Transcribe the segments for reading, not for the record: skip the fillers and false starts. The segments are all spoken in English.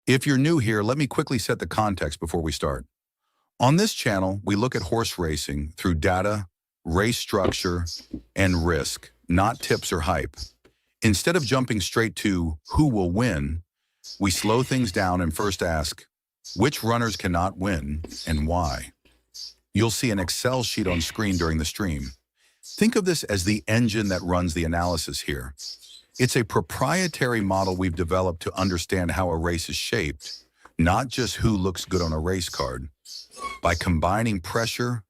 If you're new here, let me quickly set the context before we start. On this channel, we look at horse racing through data, race structure, and risk, not tips or hype. Instead of jumping straight to who will win, we slow things down and first ask, which runners cannot win and why? You'll see an Excel sheet on screen during the stream. Think of this as the engine that runs the analysis here. It's a proprietary model we've developed to understand how a race is shaped, not just who looks good on a race card. By combining pressure,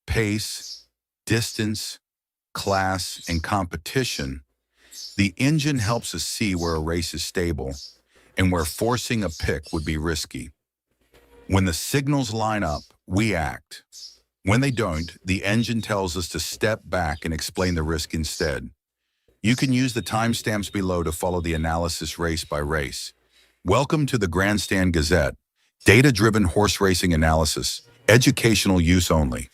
pace, distance, class, and competition, the engine helps us see where a race is stable and where forcing a pick would be risky. When the signals line up, we act. When they don't, the engine tells us to step back and explain the risk instead. You can use the timestamps below to follow the analysis race by race. Welcome to the Grandstand Gazette, data-driven horse racing analysis, educational use only.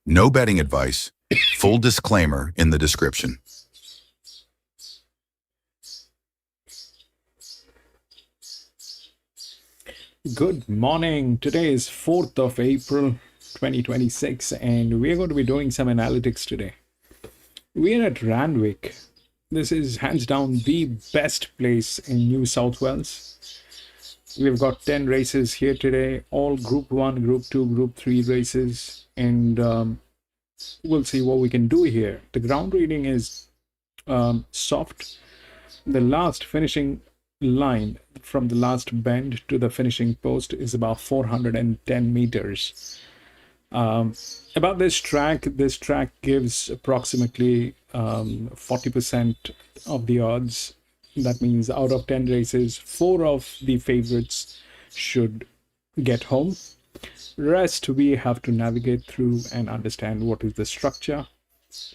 No betting advice, full disclaimer in the description. Good morning. Today is 4th of April 2026 and we're going to be doing some analytics today. We're at Randwick. This is hands down the best place in New South Wales. We've got 10 races here today, all Group 1, Group 2, Group 3 races, and we'll see what we can do here. The ground reading is soft. The last finishing line from the last bend to the finishing post is about 410 meters. About this track gives approximately 40% of the odds. That means out of 10 races, 4 of the favorites should get home. Rest we have to navigate through and understand what is the structure,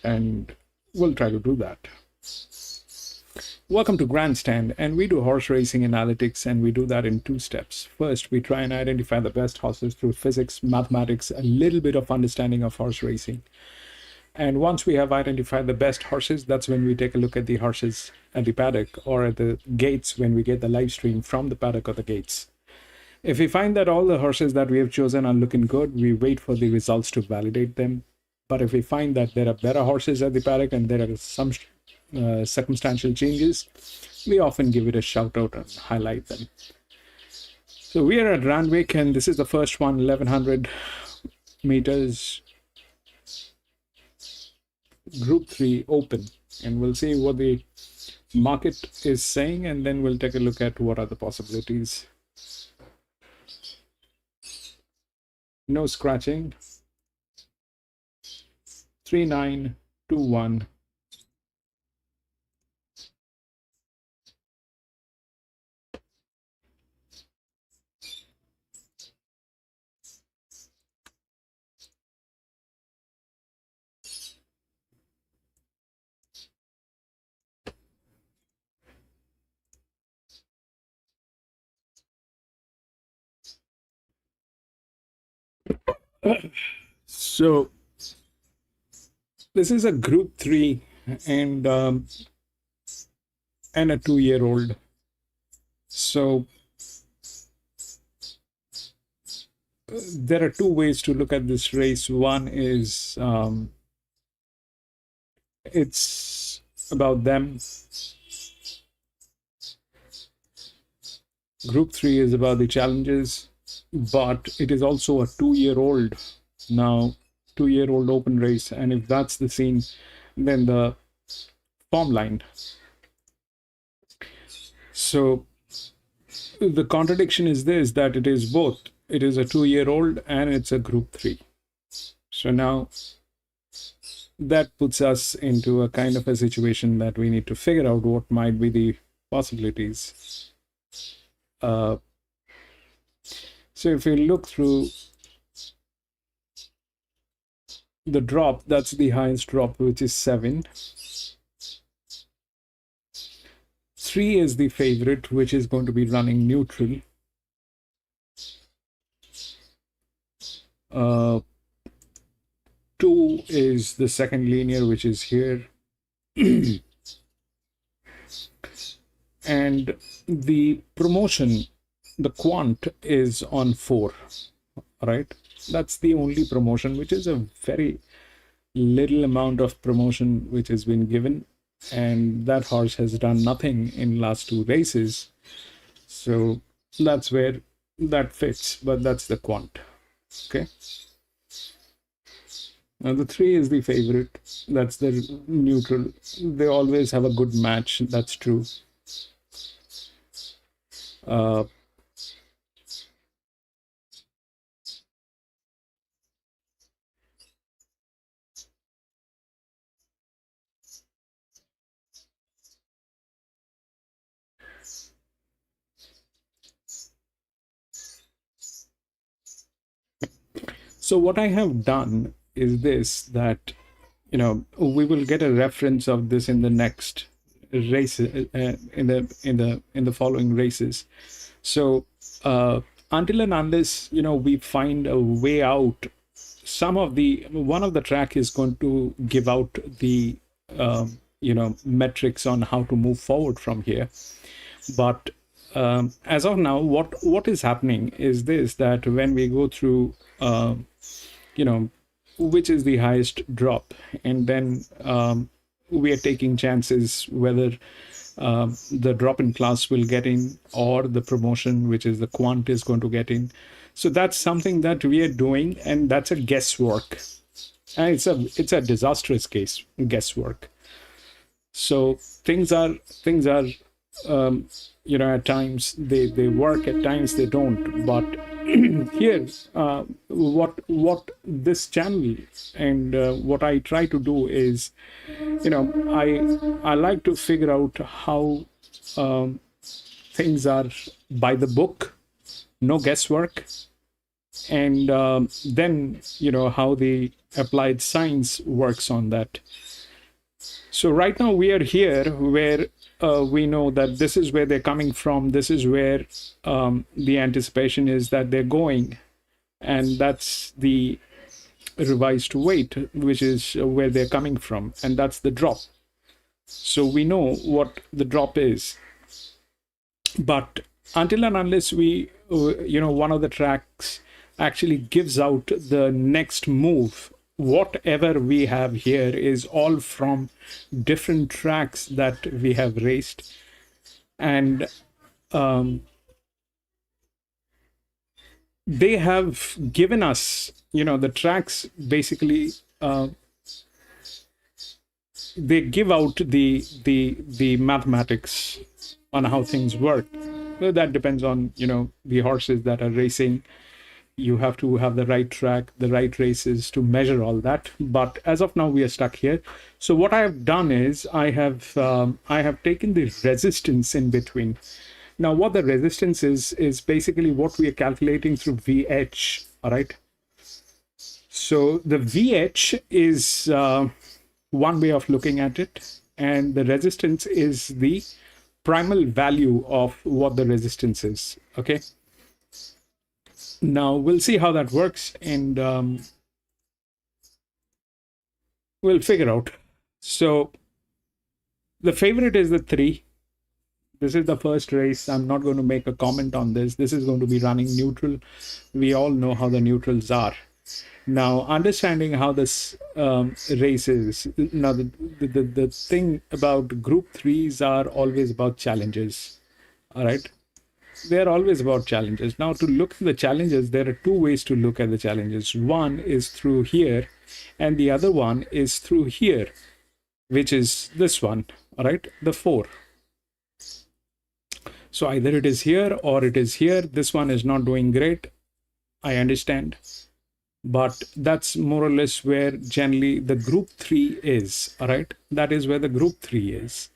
and we'll try to do that. Welcome to Grandstand, and we do horse racing analytics, and we do that in 2 steps. First, we try and identify the best horses through physics, mathematics, a little bit of understanding of horse racing. And once we have identified the best horses, that's when we take a look at the horses at the paddock or at the gates when we get the live stream from the paddock or the gates. If we find that all the horses that we have chosen are looking good, we wait for the results to validate them. But if we find that there are better horses at the paddock and there are some circumstantial changes, we often give it a shout out and highlight them. So we are at Randwick, and this is the first one, 1100 meters, Group 3 open, and we'll see what the market is saying, and then we'll take a look at what are the possibilities. No scratching. 3921. So this is a Group 3 and a 2-year-old. So there are 2 ways to look at this race. One is it's about them. Group 3 is about the challenges, but it is also a 2-year-old now, 2-year-old open race. And if that's the scene, then the form line. So the contradiction is this, that it is both. It is a 2-year-old and it's a Group 3. So now that puts us into a kind of a situation that we need to figure out what might be the possibilities. So if we look through the drop, that's the highest drop, which is 7. 3 is the favorite, which is going to be running neutral. 2 is the second linear, which is here. And the promotion the quant is on 4, right? That's the only promotion, which is a very little amount of promotion which has been given, and that horse has done nothing in last 2 races. So that's where that fits, but that's the quant. Okay. Now the 3 is the favorite. That's the neutral. They always have a good match. That's true. So what I have done is this, that, we will get a reference of this in the next race, in the following races. So until and unless, we find a way out, one of the track is going to give out the, metrics on how to move forward from here. But as of now, what is happening is this, that when we go through, which is the highest drop, and then we are taking chances whether the drop in class will get in, or the promotion, which is the quant, is going to get in. So that's something that we are doing, and that's a guesswork, and it's a disastrous case guesswork. So things are at times they work, at times they don't. But here, what this channel and what I try to do is, I like to figure out how things are by the book, no guesswork, and then how the applied science works on that. So right now we are here where we know that this is where they're coming from. This is where the anticipation is that they're going. And that's the revised weight, which is where they're coming from. And that's the drop. So we know what the drop is. But until and unless we, one of the tracks actually gives out the next move, whatever we have here is all from different tracks that we have raced. And they have given us, the tracks basically, they give out the mathematics on how things work. Well, that depends on, the horses that are racing. You have to have the right track, the right races to measure all that. But as of now, we are stuck here. So what I have done is I have taken the resistance in between. Now, what the resistance is basically what we are calculating through VH. All right. So the VH is one way of looking at it, and the resistance is the primal value of what the resistance is. Okay. Now we'll see how that works, and we'll figure out. So the favorite is the 3. This is the first race. I'm not going to make a comment on this. This is going to be running neutral. We all know how the neutrals are. Now, understanding how this race is, now the thing about group 3s are always about challenges. All right. They're always about challenges. Now, to look at the challenges, there are 2 ways to look at the challenges. One is through here, and the other one is through here, which is this one, all right, the 4. So either it is here or it is here. This one is not doing great, I understand. But that's more or less where generally the group 3 is, all right? That is where the group 3 is.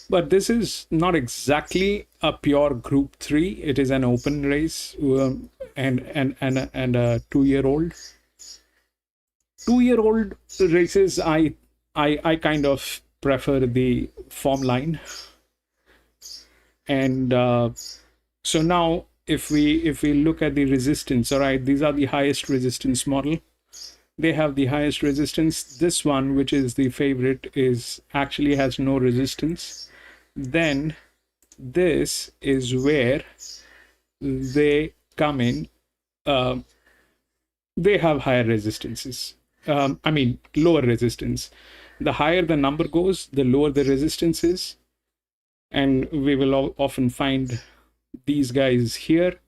But this is not exactly a pure group 3. It is an open race and a 2-year-old. 2-year-old races, I kind of prefer the form line. And so now if we look at the resistance, all right, these are the highest resistance model. They have the highest resistance. This one, which is the favorite, is actually has no resistance. Then this is where they come in, they have higher resistances. Lower resistance. The higher the number goes, the lower the resistance is. And we will often find these guys here.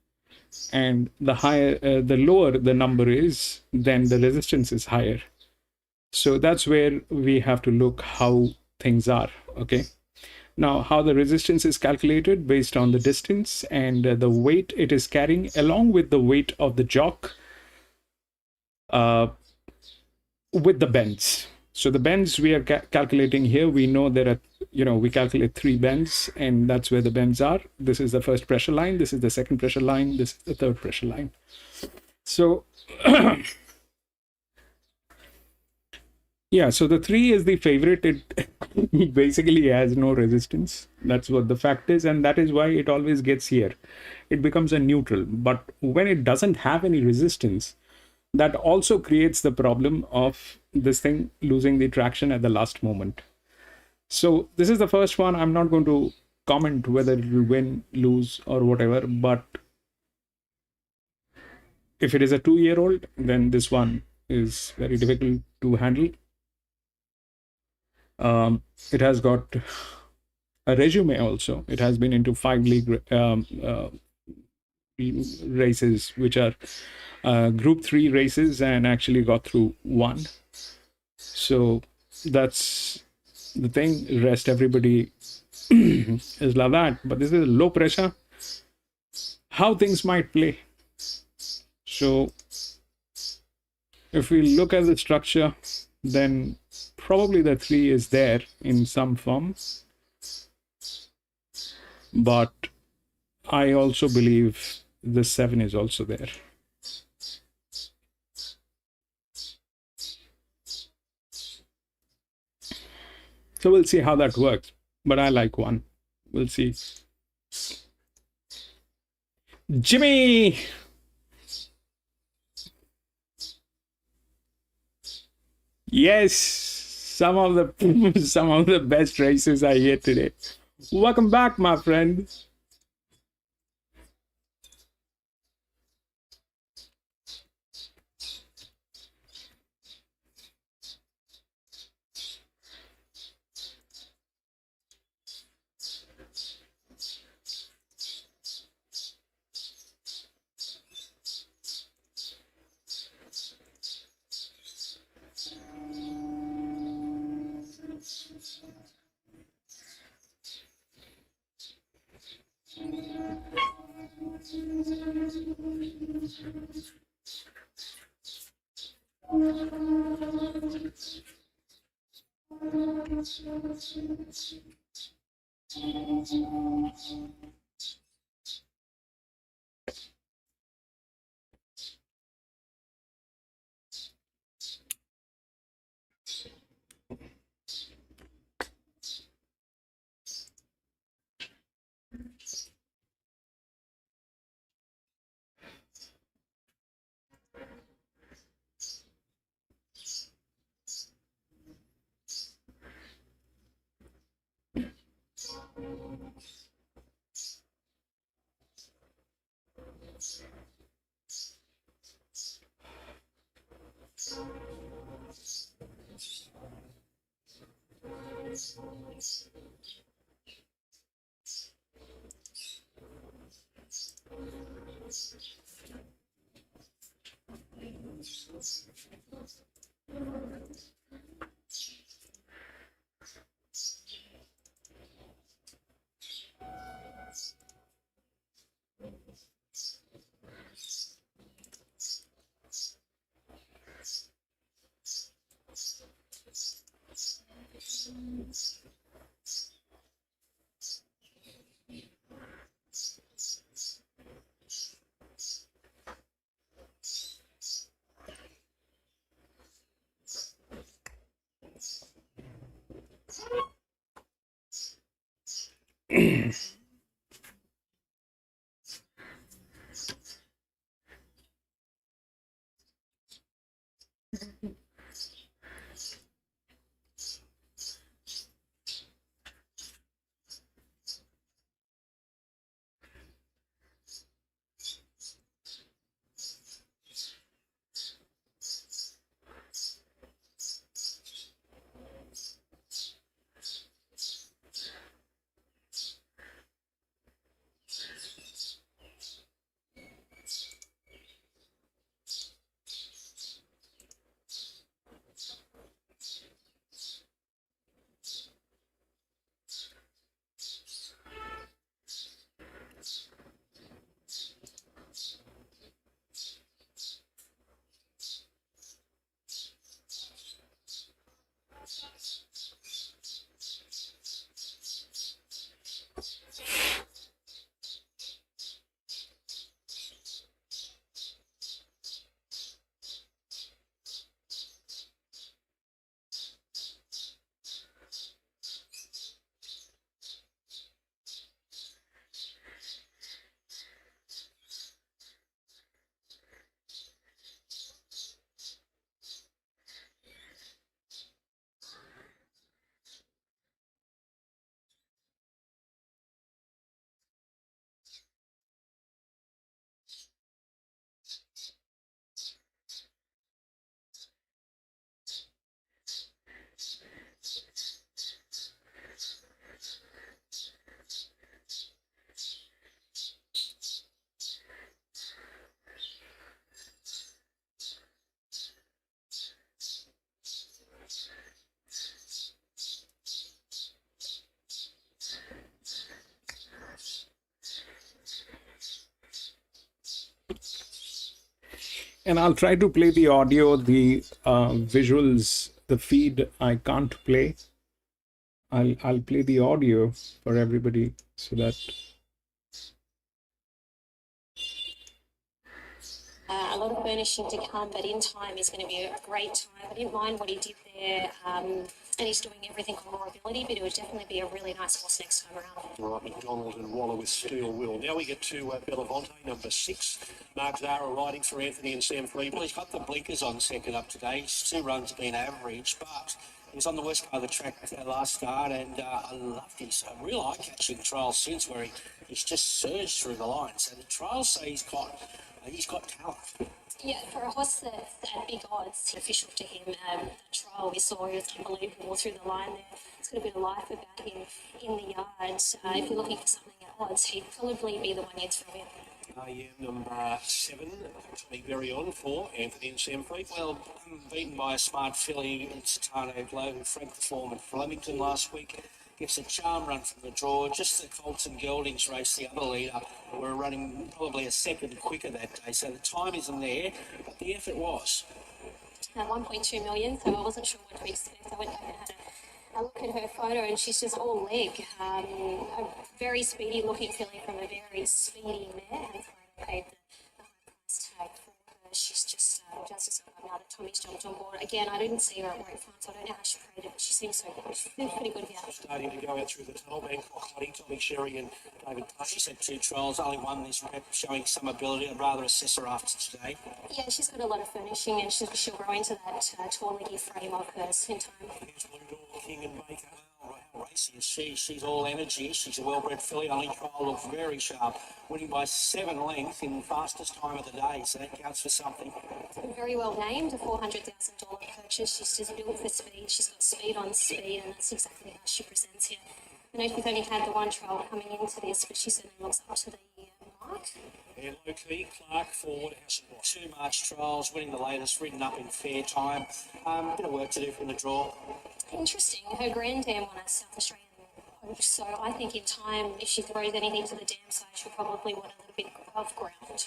And the lower the number is, then the resistance is higher. So that's where we have to look how things are, okay? Now, how the resistance is calculated based on the distance and the weight it is carrying, along with the weight of the jock, with the bends. So the bends we are calculating here, we know there are, we calculate 3 bends, and that's where the bends are. This is the first pressure line, this is the second pressure line, this is the third pressure line. So yeah, so the 3 is the favorite. It basically has no resistance. That's what the fact is, and that is why it always gets here. It becomes a neutral. But when it doesn't have any resistance, that also creates the problem of this thing losing the traction at the last moment. So this is the first one. I'm not going to comment whether it will win, lose, or whatever, but if it is a 2-year-old, then this one is very difficult to handle. It has got a resume also. It has been into 5 league races, which are group 3 races, and actually got through 1. So that's the thing. Rest everybody is like that. But this is low pressure. How things might play. So if we look at the structure, then probably the 3 is there in some form. But I also believe the 7 is also there. So we'll see how that works. But I like 1. We'll see. Jimmy! Yes, some of the best races are here today. Welcome back, my friend. And I'll try to play the audio, the visuals, the feed I can't play. I'll play the audio for everybody so that a lot of furnishing to come, but in time is going to be a great time. I didn't mind what he did there, and he's doing everything on raw ability, but it would definitely be a really nice horse next time around. Right, McDonald and Waller with Steel Will. Now we get to Bellevante, number 6. Mark Zara riding for Anthony and Sam Freeble. He's got the blinkers on second up today. His 2 runs have been average, but he was on the west part of the track last start, and I loved his real eye-catching trial since, where he's just surged through the line. So the trials say he's got talent. Yeah, for a horse that's at big odds, official to him, that trial we saw, he was unbelievable through the line there. It's got a bit of life about him in the yards. If you're looking for something at odds, he'd probably be the one you'd throw in. Number 7, Tommy Berry on for Anthony and Sam Freeble. Well, beaten by a smart filly in Satano Glow, who franked the form at Flemington last week. Gets a charm run from the draw. Just the Colts and Geldings race, the other leader, were running probably a second quicker that day. So the time isn't there, but the effort was. 1.2 million, so I wasn't sure what to expect. I went back and had a look at her photo, and she's just all leg. A very speedy looking filly from a very speedy mare, and I paid the high price tag for her. She's just herself up now that Tommy's jumped on board. Again, I didn't see her at Warwick Farm, so I don't know how she played it, but she seems so good. She's pretty good here. Starting to go out through the tunnel, Bangkok Hottie, Tommy Sherry and David Page. She's had 2 trials, only one this rep, showing some ability. I'd rather assess her after today. Yeah, she's got a lot of furnishing, and she'll grow into that tall, leggy frame of hers in time. Here's Blue Door, King and Baker. How racy is she? She's all energy. She's a well-bred filly. Only trial looks very sharp, winning by 7 lengths in the fastest time of the day, so that counts for something. Very well named, a $400,000 purchase. She's just built for speed. She's got speed on speed, and that's exactly how she presents here. I know she's only had the 1 trial coming into this, but she certainly looks up to the mark. And low-key, Clark Ford has 2 March trials, winning the latest, ridden up in fair time. A bit of work to do from the draw. Interesting. Her Grandstand won a South Australian Oak, so I think in time, if she throws anything to the dam side, she'll probably want a little bit of ground.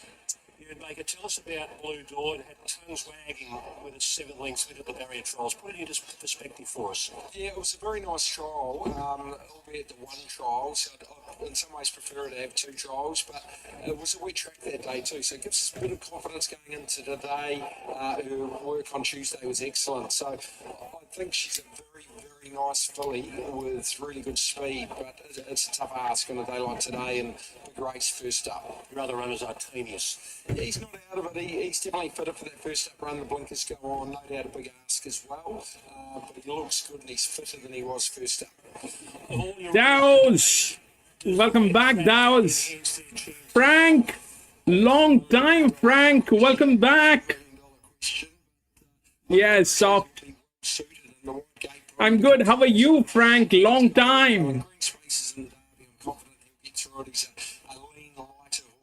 Baker, tell us about Blue Door. It had tongues wagging with its 7 lengths lead at the barrier trials. Put it into perspective for us. Yeah, it was a very nice trial, albeit the 1 trial. So I'd in some ways prefer to have 2 trials, but it was a wet track that day too. So it gives us a bit of confidence going into today. Her work on Tuesday was excellent. So I think she's a very, very nice filly with really good speed, but it's a tough ask on a day like today and big race first up. Your other runners are Artemius. He's not out of it. He's definitely fitted for that first up run. The blinkers go on. No doubt a big ask as well. But he looks good and he's fitter than he was first up. Dowds! Welcome back, Dowds. Frank! Long time, Frank. Welcome back. Yes, soft. I'm good. How are you, Frank? Long time.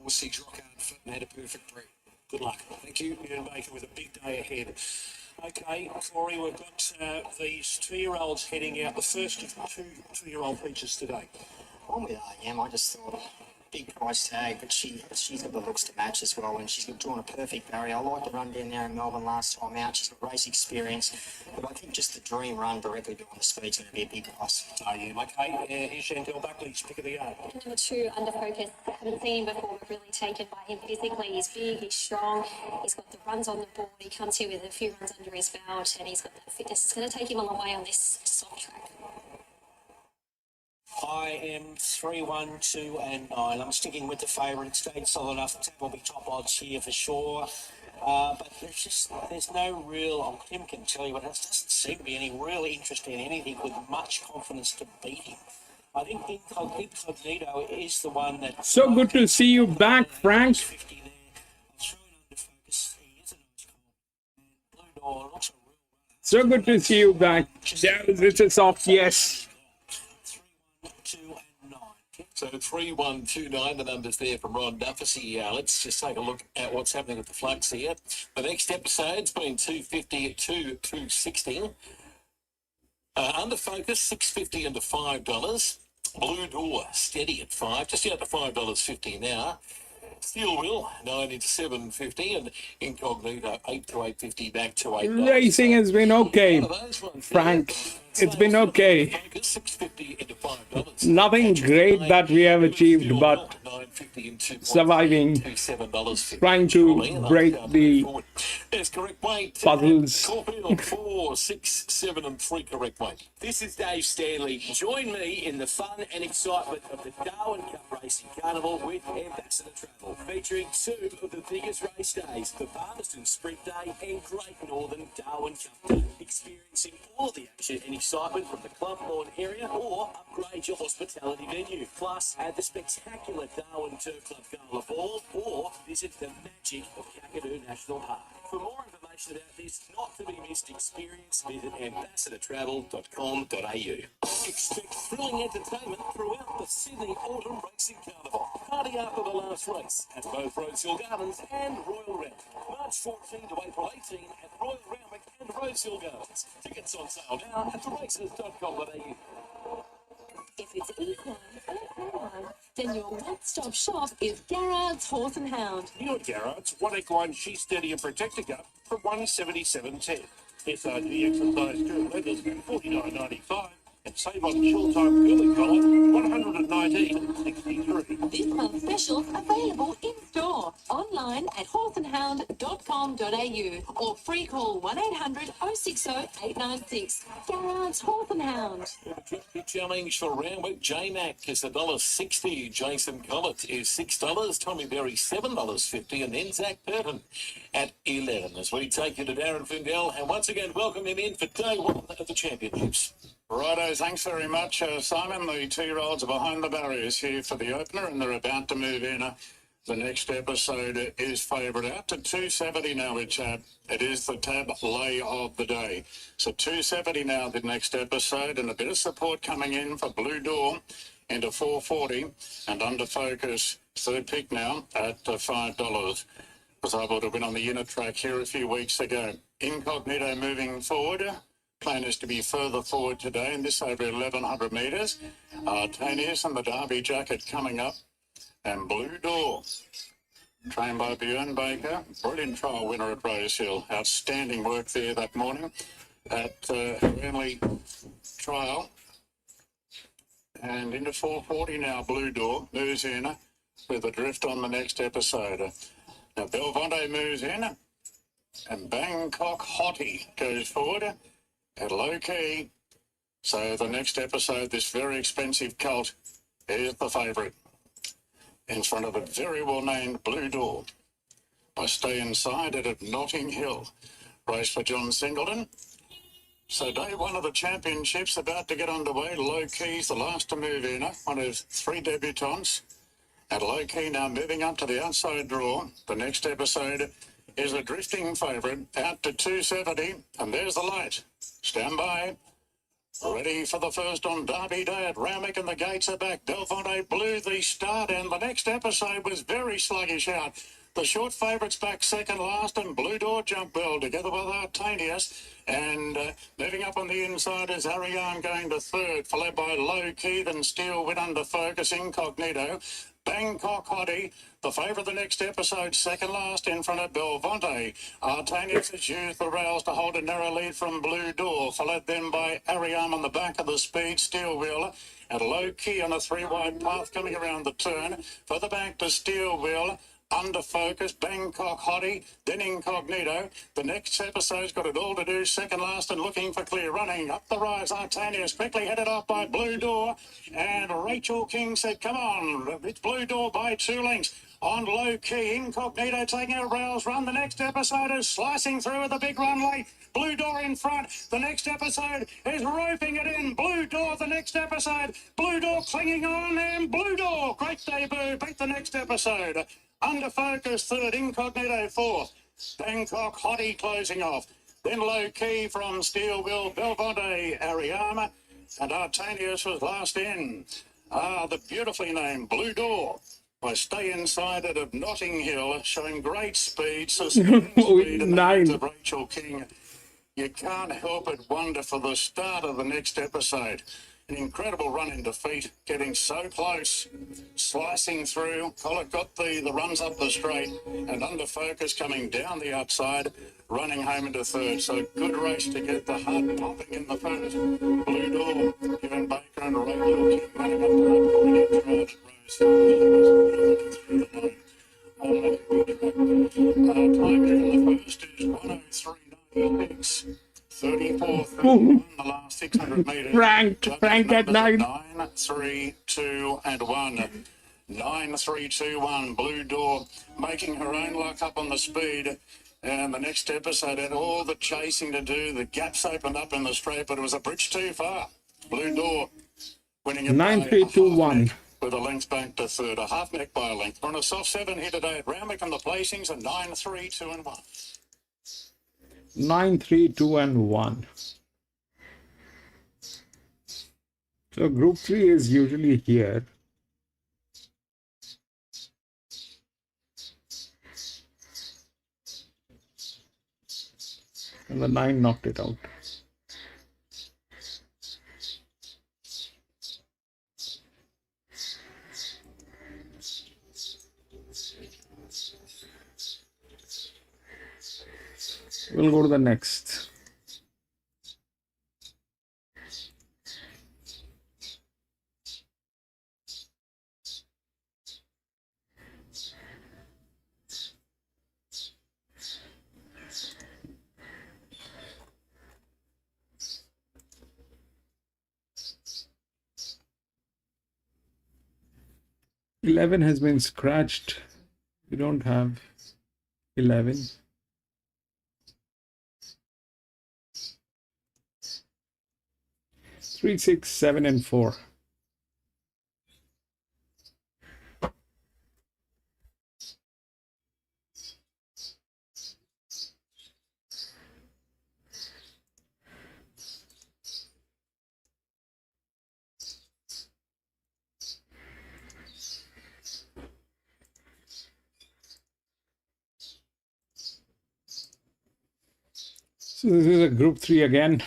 He's rock hard fit and had a perfect break. Good luck. Thank you, Ian Baker, with a big day ahead. Okay, Corey, we've got these 2-year-olds heading out, the first of 2 2-year-old features today. I'm with AM. I just thought big price tag, but she's got the looks to match as well, and she's drawn a perfect barrier. I like the run down there in Melbourne last time out. She's got race experience, but I think just the dream run directly beyond the speed's going to be a big price. AM, okay. Here's Chantel Buckley's pick of the yard. Number 2, Under Focus. I haven't seen him before, but really taken by him physically. He's big, he's strong, he's got the runs on the board. He comes here with a few runs under his belt, and he's got that fitness. It's going to take him a long way on this soft track. I am 3, 1, 2, and 9. I'm sticking with the favourite. It stayed solid enough. Tab will be top odds here for sure. But there's no real, Tim can tell you, but there doesn't seem to be any real interest in anything with much confidence to beat him. I think Incognito is the one that... So good to see you back, Frank. 50 there. I'll throw it under focus. He is a nice call. Blue Door looks a real runner. So good to see you back. Dowds, it's a soft yes. 3, 1, 2, and 9. So 3129, the numbers there from Ron Duffy. Let's just take a look at what's happening with the flux here. The next episode's been 250 to 260. Under focus, $6.50 into $5. Blue Door steady at $5, just out to $5.50 now. Steel Wheel 90 to 750, and Incognito 8 to 850, back to $8. Racing has been okay, One of those ones Frank. there. It's been okay. Focus, 650 into $5. Nothing great that we have achieved, Steel but Wheel, 950 into surviving, to $7.50. trying to break the There's correct weight. puzzles. Caulfield 4, 6, 7, and 3 correct weight. This is Dave Stanley. Join me in the fun and excitement of the Darwin Cup Racing Carnival with Ambassador Travel, featuring two of the biggest race days, the Palmerston Sprint Day and Great Northern Darwin Cup Day. Experiencing all of the action and excitement from the Club Lawn area, or upgrade your hospitality venue. Plus, add the spectacular Darwin Turf Club Gala Ball, or visit the magic of Kakadu National Park. For more information about this not-to-be-missed experience, visit ambassadortravel.com.au. Expect thrilling entertainment throughout the Sydney Autumn Racing Carnival. Party after the last race at both Rosehill Gardens and Royal Randwick. March 14 to April 18 at Royal Randwick and Rosehill Gardens. Tickets on sale now at theraces.com.au. If it's equine or equine, then your one-stop shop is Garrard's Horse and Hound. New at Garrard's, one equine She's Steady and Protector Cup for $177.10. SRG exercise 2 leathers $49.95. And save on chill time curling collar $119.63. This month's specials available in-store, online at horseandhound.com.au, or free call 1800 060 896. Garrard's Horse and Hound. The challenge for Randwick, J-Mac is $1.60. Jason Collett is $6. Tommy Berry $7.50. And then Zach Burton at $11. As we take you to Darren Findell, and once again welcome him in for day one of the championships. Righto, thanks very much, Simon. The 2-year-olds are behind the barriers here for the opener, and they're about to move in. The next episode is favourite out to 270 now. It is the tab lay of the day. So 270 now, the next episode, and a bit of support coming in for Blue Door into 440, and under focus, third pick now at $5. Was able to win on the unit track here a few weeks ago. Incognito moving forward. Plan is to be further forward today, and this over 1,100 metres. Tanius and the Derby Jacket coming up, and Blue Door, trained by Bjorn Baker, brilliant trial winner at Rosehill. Outstanding work there that morning at Burnley trial. And into 440 now, Blue Door moves in with a drift on the next episode. Now Belmonte moves in, and Bangkok Hottie goes forward at low key. So the next episode, this very expensive colt is the favourite in front of a very well named Blue Door. I stay inside it at Notting Hill. Race for John Singleton. So day one of the championships about to get underway. Low key's the last to move in. One of 3 debutants. At low key now moving up to the outside draw. The next episode is a drifting favourite out to 270. And there's the light. Stand by. Ready for the first on Derby Day at Randwick, and the gates are back. Belmonte blew the start, and the next episode was very sluggish out. The short favourites back second last, and Blue Door jumped well together with Artanius. And moving up on the inside is Ariane going to third, followed by Low Key, then Steel Win under focus, Incognito. Bangkok Hottie, the favourite the next episode, second last in front of Belmonte. Artanius has used the rails to hold a narrow lead from Blue Door, followed then by Ariam on the back of the speed, Steel Wheel, and Low Key on a 3-wide path coming around the turn. Further back to Steel Wheel. Under focus, Bangkok Hottie, then Incognito. The next episode's got it all to do, second last and looking for clear running. Up the rise, Artanius quickly headed off by Blue Door. And Rachel King said, come on, it's Blue Door by 2 lengths. On Low Key, Incognito taking a rails run. The next episode is slicing through with a big run late. Blue Door in front. The next episode is roping it in. Blue Door, the next episode. Blue Door clinging on, and Blue Door, great debut, beat the next episode. Under focus, third, Incognito fourth. Bangkok Hottie closing off. Then Low Key from Steel Wheel, Belmonte, Ariama, and Artanius was last in. The beautifully named Blue Door. I stay inside it of Notting Hill, showing great speed, sustained speed, and the hands of Rachel King. You can't help but wonder for the start of the next episode. An incredible run in defeat, getting so close, slicing through. Collett got the runs up the straight and under focus coming down the outside, running home into third. So good race to get the heart pumping in the first. Blue Door, giving Baker and Rachel King running up to that brilliant charge. Rose through the line. On a good track. Time in the first is 103.96. 34.31 the last 600 metres. Frank at 9. 9, 3, 2 and 1. 9, 3, 2, 1. Blue Door making her own luck up on the speed. And the next episode had all the chasing to do. The gaps opened up in the straight, but it was a bridge too far. Blue Door winning it 9, 3, 2, 1. with a length back to third. A half neck by a length. We're on a soft 7 here today at Randwick, and the placings are 9, 3, 2 and 1. 9, 3, 2 and 1. So group 3 is usually here. And the 9 knocked it out. We'll go to the next. Eleven has been scratched. We don't have 11. 3, 6, 7 and 4. So this is a group 3 again.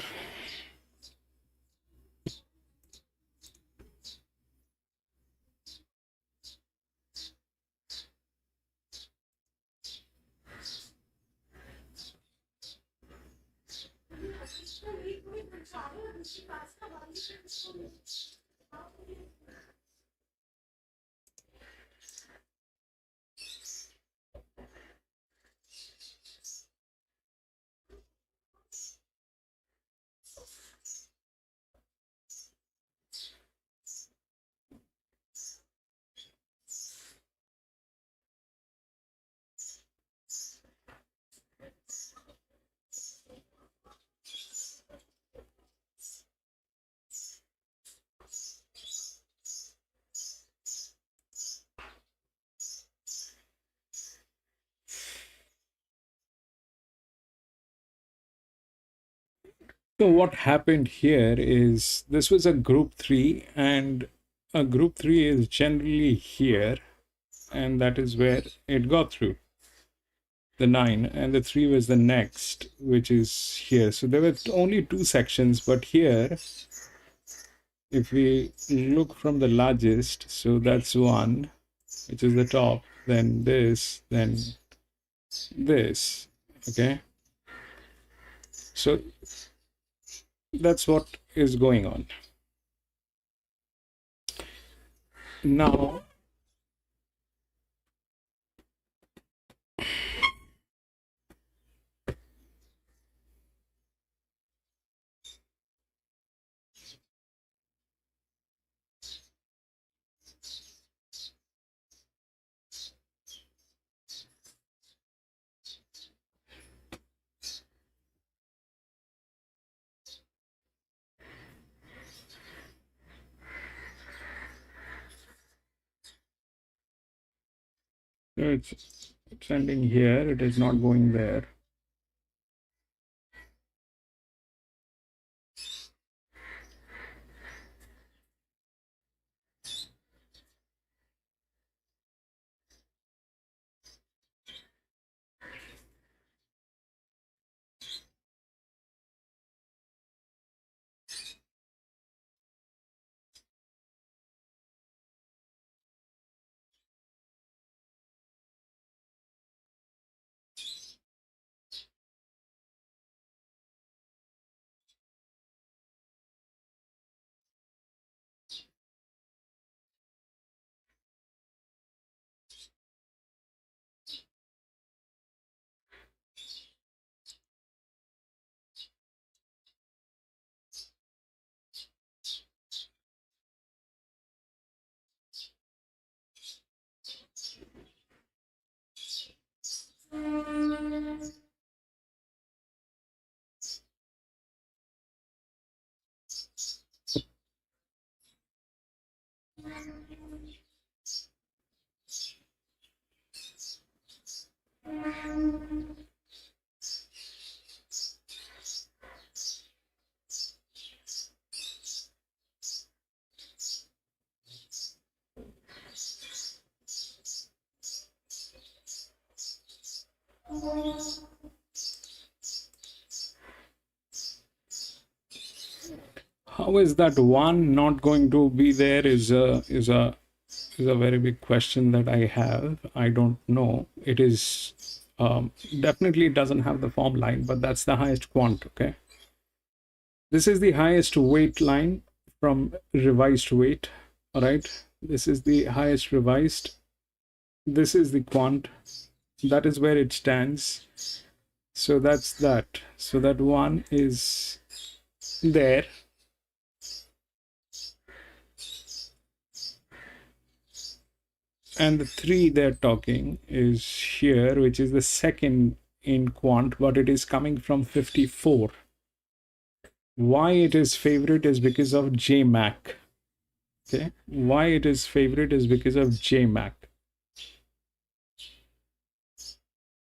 So what happened here is this was a group 3, and a group 3 is generally here, and that is where it got through. The 9 and the 3 was the next, which is here. So there were only 2 sections, but here, if we look from the largest, so that's 1, which is the top, then this, okay? So that's what is going on. Now, it's ending here, it is not going there. How is that one not going to be there is a very big question that I have. I don't know. It is definitely doesn't have the form line, but that's the highest quant. Okay, this is the highest weight line from revised weight. All right, this is the highest revised. This is the quant. That is where it stands. So that's that. So that one is there. And the 3 they're talking is here, which is the second in quant, but it is coming from 54. Why it is favorite is because of JMAC. Okay, why it is favorite is because of JMAC.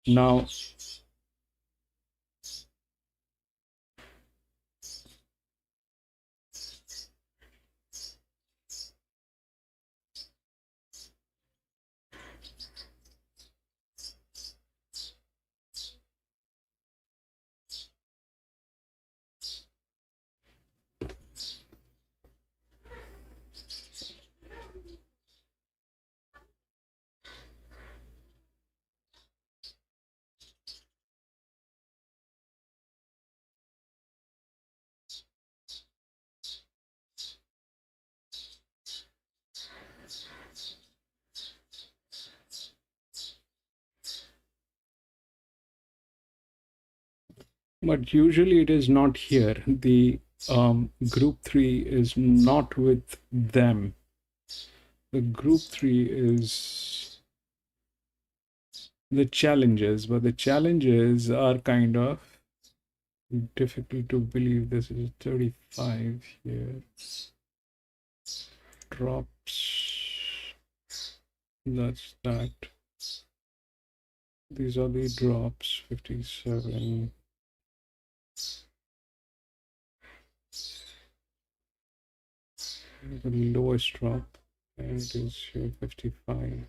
Now, but usually it is not here. The group 3 is not with them. The group 3 is the challenges, but the challenges are kind of difficult to believe. This is 35 here. Drops. That's that. These are the drops. 57. The lowest drop, and it is here 55.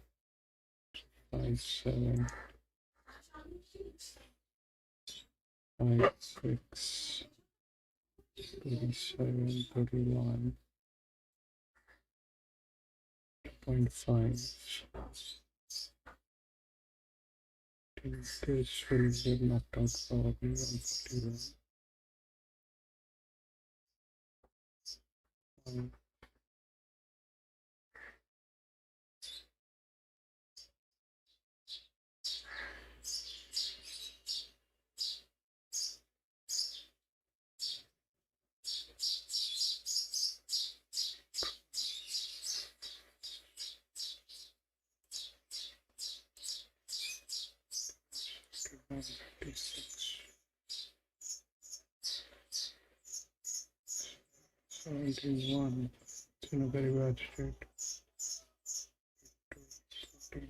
57. 56. 37. 31. 0.5. This will get knocked out probably on 41. Seventy-one. It's in a very bad state. 14.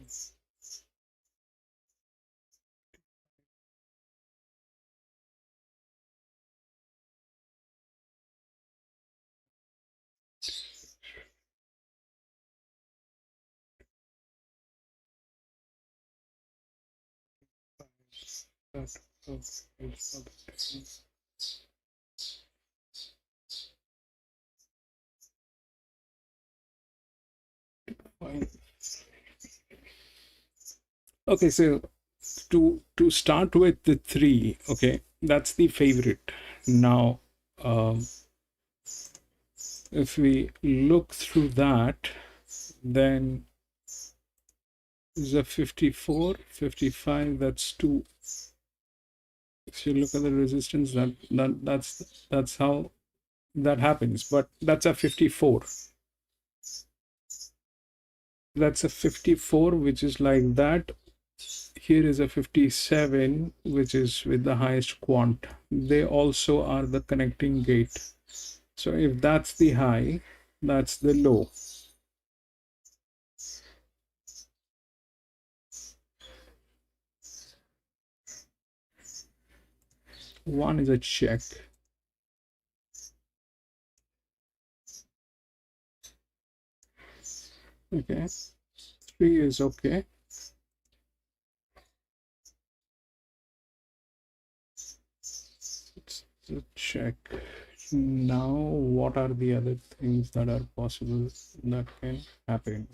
That is not fine. Okay, so to start with the 3, okay, that's the favorite. Now, if we look through that, then is a 54, 55, that's 2. If you look at the resistance, that's how that happens. But that's a 54. That's a 54, which is like that. Here is a 57, which is with the highest quant. They also are the connecting gate. So if that's the high, that's the low. 1 is a check. Okay, 3 is okay. It's a check. Now, what are the other things that are possible that can happen?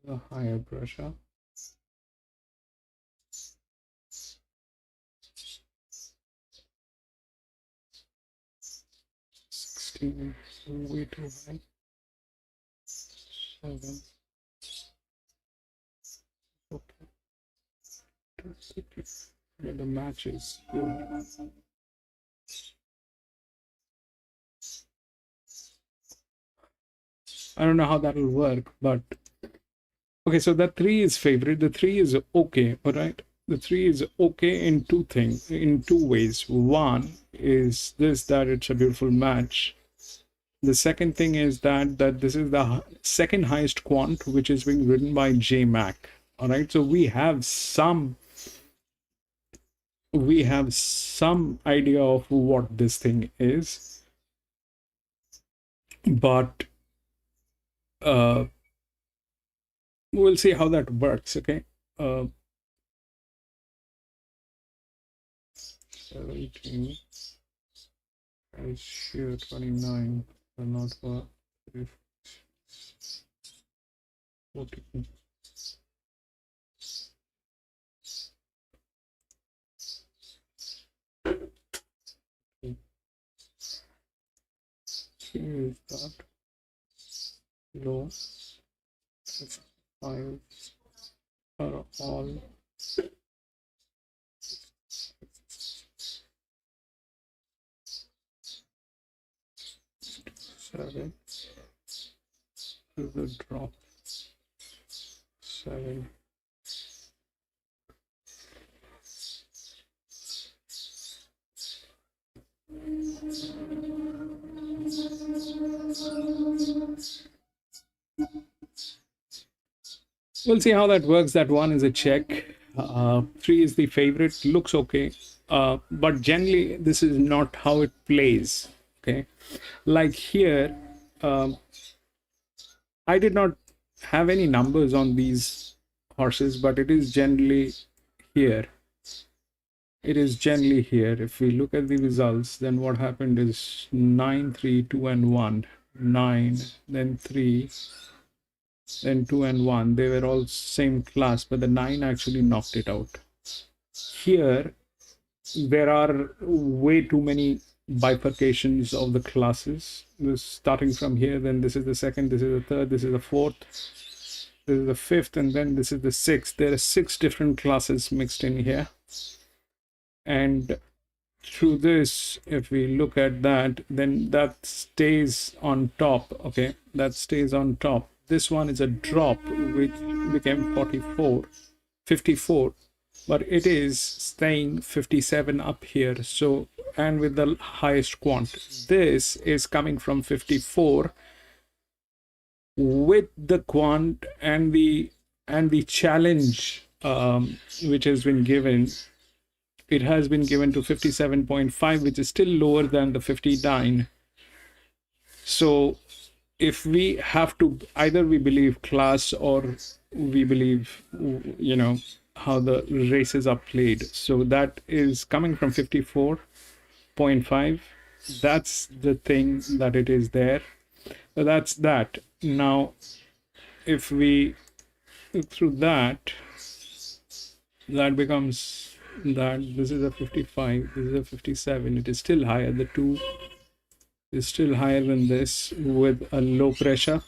The higher pressure. Way too high. 7. Okay. Yeah, the match is good. I don't know how that will work, but okay, so that 3 is favorite. The 3 is okay, all right? The 3 is okay in in two ways. One is this, that it's a beautiful match. The second thing is that this is the second highest quant, which is being written by J Mac. All right, so we have some idea of what this thing is, but we'll see how that works. Okay, 17 is here, 29, but not for 14. Here is that low. 5 are all seven to the drop 7. We'll see how that works. That 1 is a check. 3 is the favorite. Looks okay. But generally, this is not how it plays. Okay. Like here, I did not have any numbers on these horses, but it is generally here. It is generally here. If we look at the results, then what happened is 9, 3, 2, and 1. 9, then 3. Then 2 and 1, they were all same class, but the 9 actually knocked it out. Here, there are way too many bifurcations of the classes. Starting from here, then this is the second, this is the third, this is the fourth, this is the fifth, and then this is the sixth. There are 6 different classes mixed in here. And through this, if we look at that, then that stays on top. Okay, that stays on top. This one is a drop, which became 54, but it is staying 57 up here. So, and with the highest quant, this is coming from 54 with the quant and the challenge which has been given. It has been given to 57.5, which is still lower than the 59. So if we have to, either we believe class or we believe, you know, how the races are played. So that is coming from 54.5. That's the thing that it is there. So that's that. Now, if we through that, that becomes that this is a 55, this is a 57. It is still higher. The 2 is still higher than this with a low pressure.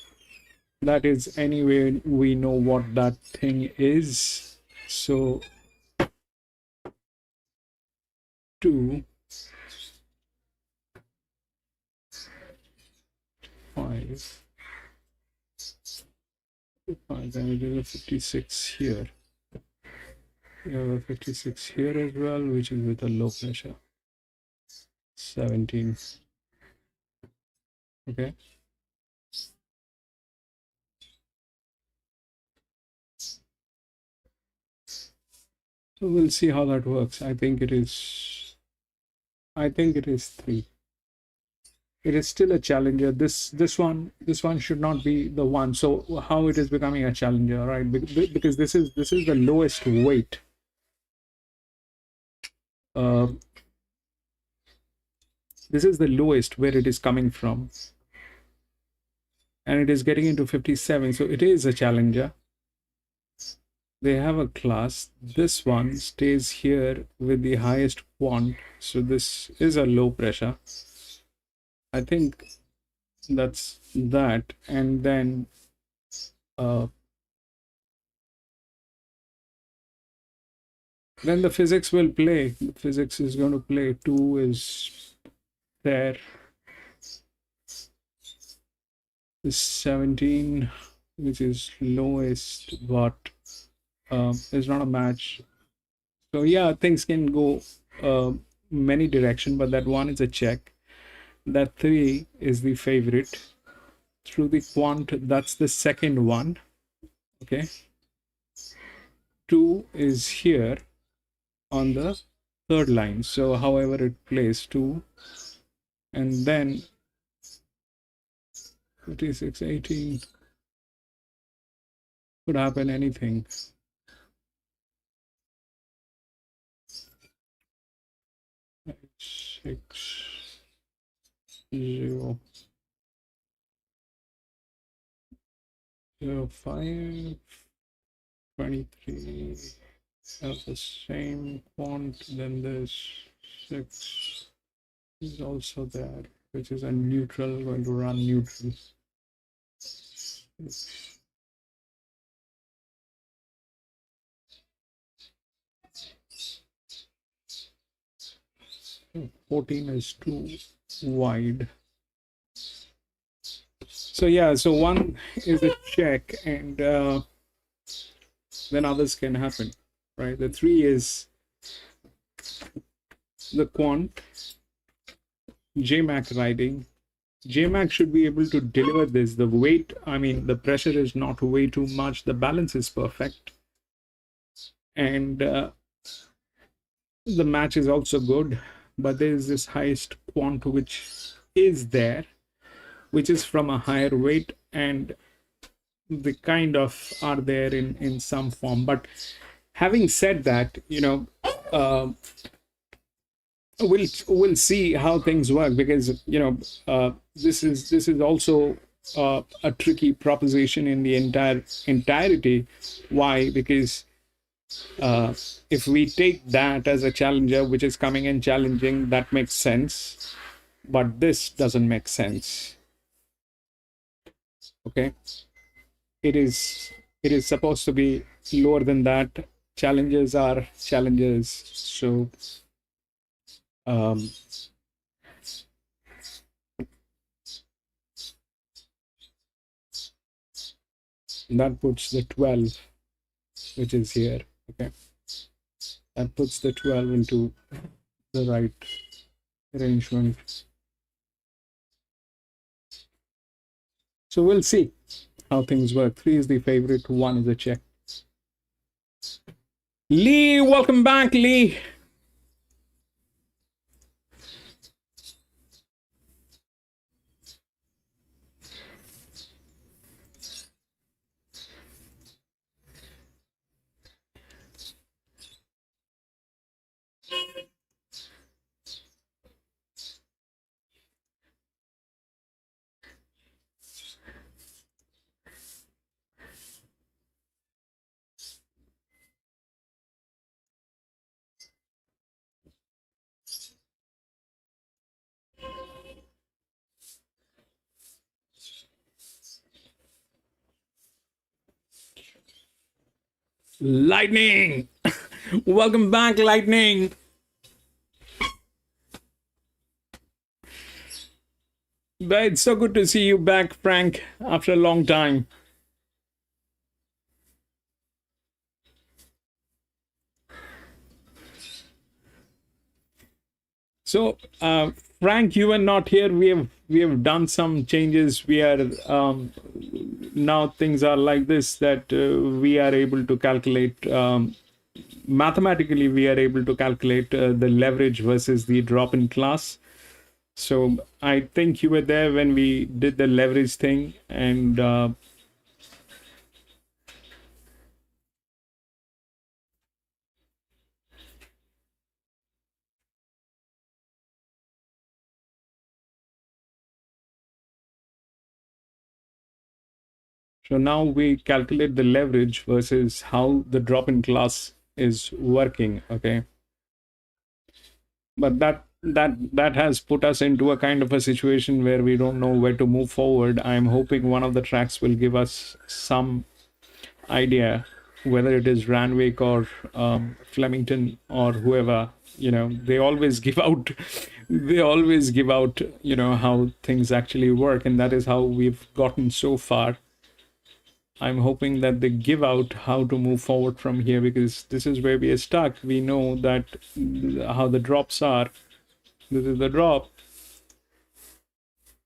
That is, anyway, we know what that thing is. So 2, 5, 5, and it is a 56 here. We have a 56 here as well, which is with a low pressure. 17. Okay. So we'll see how that works. I think it is 3. It is still a challenger. This one should not be the one. So how it is becoming a challenger, right? Because this is the lowest weight. This is the lowest where it is coming from, and it is getting into 57. So it is a challenger. They have a class. This one stays here with the highest quant. So this is a low pressure. I think that's that. And then the physics will play. The physics is going to play. 2 is there. This 17, which is lowest, but is not a match. So yeah, things can go many directions, but that 1 is a check. That 3 is the favorite. Through the quant, that's the second one. Okay. 2 is here on the third line. So however it plays, 2, and then 56, 18, could happen anything. 6, 0, 0, 5, 23 has the same quant. Then this 6 is also there, which is a neutral, going to run neutral. 6. 14 is too wide. So yeah, so 1 is a check, and then others can happen, right? The 3 is the quant. JMac riding. JMac should be able to deliver this. The weight, I mean, the pressure is not way too much. The balance is perfect. And the match is also good. But there is this highest quant which is there, which is from a higher weight, and they kind of are there in some form. But having said that, you know, we'll see how things work, because you know this is also a tricky proposition in the entirety. Why? Because if we take that as a challenger which is coming and challenging, that makes sense, but this doesn't make sense. Okay, it is supposed to be lower than that. Challengers are challengers, so that puts the 12, which is here. Okay, that puts the 12 into the right arrangement. So we'll see how things work. 3 is the favorite, 1 is a check. Lee, welcome back, Lee. Lightning. Welcome back, Lightning. But it's so good to see you back, Frank, after a long time. So, Frank, you were not here. We have done some changes. We are now things are like this, that we are able to calculate mathematically we are able to calculate the leverage versus the drop in class. So I think you were there when we did the leverage thing, and so now we calculate the leverage versus how the drop in class is working, okay? But that has put us into a kind of a situation where we don't know where to move forward. I'm hoping one of the tracks will give us some idea, whether it is Randwick or Flemington or whoever. They always give out how things actually work, and that is how we've gotten so far. I'm hoping that they give out how to move forward from here, because this is where we are stuck. We know that how the drops are. This is the drop,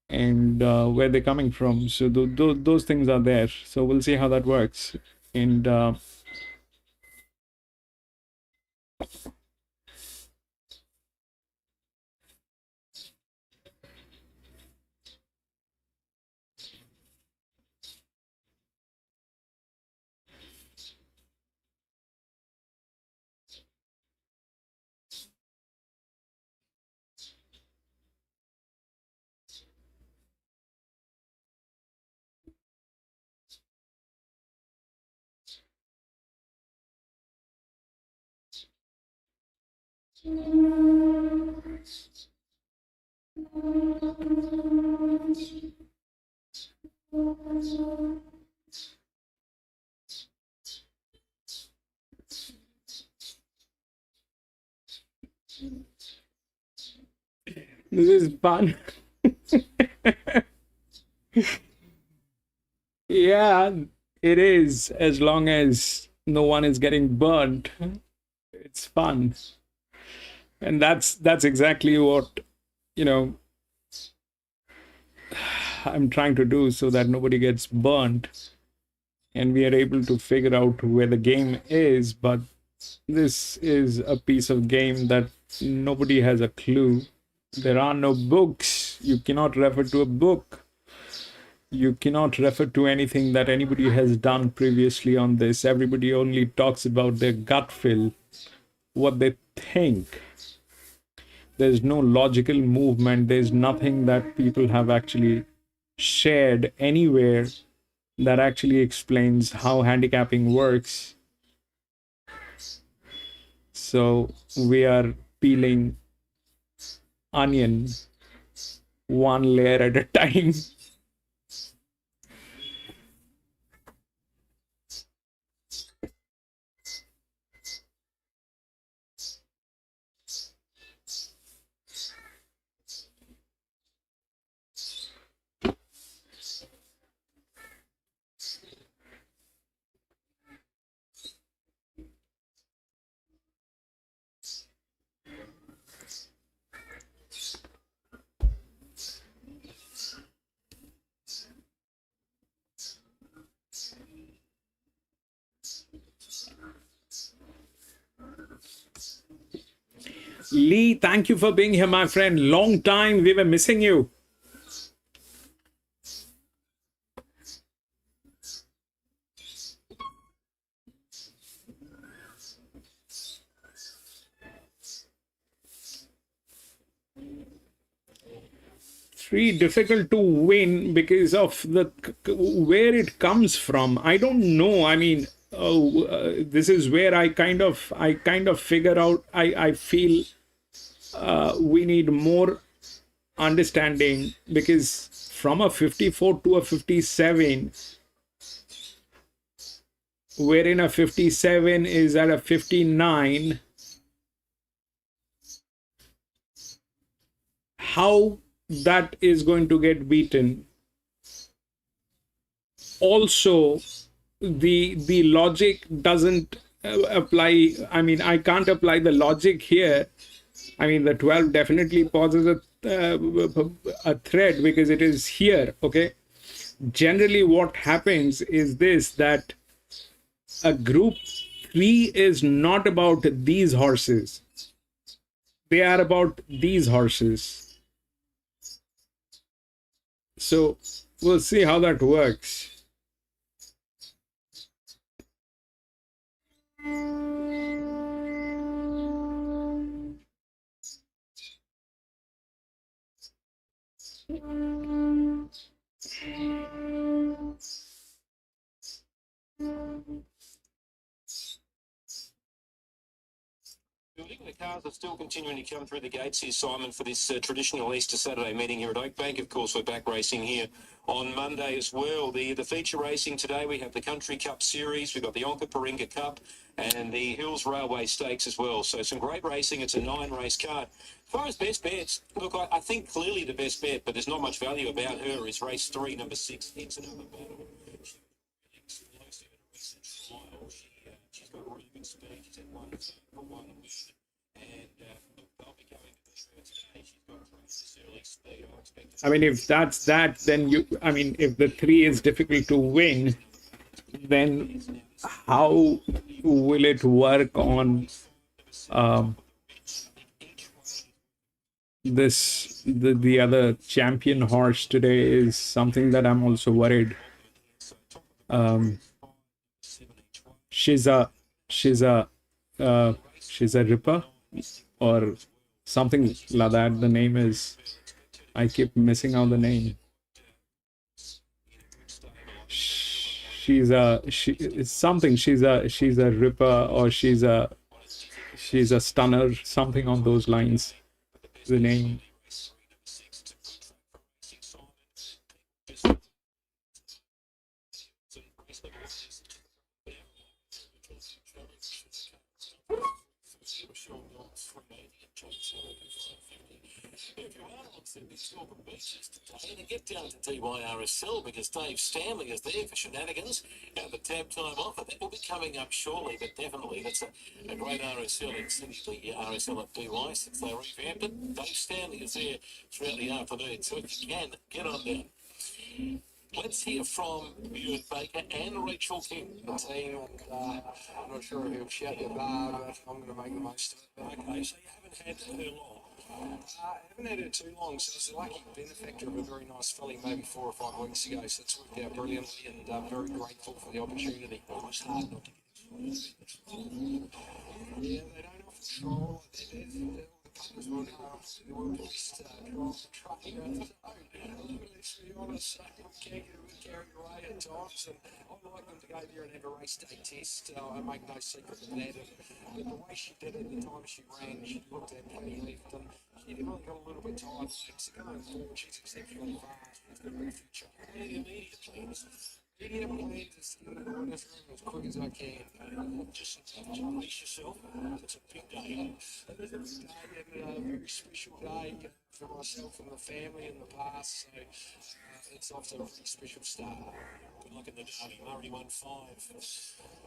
and where they're coming from. So those things are there. So we'll see how that works. And this is fun. Yeah, it is, as long as no one is getting burnt. It's fun. And that's exactly what I'm trying to do, so that nobody gets burnt and we are able to figure out where the game is. But this is a piece of game that nobody has a clue. There are no books. You cannot refer to a book. You cannot refer to anything that anybody has done previously on this. Everybody only talks about their gut feel, what they think. There's no logical movement. There's nothing that people have actually shared anywhere that actually explains how handicapping works. So we are peeling onion one layer at a time. Lee, thank you for being here, my friend. Long time, we were missing you. Three difficult to win because of the where it comes from. I don't know. I mean, this is where I kind of figure out. I feel we need more understanding, because from a 54 to a 57, wherein a 57 is at a 59, how that is going to get beaten. Also, the logic doesn't apply. I mean, I can't apply the logic here. I mean, the 12 definitely poses a threat because it is here, okay? Generally, what happens is this, that a group 3 is not about these horses. They are about these horses. So we'll see how that works. The cars are still continuing to come through the gates here, Simon, for this traditional Easter Saturday meeting here at Oakbank. Of course, we're back racing here on Monday as well. The feature racing today, we have the Country Cup Series, we've got the Onka Paringa Cup and the Hills Railway Stakes as well. So some great racing. It's a 9-race card. As far as best bets, look, I think clearly the best bet, but there's not much value about her, is race 3, number 6. It's another battle. Explosive in a recent trial. She's got really good speed. She's had one win. And they'll be going to the today. She's got tremendous early speed. I expect. I mean, if that's that, then if the 3 is difficult to win, then how will it work on the other champion horse today is something that I'm also worried. She's a ripper or something like that. The name is, I keep missing out the name. She's a ripper, or she's a stunner, something on those lines. The name. And to get down to DYRSL, because Dave Stanley is there for shenanigans and the tab time offer. That will be coming up shortly, but definitely that's a great RSL in Sydney, the RSL at DY since they revamped it. Dave Stanley is there throughout the afternoon, so if you can, get on down. Let's hear from Ewan Baker and Rachel King. The team, and I'm not sure if he'll shout your bar, but I'm going to make the most of it. Okay, so you haven't had her long. I haven't had it too long, so it's a lucky benefactor of a very nice filly maybe 4 or 5 weeks ago, so it's worked out brilliantly, and I'm very grateful for the opportunity. It's hard not to get it. Yeah, they don't often troll. Punters will just try to let's be honest, we can get a bit carried away at times, and I like them to go there and have a race day test. I make no secret of that. And the way she did it, the time she ran, she looked at plenty left, and she definitely got a little bit tired legs. So going forward, she's exceptionally fast. She's got a big future. Immediate plans. Immediate plans is to get in this room as quick as I can. Just brace yourself. It's a big day. It is a big day, and a very special day for myself and the family and the past, so it's off to a pretty special start. Good luck in the derby. Murray won 5.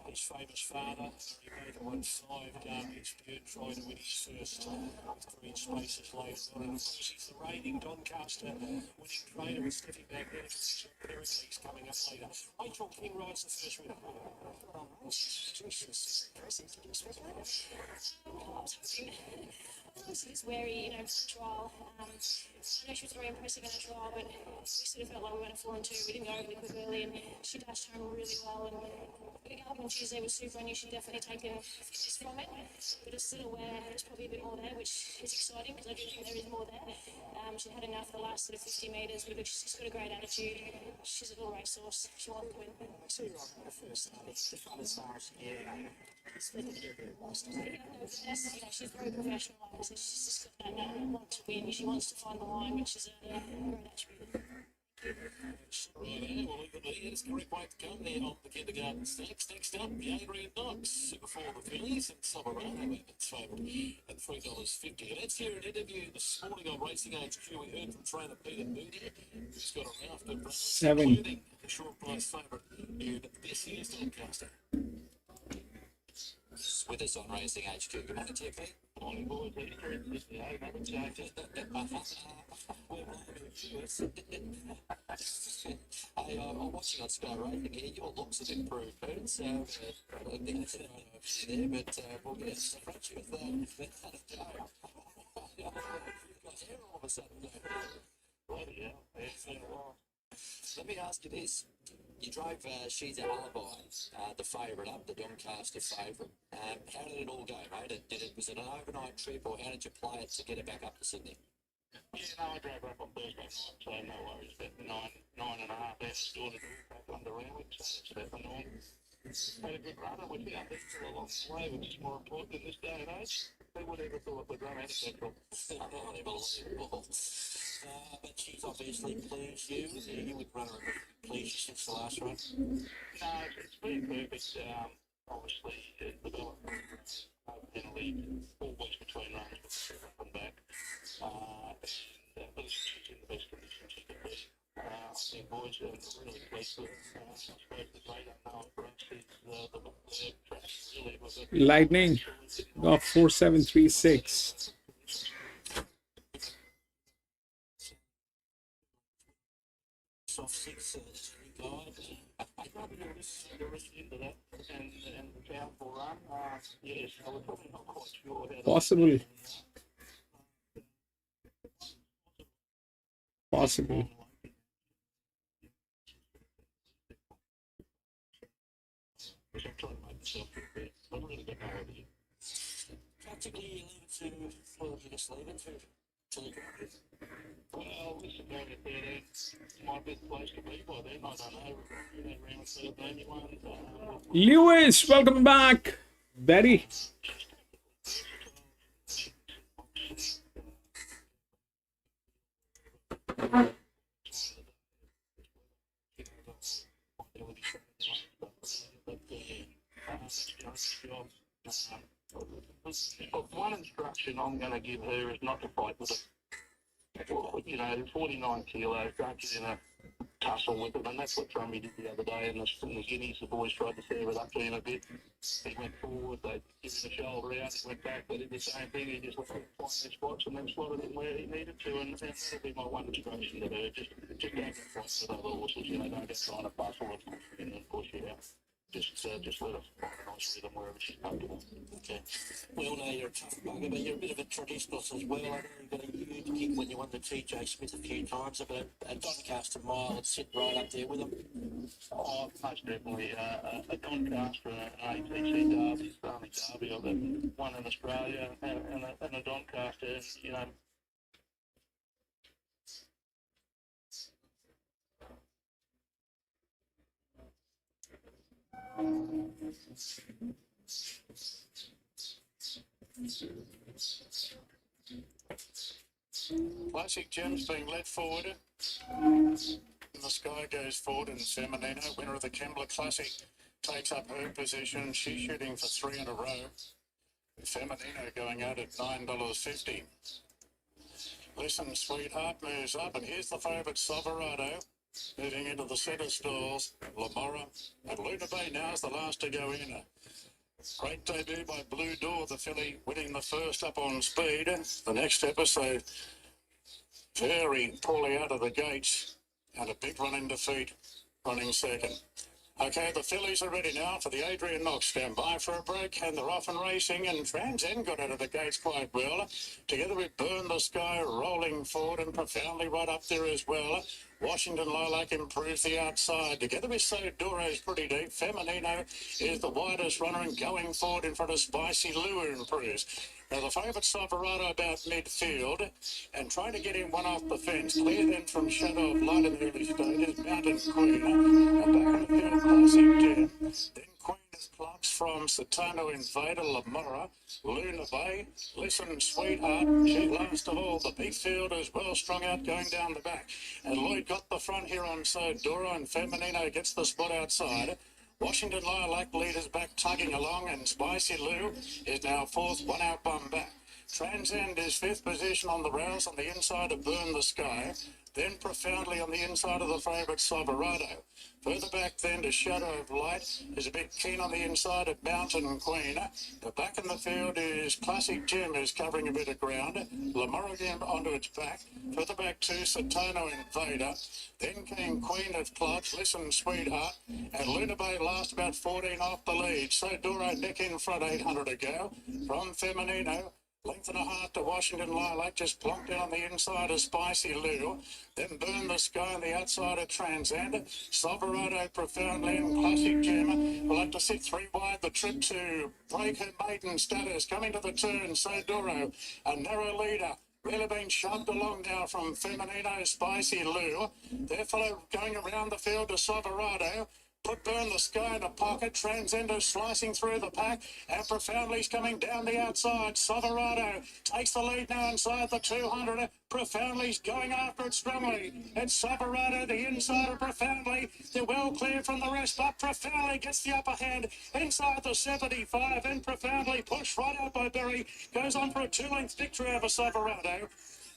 His famous father, Murray Baker, won 5 derbies. Björn tried to win his first 3 spaces later on. And of course, he's the reigning Doncaster winning trainer with Steffi Magnetic. Pericles coming up later. Rachel King rides the first winner. She was wary, trial. I know she was very impressive in a trial, but we sort of felt like we went a 4 and 2. We didn't go overly quick early, and she dashed home really well. And the gallop on Tuesday was super. I knew she'd definitely taken fitness from it, but it's still aware there's probably a bit more there, which is exciting because I do think there is more there. She had enough the last sort of 50 metres, but she's just got a great attitude. She's a little racehorse. She wants to win. So you're right, the first the front as far as She's very professional. She's just got that want to win. She wants to find the line, which is a great attribute. Well, it's a great way to come there on the kindergarten stakes. Next up, the Adrian Knox before the fillies and Soberano, it's favourite at $3.50. Let's hear an interview this morning on Racing HQ. We heard from trainer Peter Moody, who's got a raft of runners, 7. including the short price favourite in this year's Doncaster. With us on Racing HQ. Good morning, TP. Morning, board. I'm watching on Sky Racing here. Your looks have improved, Pete. So I think it's there, but we'll get to front you with that. You've got hair all of a sudden. Let me ask you this. You drove She's Our Alibi, the favourite up, the Doncaster favourite. How did it all go, mate? Was it an overnight trip, or how did you play it to get it back up to Sydney? Yeah, no, I drove up on Thursday night, so no worries. About nine and a half hours door to door back under Randwick, so it's about the norm. Had a good run, and we've been up there for a long way, which is more important in this day and age. Who would ever thought we'd run out of petrol? Unbelievable. But she's obviously pleased you. You would run her pleased you since the last run. No, it's been perfect. Obviously, the development penalty 4 weeks between runs, up and back. But she's in the best condition she can be. I think boys are really pleased with her. I suppose the great unknown for us is the track really was a Lightning got 4736. Soft six, guide. I probably the risk into that and the powerful run. Yes, I was probably not quite sure how to Possible. Possible. I'm trying to make myself feel better. I really don't know what to do. Practically, you leave it to, well, you just leave it to the ground. Well, this is going to be my best place to be by then. I don't know. Around 13, Lewis, welcome back. Betty. One instruction I'm going to give her is not to fight with it. You know, 49 kilos, don't get in a tussle with it, and that's what Trummy did the other day in the Guineas. The boys tried to serve it up to him a bit. He went forward, they gave him the shoulder out, he went back, they did the same thing, he just let him find their spots and then slotted in where he needed to, and that'll be my one instruction to her. Just don't get fight with other horses, you know, don't get trying to bustle it and push it out. Just let her find a nice rhythm wherever she's comfortable. Okay. We all know you're a tough bugger, but you're a bit of a traditionalist as well. I know you've got a huge kick when you won the TJ Smith a few times, but a Doncaster mile would sit right up there with them. Oh, most definitely. A Doncaster and an ATC Derby is the only Derby I've ever won in Australia, and a Doncaster, you know. Classic Gems being led forward. And the Sky goes forward, and Feminino, winner of the Kembla Classic, takes up her position. She's shooting for 3 in a row. Feminino going out at $9.50. Listen, Sweetheart moves up, and here's the favourite, Silverado. Moving into the centre stalls, Lamora and Luna Bay now is the last to go in. Great debut by Blue Door, the filly, winning the first up on speed. The next episode, very poorly out of the gates, and a big run in defeat, running second. Okay, the fillies are ready now for the Adrian Knox. Stand by for a break, and they're off and racing, and Transcend got out of the gates quite well. Together with Burn the Sky rolling forward and profoundly right up there as well. Washington Lilac improves the outside. Together with So Doro's pretty deep. Feminino is the widest runner, and going forward in front of Spicy Lure improves. Now the favourite Silverado about midfield, and trying to get in one off the fence. Clear then from Shadow of Light in the early stages. Mountain Queen, and back in the field, Classic Gem. Then Queen is Clarks from Satano Invader, Lamora, Luna Bay, Listen Sweetheart. She last of all. The big field is well strung out going down the back. And Lloyd got the front here on So Doro, and Feminino gets the spot outside. Washington Lilac leaders back tugging along, and Spicy Lou is now fourth, one out bum back. Transcend is 5th position on the rails on the inside of Burn the Sky, then Profoundly on the inside of the favourite Silverado. Further back then to Shadow of Light is a bit keen on the inside of Mountain Queen. The back in the field is Classic Gem, is covering a bit of ground. Lamar again onto its back. Further back to Satano Invader. Then came Queen of Clubs, Listen Sweetheart. And Luna Bay last about 14 off the lead. So Doro neck in front, 800 to go. From Feminino. Length and a half to Washington Lilac, just plonked in on the inside of Spicy Lou. Then Burn the Sky on the outside of Transcend. Silverado Profoundly and Classic Gem. We'll have to sit 3 wide the trip to break her maiden status. Coming to the turn, Sodoro, a narrow leader. Really been shoved along now from Feminino, Spicy Lou. Their fellow going around the field to Silverado. Put Burn the Sky in a pocket. Transcender slicing through the pack. And Profoundly's coming down the outside. Silverado takes the lead now inside the 200. Profoundly's going after it strongly. It's Silverado, the inside of Profoundly. They're well clear from the rest, but Profoundly gets the upper hand inside the 75. And Profoundly pushed right out by Berry. Goes on for a 2-length victory over Silverado.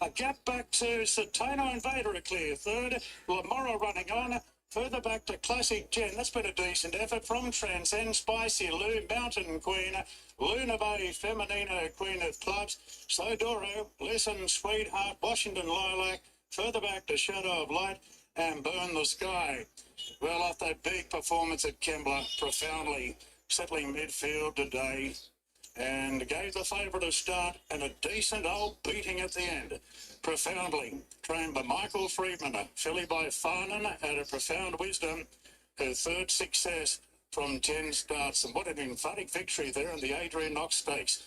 A gap back to Satano Invader, a clear third. Lamora running on. Further back to Classic Gen. That's been a decent effort from Transcend, Spicy Lou, Mountain Queen, Luna Bay, Feminino, Queen of Clubs, Sodoro, Listen Sweetheart, Washington Lilac. Further back to Shadow of Light and Burn the Sky. Well, off that big performance at Kembla, Profoundly settling midfield today. And gave the favourite a start and a decent old beating at the end. Profoundly, trained by Michael Friedman, filly by Farnan at a Profound Wisdom, her third success from 10 starts. And what an emphatic victory there in the Adrian Knox Stakes.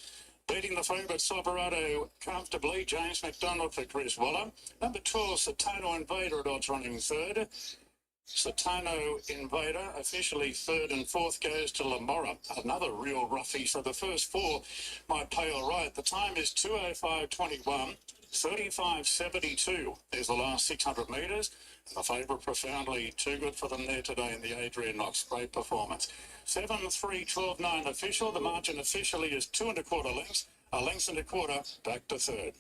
Beating the favourite Silverado comfortably, James McDonald for Chris Waller. Number 12, Satano Invader at odds running third. Satano Invader, officially third, and fourth goes to Lamora, another real roughie. So the first 4 might pay all right. The time is 2:05.21, 35.72. There's the last 600 metres. The favourite Profoundly, too good for them there today in the Adrian Knox. Great performance. 7-3-12-9 official. The margin officially is 2 1/4 lengths. A length and a quarter back to third.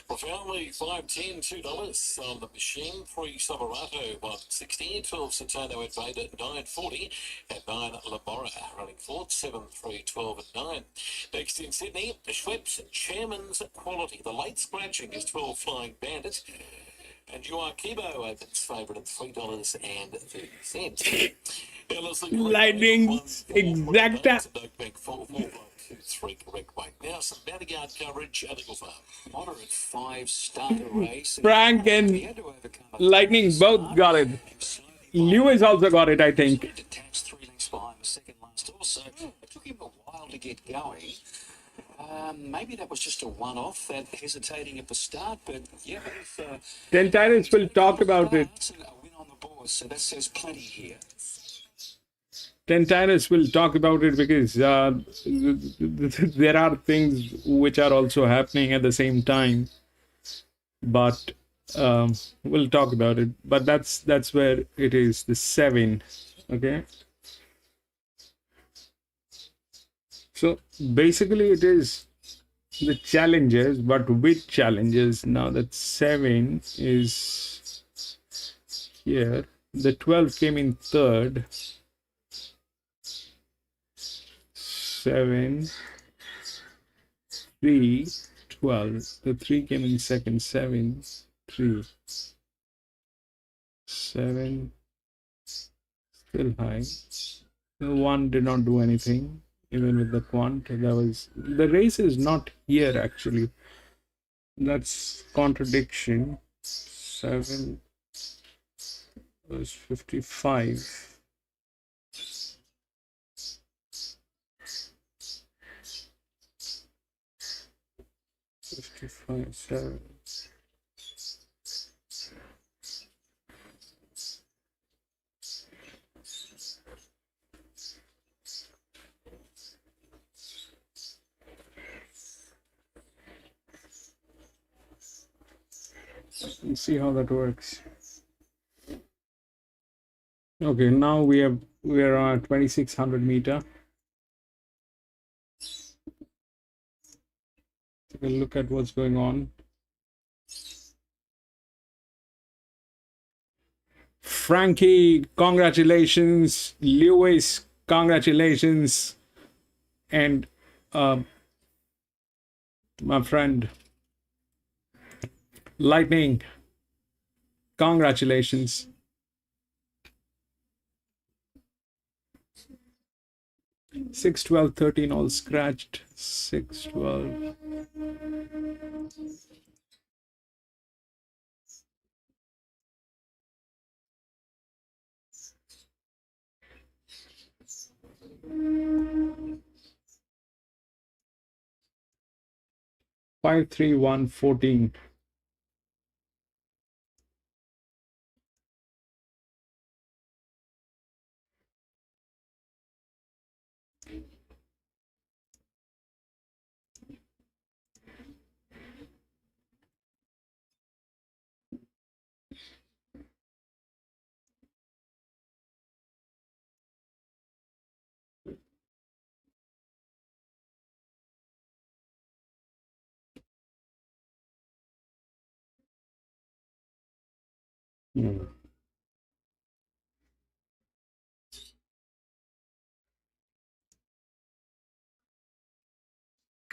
Profoundly, $5.10, $2 on the machine. 3 Silverado, 160. 12 Satano Invader, 9.40. And 9 Lamora running fourth, 7, 3, 12 and 9. Next in Sydney, Schweppes Chairman's Quality. The late scratching is 12 Flying Bandit. And Joaquimo opens favourite at $3.30. Lightning exacta. 3 correct weight. Now some bodyguard coverage at Eagle Farm. Moderate 5-starter race. Frank and Lightning both got it. Lewis also got it, I think. Detached 3 lengths behind the second last also. It took him a while to get going. Maybe that was just a one-off, that hesitating at the start, but yeah, Tentaris will talk about it. a win on the board, so that says plenty here. Tentaris will talk about it because there are things which are also happening at the same time. But we'll talk about it. But that's where it is, the 7. Okay. So basically it is the challenges, but which challenges? Now that 7 is here. The 12 came in third. 7, 3, 12. The 3 came in second. 7, 3, 7. Still high. The 1 did not do anything, even with the quant. The race is not here actually. That's contradiction. 7 was 55. 55, 7. Let's see how that works. Okay, now we are on 2600 meter. a look at what's going on. Frankie, congratulations. Lewis, congratulations. And my friend Lightning, congratulations. Six, 12, 13 all scratched. 6, 12. Five, 3, 1, 14.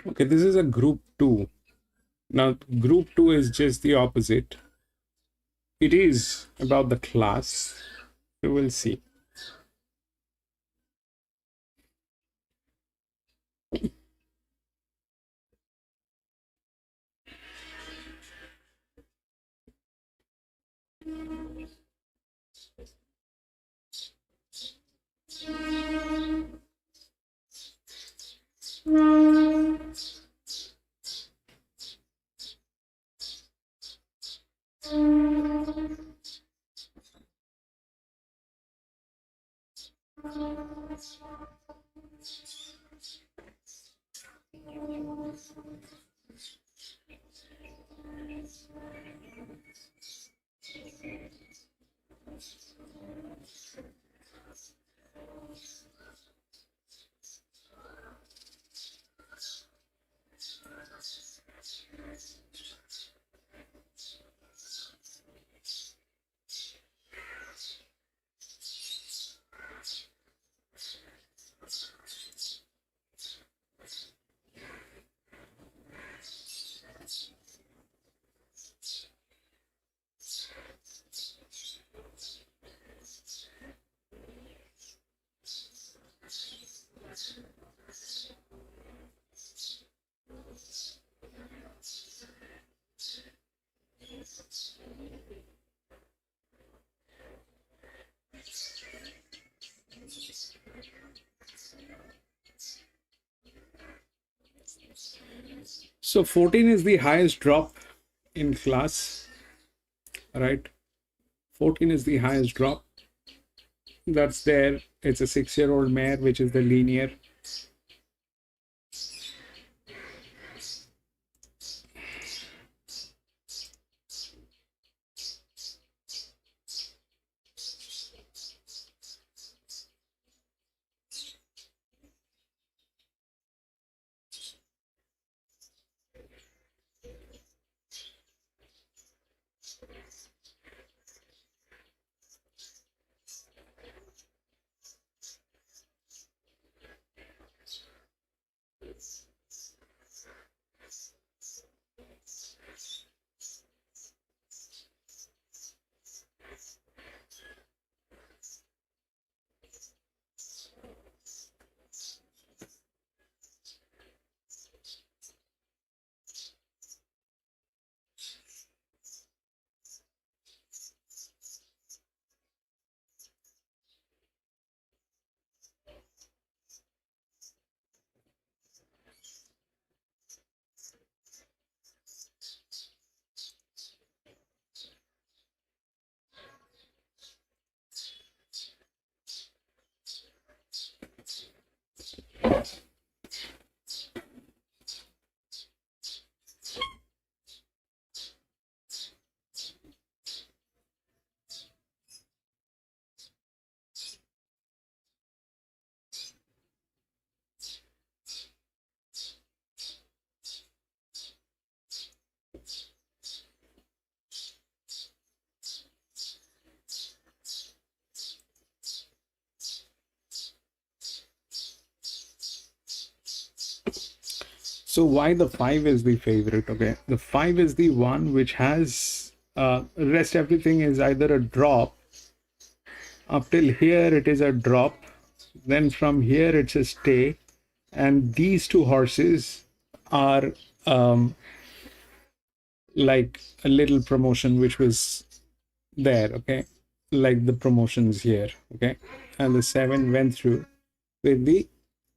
Okay, this is a group 2. Now, group 2 is just the opposite. It is about the class. We will see. So 14 is the highest drop in class, right? 14 is the highest drop. That's there. It's a 6-year-old mare, which is the linear. So why the 5 is the favorite? Okay, the 5 is the one which has rest everything is either a drop. Up till here it is a drop, then from here it's a stay, and these two horses are like a little promotion which was there, okay, like the promotions here, okay, and the 7 went through with the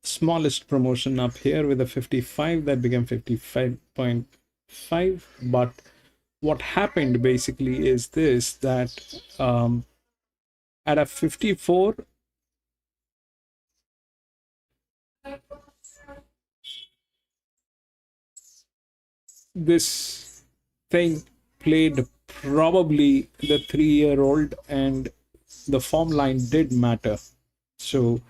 smallest promotion up here with a 55 that became 55.5. But what happened basically is this, that at a 54, this thing played probably the 3-year-old, and the form line did matter. So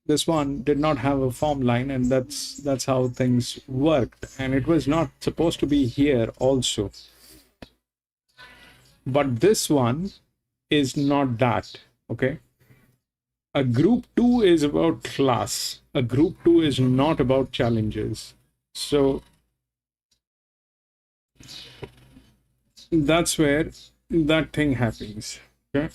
this one did not have a form line, and that's how things worked, and it was not supposed to be here also. But this one is not that, okay? A group 2 is about class. A group 2 is not about challenges. So that's where that thing happens, okay?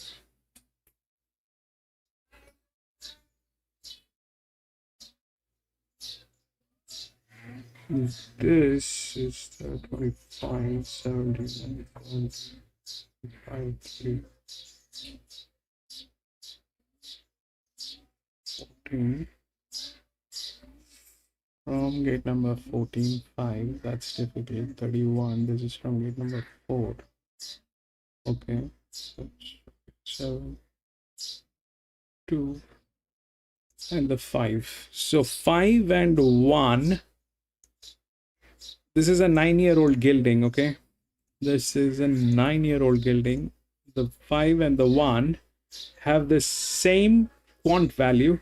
This is the 25, 70, 5, 3, 14. From gate number 14, 5, that's difficult. 31, this is from gate number 4. Okay, so 7, 2, and the 5. So 5 and 1. This is a 9-year-old gelding, okay? This is a 9-year-old gelding. The 5 and the 1 have the same quant value,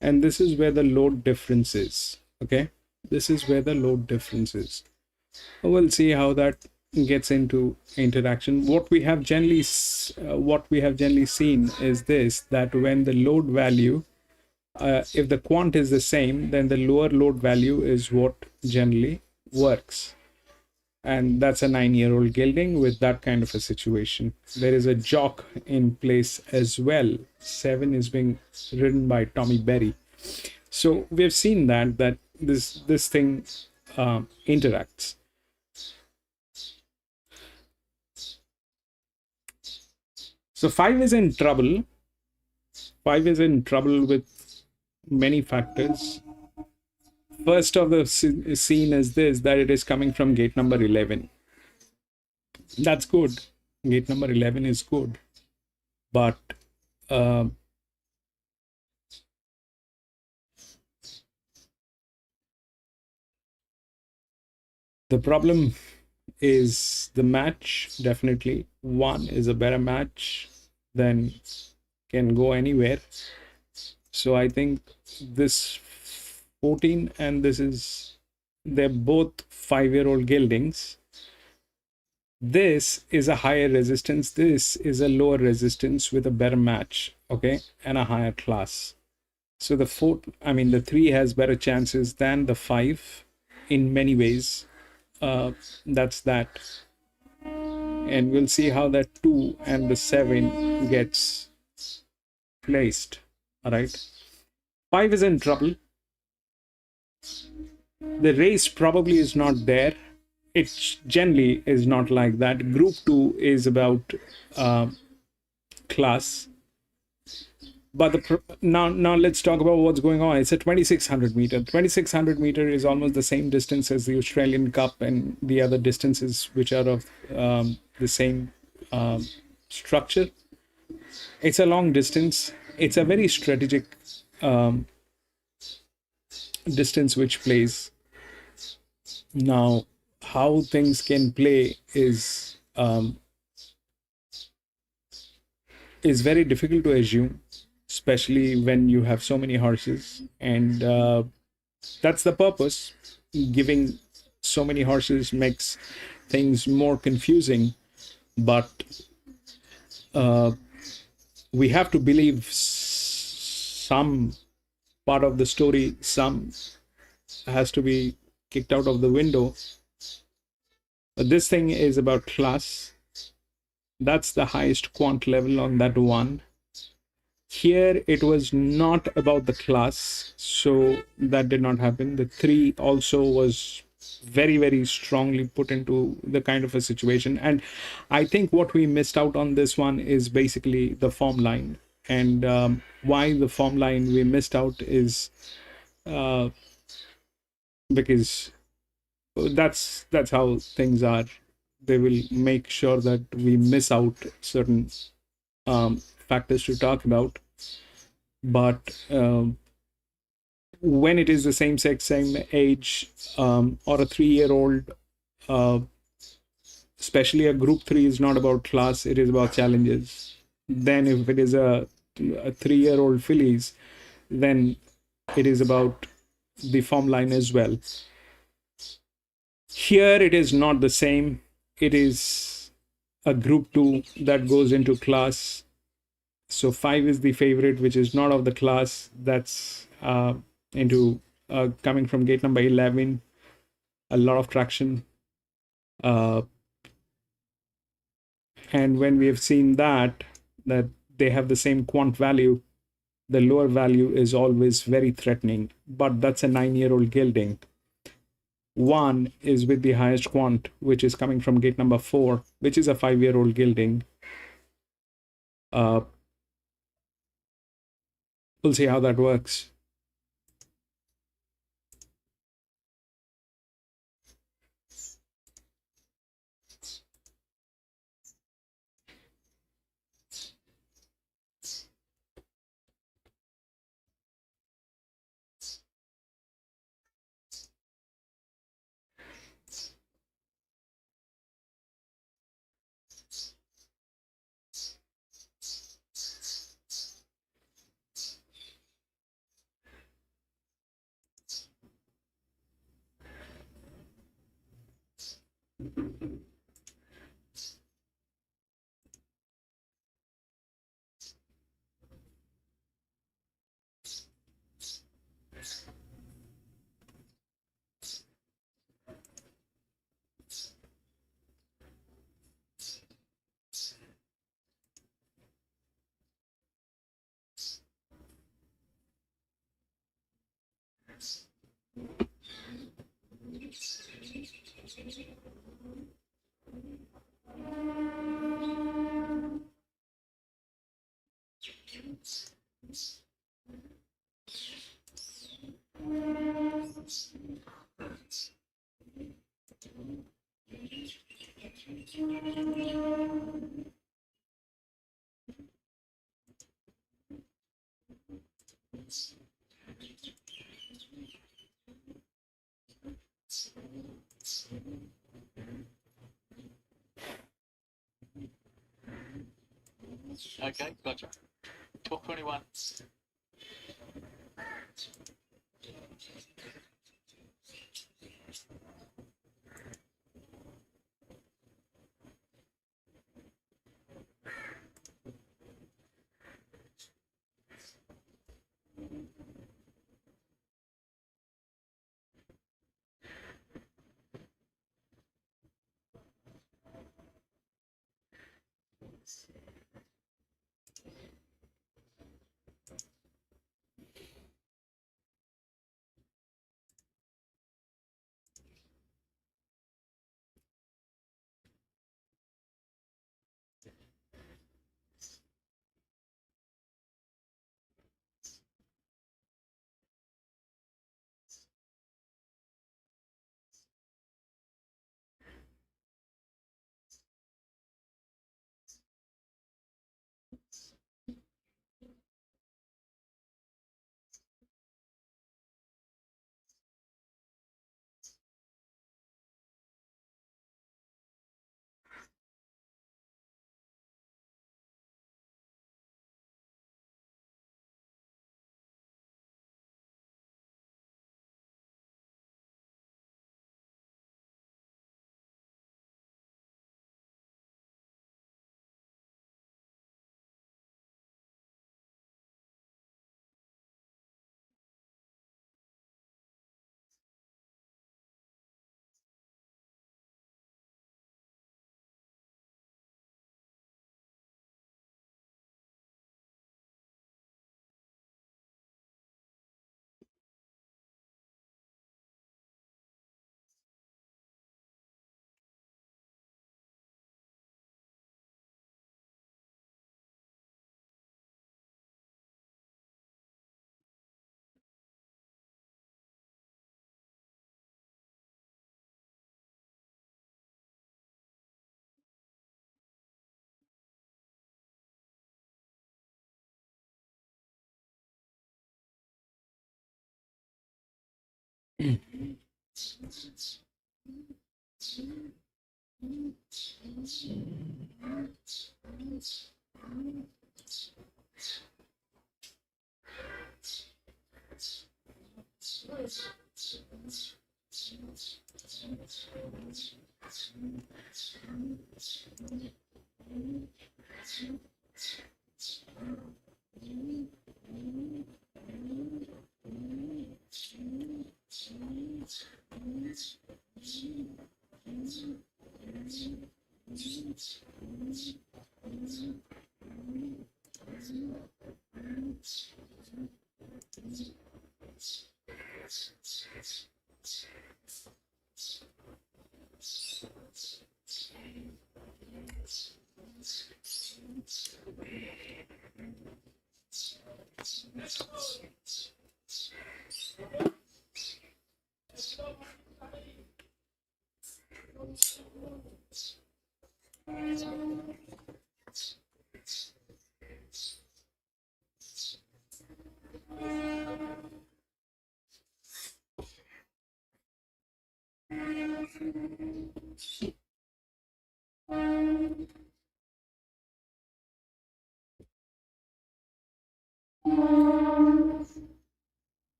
and this is where the load difference is, okay? This is where the load difference is. We'll see how that gets into interaction. What we have generally seen is this, that when the load value, if the quant is the same, then the lower load value is what generally works. And that's a 9-year-old gelding with that kind of a situation. There is a jock in place as well. 7 is being ridden by Tommy Berry. So we've seen that this thing interacts. So 5 is in trouble. 5 is in trouble with many factors. First of the scene is this, that it is coming from gate number 11. That's good. Gate number 11 is good. But the problem is the match. Definitely 1 is a better match than can go anywhere. So I think this 14 and this is, they're both 5-year-old geldings. This is a higher resistance, this is a lower resistance with a better match, okay, and a higher class. So the 3 has better chances than the 5 in many ways. That's that. And we'll see how that 2 and the 7 gets placed. All right, 5 is in trouble. The race probably is not there. It generally is not like that. Group 2 is about class. But now let's talk about what's going on. It's a 2600 meter. 2600 meter is almost the same distance as the Australian Cup and the other distances which are of the same structure. It's a long distance. It's a very strategic distance which plays. Now, how things can play is very difficult to assume, especially when you have so many horses, and that's the purpose. Giving so many horses makes things more confusing, but we have to believe some part of the story, some has to be kicked out of the window. But this thing is about class. That's the highest quant level on that one. Here it was not about the class, so that did not happen. The 3 also was very, very strongly put into the kind of a situation. And I think what we missed out on this one is basically the form line. And why the form line we missed out is because that's how things are. They will make sure that we miss out certain factors to talk about. But when it is the same sex, same age, or a 3-year-old, especially a group 3 is not about class, it is about challenges. Then if it is a 3-year-old fillies, then it is about the form line as well. Here it is not the same. It is a group 2 that goes into class. So 5 is the favorite, which is not of the class. That's into coming from gate number 11. A lot of traction. And when we have seen that they have the same quant value, the lower value is always very threatening. But that's a 9-year-old gilding. 1 is with the highest quant, which is coming from gate number 4, which is a 5-year-old gilding. We'll see how that works. Okay, gotcha. 12:21.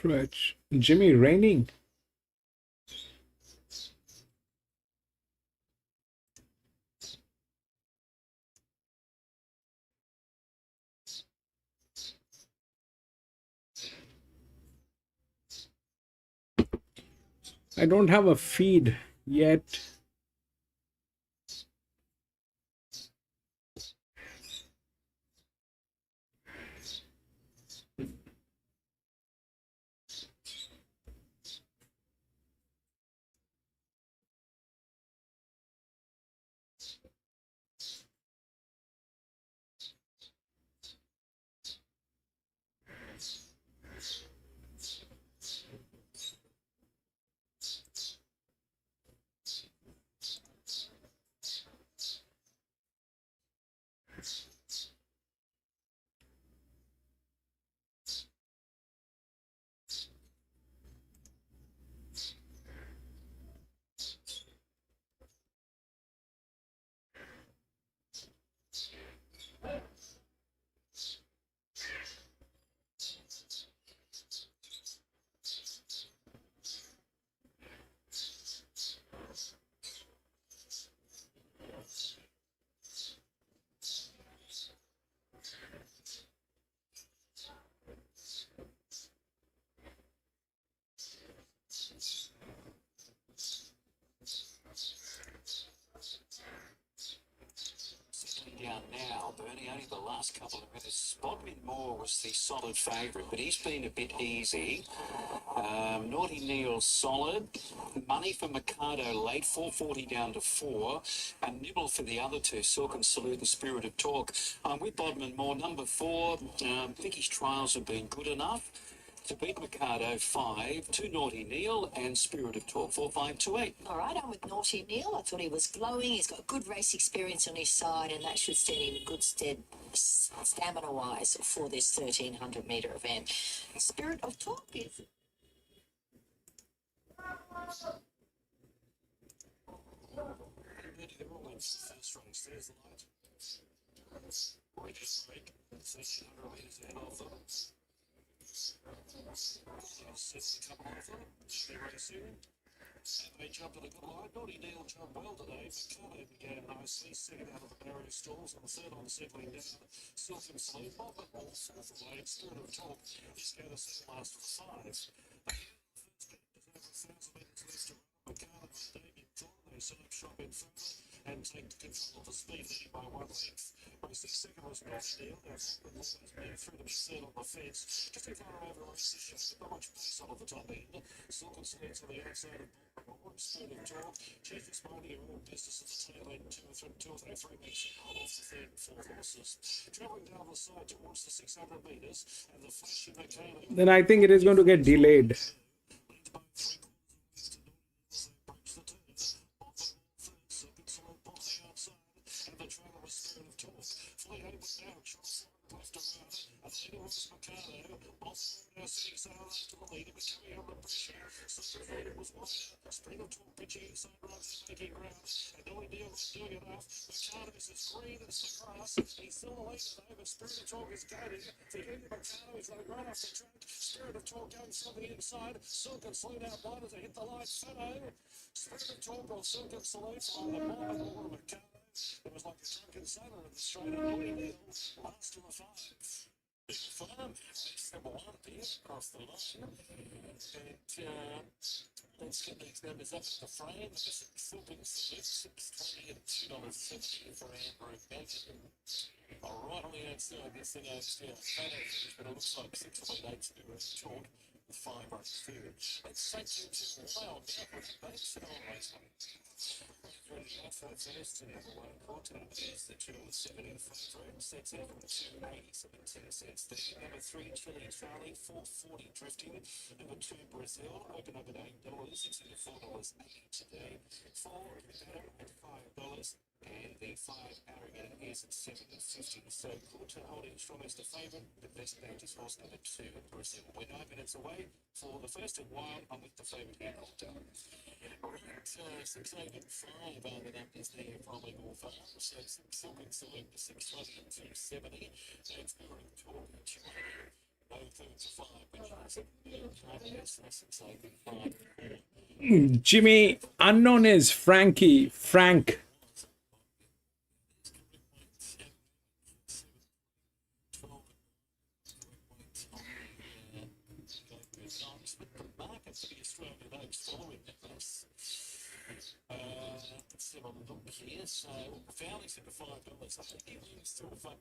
Stretch. Jimmy raining. I don't have a feed yet. now, Bernie, only the last couple of minutes. Bodmin Moore was the solid favourite, but he's been a bit easy. Naughty Neil solid. Money for Mikado late, 4.40 down to 4. And nibble for the other two, Silk and Salute and Spirit of Talk. With Bodmin Moore, number 4, I think his trials have been good enough to beat Mikado 5, 2 Naughty Neil and Spirit of Talk 4528. All right, I'm with Naughty Neil. I thought he was glowing. He's got good race experience on his side, and that should stand him in good stead stamina-wise for this 1,300-metre event. Spirit of Talk is... They're all in first race. There's the light. Break, 1,300 metres ahead of them. Sets a couple of them. They're racing. And they jumped at a good line. Naughty Neil jumped well today. Mikado began nicely. Second out of the barrier stalls. On the third one, settling down. Silk and Salute. Bobbin Moore fourth away. Spirit of Talk is going to second last of the 5. There's over 1,000 metres left to run. Mikado and Damien Thorne. They set up shop in further and take control of the speed, leading by 1 length. Racing second was Naughty Neil. That's moving through to be third on the fence. Just too far over the race this year, but not much pace on at the top end. Silk and Salute to the outside of Spirit of Talk. She's just minding her own business at the tail end, 2 or 3 weeks off the third and fourth horses. Travelling down the side towards the 600 metres, and the flashing Mikado. Then I think it is going to get delayed. Leads by 3 quarters to Naughty Neil as they approach the turn. Silk and Salute on the outside, and the trailer was Spirit of Talk. Fully able now, Charles left around, and the leader was Mikado. Now sitting sail to the leader, but coming under pressure. So the leader was wider. Spirit of Talk pitching inside runs and making ground. And Naughty Neil was doing enough. Mikado's as green as the grass. He's still the leader though, but Spirit of Talk is gaining. Forgetting Mikado, he's running right off the track. Spirit of Talk going from the inside. Silk and Salute out wide as they hit the light. Fano. Spirit of Talk or Silk and Salute on the Bobbin Moore and Mikado. It was like a drunken sailor in the straight of Naughty Neil. Last to the 5. Big farm, race number 1 there across the line. And let's get these numbers up at the frame. Silk and Salute, $6.20 and $2.70 for Andrew Benson. Right on the outside, this thing goes down. But it looks like 6.8 Spirit of Talk with 5 runs third. Let's take you to Wild now with Bates and on race 1. Through the outside first to number 1 quarter is the $2.70 favourite. Sets out from $2.80 there. Number 3 Chili Charlie, $4.40 drifting. Number 2 Brazil, open up at $8. It's at $4.80 today. 4 Adam at $5. And the 5 Arrogant is at $7.50. So quarter holding strong as the favourite. The best backed is horse number 2 Brazil. We're 9 minutes away for the first and Wild. I'm with the favourite here, quarter. Right, 6, 8 and 5 are the numbers there from Eagle Farm. So Silk and Salute, 6.20 and 2.70. That's Spirit of Talk, 200. No third to 5, which is 6, 8 and 5. Jimmy, unknown is Frankie. Frank. Let's have a look here. So, Fowley's at $5. I think he wins still fun.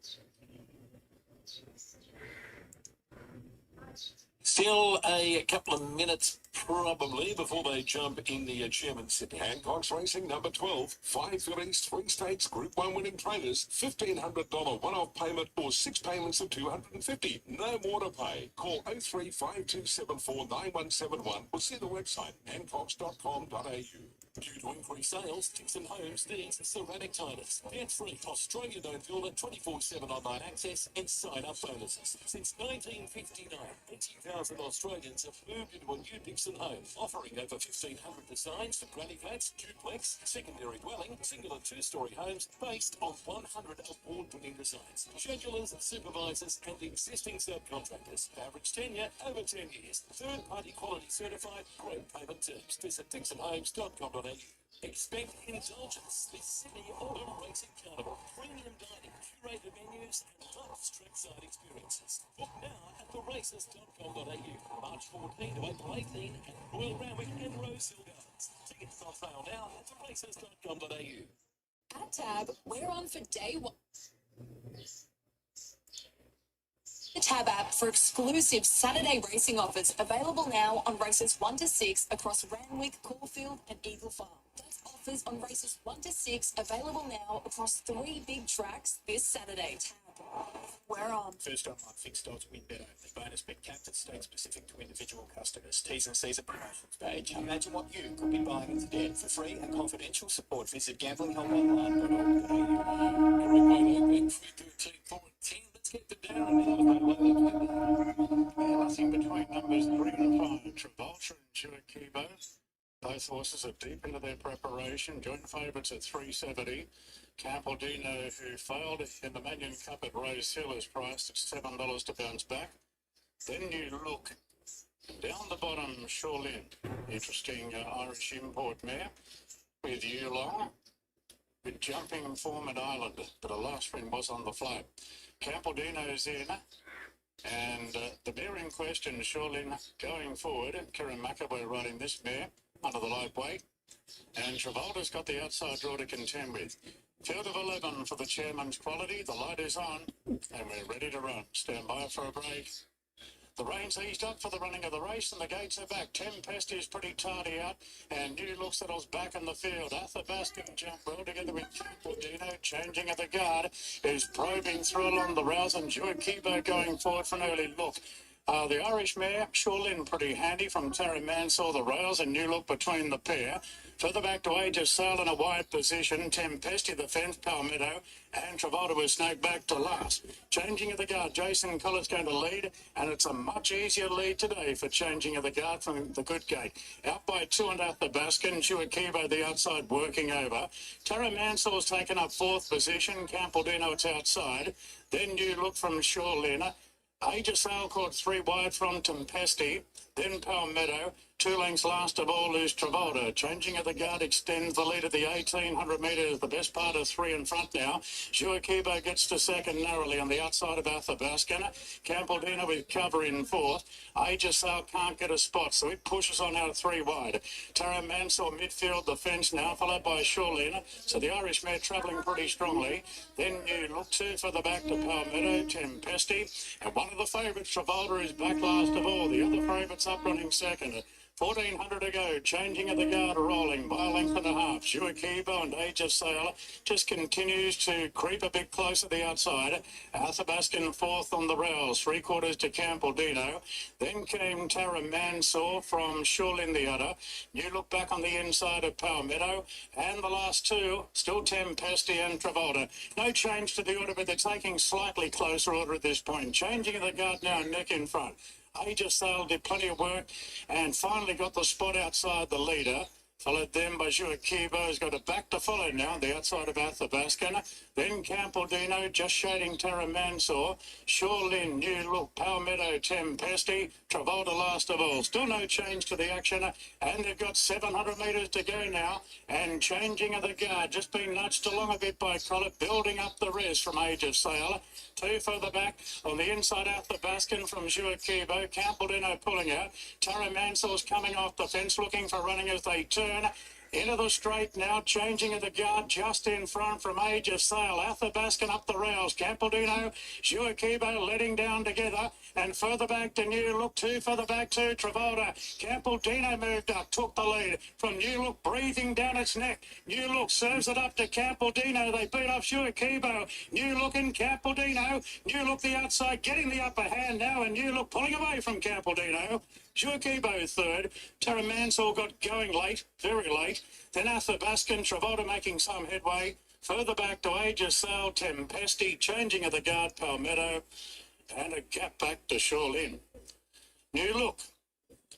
Still a couple of minutes probably before they jump in the German Sydney. Hancock's Racing number 12, 5 fillies, 3 stakes, Group 1 winning trainers, $1,500 one-off payment or 6 payments of $250. No more to pay. Call 0352749171 or see the website hancocks.com.au. Due to increased sales, Dixon Homes needs ceramic tilers. Debt-free, Australian-owned builder, 24/7 online access and sign-up bonuses. Since 1959, 80,000 Australians have moved into a new Dixon home, offering over 1,500 designs for granny flats, duplex, secondary dwelling, single and 2-storey homes based on 100 award-winning designs. Schedulers, supervisors and existing subcontractors. Average tenure over 10 years. Third-party quality certified, great payment terms. Visit dixonhomes.com.au. Expect indulgence this Sydney Autumn Racing Carnival. Premium dining, curated menus, and lots trackside experiences. Book now at theraces.com.au. March 14 to April 18 at Royal Randwick and Rosehill Gardens. Tickets on sale now at theraces.com.au. At Tab, we're on for day 1. Tab app for exclusive Saturday racing offers available now on races 1 to 6 across Randwick, Caulfield and Eagle Farm. That's offers on races 1 to 6 available now across 3 big tracks this Saturday. We're on. First online fixed odds win better. The bonus bet capped at state specific to individual customers. T's and C's at promotions page. Imagine what you could be buying instead. For free and confidential support, visit gamblinghelponline.org.au. Correct by Lopeck, 13, 4 and 10. Let's get the down and Yeah, nothing between numbers 3 and 5. Travolta and Chiwakibo. Both horses are deep into their preparation. Joint favourites at 370. Campbellino, who failed in the Manion Cup at Rose Hill, is priced at $7 to bounce back. Then you look down the bottom, Shorelin. Interesting Irish import mare with Yulong. With jumping form at Ireland, but a last win was on the flat. Campbellino's in. And the mare in question, Shorelin, going forward. Kieran McAvoy riding this mare under the light weight. And Travolta's got the outside draw to contend with. Field of 11 for the chairman's quality. The light is on and we're ready to run. Stand by for a break. The reins eased up for the running of the race and the gates are back. Tempest is pretty tardy out and New Look settles back in the field. Athabaskan jump well together with Campbellino. Changing of the guard is probing through along the rails and Joaquibo going forward for an early look. The Irish mare, Shorelin, pretty handy from Tara Mansell, the rails and New Look between the pair. Further back to Age of Sail in a wide position. Tempesti, the fence, Palmetto, and Travolta was snagged back to last. Changing of the guard, Jason Collett's going to lead, and it's a much easier lead today for Changing of the guard from the good gate. Out by 2 and Athabaskan, Chiwakibo the outside working over. Tara Mansell's taken up 4th position. Campbellino, it's outside. Then New Look from Shorelin. Age of Sail caught 3 wide from Tempesti, then Palmetto. 2 lengths last of all is Travolta. Changing of the guard extends the lead of the 1,800 metres. The best part of 3 in front now. Joaquibo gets to second narrowly on the outside of Athabaskan. Campbellino with cover in 4th. Age of Sail can't get a spot, so it pushes on out 3 wide. Tara Mansell midfield the fence now, followed by Shorelin. So the Irish mare travelling pretty strongly. Then you look 2 for the back to Palmetto, Tempesti. And one of the favourites, Travolta, is back last of all. The other favourites up running second. 1,400 to go. Changing of the guard rolling by a length and a half. Joaquibo and Age of Sail just continues to creep a bit closer the outside. Athabaskan 4th on the rails, 3/4 to Campbellino. Then came Tara Mansell from Shorelin the other. New Look back on the inside of Palmetto. And the last 2, still Tempesti and Travolta. No change to the order, but they're taking slightly closer order at this point. Changing of the guard now, neck in front. Age of Sail did plenty of work and finally got the spot outside the leader. Followed then by Joaquibo, who's got a back to follow now, the outside of Athabaskan. Then Campbellino, just shading Tara Mansell. Shorelin, New Look, Palmetto, Tempesti, Travolta last of all. Still no change to the action, and they've got 700 metres to go now. And Changing of the guard, just been nudged along a bit by Collett, building up the rest from Age of Sail. 2 further back on the inside, Athabaskan from Joaquibo. Campbellino pulling out. Tara Mansell's coming off the fence, looking for running as they turn into the straight now. Changing of the guard just in front from Age of Sail. Athabaskan up the rails. Campbellino, Joaquibo letting down together. And further back to New Look, 2 further back to Travolta. Campbellino moved up, took the lead from New Look, breathing down its neck. New Look serves it up to Campbellino. They beat off Joaquibo. New Look and Campbellino. New Look the outside, getting the upper hand now, and New Look pulling away from Campbellino. Joaquibo 3rd. Tara Mansell got going late, very late. Then Athabaskan, Travolta making some headway. Further back to Age of Sail, Tempesti, Changing of the guard, Palmetto. And a gap back to Shorelin. New Look,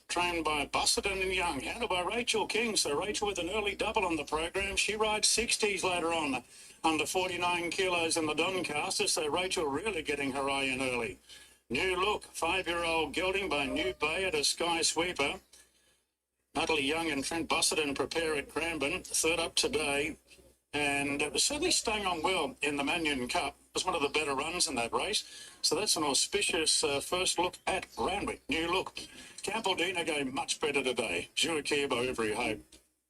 trained by Busserton and Young, handled by Rachel King. So Rachel with an early double on the program. She rides 60s later on, under 49 kilos in the Doncaster. So Rachel really getting her eye in early. New Look, 5-year-old gelding by New Bay at a Sky Sweeper. Natalie Young and Trent Busserton prepare at Cranbourne. 3rd up today. And it was certainly staying on well in the Manion Cup. It was one of the better runs in that race. So that's an auspicious first look at Randwick. New Look. Campbellino going much better today. Joaquibo, every hope.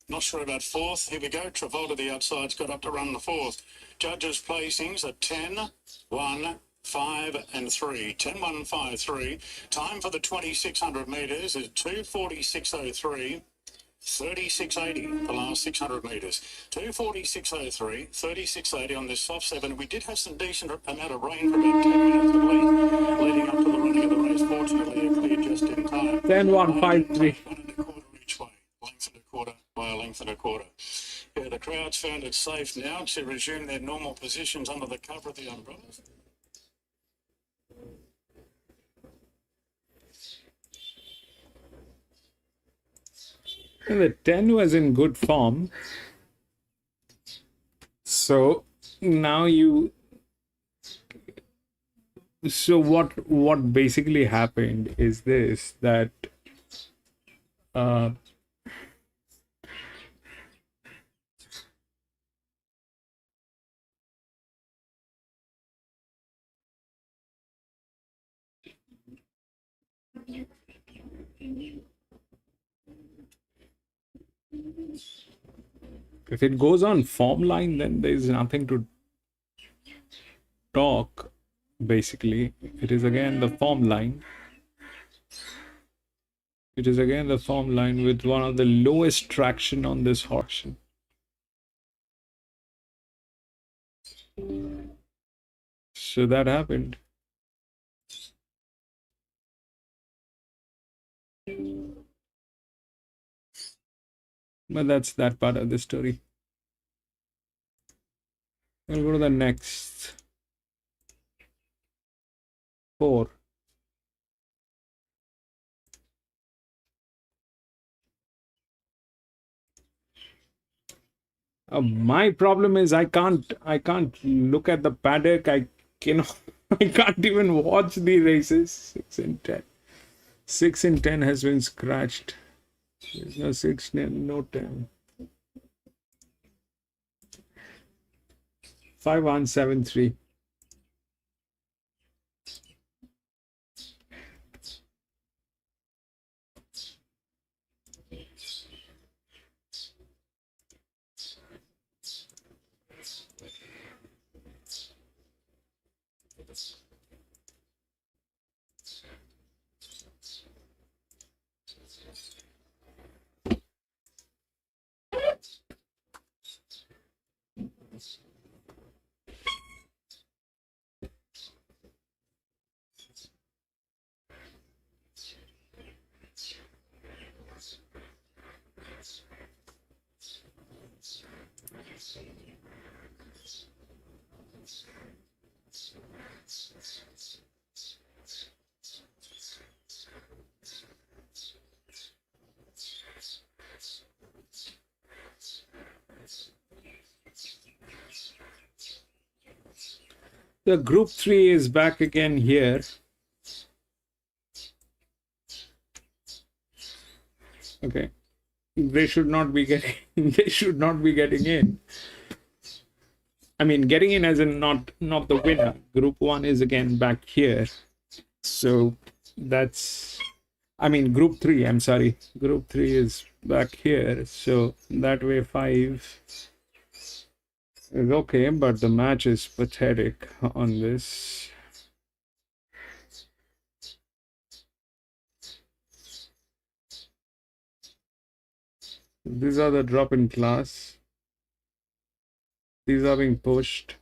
Not sure about 4th. Here we go. Travolta, the outside's got up to run the 4th. Judges' placings are 10, 1, 5 and 3. 10-1-5-3. Time for the 2,600 metres is 2:46.03. 36.80 the last 600 metres. 2:46.03, 36.80 on this soft 7. We did have some decent amount of rain for about 10 minutes at least leading up to the running of the race. Fortunately, it cleared just in time. 10-1-5-3. 1.25 each way. Length and a quarter by a length and a quarter. Yeah, the crowd's found it safe now to resume their normal positions under the cover of the umbrellas. The 10 was in good form. So now what basically happened is this, that if it goes on form line, then there's nothing to talk. Basically, it is again the form line. It is again the form line with one of the lowest traction on this horse. So that happened. But that's that part of the story. We'll go to the next 4. My problem is I can't look at the paddock. I cannot. I can't even watch the races. 6 and 10. 6 and 10 has been scratched. There's no 6, no 10. 5-1-7-3. The group 3 is back again here. Okay. They should not be getting in. I mean, getting in as in not the winner. Group 1 is again back here. So that's, I mean, group 3, I'm sorry. Group 3 is back here. So that way 5 is okay, but the match is pathetic on this. These are the drop in class. These are being pushed.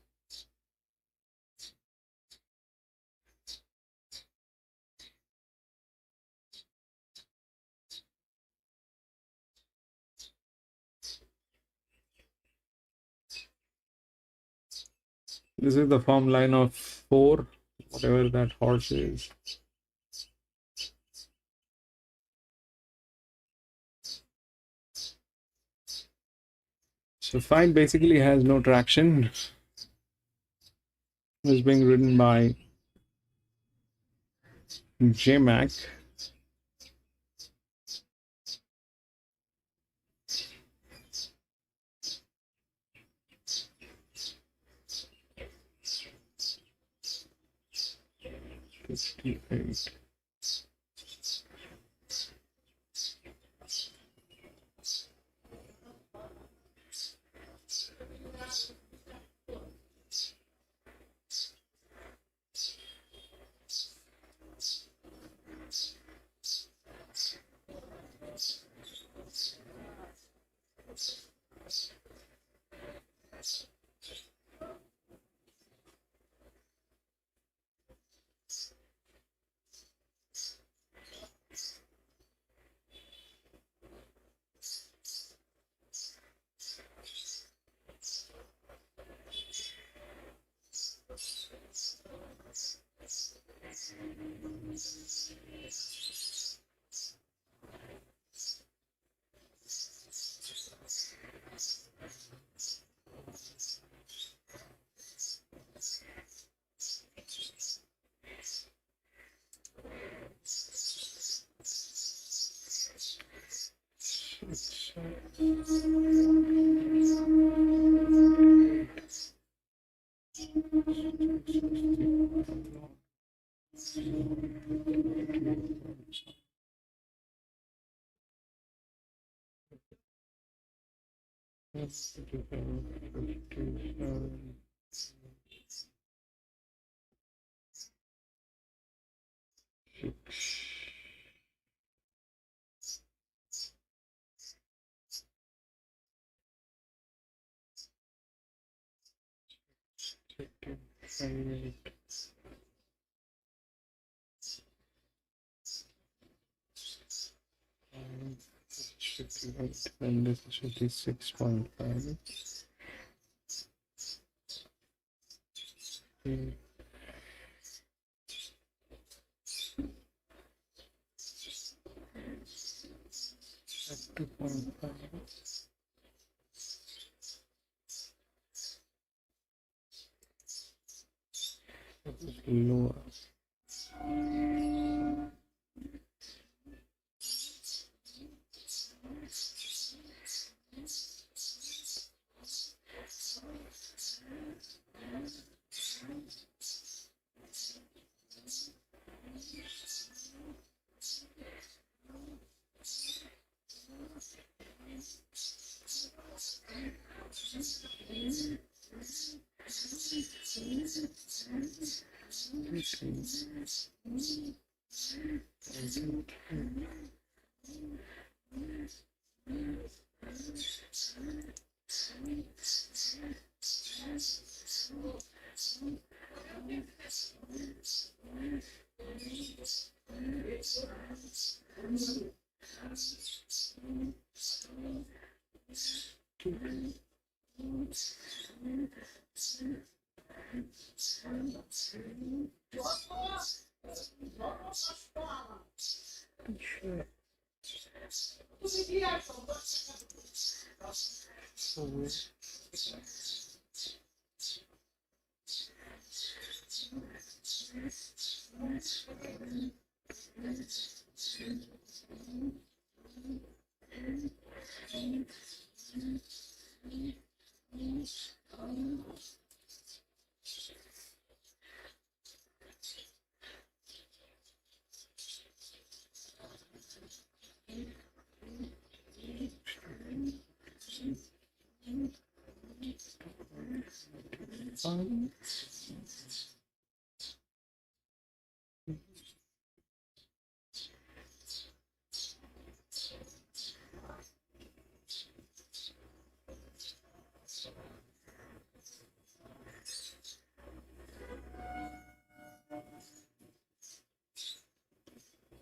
This is the form line of 4, whatever that horse is. So 5 basically has no traction. It's being ridden by J-Mac. $58. And this should be 6.5. Lower.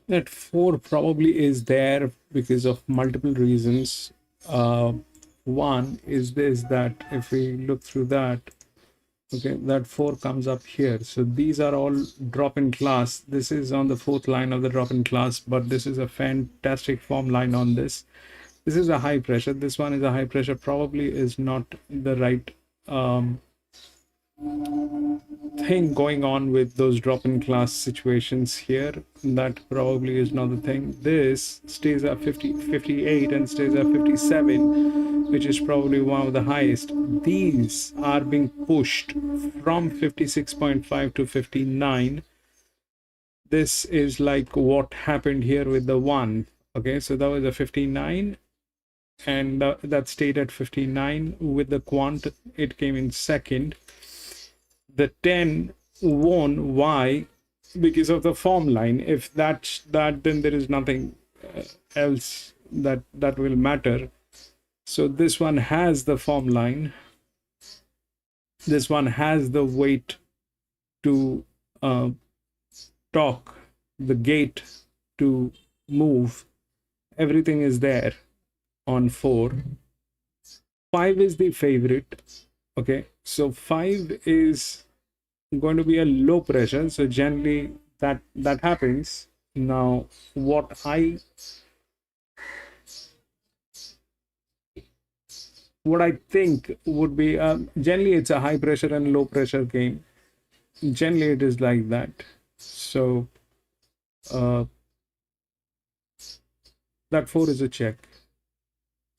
That 4 probably is there because of multiple reasons. One is this, that if we look through that, okay, that 4 comes up here. So these are all drop-in class. This is on the 4th line of the drop-in class, but this is a fantastic form line on this. This is a high pressure. This one is a high pressure. Probably is not the right thing going on with those drop-in class situations here. That probably is not the thing. This stays at 58 and stays at 57, which is probably one of the highest. These are being pushed from 56.5 to 59. This is like what happened here with the 1. Okay, so that was a 59, and that stayed at 59. With the quant, it came in second. The 10 won. Why? Because of the form line. If that's that, then there is nothing else that will matter. So this one has the form line. This one has the weight to torque, the gate to move. Everything is there on 4. 5 is the favorite. Okay, so 5 is going to be a low pressure, so generally that happens. Now what I think would be generally it's a high pressure and low pressure game. Generally it is like that. So that 4 is a check.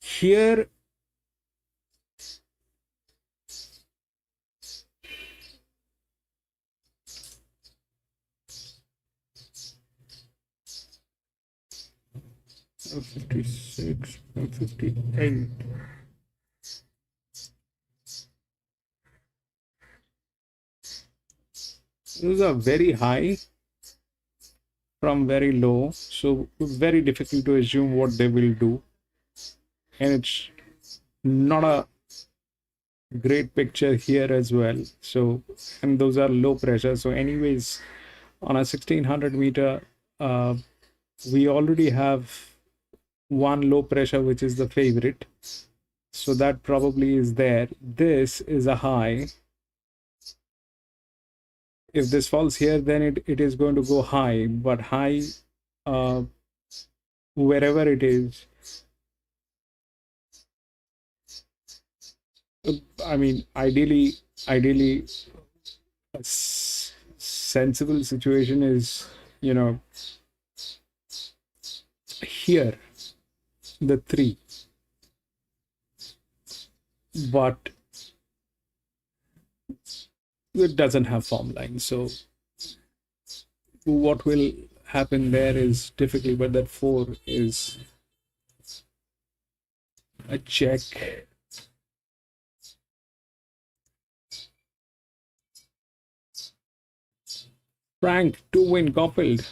Here 56, 58. Those are very high from very low, so very difficult to assume what they will do. And it's not a great picture here as well. So, and those are low pressure. So anyways, on a 1600 meter, we already have one low pressure, which is the favorite. So that probably is there. This is a high. If this falls here, then it is going to go high, but high, wherever it is, I mean, ideally, a sensible situation is, you know, here, the 3. But it doesn't have form line, so what will happen there is difficult, but that 4 is a check. Frank to win Copfield.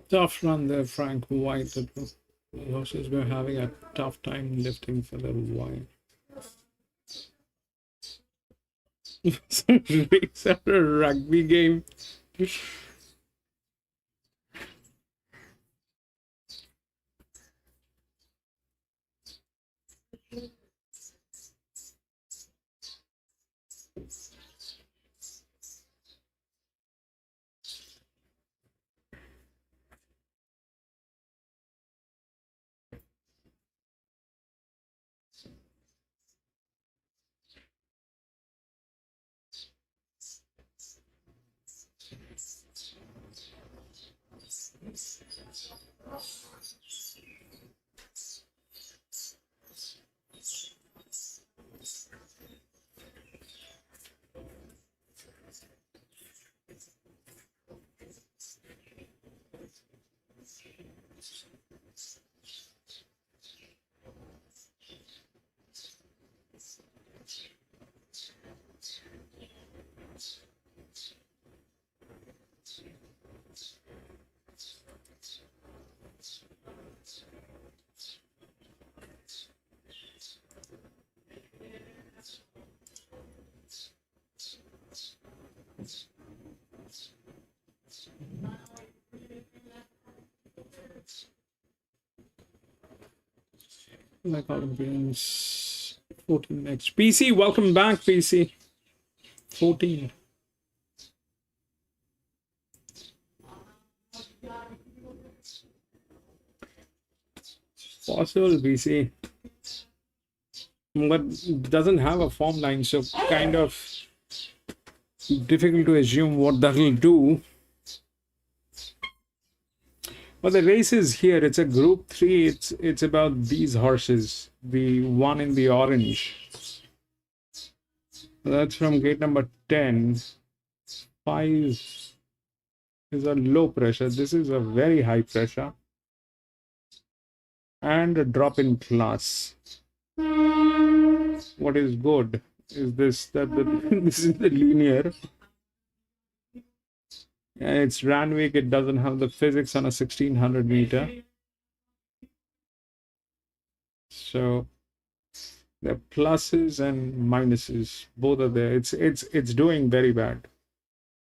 Tough run there, Frank White. The horses were having a tough time lifting for the wire. It's a rugby game. Like Olympians 14 next. PC, welcome back, PC. 14. Possible, PC. But doesn't have a form line, so kind of difficult to assume what that will do. But the race is here. It's a group 3. It's about these horses. The one in the orange. That's from gate number 10. 5 is a low pressure. This is a very high pressure. And a drop in class. What is good is this, that this is the linear. It's Randwick. It doesn't have the physics on a 1600 meter. So the pluses and minuses, both are there. It's doing very bad.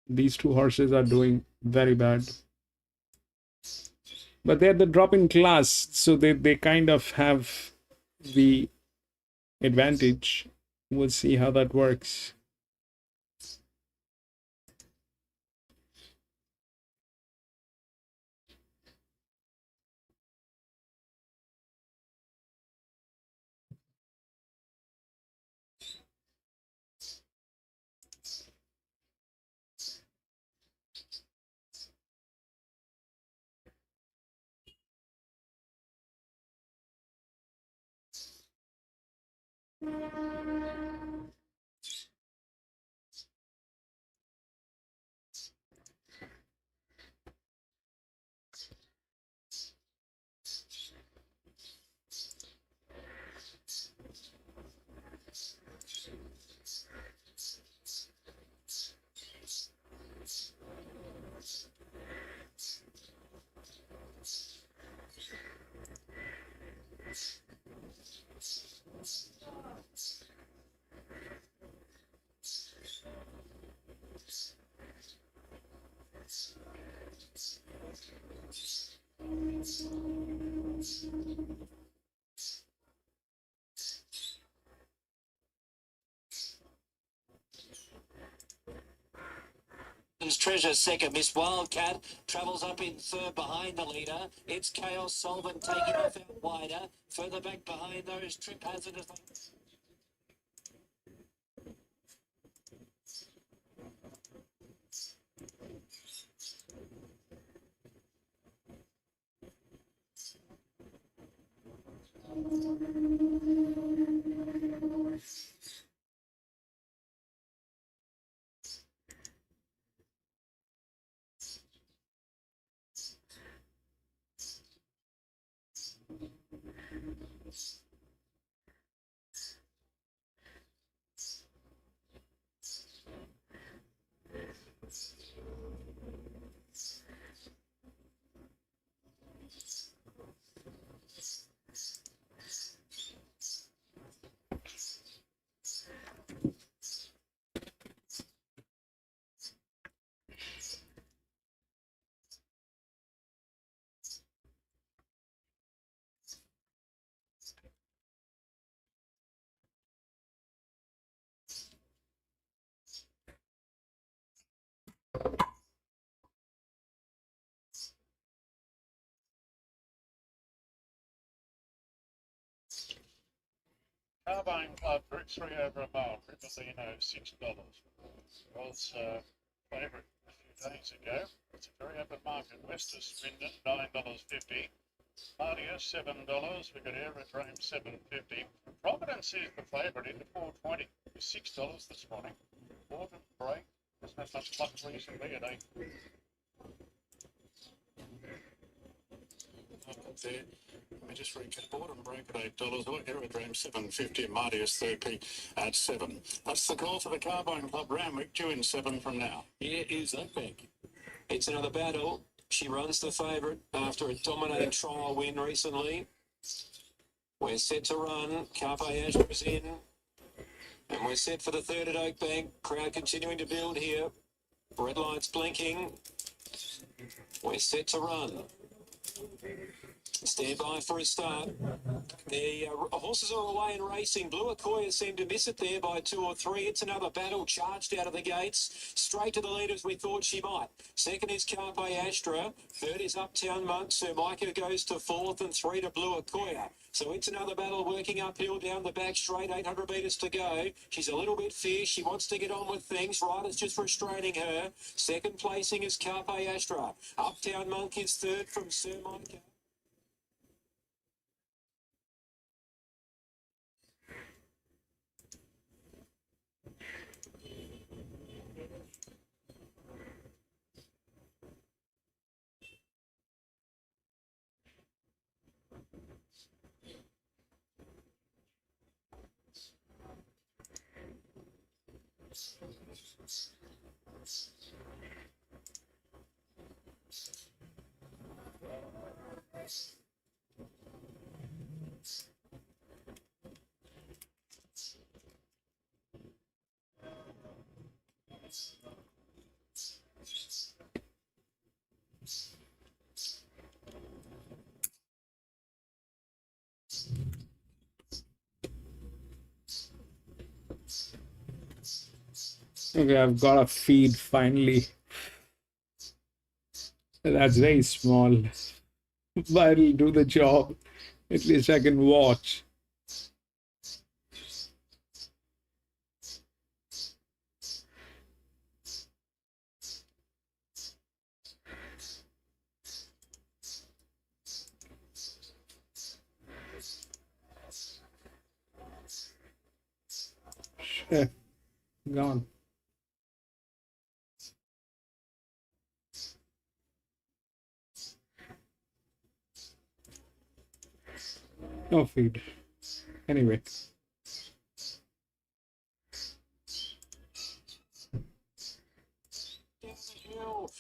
These two horses are doing very bad. But they're the drop in class, so they kind of have the advantage. We'll see how that works. Treasure second. Miss Wildcat travels up in third behind the leader. It's Chaos Solvent taking off out wider. Further back behind those, Trip Hazard as they... Carbine Club, Route 3 over a mile, Rivellino, $6. Was favourite a few days ago. It's a very open market. Wester Swindon, $9.50. Mardia, $7. We've got Aerodrome, $7.50. Providence is the favourite into $4.20. $6 this morning. Autumn break. Hasn't had much luck recently at 8. There. Let me just recap. Autumn break at $8, or Aerodrome $7.50, Mardius 30p at 7. That's the call for the Carbine Club. Randwick due in 7 from now. Here is that bank. It's another battle. She runs the favourite after a dominating trial win recently. We're set to run. Carpe Astra's in. And we're set for the third at Oakbank. Crowd continuing to build here. Red lights blinking. We're set to run. Stand by for a start. The horses are away and racing. Blue Akoya seemed to miss it there by 2 or 3. It's another battle, charged out of the gates. Straight to the lead as we thought she might. Second is Carpe Astra. Third is Uptown Monk. Sir Micah goes to 4th and 3 to Blue Akoya. So it's another battle working uphill down the back straight, 800 metres to go. She's a little bit fierce. She wants to get on with things. Riders just restraining her. Second placing is Carpe Astra. Uptown Monk is third from Sir Micah. Okay, I've got a feed finally. That's very small, but it'll do the job. At least I can watch. Shit. Gone. No feed. Anyway.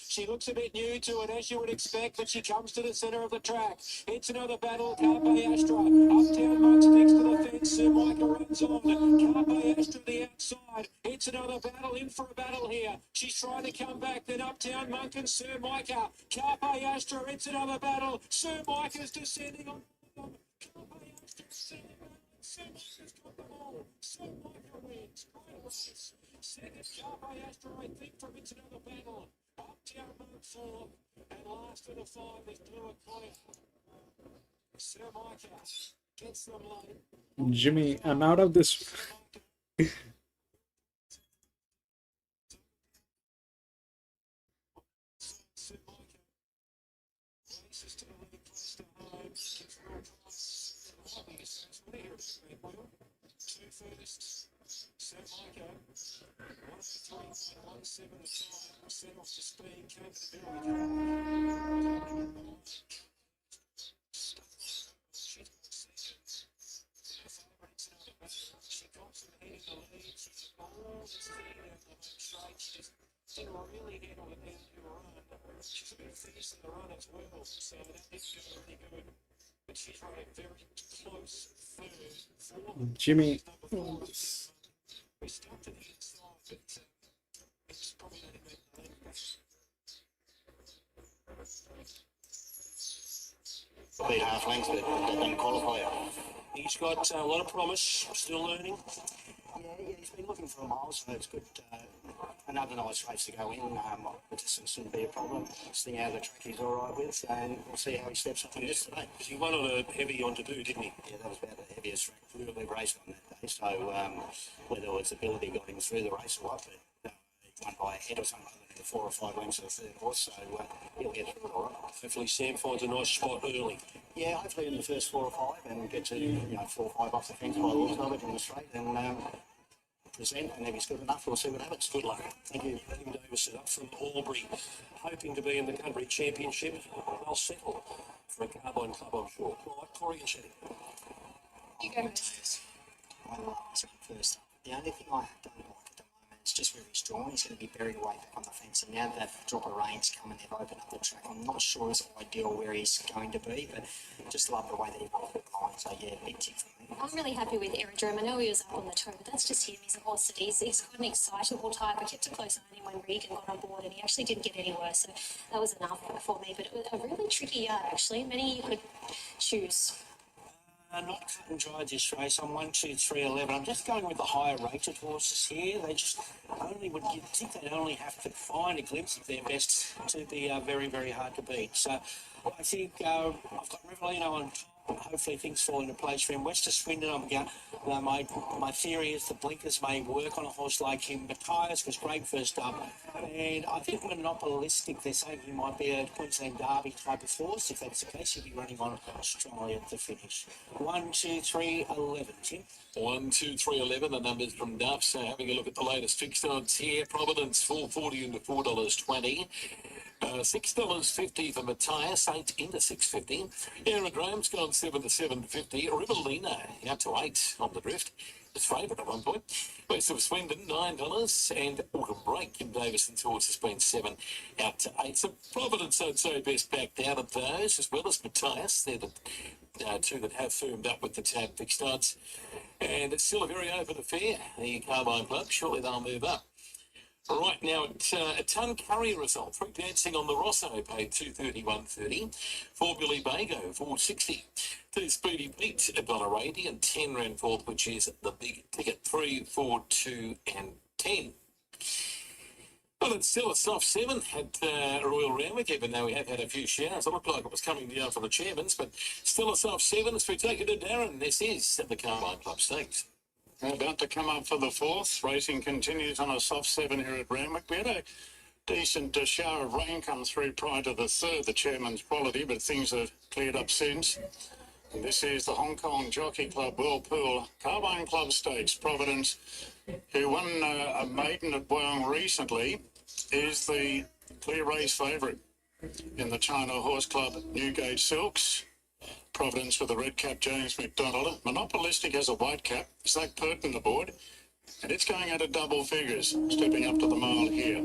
She looks a bit new to it, as you would expect, but she comes to the centre of the track. It's another battle. Carpe Astra. Uptown Monk sticks to the fence. Sir Micah runs on. Carpe Astra the outside. It's another battle. In for a battle here. She's trying to come back. Then Uptown Monk and Sir Micah. Carpe Astra. It's another battle. Sir Micah's descending on. Carpe Astra descending on. Sir Micah's got them all. Sir Micah wins. Great race. Second, Carpe Astra, I think, from It's Another Battle. Uptown Monk 4, and last of the 5 is Blue Akoya. Sir Micah gets them late. Jimmy, I'm out of this. Sir Micah races to the lead, close to home. Gives real price. Two first, San Michael, 103.17 the time, set off to speed, came to the very she got some heat in the lead, she's all the speed out the home straight, she just didn't really handle the end of the run. She's a bit fierce in the run as well, so that did go really good. But she's running very close third, fourth. Jimmy. We stuck to the inside, but it's probably not even the length. Probably half length, but that didn't qualify. He's got a lot of promise, still learning. Yeah, he's been looking for a mile, so it's good. Another nice race to go in. The distance shouldn't be a problem. See how the track he's all right with, and we'll see how he steps up in this today. He won on a heavy on debut, didn't he? Yeah, that was about the heaviest track we've raced on that day. So whether it's ability got him through the race or what, but he won by a head or something other than the 4 or 5 lengths of the third horse, so he'll get through it all right. Hopefully Sam finds a nice spot early. Yeah, hopefully in the first 4 or 5 and get to 4 or 5 off the fence by the looks of it in the straight and present, and if he's good enough, we'll see what happens. Good luck. Thank you. Tim Davis up from Albury, hoping to be in the country championship. They'll settle for a Carbine Club, I'm sure. Right, Corey and Shetty. You go. I like this one first. The only thing I don't like at the moment is just where he's drawn. He's going to be buried way back on the fence, and now that drop of rain's come and they've opened up the track, I'm not sure it's ideal where he's going to be, but just love the way that he walked the line. So yeah, big tick for me. I'm really happy with Aerodrome. I know he was up on the toe, but that's just him. He's a horse that he's got an excitable type. I kept a close eye on him when Regan got on board, and he actually didn't get any worse, so that was enough for me. But it was a really tricky yard, actually. Many you could choose. Not cut and dry this race. I'm 1, 2, 3, 11. I'm just going with the higher rated horses here. They just only would, you'd think they'd only have to find a glimpse of their best to be very, very hard to beat. So I think I've got Rivellino on top. Hopefully things fall into place for him. West of Swindon, I'm going. My theory is the blinkers may work on a horse like him. Matthias was great first up, and I think monopolistic. They're saying he might be a Queensland Derby type of horse. If that's the case, he'll be running on strongly at the finish. 1, 2, 3, 11. Tim. 1, 2, 3, 11. The numbers from Duff. So having a look at the latest fixed odds here. Providence $4.40 into $4.20. $6.50 for Matthias, 8 into $6.50. Aerodrome's gone 7 to $7.50. Rivellino out to 8 on the drift. It's favourite at one point. West of Swindon, $9. And Autumn Break, Kim Davison's horse has been 7 out to 8. So Providence, I'd say, best backed out of those, as well as Matthias. They're the 2 that have firmed up with the tab fixed odds. And it's still a very open affair. The Carbine Club, surely they'll move up. Right now, a ton curry result. 3 Dancing on the Rosso paid $2.31.30. 4 Billy Bago, $4.60. 2 Speedy Pete, $1.80, and 10 ran fourth, which is the big ticket. 3, 4, 2, and 10. Well, it's still a soft 7 at Royal Randwick, even though we have had a few showers. It looked like it was coming down for the chairmans, but still a soft 7 as we take it to Darren. This is at the Carbine Club Stakes. About to come up for the 4th. Racing continues on a soft 7 here at Randwick. We had a decent shower of rain come through prior to the 3rd, the chairman's quality, but things have cleared up since. And this is the Hong Kong Jockey Club Whirlpool Carbine Club Stakes. Providence, who won a maiden at Wyong recently, is the clear race favourite in the China Horse Club Newgate Silks. Providence with the red cap, James McDonald. Monopolistic has a white cap, Zach Purton aboard, and it's going out of double figures, stepping up to the mile here.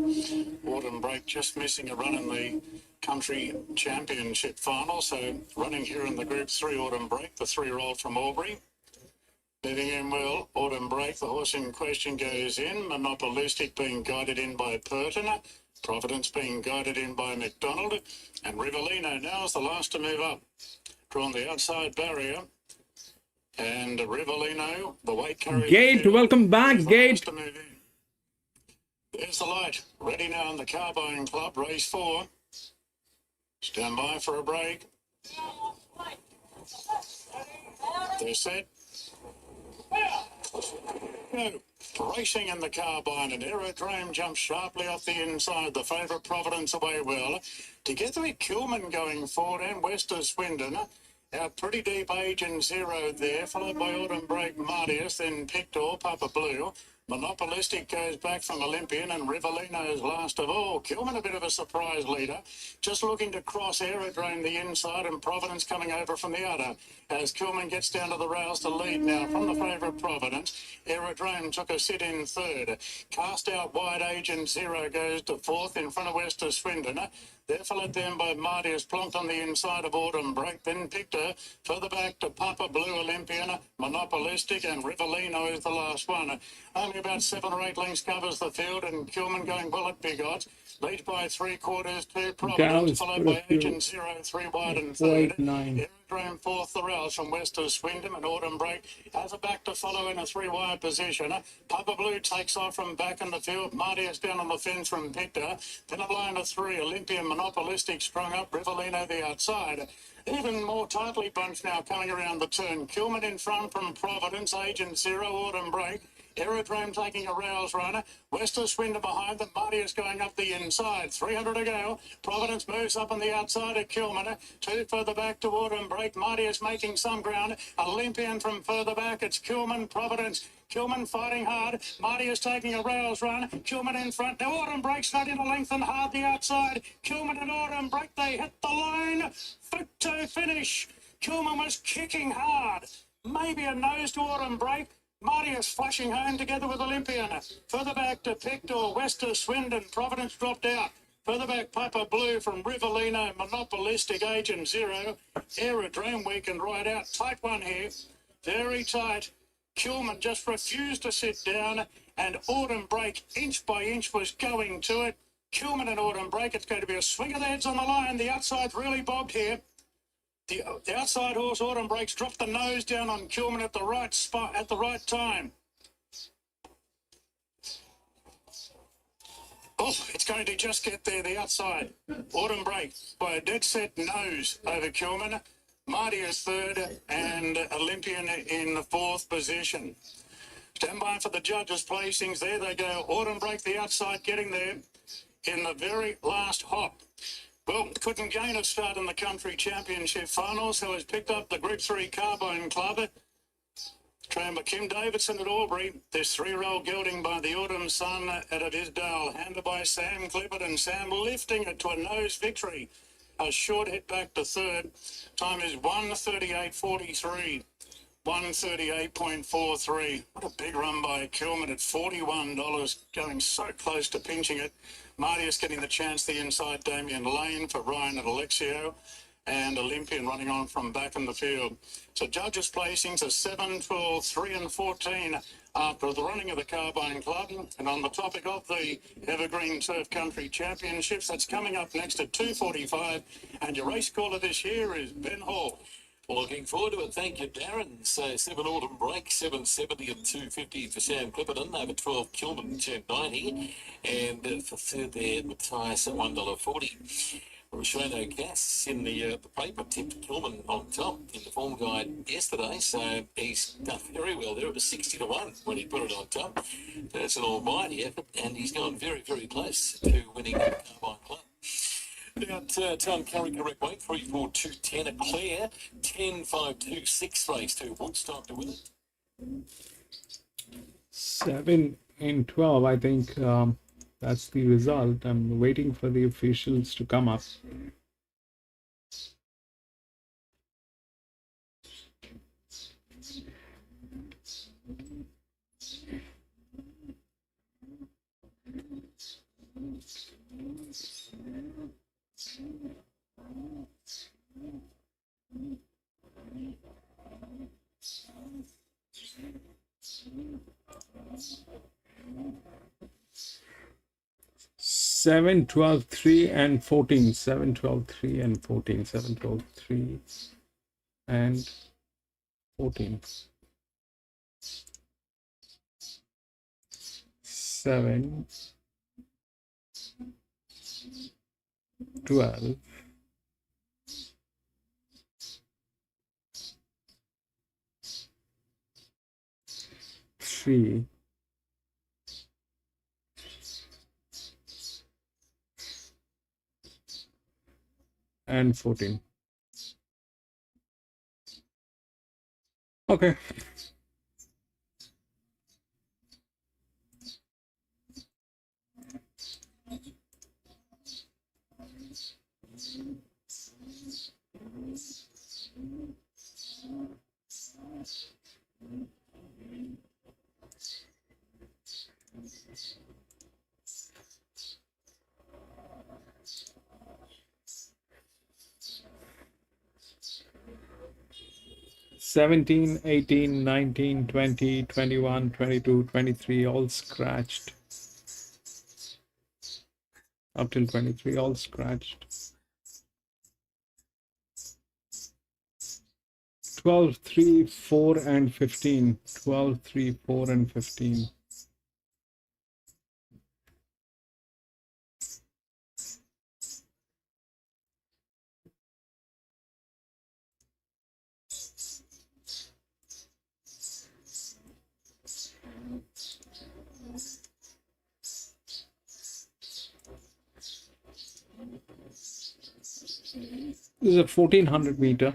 Autumn Break just missing a run in the country championship final, so running here in the Group 3, Autumn Break, the 3-year-old from Albury. Moving in well, Autumn Break, the horse in question goes in. Monopolistic being guided in by Purton. Providence being guided in by McDonald. And Rivellino now is the last to move up. Drawn the outside barrier. And Rivellino, the weight carrier. Gate, welcome back, Gate. There's the light. Ready now in the Carbine Club, race 4. Stand by for a break. They're set. Go. Racing in the Carbine, and Aerodrome jumps sharply off the inside. The favourite Providence away well. Together with Kilman going forward and West of Swindon. Out pretty deep, Agent Zero there, followed by Autumn Break Martius, then Pictor, Papa Blue. Monopolistic goes back from Olympian, and Rivellino's last of all. Kilman a bit of a surprise leader, just looking to cross Aerodrome the inside, and Providence coming over from the outer. As Kilman gets down to the rails to lead now from the favourite Providence. Aerodrome took a sit in third. Cast out wide, Agent Zero goes to fourth in front of Wester Swindon. They're followed then by Martius, plonked on the inside of Autumn Break, then Pictor, further back to Papa Blue, Olympian, Monopolistic, and Rivellino is the last one. Only about 7 or 8 lengths covers the field, and Kilman going well at big odds. Leads by 3/4 to Providence, followed by Agent Zero, 3 wide and third. Aerodrome fourth, the rails from Wester Swindon, and Autumn Break has a back to follow in a 3-wide position. Papa Blue takes off from back in the field. Martius down on the fence from Pictor. Then a line of 3, Olympian, Monopolistic strung up, Rivellino the outside. Even more tightly bunched now coming around the turn. Kilman in front from Providence, Agent Zero, Autumn Break. Aerodrome taking a rouse runner. Wester Swindon behind them. Martius going up the inside. 300 to go. Providence moves up on the outside of Kilman. 2 further back to Autumn Break. Martius making some ground. Olympian from further back. It's Kilman, Providence. Kilman fighting hard. Martius taking a rouse run. Kilman in front. Now Autumn Break's not in a lengthen hard the outside. Kilman and Autumn Break, they hit the line. Photo finish. Kilman was kicking hard. Maybe a nose to Autumn Break. Martius flashing home together with Olympian. Further back to Pictor, Wester Swindon. Providence dropped out. Further back, Papa Blue from Rivellino, Monopolistic, Agent Zero. Aerodrome weakened right out. Tight one here. Very tight. Kilman just refused to sit down, and Autumn Break, inch by inch, was going to it. Kilman and Autumn Break, it's going to be a swing of the heads on the line. The outside's really bobbed here. The outside horse, Autumn Breaks, dropped the nose down on Kilman at the right spot at the right time. Oh, it's going to just get there, the outside. Autumn Break by a dead set nose over Kilman. Martius third, and Olympian in the fourth position. Stand by for the judges' placings. There they go. Autumn Break the outside, getting there in the very last hop. Well, couldn't gain a start in the country championship final, so has picked up the Group 3 Carbine Club. Trained by Kim Davidson at Albury. This 3-year-old gelding by the Autumn Sun out of Isdale, handled by Sam Clifford, and Sam lifting it to a nose victory. A short hit back to third. Time is 1:38.43. 1:38.43. What a big run by Kilman at $41, going so close to pinching it. Martius getting the chance the inside. Damien Lane for Ryan and Alexio, and Olympian running on from back in the field. So judges' placings are 7, 12, 3 and 14 after the running of the Carbine Club. And on the topic of the Evergreen Turf Country Championships, that's coming up next at 2:45. And your race caller this year is Ben Hall. Well, looking forward to it. Thank you, Darren. So 7 Autumn Break, 7.70 and 2.50 for Sam Clipperton. Over 12 Kilman, 10.90. And for third there, Matthias at $1.40. Rosciano Gas in the paper tipped Kilman on top in the form guide yesterday, so he's done very well there. It was 60 to 1 when he put it on top. That's an almighty effort, and he's gone very, very close to winning the Carbine Club. About Tom Curry, correct weight, 3.42.10 at Clare, 10.526 race 2. Woodstock to win it. 7 and 12, I think. That's the result. I'm waiting for the officials to come up. Seven, 12, 3 and 14. 7, 12, 3 and 14. 7, 12, 3 and 14. 7, 12, 3 and 14. Okay. Seventeen, 18, 19, 20, 21, 22, 23, all scratched. Up till 23, all scratched. 12, 3, 4, and 15. 12, 3, 4, and 15. This is a 1400 meter.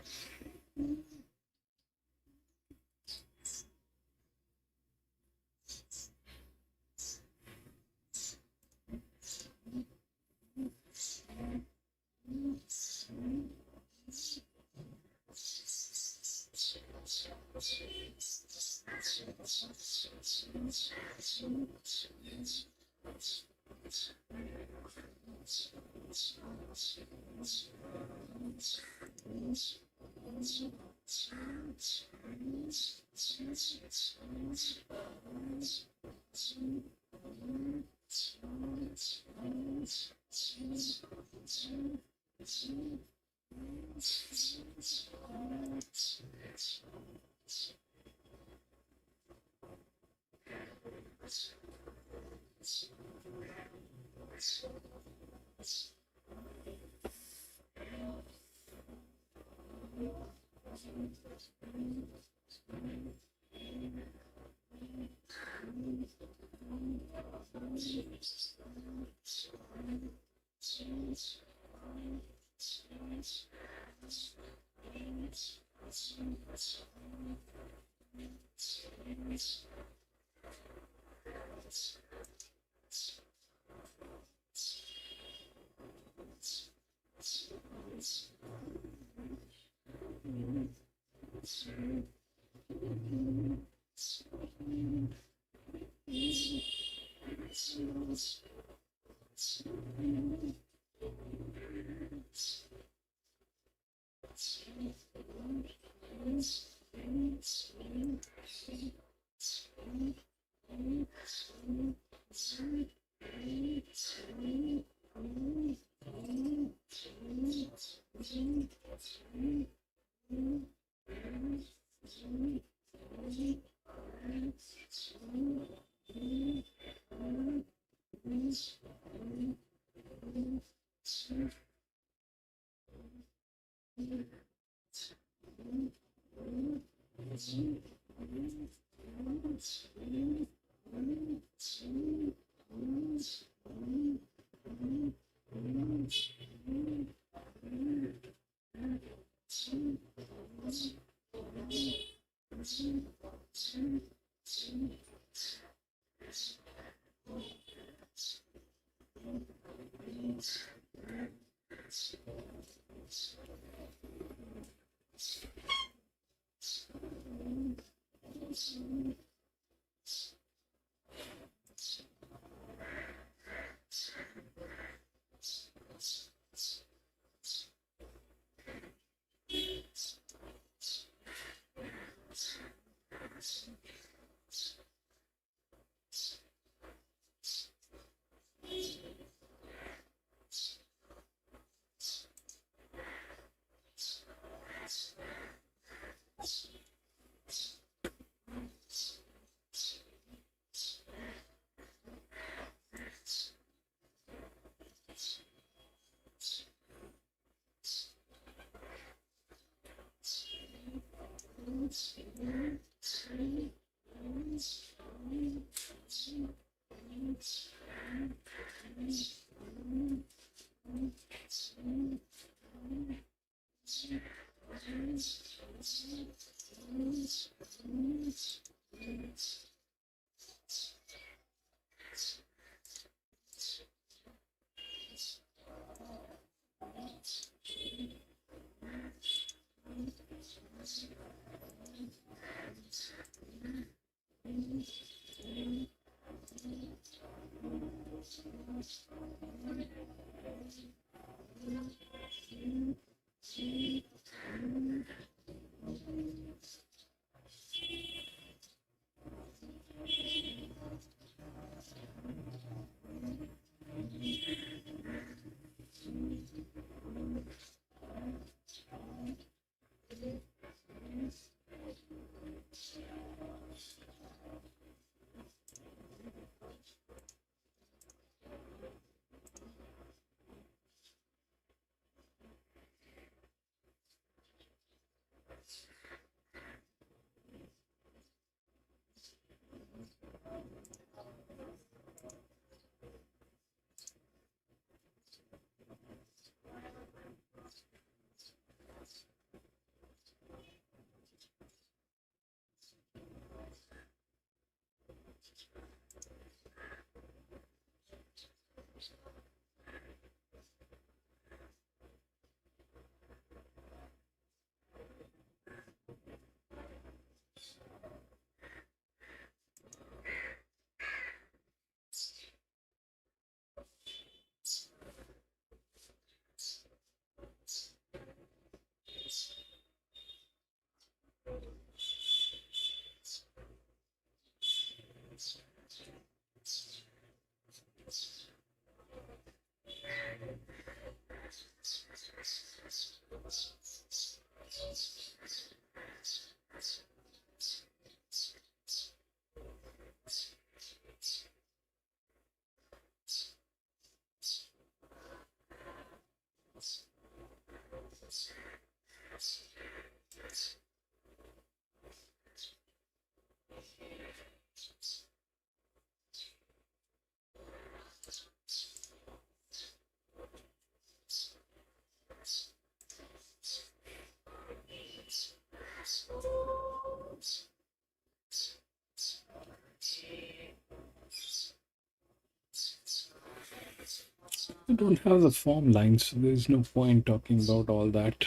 I don't have the form lines, so there's no point talking about all that.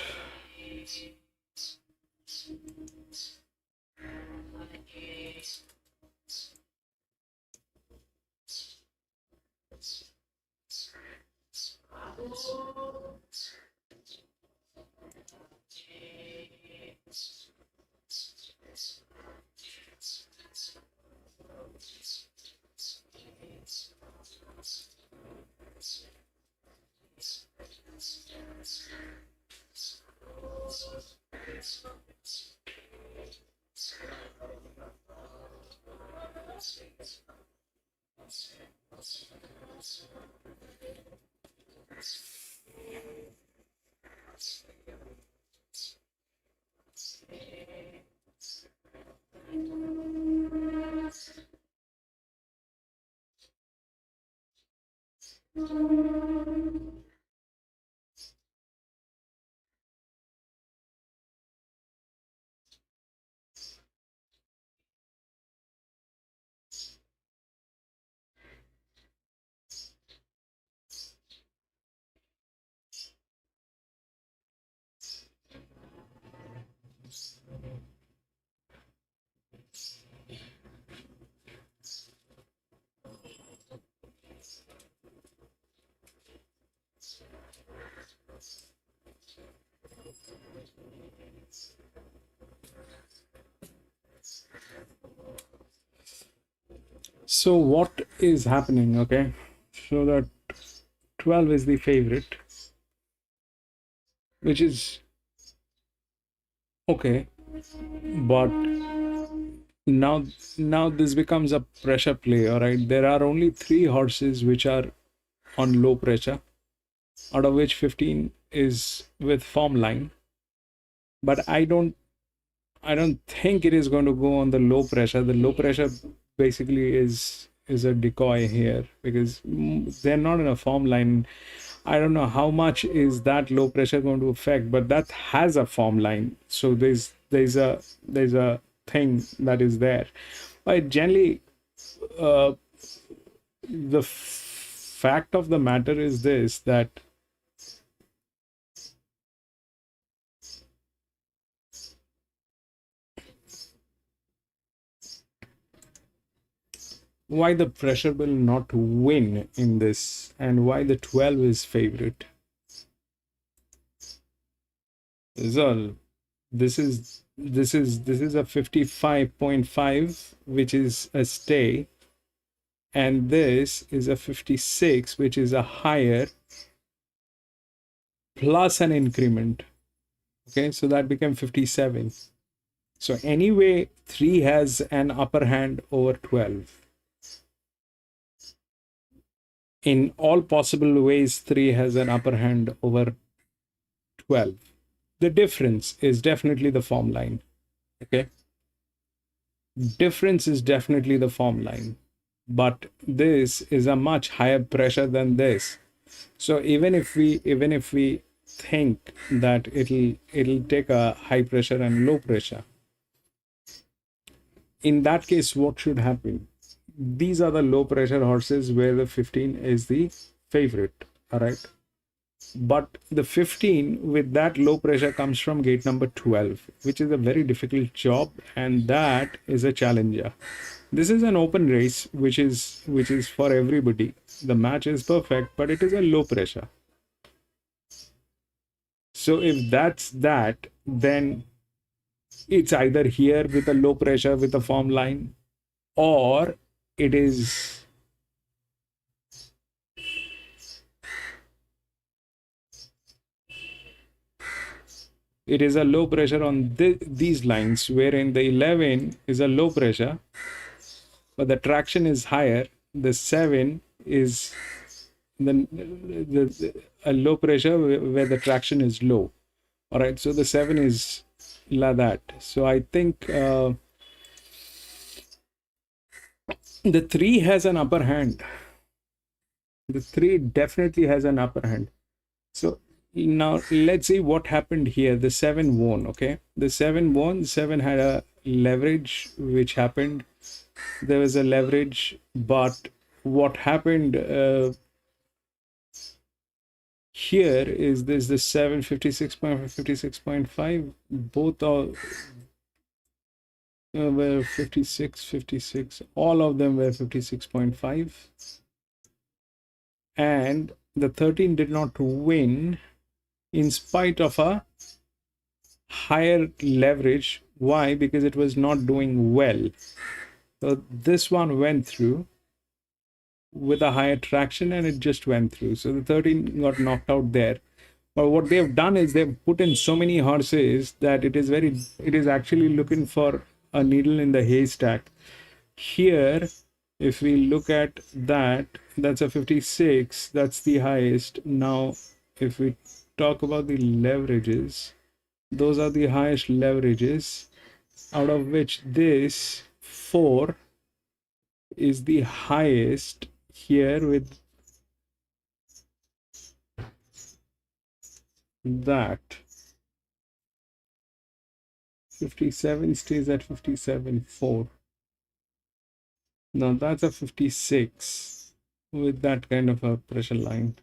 So what is happening? Okay, so that 12 is the favorite, which is okay, but now this becomes a pressure play. All right, there are only 3 horses which are on low pressure, out of which 15 is with form line, but I don't think it is going to go on the low pressure. The low pressure basically is a decoy here, because they're not in a form line. I don't know how much is that low pressure going to affect, but that has a form line. So there's there's a thing that is there. But generally, the fact of the matter is this, that why the pressure will not win in this and why the 12 is favorite is all. This is a 55.5, which is a stay, and this is a 56, which is a higher plus an increment. Okay, so that became 57. So anyway, 3 has an upper hand over 12. In all possible ways, 3 has an upper hand over 12. The difference is definitely the form line. Okay, difference is definitely the form line, but this is a much higher pressure than this. So even if we think that it'll take a high pressure and low pressure, in that case, what should happen? These are the low pressure horses where the 15 is the favorite. All right, but the 15 with that low pressure comes from gate number 12, which is a very difficult job, and that is a challenger. This is an open race, which is for everybody. The match is perfect, but it is a low pressure. So if that's that, then it's either here with a low pressure with a form line, or it is a low pressure on these lines, wherein the 11 is a low pressure, but the traction is higher. The 7 is a low pressure where the traction is low. All right, so the 7 is like that. So I think the 3 has an upper hand. The 3 definitely has an upper hand. So now let's see what happened here. The 7 won. Okay, the 7 won. The 7 had a leverage which happened. There was a leverage, but what happened here is this: the 7, 56.5, both are were 56, all of them were 56.5, and the 13 did not win in spite of a higher leverage. Why? Because it was not doing well. So this one went through with a higher traction and it just went through. So the 13 got knocked out there. But what they've done is they've put in so many horses that it is actually looking for a needle in the haystack. Here, if we look at that, that's a 56, that's the highest. Now, if we talk about the leverages, those are the highest leverages, out of which this 4 is the highest here with that. 57 stays at 57.4. Now that's a 56 with that kind of a pressure line.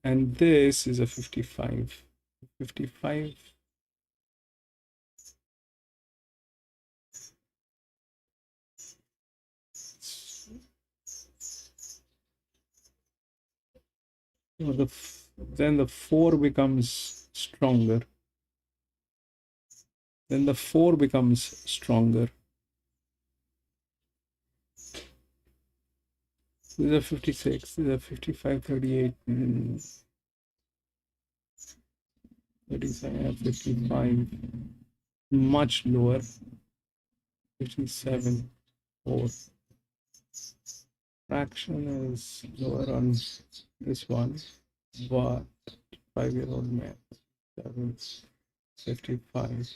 And this is a 55. 55. So then the 4 becomes stronger. Then the 4 becomes stronger. This is a 56, this is a 55, 38, 37, 55, much lower, 57, 4. Fraction is lower on this one, but 5-year-old man, 7, 55.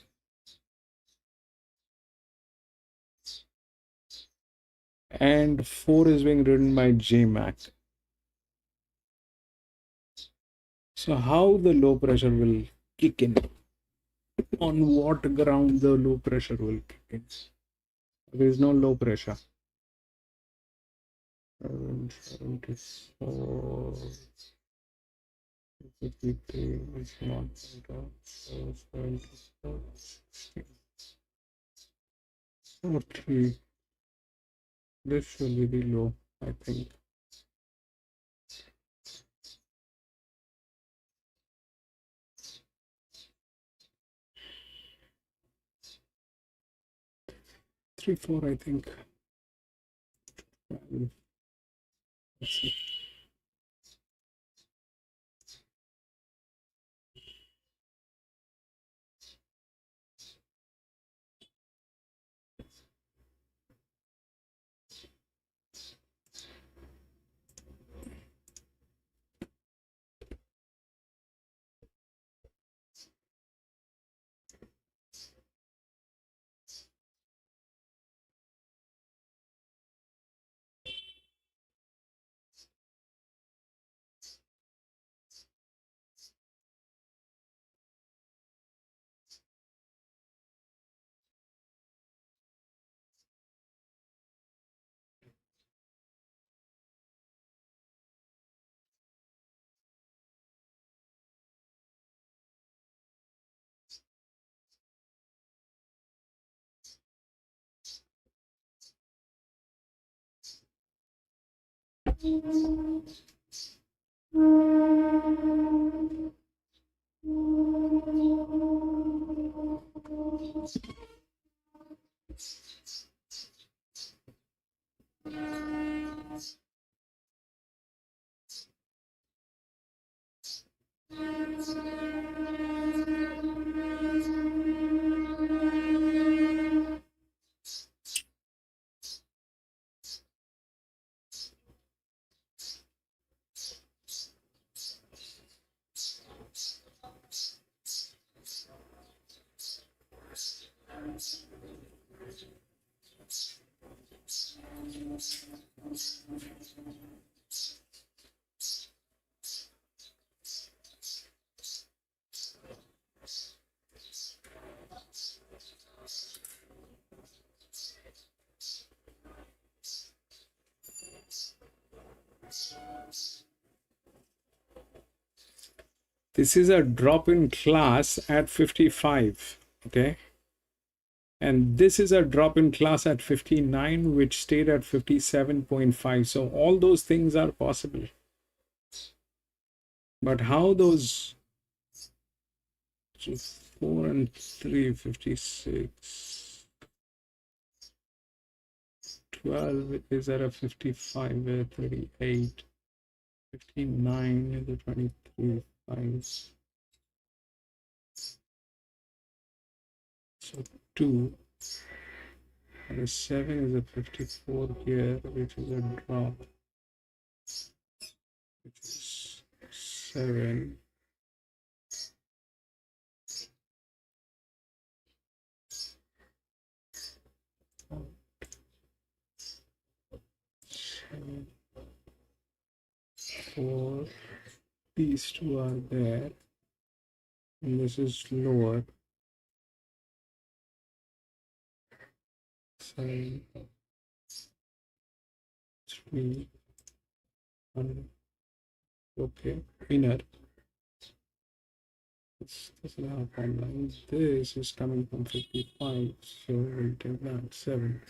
And 4 is being ridden by J-Mac. So how the low pressure will kick in? On what ground the low pressure will kick in? There is no low pressure. 774. 53 is not 74. 43. This should be low, I think. Three, four, I think. Let's see. This is a drop in class at 55, okay? And this is a drop in class at 59, which stayed at 57.5. So all those things are possible. But how those 4 and 3, 56, 12 is at a 55, 38, 59 is a 23, 5. So 2 and a 7 is a 54 here, which is a drop, which is 7. Four. These two are there, and this is lower. 7, 3, 1. Okay, inner. This doesn't have online. This is coming from 55, so we'll take that 7.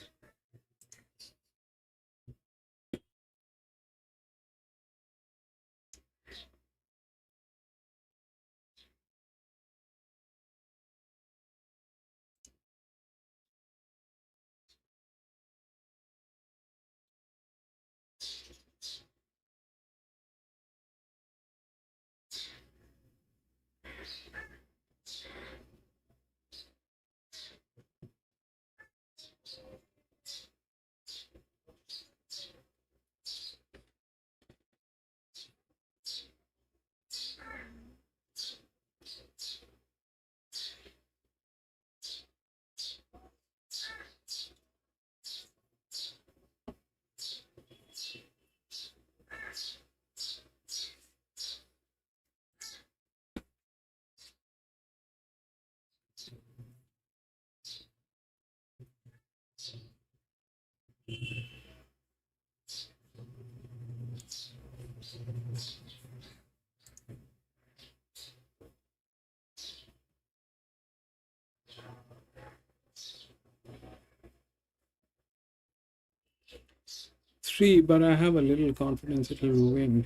3, but I have a little confidence it will win.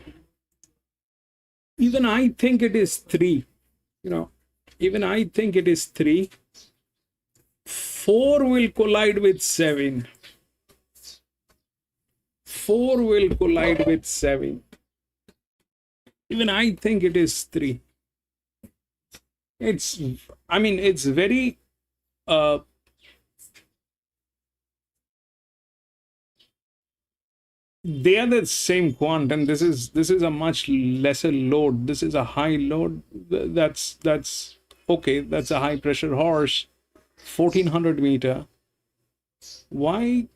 Even I think it is 3. You know, even I think it is 3. 4 will collide with 7. 4 will collide with 7. Even I think it is 3. It's, I mean, it's very, they are the same quant, and this is a much lesser load. This is a high load. That's okay. That's a high pressure horse, 1400 meter. Why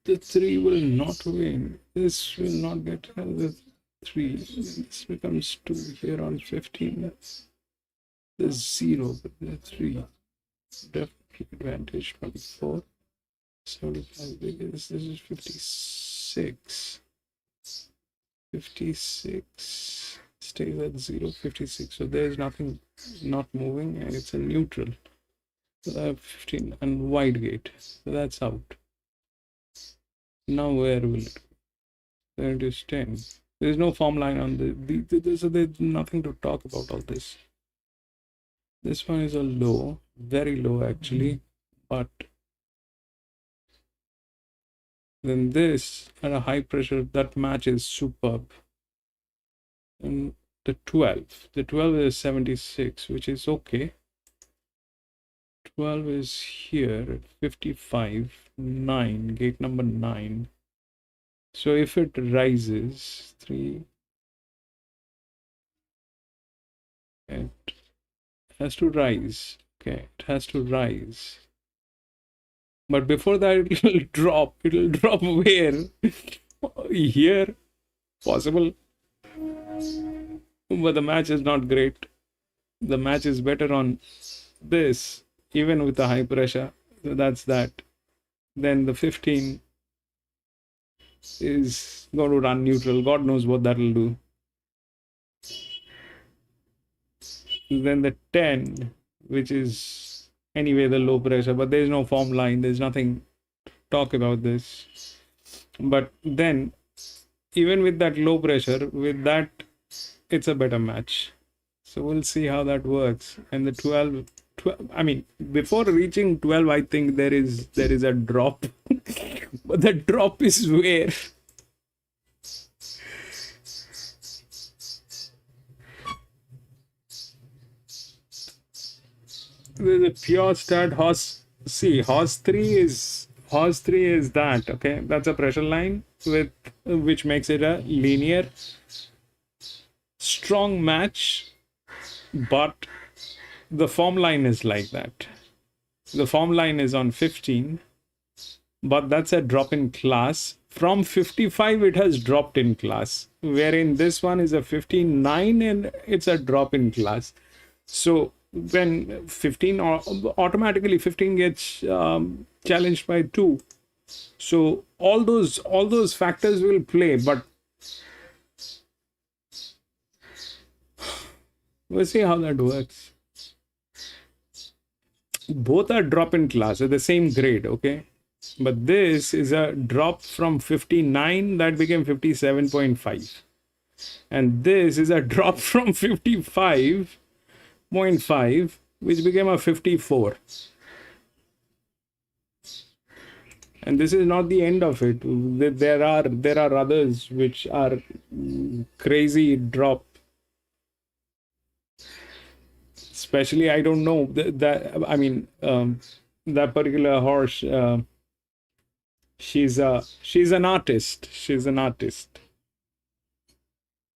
the 3 will not win? This will not get the 3. This becomes 2 here on 15. There's 0, but the 3 definitely advantage. 24. 75 biggest. This is 56. 56 stays at 0. 56. So there's nothing not moving, and it's a neutral. So I have 15 and wide gate. So that's out. Now where will it go? There it is 10. There's no form line on so there's nothing to talk about all this. This one is a low, very low actually, but then this at a high pressure, that match is superb. And the 12 is 76, which is okay. 12 is here at 55, 9, gate number 9. So if it rises 3, it has to rise. Okay, it has to rise. But before that, it will drop. It will drop where? Here, possible. But the match is not great. The match is better on this, even with the high pressure. So that's that. Then the 15 is going to run neutral. God knows what that will do. Then the 10, which is anyway the low pressure, but there's no form line. There's nothing to talk about this. But then, even with that low pressure, with that, it's a better match. So we'll see how that works. And the 12, I mean, before reaching 12, I think there is a drop. But the drop is where? There's a pure stat horse. See, horse 3 is that, okay? That's a pressure line with which makes it a linear strong match, but the form line is like that. The form line is on 15, but that's a drop in class. From 55, it has dropped in class, wherein this one is a 59 and it's a drop in class. So when 15 automatically 15 gets challenged by 2, so all those factors will play, but we'll see how that works. Both are drop in class at the same grade, okay? But this is a drop from 59 that became 57.5, and this is a drop from 55.5, which became a 54. And this is not the end of it. There are others which are crazy drop. Especially, I don't know that particular horse. She's an artist. She's an artist.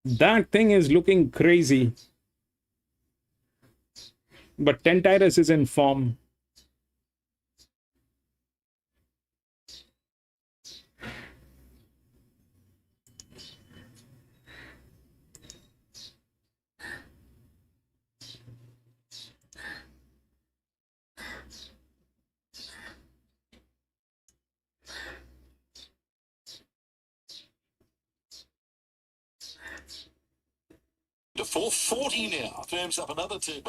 That thing is looking crazy. But Tentyrus is in form. To 440 now. Firms up another $2.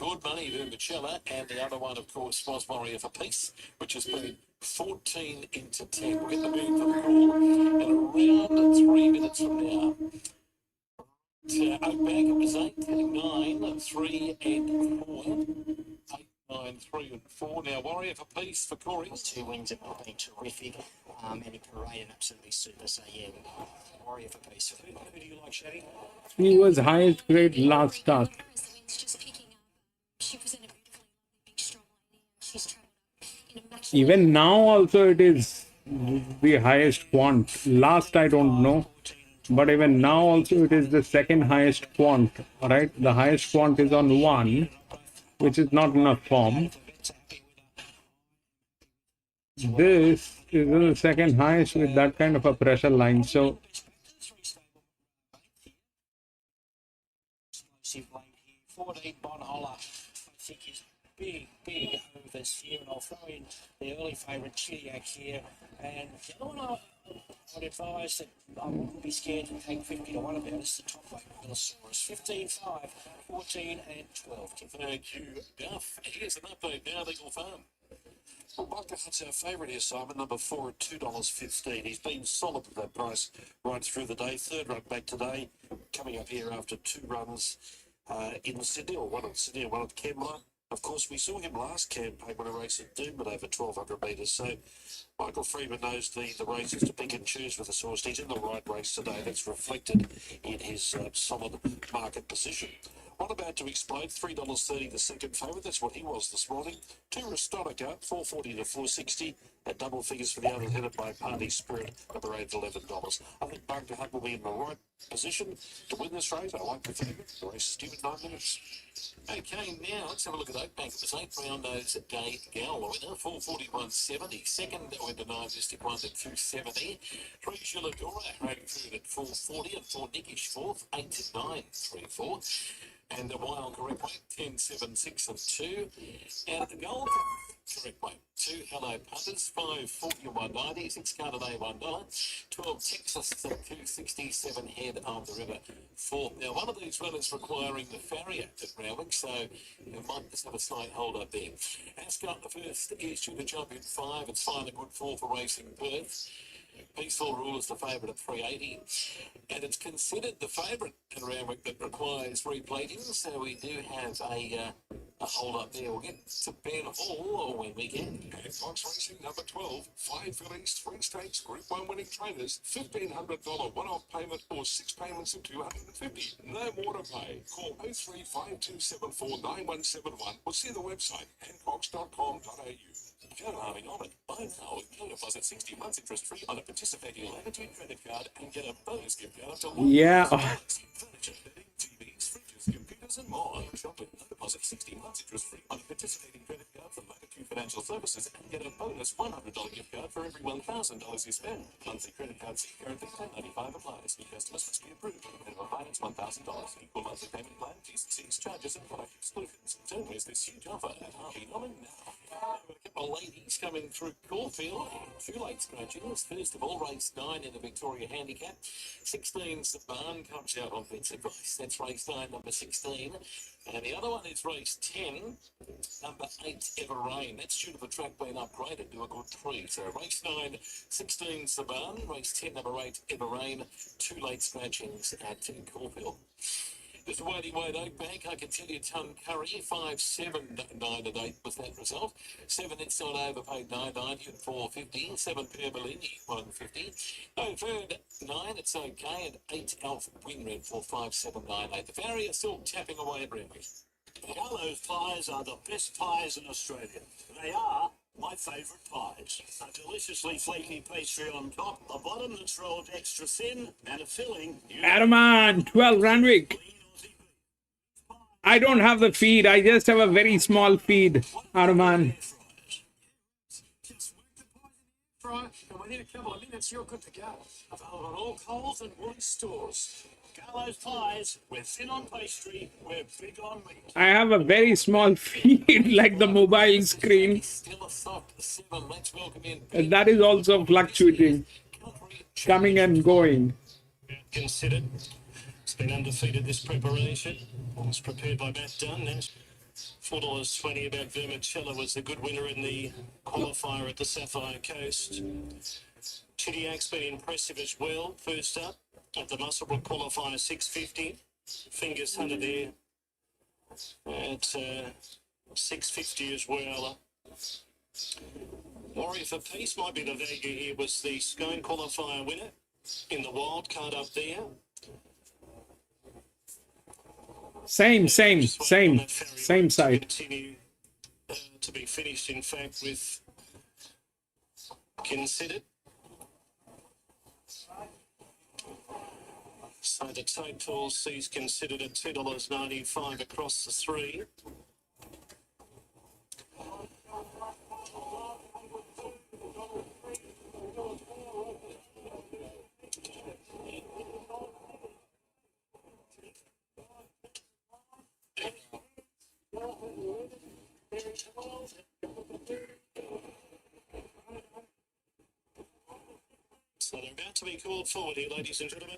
Good money, Vermicelli, and the other one, of course, was Warrior for Peace, which has been 14 into 10. We'll get the moon for the call in around 3 minutes from now. Oakbank, it was 8, 9, 3 and 4. 8, 9, 3 and 4. Now, Warrior for Peace for Corey. 2 wins have all been terrific, and he paraded absolutely super. So yeah, Warrior for Peace. Who do you like, Shaddy? He was highest grade last start. Just picking up. She presented beautifully, big, strong lady. She's travelled in a much Even now also it is the highest quant. Last I don't know. But even now also it is the second highest quant. Alright, the highest quant is on 1, which is not enough form. This is the second highest with that kind of a pressure line. So explosive late here. 14 Bonhola, I think is big overs here, and I'll throw in the early favourite Chiliac here. And the other one I'd advise that I wouldn't be scared to take 50 to 1 about is the top weight Millosaurus. 15, 5, 14 and 12. Thank you, Duff. Here's an update now, Eagle Farm. Well, Bunker Hutt's our favourite here, Simon, number 4 at $2.15. He's been solid with that price right through the day. Third run back today, coming up here after 2 runs in Sydney, or one at Sydney, one at Kembla. Of course, we saw him last campaign when a race at Doomben over 1,200 metres. So Michael Freeman knows the races to pick and choose with the horse. He's in the right race today. That's reflected in his solid market position. One about to explode, $3.30 the second favourite. That's what he was this morning. 2 Restonica, $4.40 to $4.60. At double figures for the other, headed by Party Spirit at the rate of $11. I think Bunker Hutt will be in the right position to win this race. I like the favourite. The race is due in 9 minutes. Okay, now let's have a look at Oakbank. It was 8 Brownlows a day gal winner, 441.70. Second went to 9 Mystic 1 at 270. 3 Shiladora rated through at 440 and 4 Nickish fourth, 8 to 9, 3 4. And the Wild correct weight, 10, 7, 6 and 2. And the Gold correct weight, 2 Hello Punters, 540 and 190, 6 Cardinet $1, 12 Texas at 267 Head of the River 4. Now, one of these runners requiring the farrier at Randwick, so you might just have a slight hold up there. Ascot, the first is due to jump in 5. It's fine, a good 4 for Racing Perth. Peaceful Rule is the favourite at 380, and it's considered the favourite in Randwick that requires replating, so we do have a hold up there. We'll get to Ben Hall when we can. And Fox Racing number 12, 5 fillies, 3 stakes, Group 1 winning trainers, $1,500 one-off payment or 6 payments of $250. No more to pay. Call 0352749171 or see the website hancox.com.au. Go having on it. Buy now with no deposit, 60 months interest free on a participating Latitude credit card and get a bonus gift card to yeah. furniture, bedding, TVs, fridges, computers and more. Shop with no deposit, 60 months interest free on a participating credit card from Latitude Financial Services and get a bonus $100 gift card for every $1,000 you spend. Monthly credit card fee currently $10.95 applies. New customers must be approved. Minimum finance $1,000. Equal monthly payment plan, fees, charges and product exclusions. Don't miss this huge offer at Harvey Norman now. A couple of ladies coming through Caulfield. 2 late scratchings. First of all, race 9 in the Victoria Handicap. 16 Saban comes out on Vincent Rice. That's race 9, number 16. And the other one is race 10, number 8, Ever Rain. That's due to the track being upgraded to a good 3. So race 9, 16 Saban. Race 10, number 8, Ever Rain. 2 late scratchings at Caulfield. Just a waiting wait, Oakbank. I can tell you Ton Curry, 5.798 at 8 was that result. 7 Inside Overpaid, 9.90 at 4.50. 7 Perbellini, 1.50. No, third, 9, it's okay. And 8 Alf Winred for 5.798. The farrier still tapping away at Randwick. Gallows pies are the best pies in Australia. They are my favourite pies. A deliciously flaky pastry on top, a bottom that's rolled extra thin, and a filling. Adamant, 12 Randwick. I don't have the feed. I just have a very small feed. Arman. Just work the pies in the air fryer, and within a couple of minutes, you're good to go. Available at all Coles and Woolies stores. Gallows pies, we're thin on pastry, we're big on meat. I have a very small feed, like the mobile screen. Still a soft 7. Let's welcome in. And that is also fluctuating, coming and going. Considered. It's been undefeated this preparation. It was prepared by Matt Dunn. $4.20 about Vermicelli was the good winner in the qualifier at the Sapphire Coast. Chidiac's been impressive as well. First up at the Musselbrook qualifier, $6.50. Fingers Hunter there at $6.50 as well. Warrior for Peace might be the value here. Was the Scone qualifier winner in the wild card up there. Same side. Continue to be finished, in fact, with Considered. So the total sees Considered at $2.95 across the three. So they're about to be called forward here, ladies and gentlemen.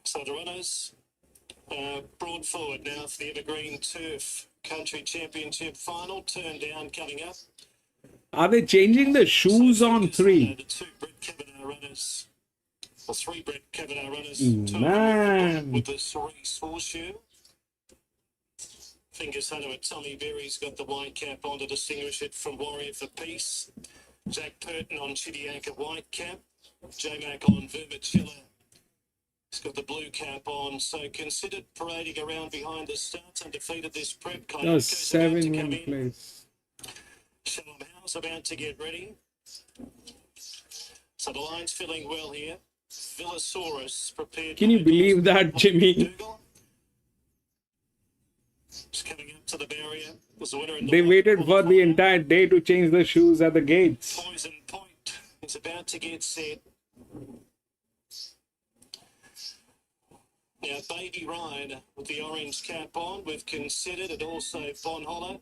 So the runners brought forward now for the Evergreen Turf Country Championship final. Turn down coming up. Are they changing the shoes on 3? The two Brett Kavanaugh runners, or 3 Brett Kavanaugh runners, Man. with the Cerise horseshoe. Fingers Hunter at Tommy Berry's got the white cap on to distinguish it from Warrior for Peace. Jack Purton on Chidiac at white cap. J-Mac on Vermicelli. He's got the blue cap on. So Considered parading around behind the starts, undefeated this prep. No, 7 in place. Shalom House about to get ready. So the line's filling well here. Villasaurus prepared. Can you believe that, Jimmy? Just coming up to the barrier. Was the winner in the They waited for the entire day to change the shoes at the gates. Poison Point is about to get set. Now, Baby Ryan with the orange cap on. We've Considered and also Bon Holler.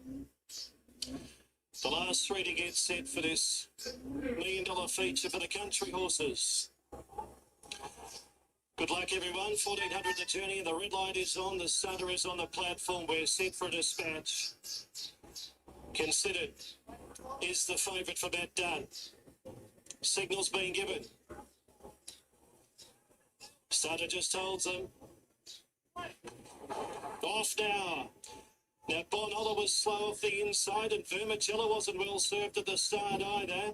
The last 3 to get set for this $1 million feature for the country horses. Good luck, everyone. 1400 the journey. The red light is on. The starter is on the platform. We're set for a dispatch. Considered is the favourite for Matt Dunn. Signals being given. Starter just holds them. Off now. Now, Bon Holler was slow off the inside, and Vermicelli wasn't well served at the start either.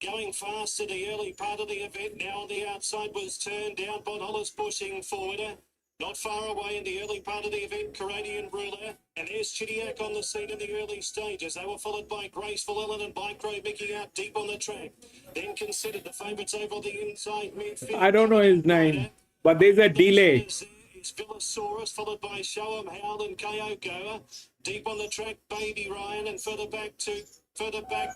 Going fast in the early part of the event. Now on the outside was turned down. Bon Holler's pushing forward. Not far away in the early part of the event, Canadian Ruler. And there's Chidiac on the scene in the early stages. They were followed by Graceful Ellen and Micro Mickey out deep on the track. Then Considered the favourites over on the inside midfield. I don't know his name, but there's a delay. Is Villasaurus, followed by Show 'em Howl and Kyoko. Deep on the track, Baby Ryan, and further back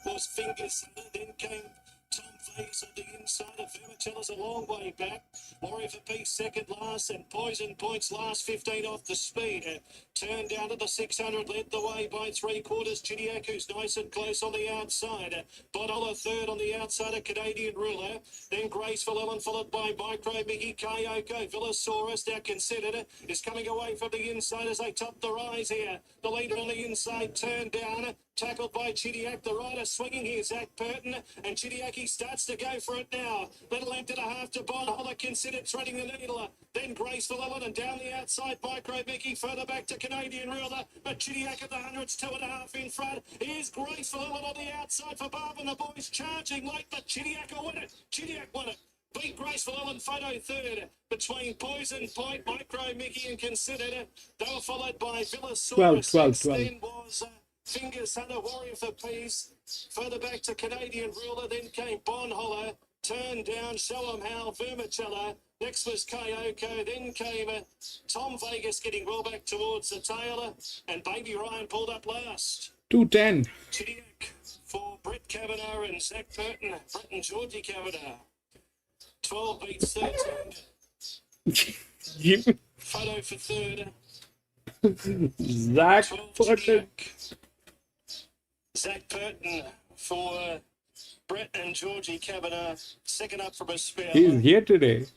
was Fingers. Then came Tom Vegas on the inside of Vermicelli's a long way back. Warrior for Peace second last, and Poison Points last 15 off the speed. Turned down to the 600, led the way by 3/4. Chidiac, who's nice and close on the outside. Bon Holler third on the outside of Canadian Ruler. Then Graceful Ellen, followed by Micro Mickey, Kyoko. Villasaurus, now Considered, is coming away from the inside as they top the rise here. The leader on the inside turned down. Tackled by Chidiac, the rider swinging here, Zach Purton, and Chidiac, he starts to go for it now. Little length and a half to Bon Holler, Considered threading the needle. Then Graceful Ellen, and down the outside, Micro Mickey, further back to Canadian Ruler, but Chidiac at the 100's 2.5 in front. Here's Graceful Ellen on the outside for Barb and the boys charging late, but Chidiac will win it. Chidiac won it. Beat Graceful Ellen, photo third, between Poison Point, Micro Mickey and Considered. They were followed by Villasaurus. 12. Then was Fingers Hunter, Warrior for Peace. Further back to Canadian Ruler, then came Bon Holler. Turned down, Show 'em How, Vermicelli. Next was Kyoko, then came Tom Vegas getting well back towards the tail, and Baby Ryan pulled up last. 210. Chidiac for Brett Kavanaugh and Zach Purton. Brett and Georgie Kavanaugh. 12 beats 13. Photo for third. Zach Purton. Zach Purton for Brett and Georgie Kavanaugh. Second up from a spell. He's here today.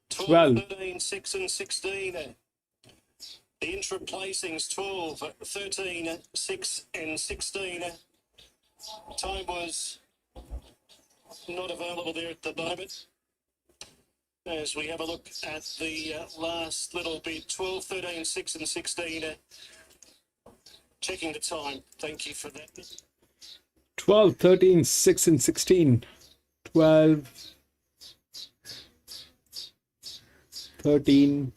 12, 12. 13, 6 and 16. The intra placings 12, 13, 6 and 16. Time was not available there at the moment. As we have a look at the last little bit, 12, 13, 6 and 16. Checking the time. Thank you for that. 12, 13, 6 and 16. 12, 13,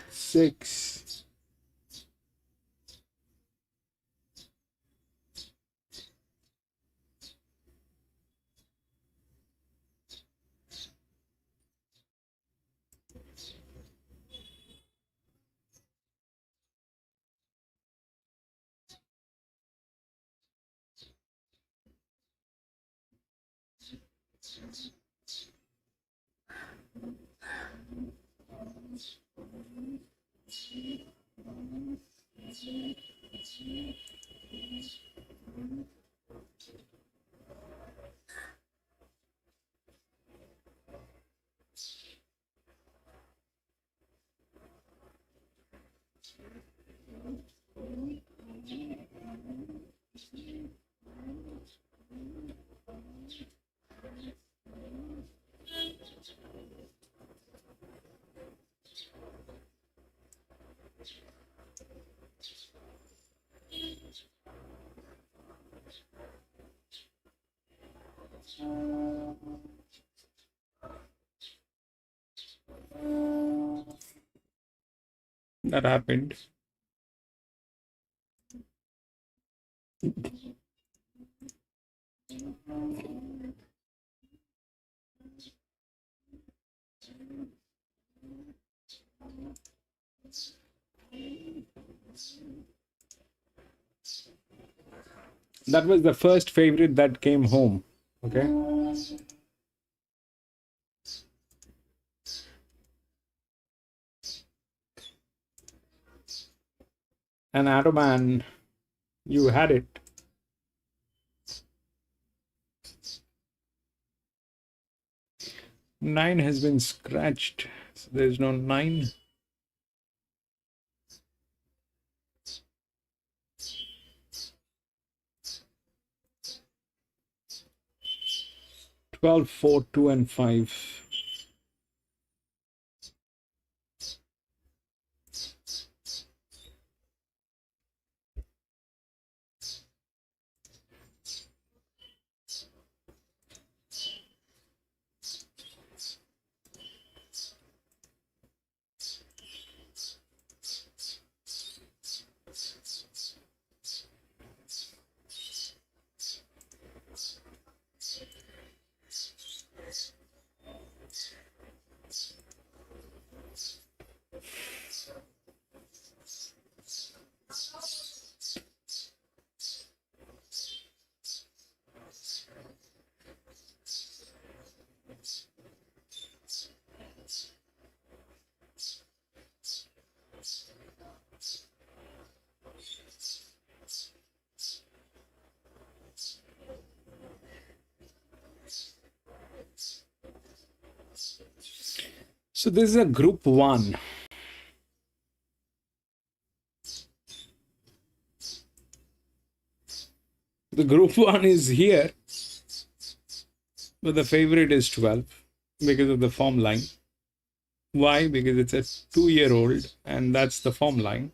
6, that happened. That was the first favorite that came home. Okay. And Automan, you had it. Nine has been scratched. So there's no 9. Twelve, 4, 2 and 5. So this is a group 1. The group 1 is here, but the favorite is 12 because of the form line. Why? Because it's a 2-year-old and that's the form line.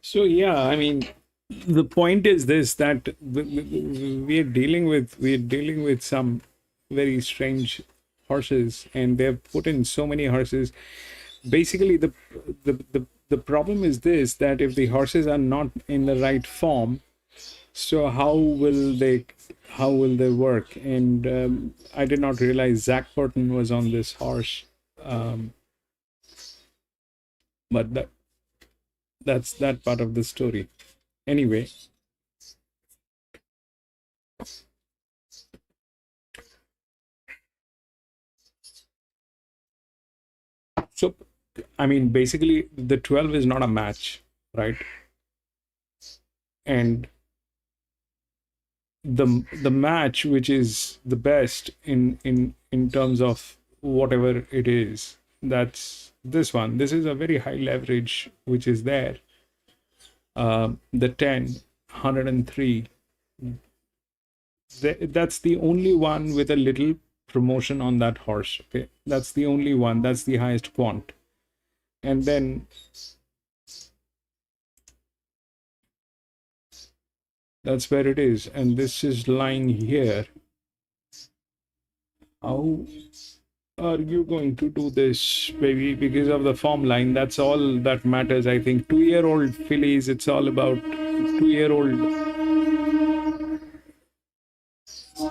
So yeah, I mean, the point is this, that we're dealing with some very strange horses, and they've put in so many horses. Basically, the problem is this, that if the horses are not in the right form, so how will they work? And I did not realize Zach Burton was on this horse, but that's that part of the story. Anyway, so I mean, basically, the 12 is not a match, right? And the match which is the best in terms of whatever it is, that's this one. This is a very high leverage which is there. The 10, 103, that's the only one with a little promotion on that horse. Okay, that's the only one, that's the highest quant. And then that's where it is, and this is lying here. How are you going to do this, baby? Because of the form line, that's all that matters. I think 2-year-old fillies, it's all about 2-year-old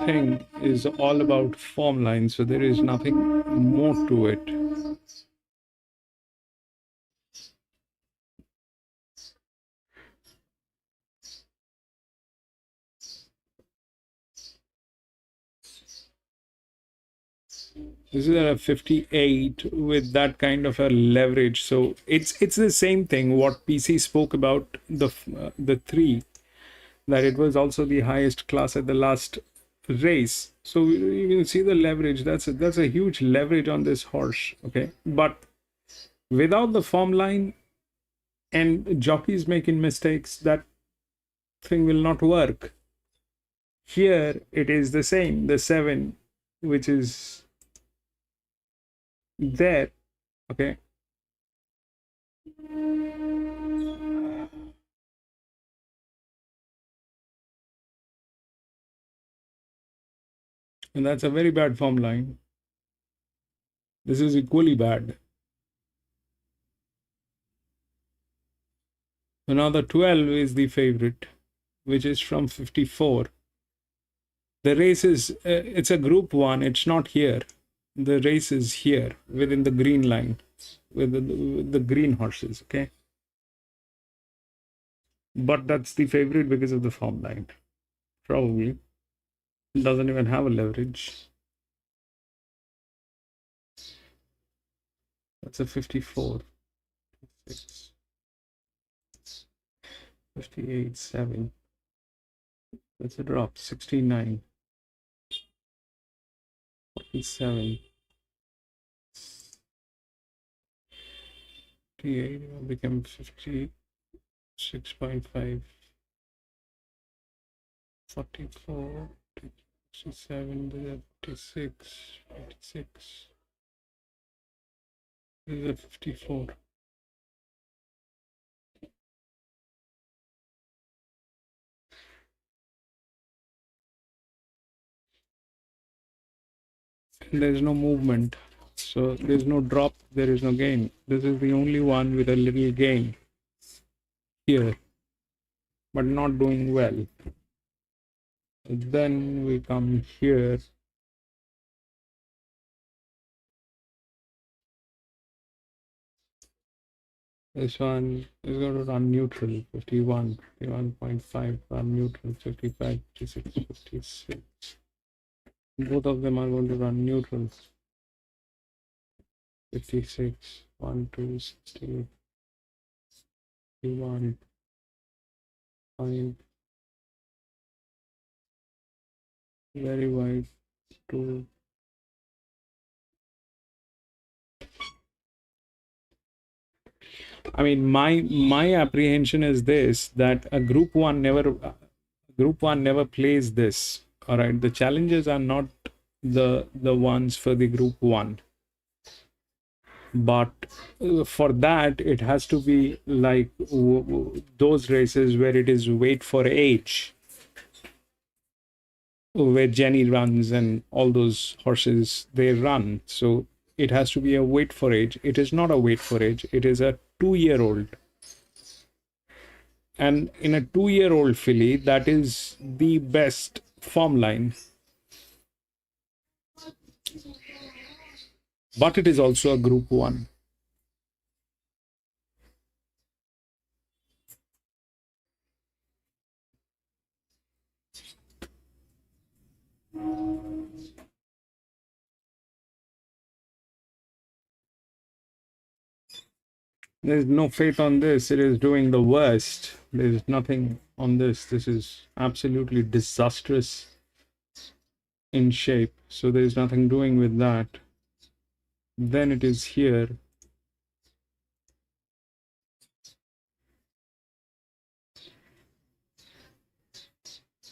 thing is all about form line, so there is nothing more to it. This is a 58 with that kind of a leverage. So it's the same thing what PC spoke about, the 3, that it was also the highest class at the last race. So you can see the leverage. That's a huge leverage on this horse. Okay, but without the form line and jockeys making mistakes, that thing will not work. Here it is the same, the 7, which is there. Okay, and that's a very bad form line. This is equally bad. So now the 12 is the favorite, which is from 54. The race is, it's a group one, it's not here. The race is here, within the green line, with the green horses, okay? But that's the favorite because of the form line. Probably. Doesn't even have a leverage. That's a 54. 6. 58, 7. That's a drop. 69. 47. 58 will become 56.5. 44. 67. 56. 56. This is a 54. There's no movement, so there's no drop, there is no gain. This is the only one with a little gain here, but not doing well. Then we come here. This one is going to run neutral. 51, 51.5, run neutral. 55, 56, 56. Both of them are going to run neutral. 56, 1, 2, 60, 51, 5, very wide, 2. I mean, my apprehension is this, that a group one never plays this. All right, the challenges are not the ones for the group one, but for that it has to be like those races where it is wait for age, where Jenny runs and all those horses, they run. So it has to be a wait for age. It is not a wait for age, it is a 2-year-old. And in a 2-year-old filly, that is the best form line. But it is also a group one. There's no faith on this. It is doing the worst. There's nothing on this. This is absolutely disastrous in shape. So there's nothing doing with that. Then it is here.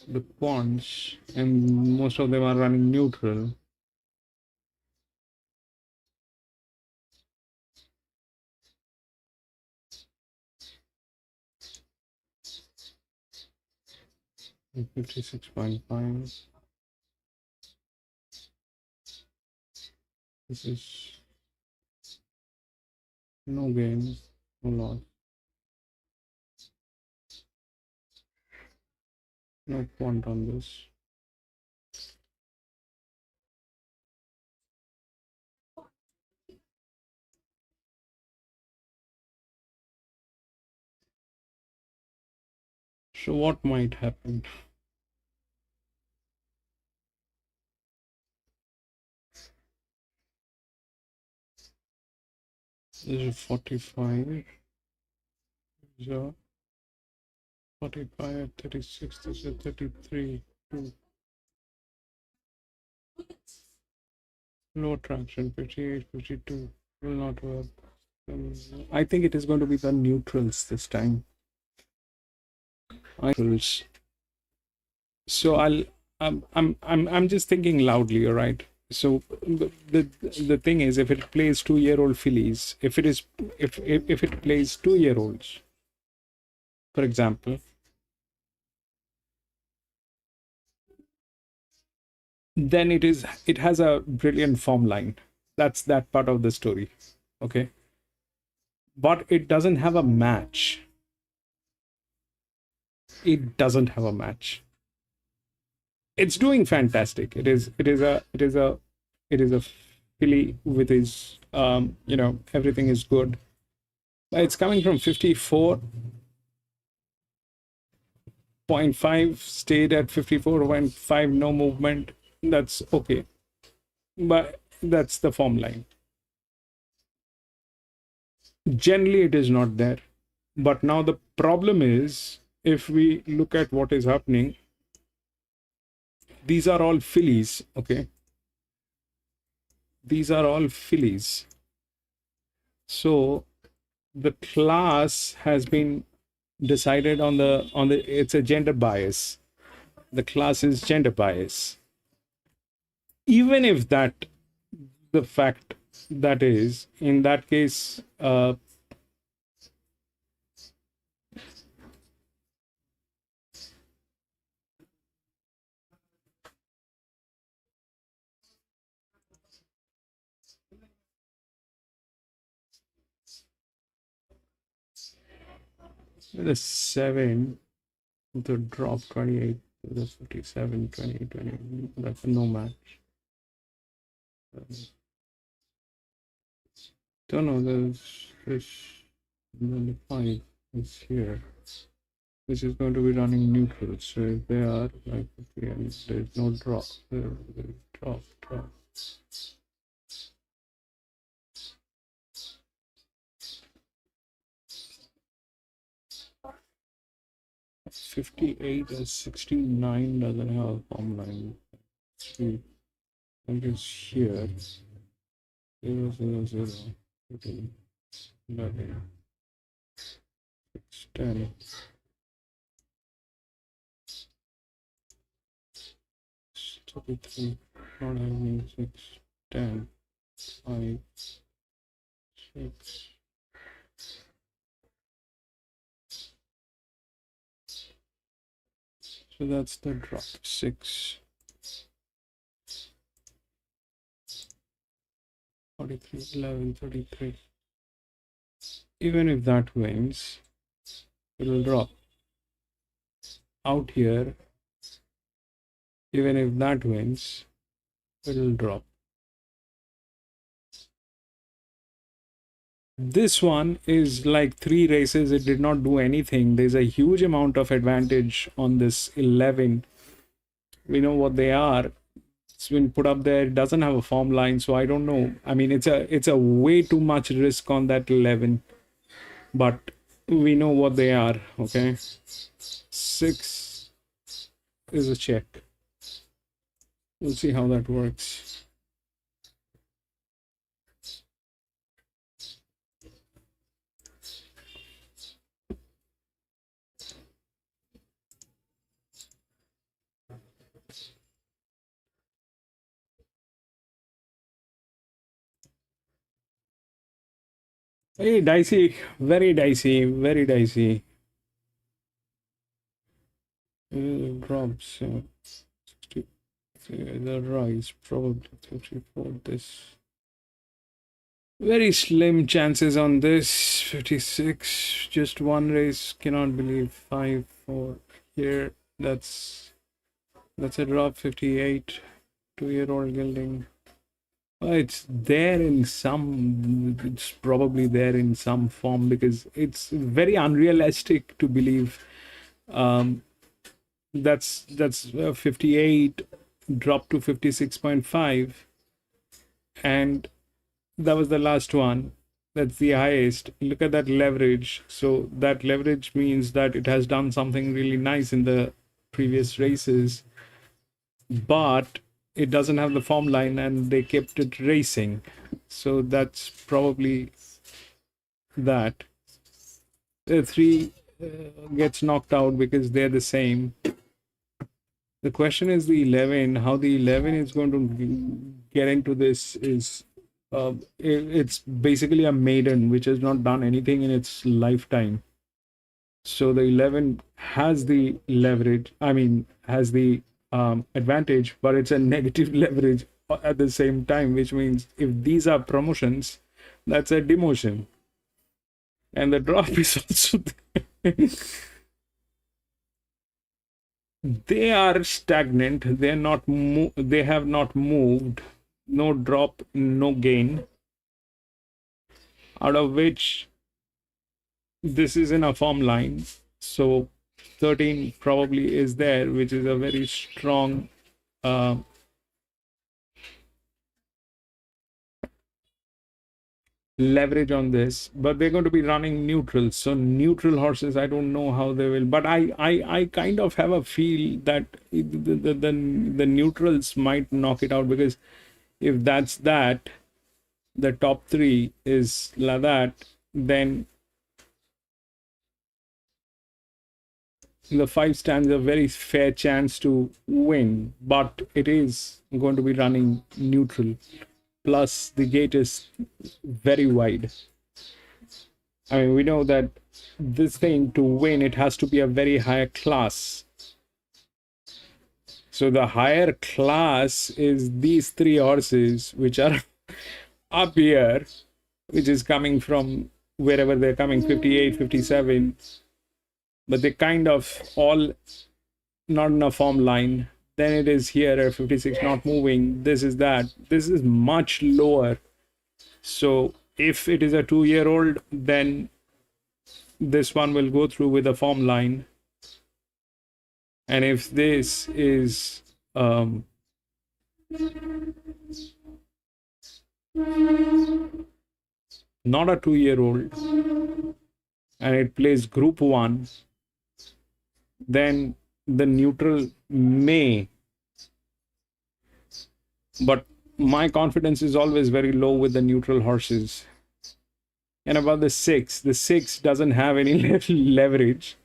The quants, and most of them are running neutral. And 56.5. This is no gain, no loss. No quant on this. So what might happen? This is 45. So 45, 36, this is 33. 2. Low traction, 58, 52. Will not work. I think it is going to be the neutrals this time. Neutrals. So I'm just thinking loudly, all right? So the thing is, if it plays 2-year-old fillies, if it plays 2-year-olds, for example, then it has a brilliant form line. That's that part of the story, okay? But it doesn't have a match. It doesn't have a match. It's doing fantastic. It is a filly with his everything is good. It's coming from 54.5, stayed at 54.5, no movement. That's okay, but that's the form line. Generally it is not there, but now the problem is, if we look at what is happening, these are all fillies. Okay, these are all fillies. So the class has been decided on the it's a gender bias. The class is gender bias. Even if that the fact that is, in that case, the 7, the drop 28, the 57, 20, 20, that's no match. Don't know, there's 5 is here, which is going to be running neutral. So if they are like, there's no drop, there's drop. 58 and 69 doesn't have a form line. And it's here. 0, 0, 0, 15, 11, 6, 10. Not having 6, 10, 5, 6. So that's the drop, 6. 43, 11, 33. Even if that wins, it will drop. Out here, even if that wins, it will drop. This one is like 3 races, it did not do anything. There's a huge amount of advantage on this 11. We know what they are. It's been put up there. It doesn't have a form line, so I don't know. I mean, it's a way too much risk on that 11, but we know what they are. Okay, 6 is a check. We'll see how that works. Hey, dicey, very dicey, very dicey. Drops, 60, the rise, probably 54. This very slim chances on this. 56, just one race. Cannot believe 5, 4 here. That's a drop. 58, 2-year-old gilding. It's there in some, it's probably there in some form, because it's very unrealistic to believe that's 58 dropped to 56.5, and that was the last one. That's the highest. Look at that leverage. So that leverage means that it has done something really nice in the previous races, but it doesn't have the form line, and they kept it racing. So that's probably that. The 3 gets knocked out because they're the same. The question is the 11. How the 11 is going to get into this is it's basically a maiden which has not done anything in its lifetime. So the 11 has the leverage, I mean, has the advantage, but it's a negative leverage at the same time, which means if these are promotions, that's a demotion. And the drop is also there. They are stagnant. They are not. They have not moved. No drop, no gain. Out of which this is in a form line. So 13 probably is there, which is a very strong leverage on this, but they're going to be running neutral. So neutral horses, I don't know how they will, but I kind of have a feel that the neutrals might knock it out, because if that's that, the top three is like that, then the 5 stands a very fair chance to win, but it is going to be running neutral. Plus, the gate is very wide. I mean, we know that this thing, to win, it has to be a very high class. So the higher class is these 3 horses, which are up here, which is coming from wherever they're coming, 58, 57. But they kind of all not in a form line. Then it is here at 56, not moving. This is that. This is much lower. So if it is a 2-year-old, then this one will go through with a form line. And if this is not a 2-year-old and it plays group 1, then the neutral may, but my confidence is always very low with the neutral horses. And about the 6 doesn't have any leverage.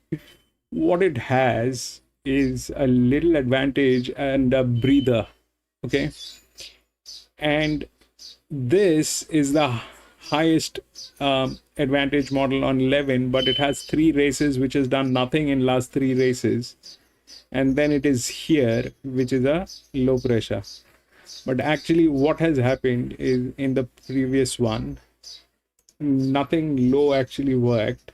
What it has is a little advantage and a breather. Okay, and this is the highest advantage model on 11, but it has 3 races which has done nothing in last 3 races, and then it is here, which is a low pressure. But actually what has happened is, in the previous one, nothing low actually worked.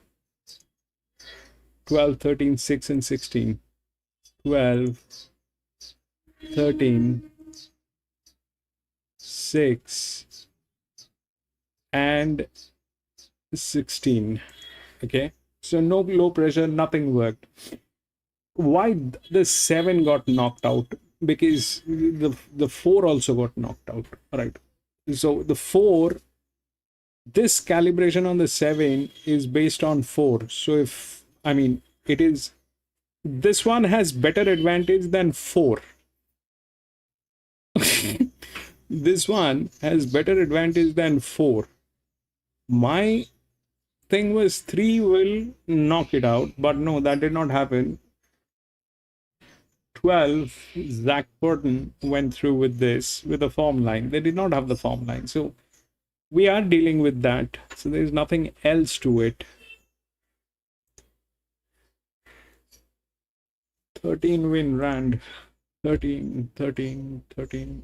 12, 13, 6 and 16. 12, 13, 6 and 16. Okay, so no low pressure, nothing worked. Why the 7 got knocked out? Because the 4 also got knocked out, right? So the 4, this calibration on the 7 is based on 4. So if, I mean, it is, this one has better advantage than 4. This one has better advantage than 4. My thing was 3 will knock it out, but no, that did not happen. 12, Zach Burton went through with this, with a form line. They did not have the form line. So we are dealing with that. So there's nothing else to it. 13 win Rand. 13, 13, 13.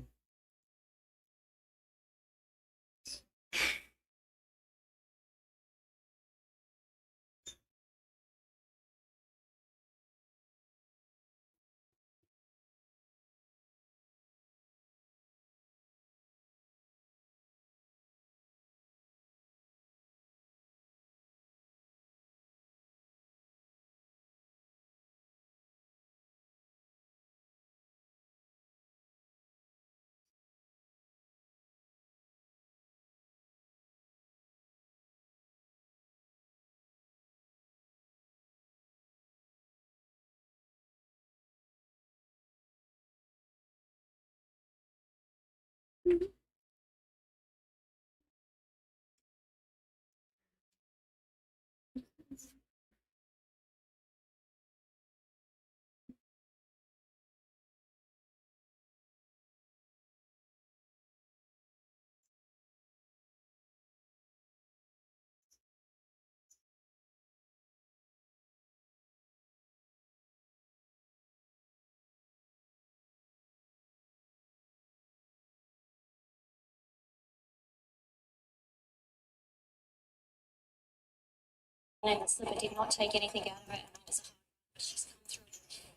And the slipper did not take anything out of it, and it was a hard. She's come through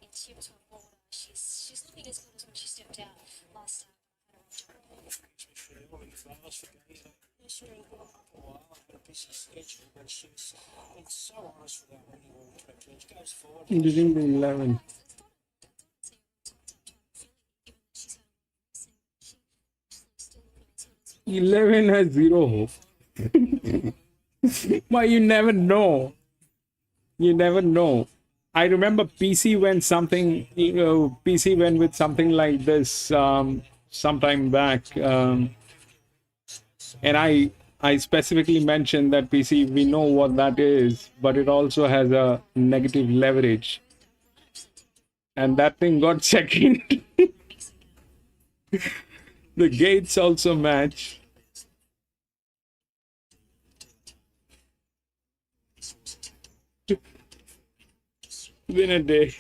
in 2 to 4 favours for Gaza. Yes, really got up a while. I had a busy schedule, but she's been so honest with our winning all directions. Goes forward. Using the 11. 11 has zero hope. But you never know. You never know. I remember PC went something, PC went with something like this sometime back. And I specifically mentioned that PC, we know what that is, but it also has a negative leverage. And that thing got second. The gates also match. Win a day.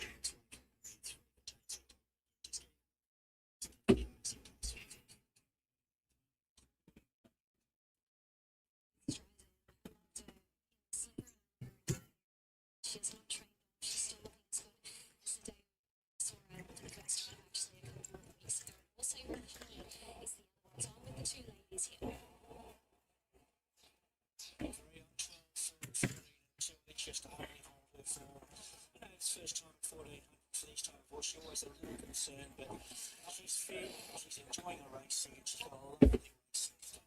Just a holding hold for, it's first time 1400 for these type of horse. She always a little concerned, but she's fit, she's enjoying her racing, and she's got a lovely racing style.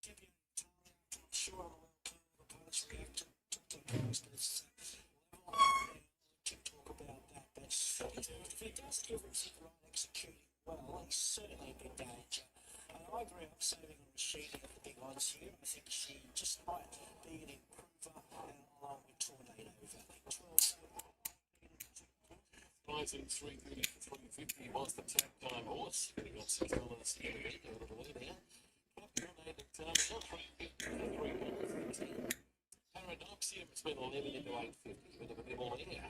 I'm sure on the opponents reacted, took the post, but it's level. To talk about that, but if he does everything right, executing well, he's certainly in big danger. And I agree, I'm saving on Rashidi at the big odds here. I think she just might be an improver, and along with Tornado Valley. 5 and 330 to 350 was the tap time horse. He got $6 in the beat, a little bit there. Culminates 350 to 313. Paradoxium's been 11 into 850, bit of a nibble there.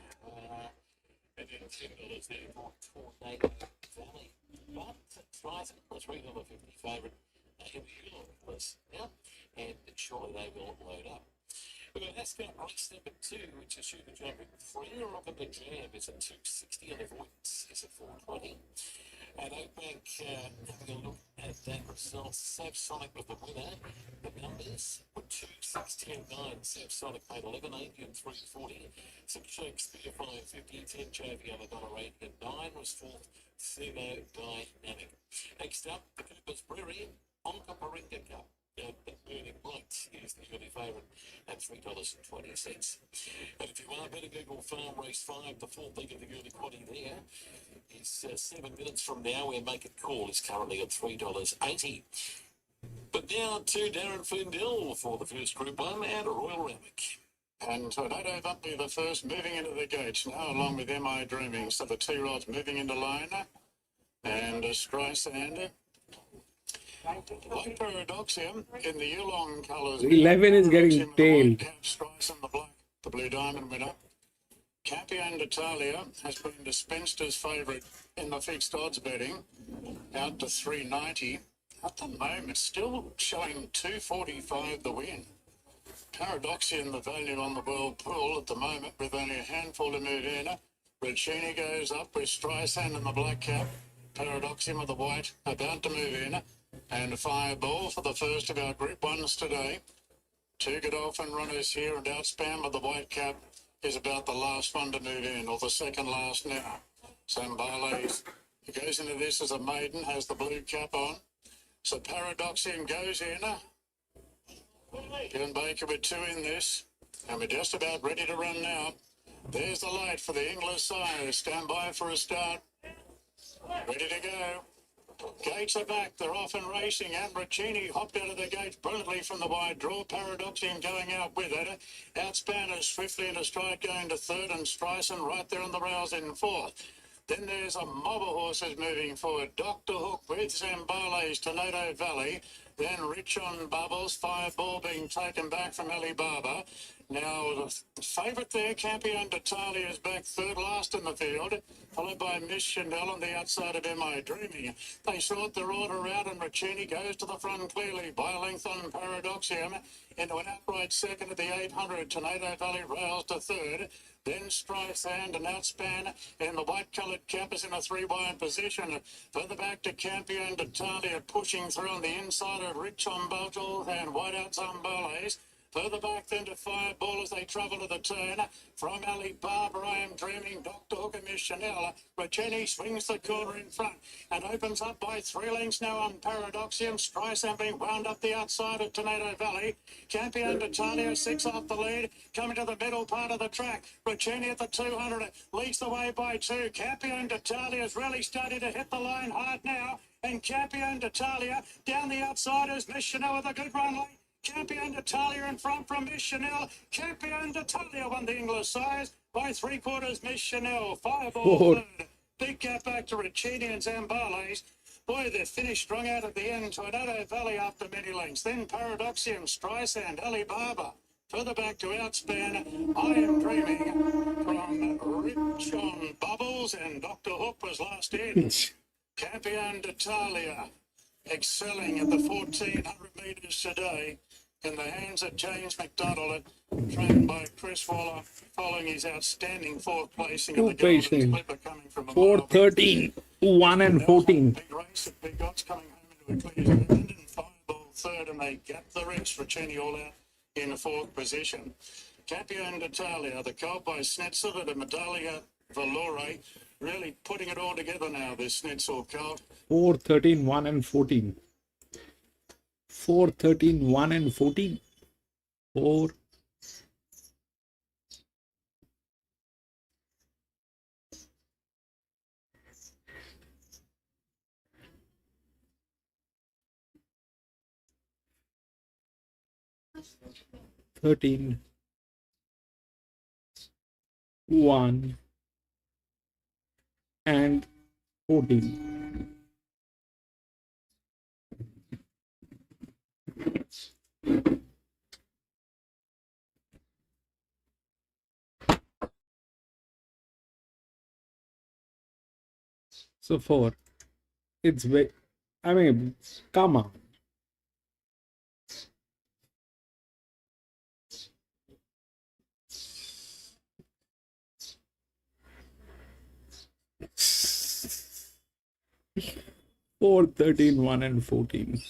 And then $10 there for Tornado Valley. But Triton, the $3.50 favourite, was out, and surely they will load up. We've got Ascot race number 2, which is shooting jumping 3 up in the jam. It's at 260 and avoidance is at 420. And Oakbank, having a look at that result, Savsonic was the winner. The numbers were 2, 6, 10, 9. Savsonic paid 11.80 and 3.40. 6 Shakespeare 5.50, 10 Jovial $1.80, and 9 was fourth Thermodynamic. Next up, the Cooper's Brewery Onka Paringa Cup. The Burning Light is the early favourite at $3.20. And if you are better Google Farm Race 5, the fourth leg of the early quaddy there is 7 minutes from now, where Make It Call is currently at $3.80. But now to Darren Flindell for the first Group 1 at Royal Randwick. And Tornado Valley the first moving into the gates now, along with MI Dreaming. So the T-Rods moving into line. And Streisand. Like Paradoxium in the Yulong colours. 11 is getting tailed. Streisand, the black, the blue diamond winner. Campion d'Italia has been dispensed as favourite in the fixed odds betting, out to 390. At the moment, still showing 245 the win. Paradoxium, the value on the world pool at the moment, with only a handful to move in. Roccini goes up with Streisand in the black cap. Paradoxium of the white about to move in. And Fireball for the first of our Group 1s today. 2 Godolphin runners here, and Outspan with the white cap is about the last one to move in, or the second last now. Sambales goes into this as a maiden, has the blue cap on. So Paradoxium goes in. Glenn Baker with 2 in this, and we're just about ready to run now. There's the light for the English sire. Stand by for a start. Ready to go. Gates are back, they're off and racing, and Roccini hopped out of the gates brilliantly from the wide draw. Paradoxium going out with it. Outspanners swiftly into stride going to third, and Streisand right there on the rails in fourth. Then there's a mob of horses moving forward. Dr. Hook with Zambales, Tornado Valley. Then Rich on Bubbles, Fireball being taken back from Alibaba. Now, the favourite there, Campion d'Italia, is back third last in the field, followed by Miss Chanel on the outside of MI Dreaming. They sort their order out, and Roccini goes to the front clearly by a length on Paradoxium into an outright second at the 800. Tornado Valley rails to third. Then Streisand and Outspan in the white-coloured cap is in a three-wide position. Further back to Campion d'Italia pushing through on the inside of Rich on Botel and Whiteout's Umbrellas. Further back then to Fireball as they travel to the turn. From Alibaba, I Am Dreaming, Dr. Hook and Miss Chanel. Racheni swings the corner in front and opens up by 3 lengths now on Paradoxium. Streisand being wound up the outside of Tornado Valley. Campion d'Italia 6 off the lead. Coming to the middle part of the track. Racheni at the 200 leads the way by 2. Campion d'Italia is really starting to hit the line hard now. And Campion d'Italia down the outsiders. Miss Chanel with a good run late. Campion d'Italia in front from Miss Chanel. Campion d'Italia won the English size by 3/4. Miss Chanel, Fireball third. Big gap back to Riccini and Zambales. Boy, they finished strong out at the end. Tornado Valley after many lengths. Then Paradoxium, Streisand, Alibaba. Further back to Outspan, I Am Dreaming from Rich on Bubbles, and Dr. Hook was last in. Campion d'Italia excelling at the 1400 metres today in the hands of James McDonald, trained by Chris Waller, following his outstanding 4th placing in the Golden Clipper coming from 4:13, 1 and 14. Big race at Big Odds coming home into a clear second, and Fireball third, and they gap the rest. Racheni all out in the 4th position. Campion d'Italia, the colt by Snetzel at a Medaglia Valore, really putting it all together now, this Snetzel colt. 4:13, 1 and 14. 4:13, 1 and 14. 4. Thirteen, 1 and 14. So 4. It's way. I mean, come on. Four, 13, 1 and 14.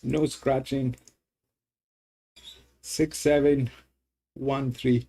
No scratching. 6, 7, 1, 3.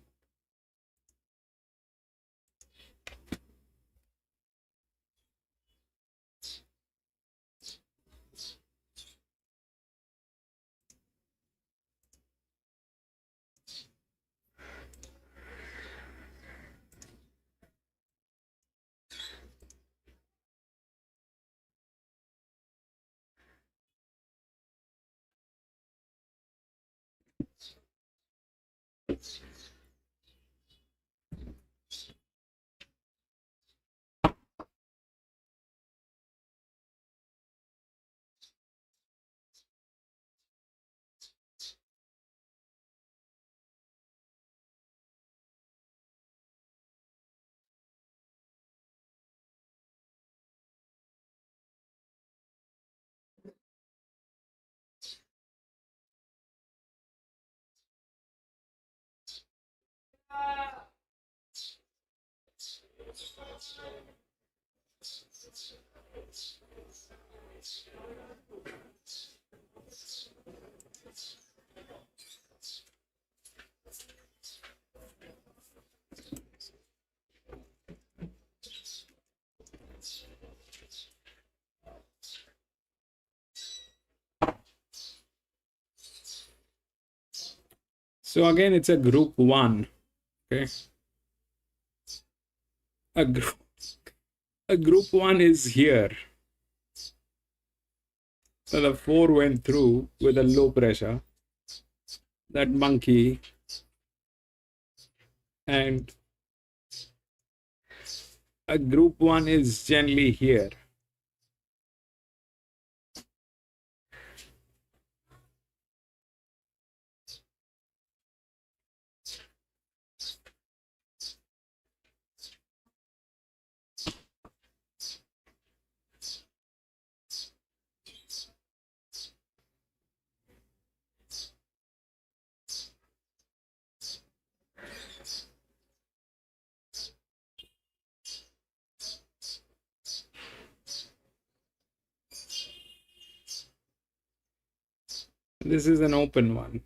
So again, it's a group 1. Okay. A group 1 is here. So the 4 went through with a low pressure. that monkey, and a group 1 is generally here. This is an open one.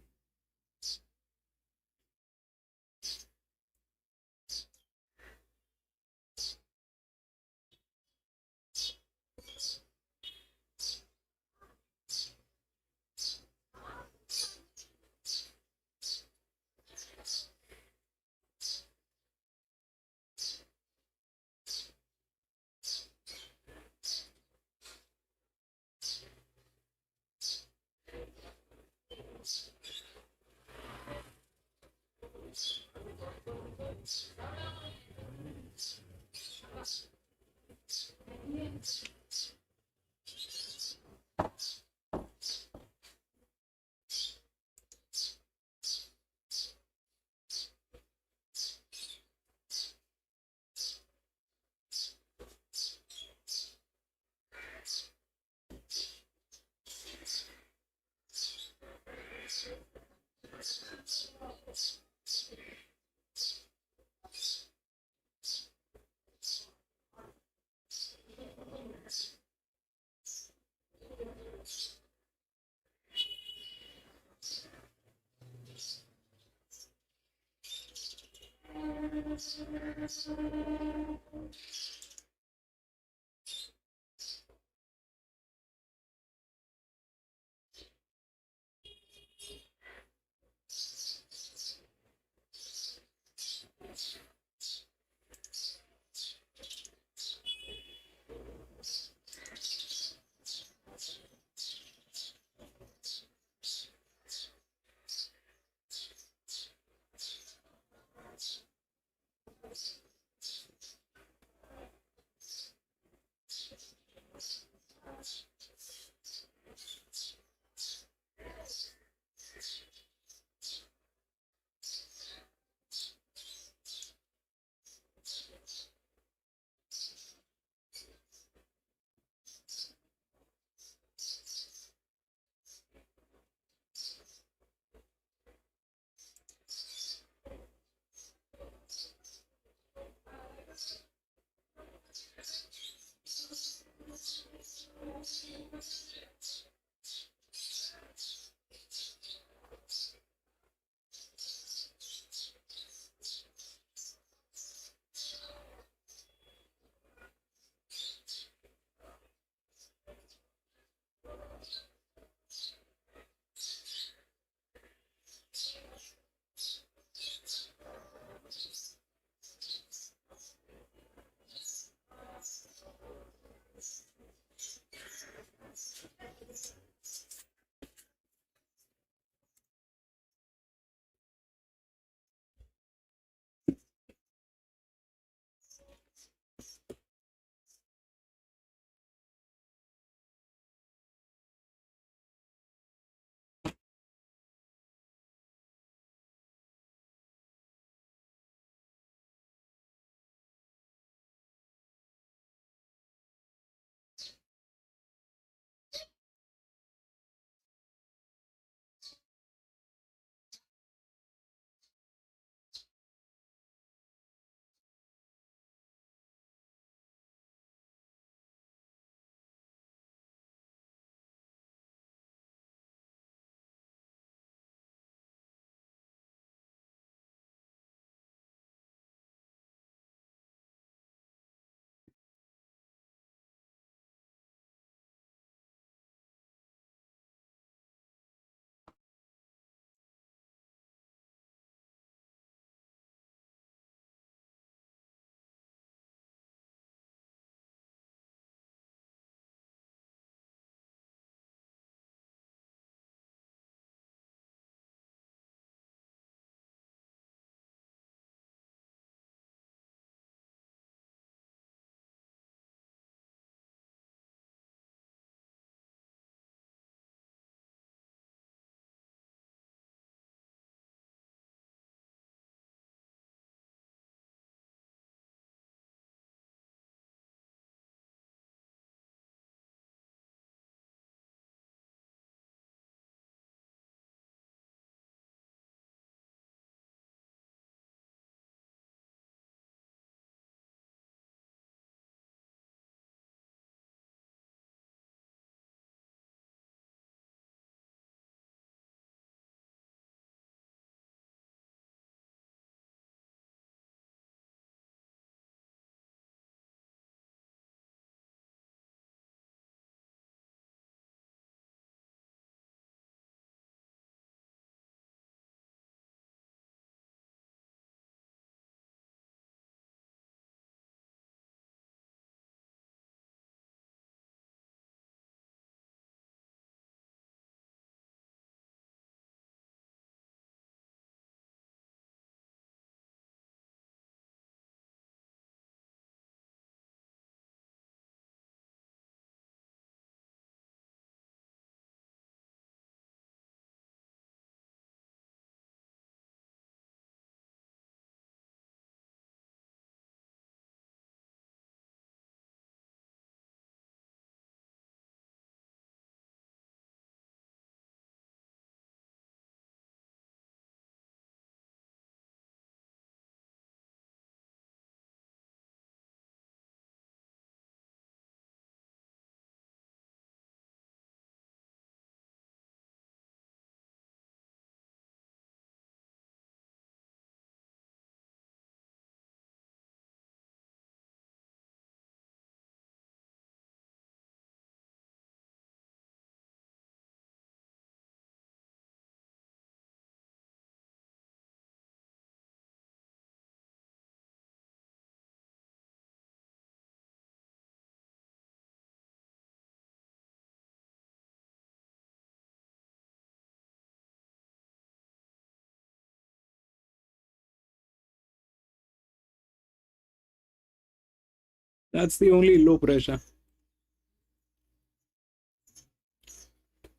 That's the only low pressure.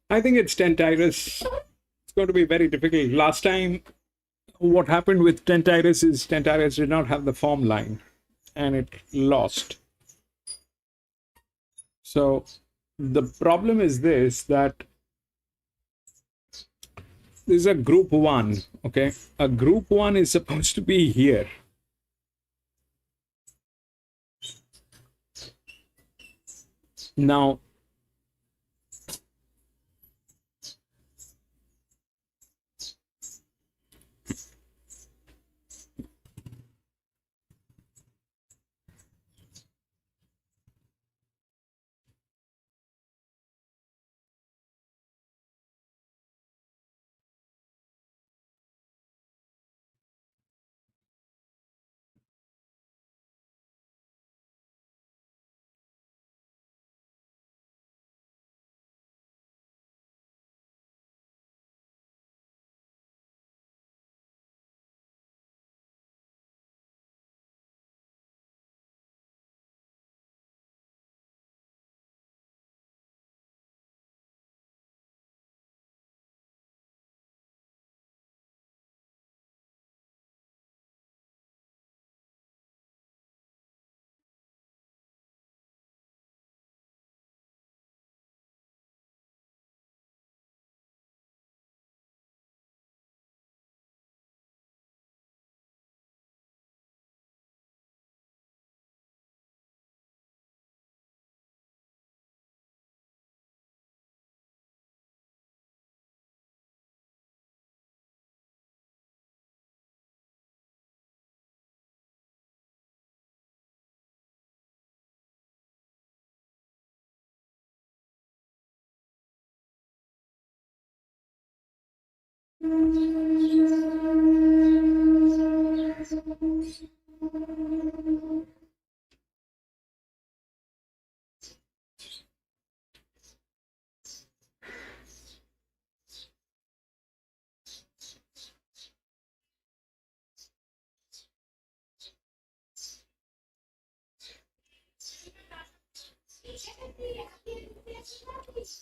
I think it's Tentyrus. It's going to be very difficult. Last time, what happened with Tentyrus is Tentyrus did not have the form line and it lost. So the problem is this, that this is a group 1, okay? A group 1 is supposed to be here. Now,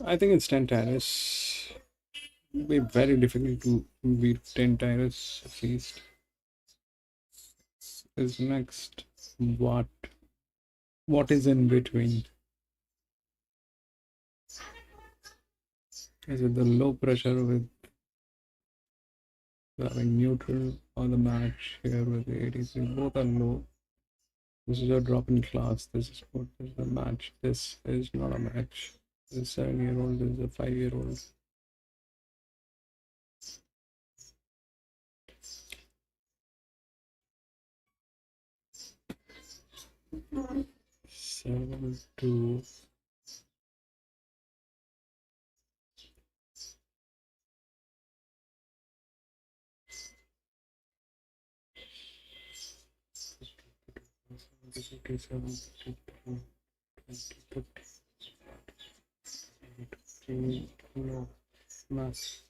I think it's Tentyrus. It'll be very difficult to beat Tentyrus at least. Is next. What is in between? Is it the low pressure with having neutral, or the match here with the 83? Both are low. This is a drop in class. This is what is a match. This is not a match. This is a 7-year-old. This is a 5-year-old. Seven, two. No, mass.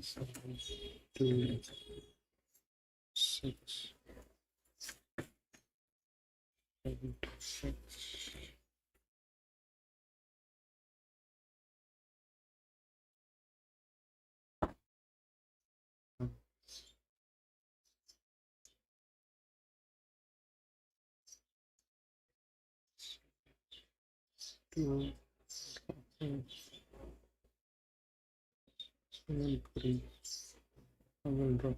Seven, 2, 6, 7, 6. Two, 7, 3. I will drop.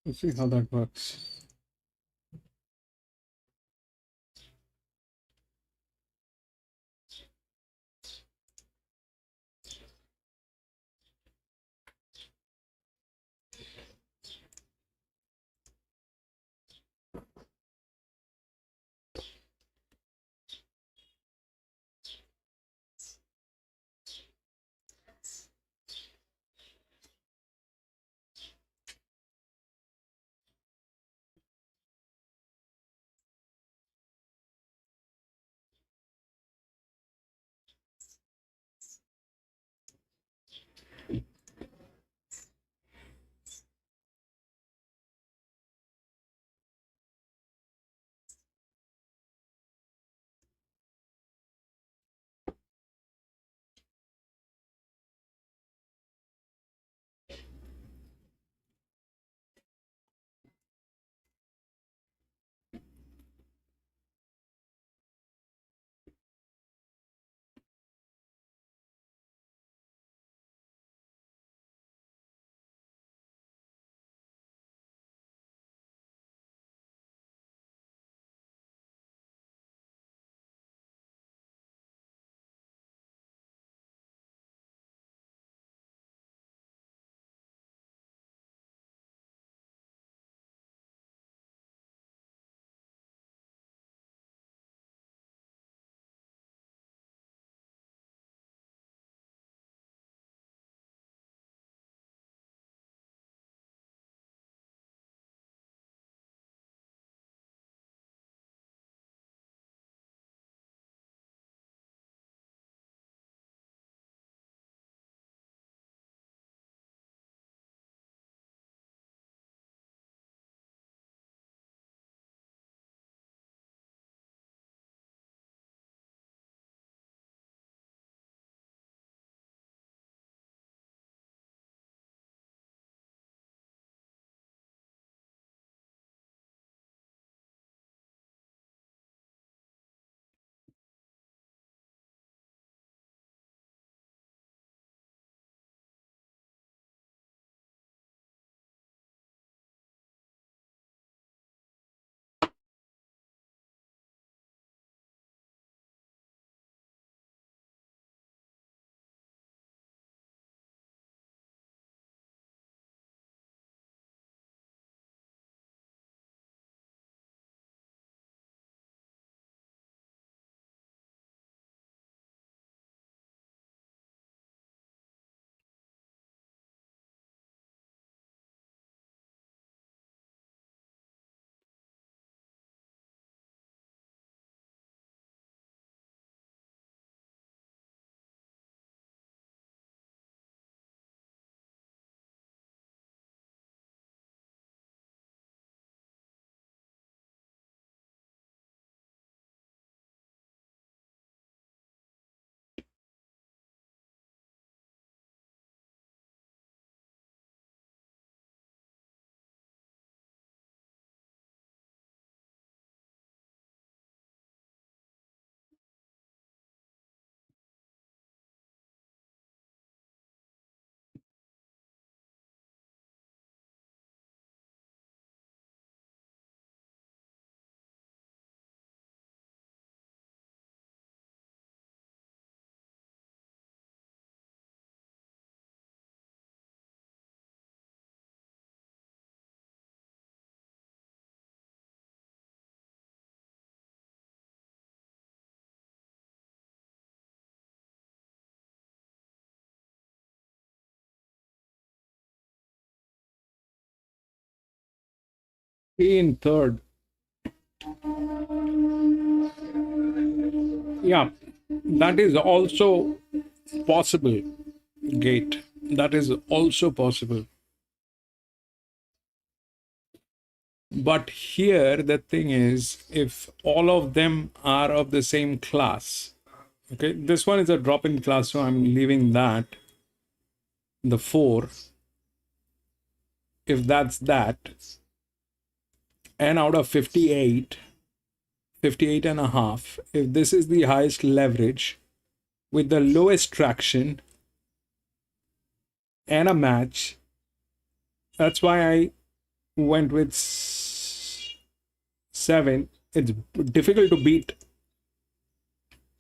Let's see how that works. in third. Yeah, that is also possible. Gate. That is also possible. But here the thing is, if all of them are of the same class, okay, this one is a drop-in class, so I'm leaving that. The 4, if that's that, and out of 58, 58 and a half, if this is the highest leverage with the lowest traction and a match, that's why I went with 7. It's difficult to beat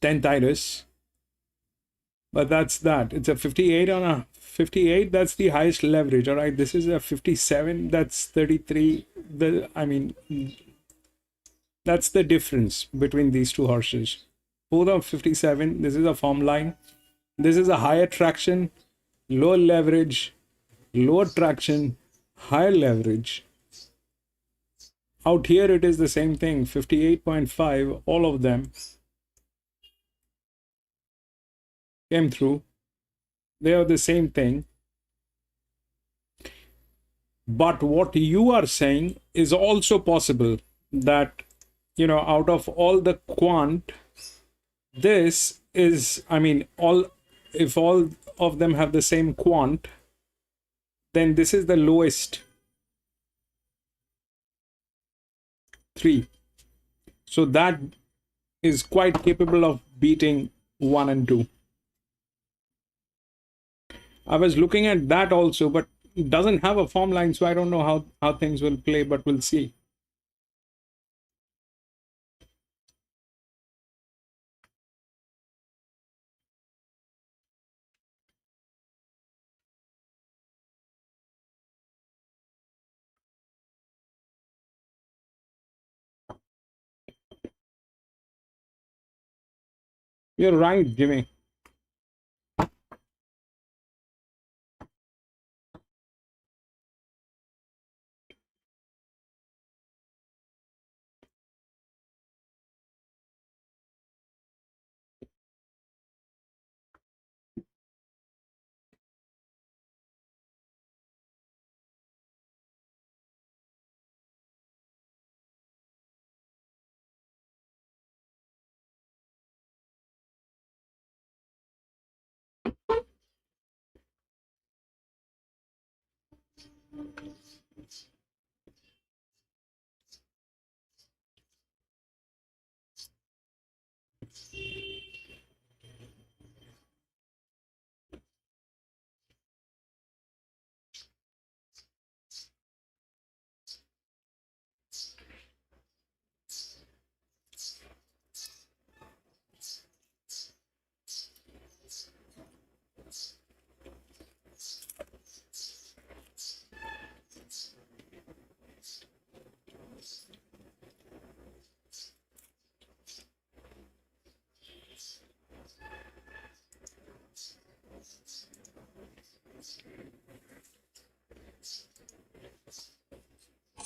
10 Titus, but that's that. It's a 58 on a 58. That's the highest leverage. All right, this is a 57. That's 33. That's the difference between these two horses. Both are 57. This is a form line. This is a higher traction, lower leverage, lower traction, higher leverage. Out here, it is the same thing, 58.5, all of them came through. They are the same thing. But what you are saying is also possible that, you know, out of all the quant, this is, if all of them have the same quant, then this is the lowest 3. So that is quite capable of beating 1 and 2. I was looking at that also, but it doesn't have a form line, so I don't know how things will play, but we'll see. You're right, Jimmy.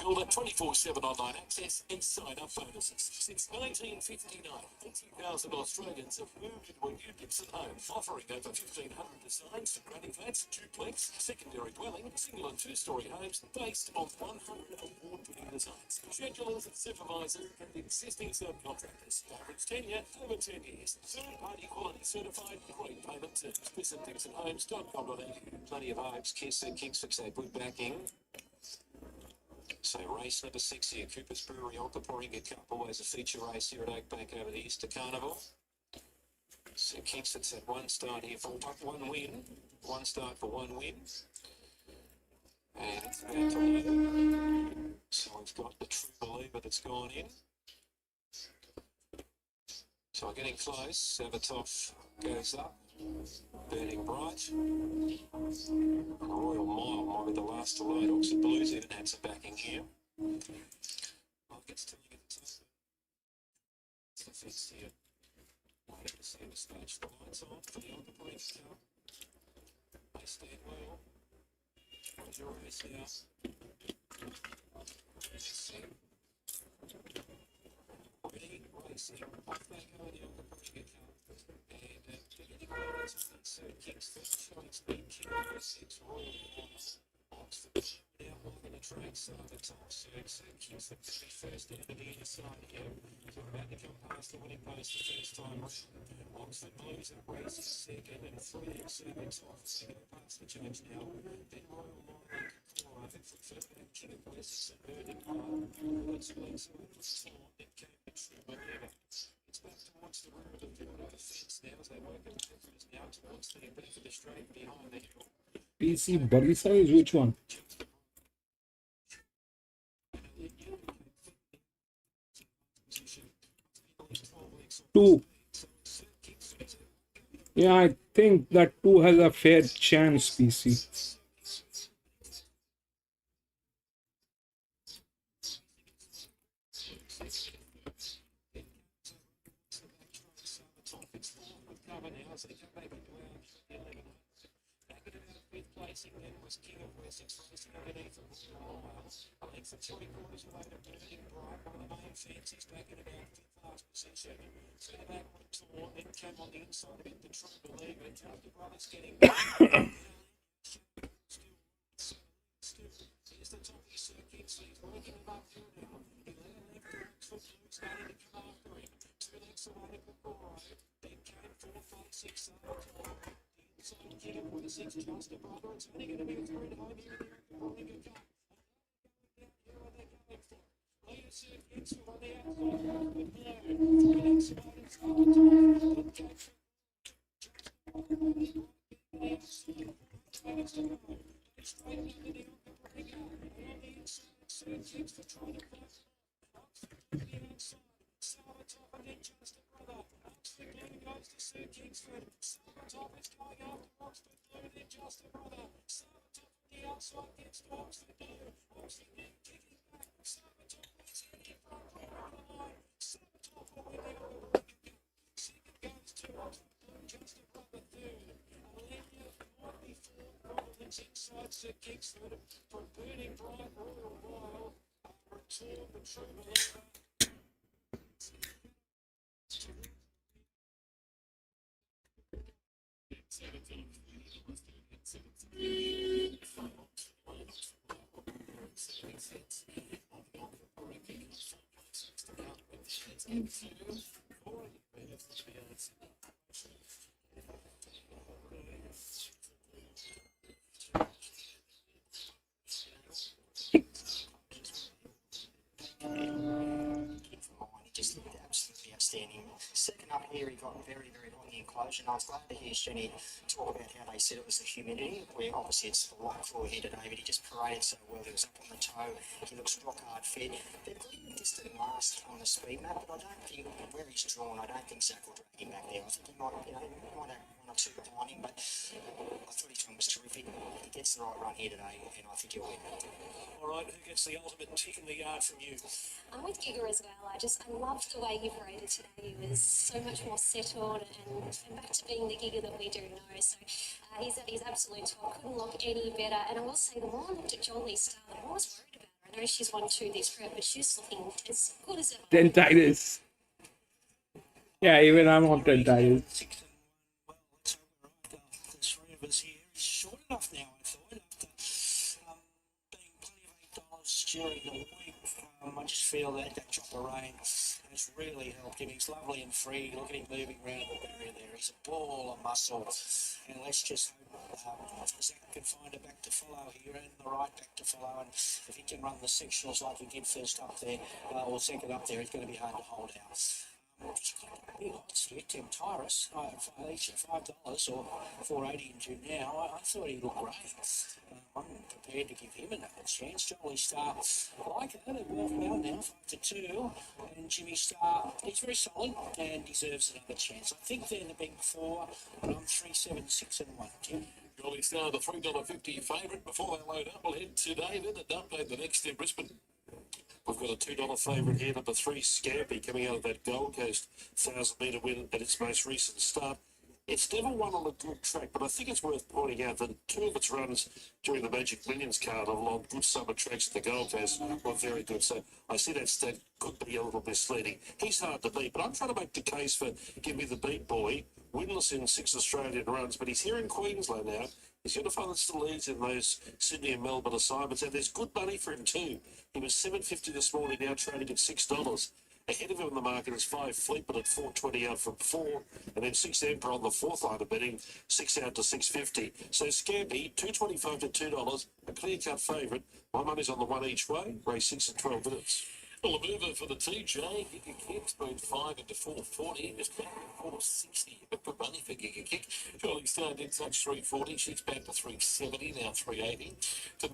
Builder 24/7 online access and sign-up bonuses. Since 1959, 80,000 Australians have moved into a new Gibson home, offering over 1,500 designs for granny flats, duplex, secondary dwelling, single and two-storey homes based on 100 award-winning designs. Schedulers, supervisors and existing subcontractors. Average tenure over 10 years. Third-party quality certified, great payment terms. Visit DixonHomes.com.au. Plenty of homes, Kingston, put backing. So race number 6 here, Cooper's Brewery, Octoporinga Cup, always a feature race here at Oakbank over the Easter Carnival. So Kingston's had one start here for one win. One start for one win. And it's about to load. So we've got the True Believer that's gone in. So we're getting close. Savatov goes up. Burning Bright. Royal Mile might be the last to load. Oxford Blues even had some backing here. Market's telling it to it's the fence here. Wait to see the stage. The lights on for the Alder Police Tower. They stand well. Where's your race now? PC body size, which one? 2. Yeah, I think that 2 has a fair chance, PC. Just looked absolutely outstanding. Second up here, he got very, very hot in the enclosure, and I was glad to hear Jenny talk about how they said it was the humidity, where obviously it's a light floor here today, but he just paraded so well. He was up on the toe. He looks rock hard fit. They've got him distant last on the speed map, but I don't think, where he's drawn, I don't think Zach will drag him back there. I think he might, he might have 1 or 2 behind him, but I thought his run was terrific. He gets the right run here today, and I think he'll win. All right, who gets the ultimate tick in the yard from you? I'm with Giga as well. I loved the way he paraded today. He was so much more settled and back to being the Giga that we do know. So he's at his absolute top. Couldn't look any better. And I will say, the more I looked at Jolie's Star, the more I was worried about her. I know she's won 2 this prep, but she's looking as good as ever. Dentitis. Yeah, even I'm on dentitis. Well, let's hope we're right. The 3 of us here is short enough now, I thought, after being plenty of $8 during the week. I just feel that drop of rain has really helped him. He's lovely and free. Look at him moving around the barrier there. He's a ball of muscle. And let's just hope Zach can find a back to follow here and the right back to follow. And if he can run the sectionals like he did first up there, or second up there, it's going to be hard to hold out. Big odds here, Tim Tyrus, each at $5 or $4.80 into now. I thought he looked great. I'm prepared to give him another chance. Jolly Star, like it, they're both well now, 5-2. And Jimmy Star, he's very solid and deserves another chance. I think they're the big 4, but I'm 3, 7, 6 and 1. Tim. Jolly Star, the $3.50 favourite. Before they load up, we'll head to David and update the next in Brisbane. We've got a $2 favourite here, number 3, Scampi, coming out of that Gold Coast 1,000 metre win at its most recent start. It's never won on a good track, but I think it's worth pointing out that two of its runs during the Magic Millions Carnival on good summer tracks at the Gold Coast were very good. So I see that stat could be a little misleading. He's hard to beat, but I'm trying to make the case for Give Me the Beat Boy, winless in 6 Australian runs, but he's here in Queensland now. He's got to find the leads in those Sydney and Melbourne assignments, and there's good money for him too. He was $7.50 this morning, now trading at $6. Ahead of him in the market is 5 Fleetwood at $4.20 out from 4, and then 6 Emperor on the fourth line of betting, 6 out to $6.50. So Scampi, $2.25 to $2, a clear-cut favourite. My money's on the one each way, race 6 in 12 minutes. Well, a mover for the TJ, Giga Kick's been 5 into 440, just back to 460, but good money for Giga Kick. Jolly Star did touch 340, she's back to 370, now 380.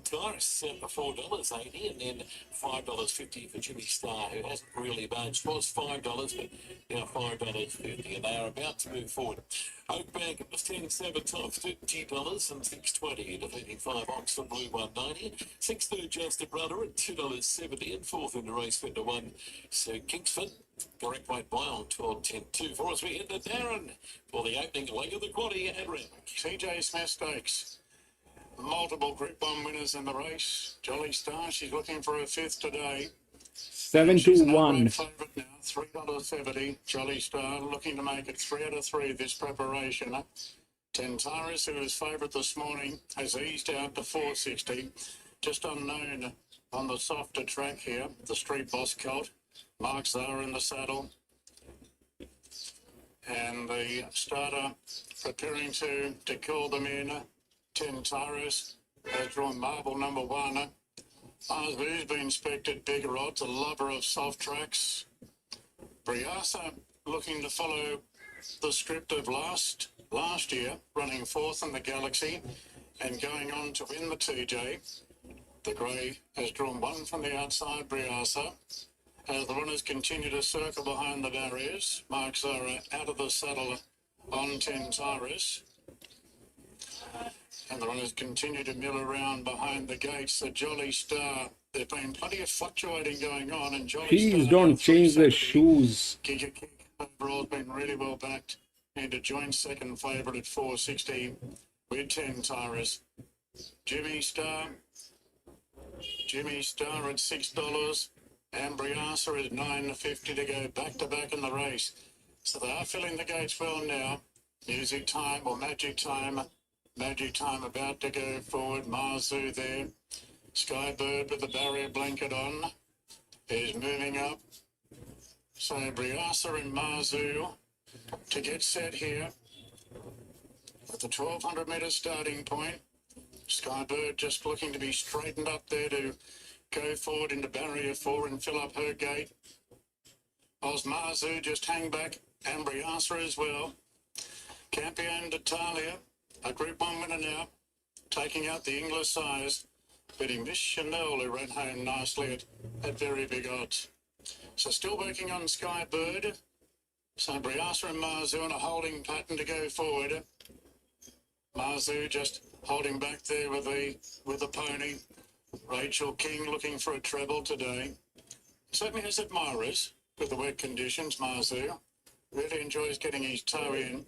Tyrus for $4.80, and then $5.50 for Jimmy Star, who hasn't really budged. Was $5, but now $5.50, and they are about to move forward. Oak Bank at the 10-7 top, $50 and $6.20, defeating 5 Oxford Blue 190. 6th Just a Brother at $2.70, and 4th in the race Fender 1. So Kingsford, correct weight buy on 12.10.2. For us, we head to Darren for the opening leg of the quaddie at Randwick. TJ Smith Stakes. Multiple Group 1 winners in the race. Jolly Star, she's looking for her 5th today. 7-1. Favourite now, $3.70. Jolly Star looking to make it 3 out of 3 this preparation. Tyrus, who was favourite this morning, has eased out to $4.60. Just unknown on the softer track here, the Street Boss Colt. Mark Zara in the saddle. And the starter preparing to call them in. Tyrus has drawn marble number 1. Who's been inspected, bigger odds, a lover of soft tracks. Briasa looking to follow the script of last year, running 4th in the Galaxy and going on to win the TJ. The grey has drawn 1 from the outside, Briasa. As the runners continue to circle behind the barriers, Mark Zara out of the saddle on Tyrus. And the runners continue to mill around behind the gates. The Jolly Star, there's been plenty of fluctuating going on. And Jolly Please Star don't change the shoes. Giga Kick overall has been really well backed. And a joint second favourite at $4.60 with Tyrus. Jimmy Star at $6. And Briasa is $9.50 to go back-to-back in the race. So they are filling the gates well now. Music Time or Magic Time. Magic Time about to go forward. Marzu there. Skybird with the barrier blanket on is moving up. So Briasa and Marzu to get set here at the 1,200 metre starting point. Skybird just looking to be straightened up there to go forward into barrier 4 and fill up her gate. Marzu just hang back, and Briasa as well. Campione d'Italia, a Group 1 winner now, taking out the English size, beating Miss Chanel, who ran home nicely at very big odds. So still working on Skybird. So Briasa and Marzu in a holding pattern to go forward. Marzu just holding back there with the pony. Rachel King looking for a treble today. Certainly has admirers with the wet conditions, Marzu. Really enjoys getting his toe in.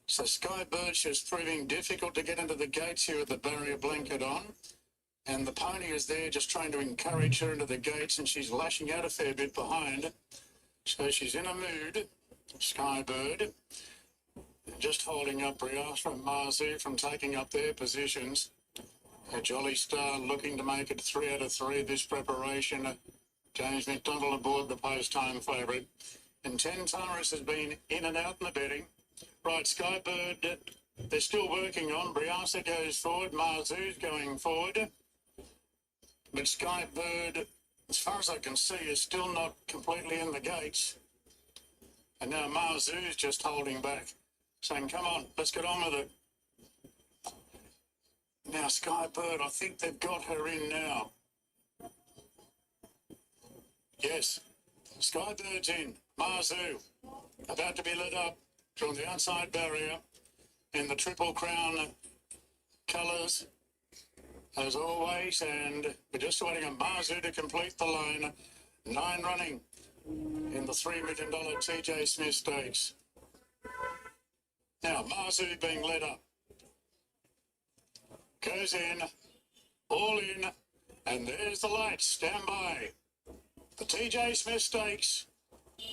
So Skybird is proving difficult to get into the gates here with the barrier blanket on. And the pony is there just trying to encourage her into the gates, and she's lashing out a fair bit behind. So she's in a mood, Skybird. Just holding up Briasa and Marzu from taking up their positions. A Jolly Star looking to make it 3 out of 3 this preparation. James McDonald aboard the post-time favourite. And Tyrus has been in and out in the betting. Right, Skybird, they're still working on. Briasa goes forward. Marzu's going forward. But Skybird, as far as I can see, is still not completely in the gates. And now Marzu's just holding back, saying, come on, let's get on with it. Now, Skybird, I think they've got her in now. Yes, Skybird's in. Marzu, about to be lit up from the outside barrier in the Triple Crown colours, as always. And we're just waiting on Marzu to complete the line. 9 running in the $3 million TJ Smith Stakes. Now, Marzu being led up. Goes in, all in, and there's the lights. Stand by. The TJ Smith Stakes.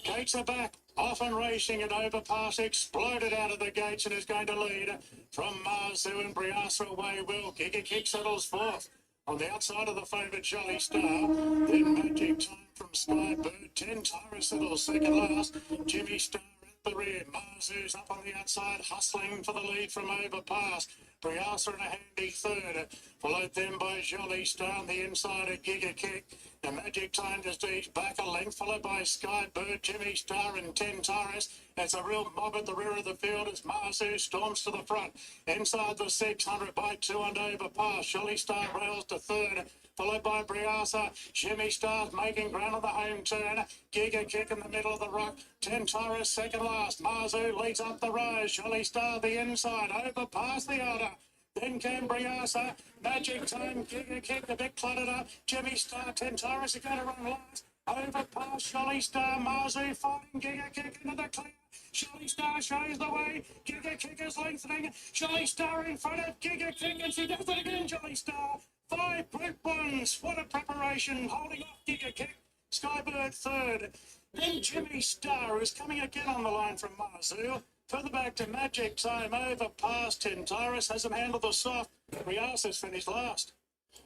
Gates are back. Often racing and overpass exploded out of the gates and is going to lead from Marzu and Briasa away. Will Giga Kick settles fourth. On the outside of the favourite Jolly Star, then Magic Time from Skybird, 10 Tyrus settles second last. Jimmy Star at the rear. Marzu's up on the outside, hustling for the lead from overpass. Briasa in a handy third, followed then by Jolly Star on the inside of Giga Kick. The Magic Time just each back a length, followed by Skybird, Jimmy Star and 10 Tyrus. It's a real mob at the rear of the field as Marzu storms to the front. Inside the 600 by 2 and overpass. Jolly Star rails to third, followed by Briasa. Jimmy Star's making ground on the home turn. Giga Kick in the middle of the rock. 10 Tyrus second last. Marzu leads up the rise. Jolly Star the inside, overpass the outer. Then came Briasa, Magic Time, Giga Kick, a bit cluttered up. Jimmy Star, 10 Tyrus are going to run last. Overpass, Jolly Star, Marzu fighting Giga Kick into the clear. Jolly Star shows the way. Giga Kick is lengthening. Jolly Star in front of Giga Kick, and she does it again, Jolly Star. 5 Group 1s. What a preparation, holding off Giga Kick. Skybird third. Then Jimmy Star is coming again on the line from Marzu. Further back to Magic Time, over past 10 Tyrus, has him handled the soft. Briasa's finished last.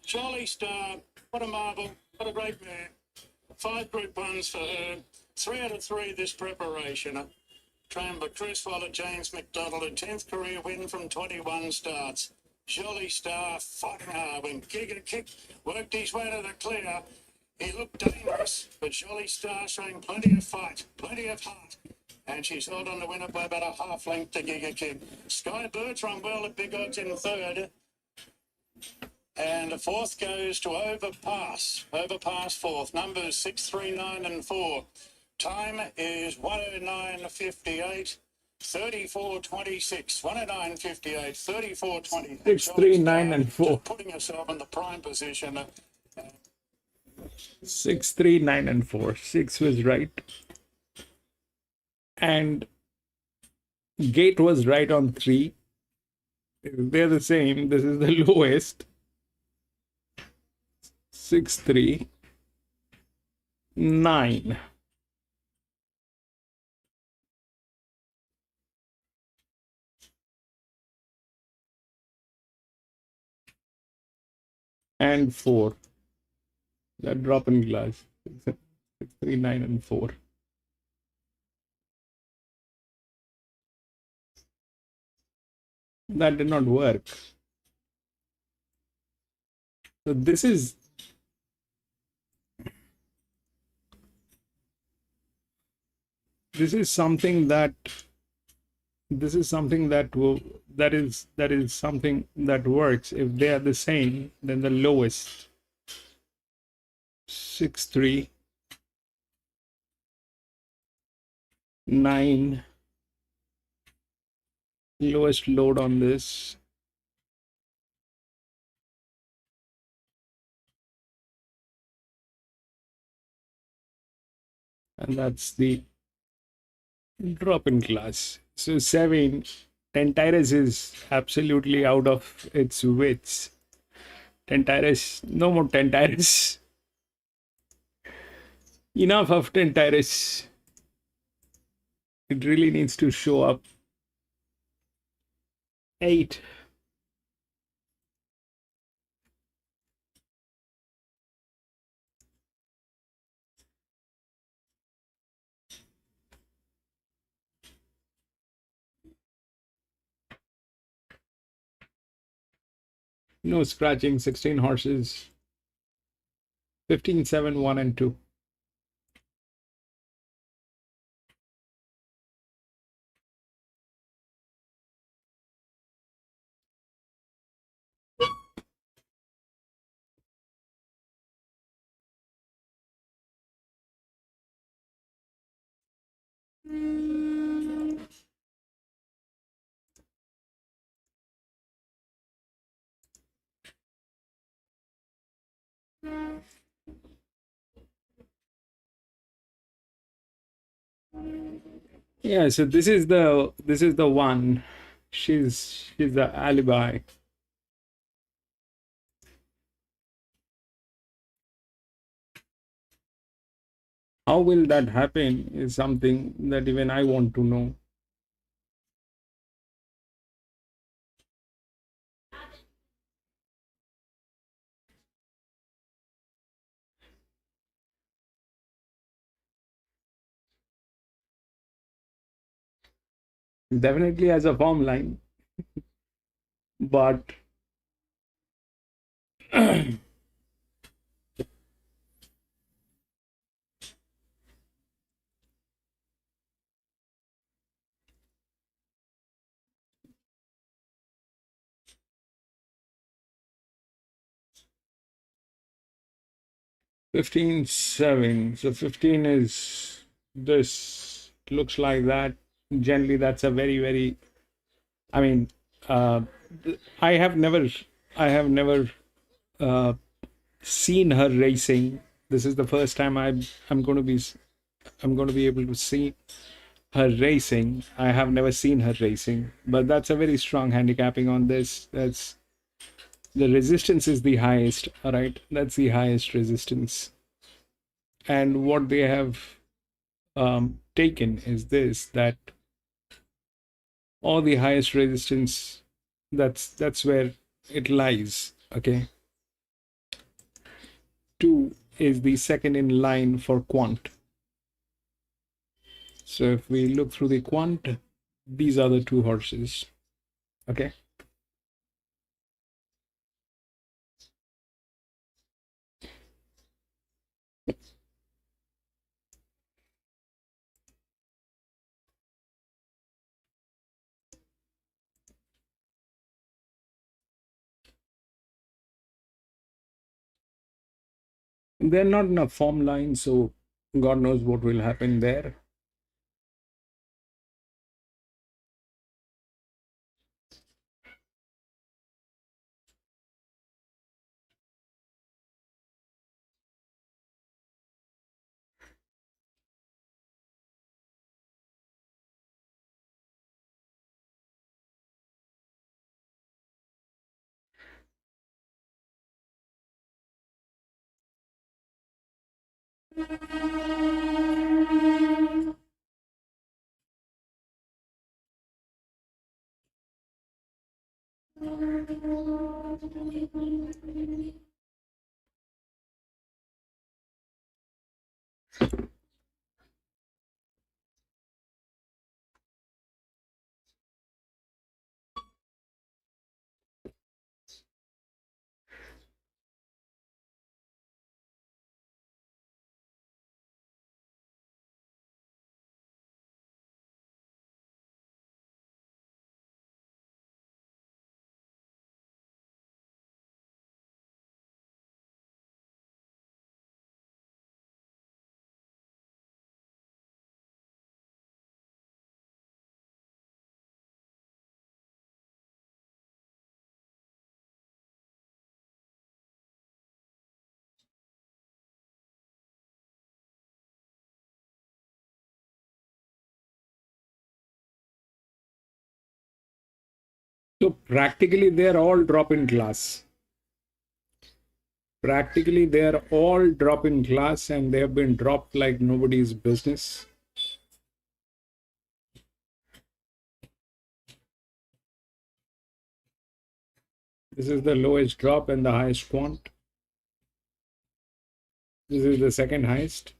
Jolly Star, what a marvel, what a great mare. 5 Group 1s for her, 3 out of 3 this preparation. Trained by Chris Waller, James McDonald, a 10th career win from 21 starts. Jolly Star fighting hard when Giga Kick worked his way to the clear. He looked dangerous, but Jolly Star showing plenty of fight, plenty of heart. And she's held on to win it by about a half length to Giga Kick. Skybird's run well at big odds in third. And the fourth goes to Overpass. Overpass fourth. Numbers 6, 3, 9 and 4. Time is 109.58. 34.26. 109.58. 34.26. 6, 3, 9 and 4. Putting herself in the prime position. 6, 3, 9 and 4. 6 was right. And gate was right on 3. They're the same. This is the lowest. 6, 3, 9. And 4. That drop in glass. 6, 3, 9 and 4. That did not work. So this is something that is something that works. If they are the same, then the lowest 6, 3, 9. Lowest load on this. And that's the drop in class. So 7, 10 Tyrus is absolutely out of its wits. 10 Tyrus, no more 10 Tyrus. Enough of 10 Tyrus. It really needs to show up. 8. No scratching, 16 horses. 15, 7, 1 and 2. Yeah, so this is the one She's the alibi. How will that happen is something that even I want to know. Definitely as a form line, but 15.7. So 15 is this, looks like that. Generally, that's a very, very, I mean, uh, I have never, I have never uh, seen her racing. This is the first time I'm going to be, I'm going to be able to see her racing. I have never seen her racing, but that's a very strong handicapping on this. That's the resistance is the highest. All right, that's the highest resistance. And what they have taken is this, that all the highest resistance, that's where it lies. Okay, 2 is the second in line for quant. So if we look through the quant, these are the 2 horses. Okay, they're not in a form line, so God knows what will happen there. So practically they're all drop in class. Practically they're all drop in class, and they have been dropped like nobody's business. This is the lowest drop and the highest quant. This is the second highest.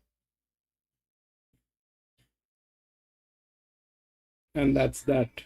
And that's that.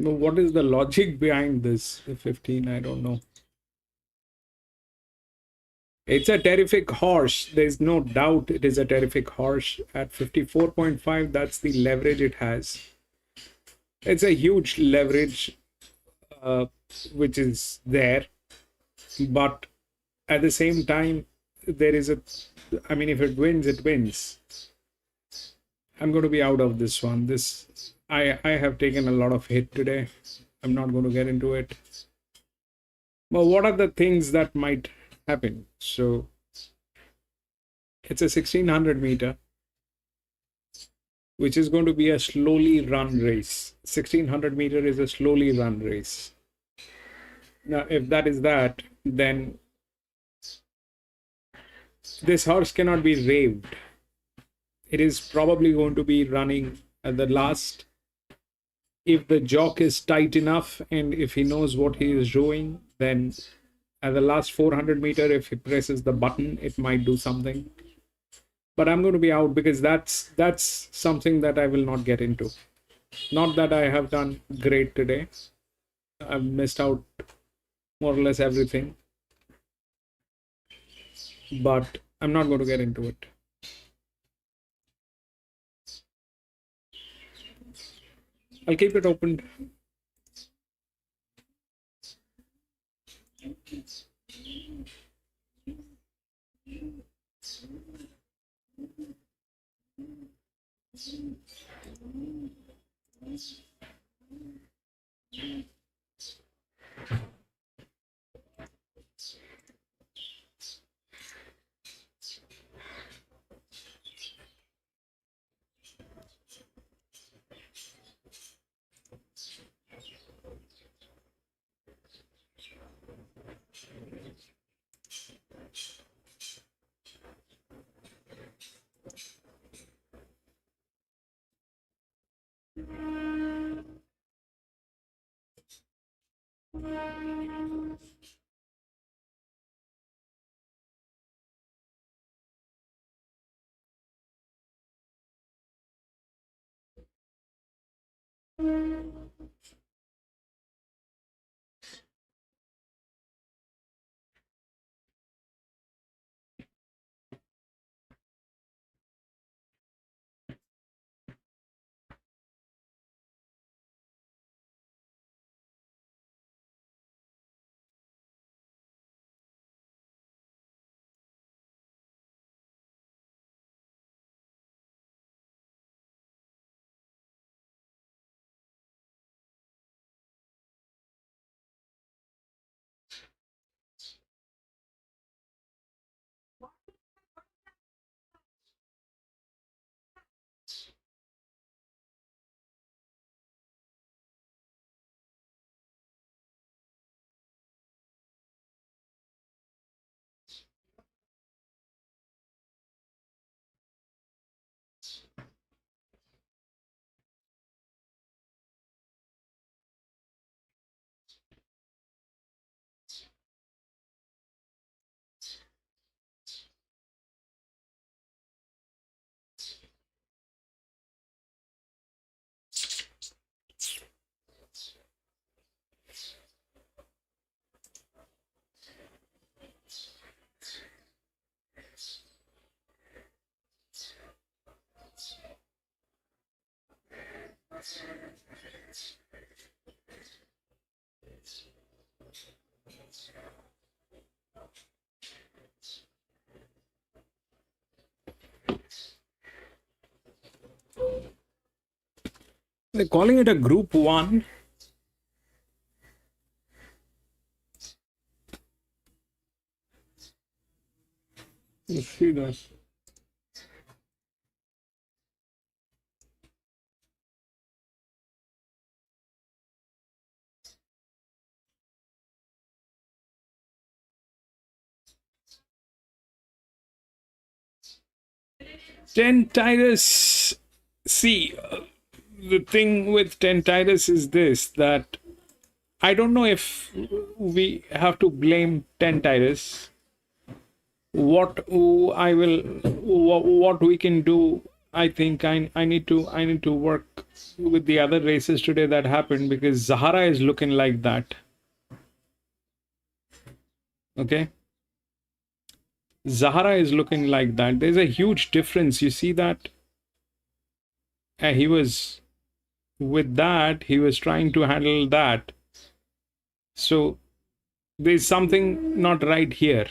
What is the logic behind this 15? I don't know. It's a terrific horse. There's no doubt it is a terrific horse. At 54.5, that's the leverage it has. It's a huge leverage, which is there. But at the same time, there is a... I mean, if it wins, it wins. I'm going to be out of this one. I have taken a lot of hit today. I'm not going to get into it. But what are the things that might happen? So it's a 1600 meter, which is going to be a slowly run race. 1600 meter is a slowly run race. Now, if that is that, then this horse cannot be raved. It is probably going to be running at the last. If the jock is tight enough and if he knows what he is doing, then at the last 400 meter, if he presses the button, it might do something. But I'm going to be out because that's something that I will not get into. Not that I have done great today. I've missed out more or less everything. But I'm not going to get into it. I'll keep it open. They're calling it a group 1. You see that? Tentitis. See, the thing with tentitis is this, that I don't know if we have to blame tentitis. What we can do I think I need to work with the other races today that happened, because Zahara is looking like that. Okay. Zahara is looking like that. There's a huge difference. You see that? He was with that, he was trying to handle that. So there's something not right here.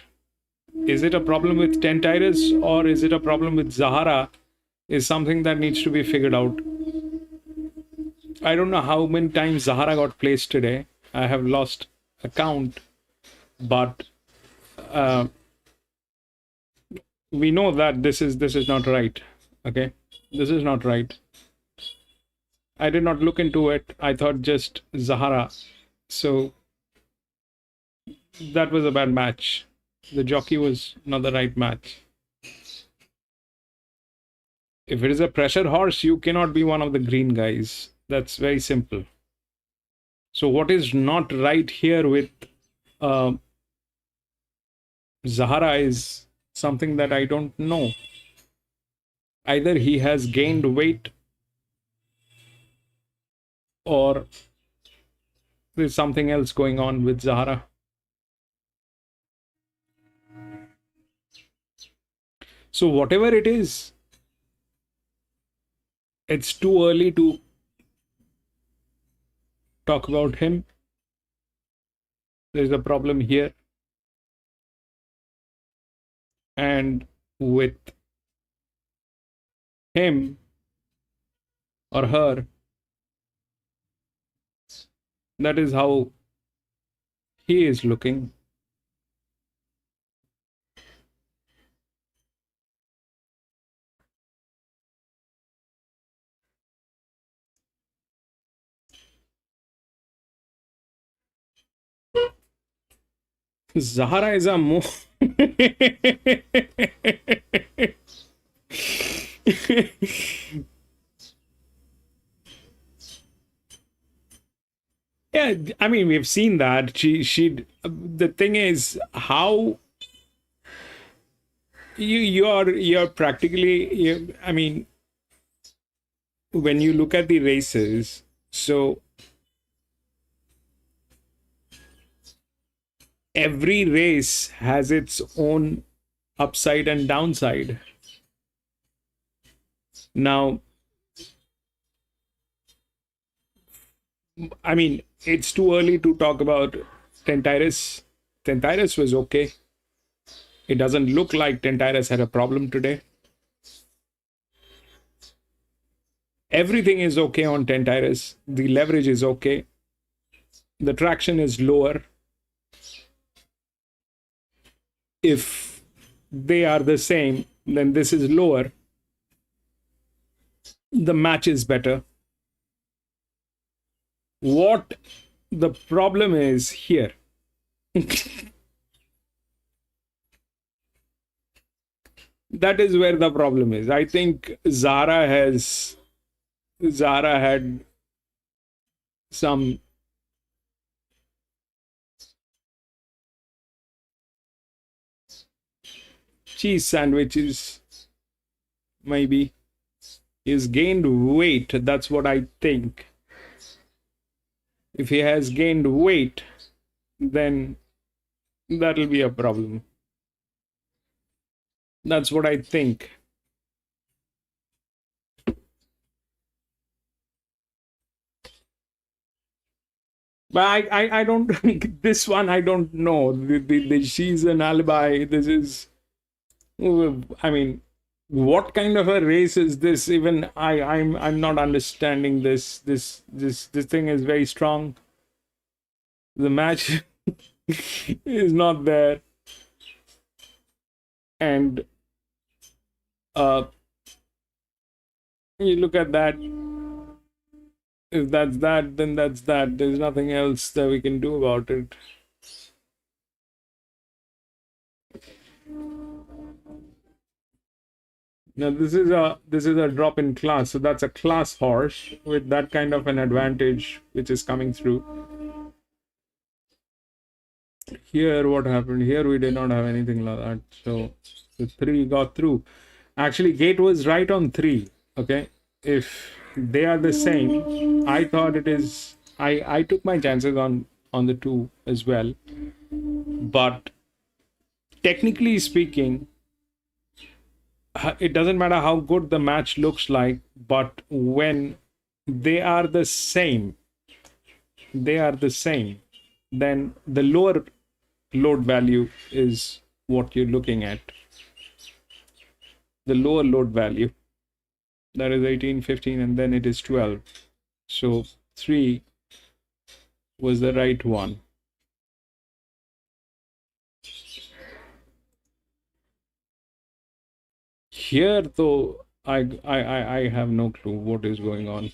Is it a problem with Tentyrus, or is it a problem with Zahara? Is something that needs to be figured out. I don't know how many times Zahara got placed today. I have lost account, but we know that this is not right. Okay, this is not right. I did not look into it. I thought just Zahara. So that was a bad match. The jockey was not the right match. If it is a pressure horse, you cannot be one of the green guys. That's very simple. So what is not right here with Zahara is something that I don't know. Either he has gained weight, or there's something else going on with Zahara. So whatever it is, it's too early to talk about him. There's a problem here. And with him or her, that is how he is looking. Zahara is a more yeah, I mean, we've seen that she the thing is, how you're practically, I mean, when you look at the races, so every race has its own upside and downside. Now, I mean, it's too early to talk about Tentyrus. Tentyrus was okay. It doesn't look like Tentyrus had a problem today. Everything is okay on Tentyrus. The leverage is okay. The traction is lower. If they are the same, then this is lower. The match is better. What the problem is here? That is where the problem is. I think Zahara had some cheese sandwiches, maybe. He's gained weight. That's what I think. If he has gained weight, then that'll be a problem. That's what I think. But I don't this one I don't know. She's an alibi. This is, I mean, what kind of a race is this? Even I'm not understanding this. This thing is very strong. The match is not there. And you look at that. If that's that, then that's that. There's nothing else that we can do about it. Now this is a drop in class, so that's a class horse with that kind of an advantage which is coming through. Here, what happened? Here we did not have anything like that, so the 3 got through. Actually, gate was right on 3. Okay, if they are the same, I thought it is. I took my chances on the 2 as well, but technically speaking, it doesn't matter how good the match looks like, but when they are the same, then the lower load value is what you're looking at. The lower load value, that is 18, 15, and then it is 12. So 3 was the right one. Here, though, I have no clue what is going on.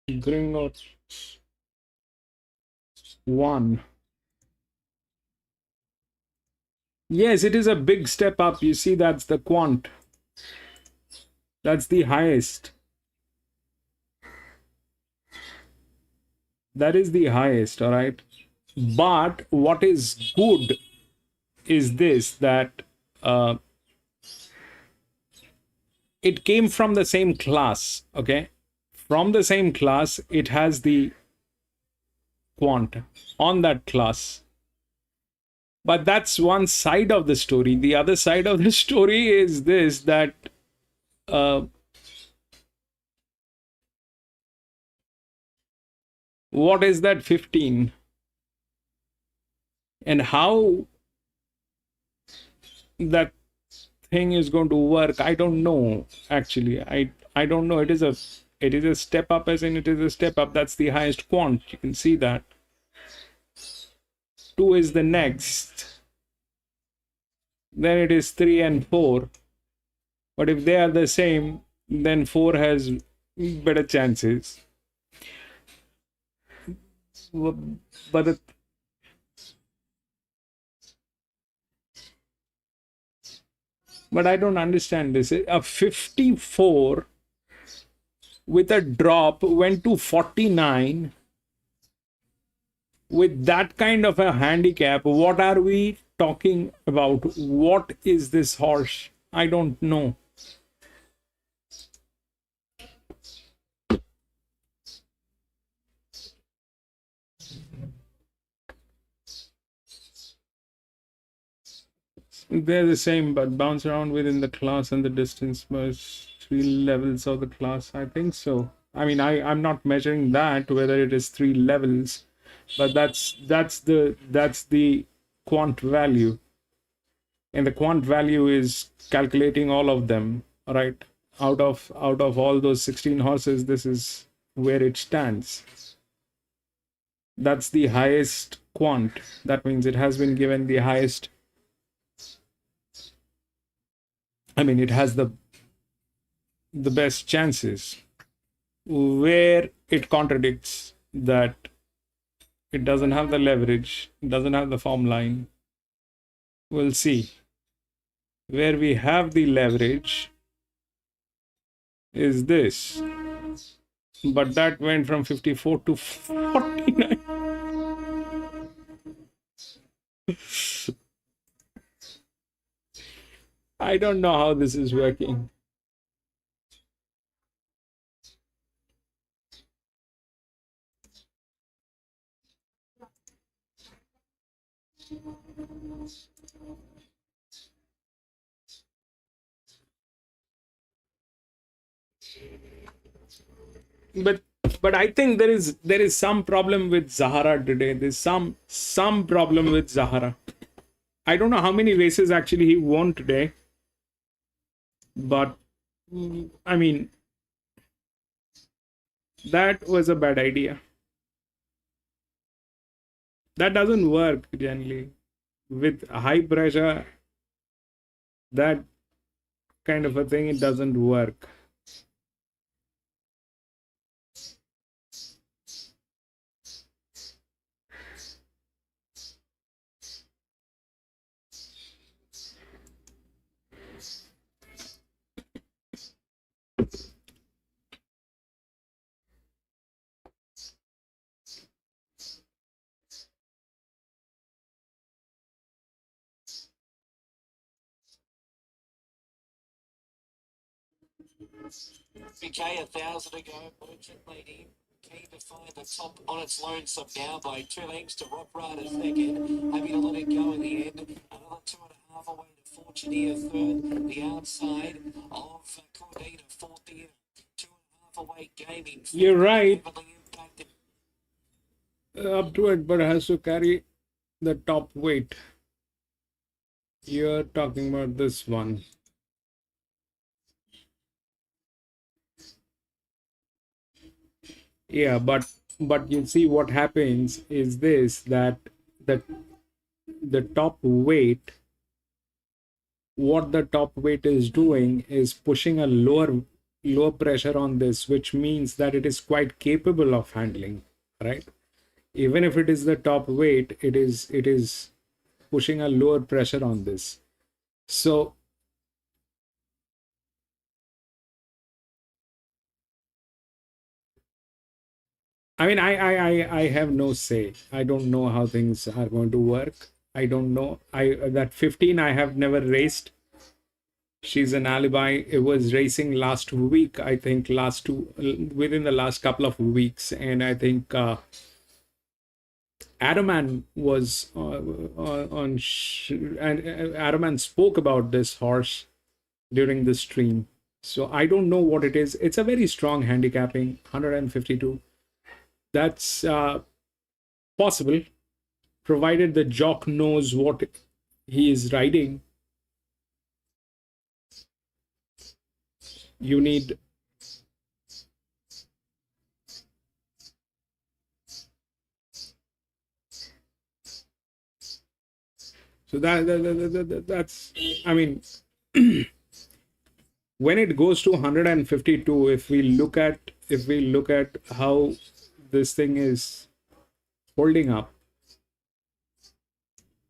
Gringot 1. Yes, it is a big step up. You see, that's the quant. That's the highest. That is the highest, all right? But what is good is this, that it came from the same class, okay? From the same class, it has the quant on that class. But that's one side of the story. The other side of the story is this, that what is that 15? And how that thing is going to work, I don't know. Actually, I don't know. It is a step up, as in it is a step up. That's the highest quant. You can see that. 2 is the next. Then it is 3 and 4. But if they are the same, then 4 has better chances. But I don't understand this. A 54 with a drop went to 49 with that kind of a handicap. What are we talking about? What is this horse? I don't know. They're the same, but bounce around within the class and the distance was 3 levels of the class. I think so. I mean, I'm not measuring that, whether it is 3 levels, but that's the quant value. And the quant value is calculating all of them, right? Out of all those 16 horses, this is where it stands. That's the highest quant. That means it has been given the highest. I mean, it has the best chances. Where it contradicts, that it doesn't have the leverage, it doesn't have the form line. We'll see. Where we have the leverage is this. But that went from 54 to 49. I don't know how this is working. But I think there is some problem with Zahara today. There's some problem with Zahara. I don't know how many races actually he won today, but I mean, that was a bad idea. That doesn't work generally with high pressure. That kind of a thing, it doesn't work. Okay, 1,000 to go. Merchant Lady keen to find the top on its lonesome now by 2 lengths to Rock Rider second. Having to let it go in the end. Another 2.5 away to Fortuneer third. The outside of Cordina fourth here. 2.5 away Gaming. You're right. Heavily impacted. Up to it, but it has to carry the top weight. You're talking about this one. Yeah, but you see what happens is this, that the top weight, what the top weight is doing is pushing a lower pressure on this, which means that it is quite capable of handling, right? Even if it is the top weight, it is pushing a lower pressure on this. So I mean, I have no say. I don't know how things are going to work. I don't know. That 15 I have never raced. She's an alibi. It was racing last week, I think, within the last couple of weeks, and I think Adaman was and Adaman spoke about this horse during the stream. So I don't know what it is. It's a very strong handicapping, 152. That's possible, provided the jock knows what he is riding. You need so that's, I mean, when it goes to 152, if we look at how this thing is holding up,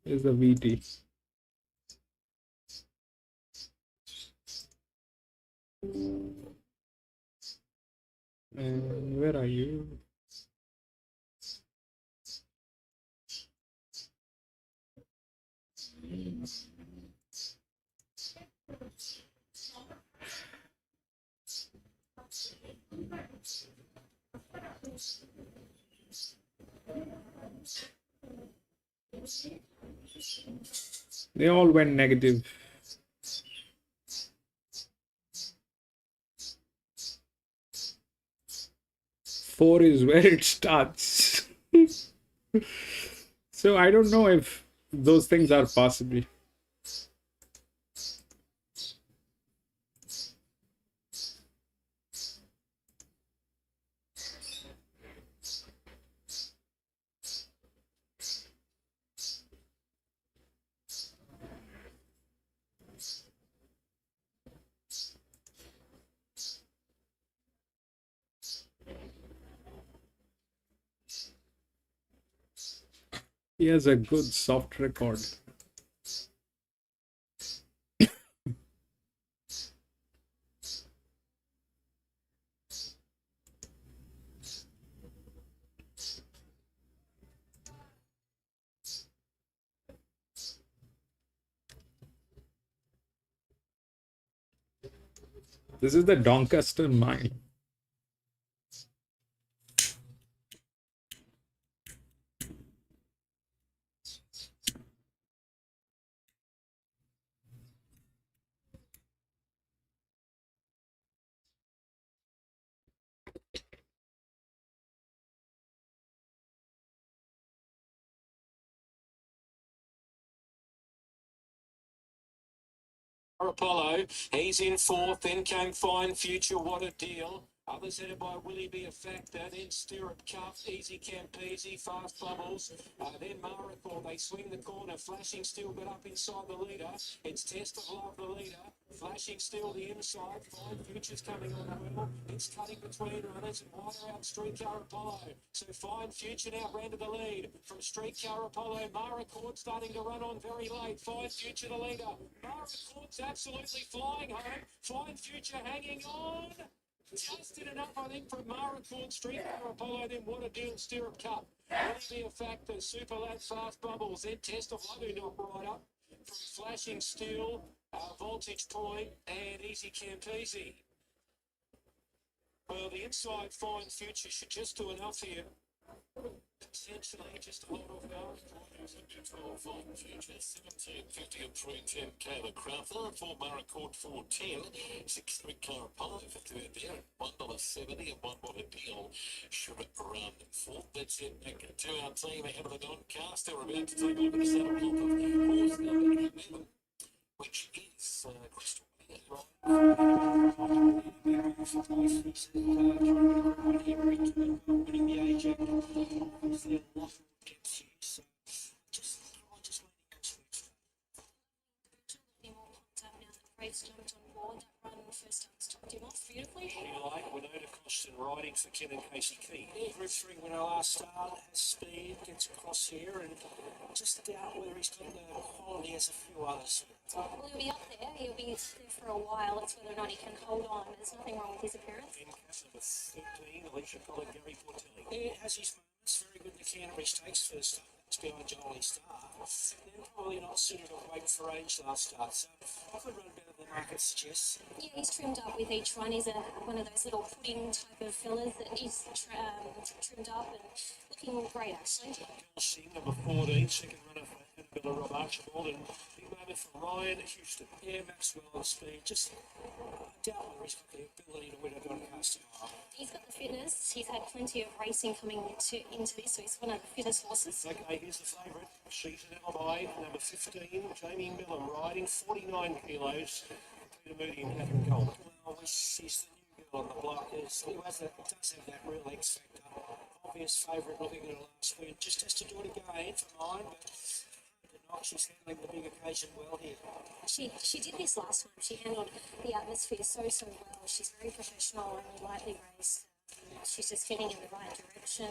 is the VT. And where are you? They all went negative. Four is where it starts. So I don't know if those things are possible. He has a good soft record. This is the Doncaster Mile. Apollo, he's in fourth, then came Fine Future, What a Deal. Others headed by Willie Be a Factor, then Stirrup Cup, Easy Campese, Fast Bubbles, then Marathon. They swing the corner, Flashing Still got up inside the leader. It's Test of Love, the leader. Flashing Still the inside, Fine Future's coming on the wheel. It's cutting between runners and wider out Streetcar Apollo. So Fine Future now ran to the lead. From Streetcar Apollo, Marathon starting to run on very late. Fine Future the leader. Marathon's absolutely flying home. Fine Future hanging on. Just did enough, I think, from Marathon, Streetcar Apollo, then What a Deal, Stirrup Cup. Will Be a Factor, Super Lad, Fast Bubbles, then Test of Love, who knocked right up. From Flashing Steel, Voltage Point, and Easy Campese. Well, the inside fine future should just do enough here. Essentially, just hold off guard. 1750 and 310 Kayla Crowther, 4 Maracord 410, 6 3 Clarapolo, 50 there, $1.70 and 1 more deal should run fourth. That's it. Back to our team ahead of the non-cast. They're about to take on the 7 block of horse number 11, which is Crystal. Race jumped on board. That run first time stopped him off beautifully. Like Winona Cost and riding for Ken and Casey Key. Group 3 winner last start, has speed, gets across here, and just doubt whether he's got the quality as a few others. Well, he'll be up there. He'll be there for a while. It's whether or not he can hold on. There's nothing wrong with his appearance. In number 13, Alicia Collin, Gary Portelli. He has his moments. Very good in the Canterbury Stakes first up. It's behind Jolie Star. Then probably not suited or weight for age last start. So I could run better than the market suggests. Yeah, he's trimmed up with each run. He's one of those little pudding type of fellas that he's trimmed up and looking great actually. Singh, number 14, second runner for Annabella Rob Archibald, and big moment for Ryan Houston. Yeah, Maxwell on speed. Just doubt whether he's got the ability to win a Doncaster tomorrow. He's got the fitness. He's had plenty of racing coming into this, so he's one of the fittest horses. Okay, here's the favourite. She's an alibi, number 15, Jamie Millam, riding 49 kilos. Peter Moody and Catherine Gold. Well, she's the new girl on the block. Does have that real X factor. Obvious favourite looking at her last win. Just has to do it again for mine, but she's handling the big occasion well here. She did this last time. She handled the atmosphere so well. She's very professional and lightly raced. She's just heading in the right direction.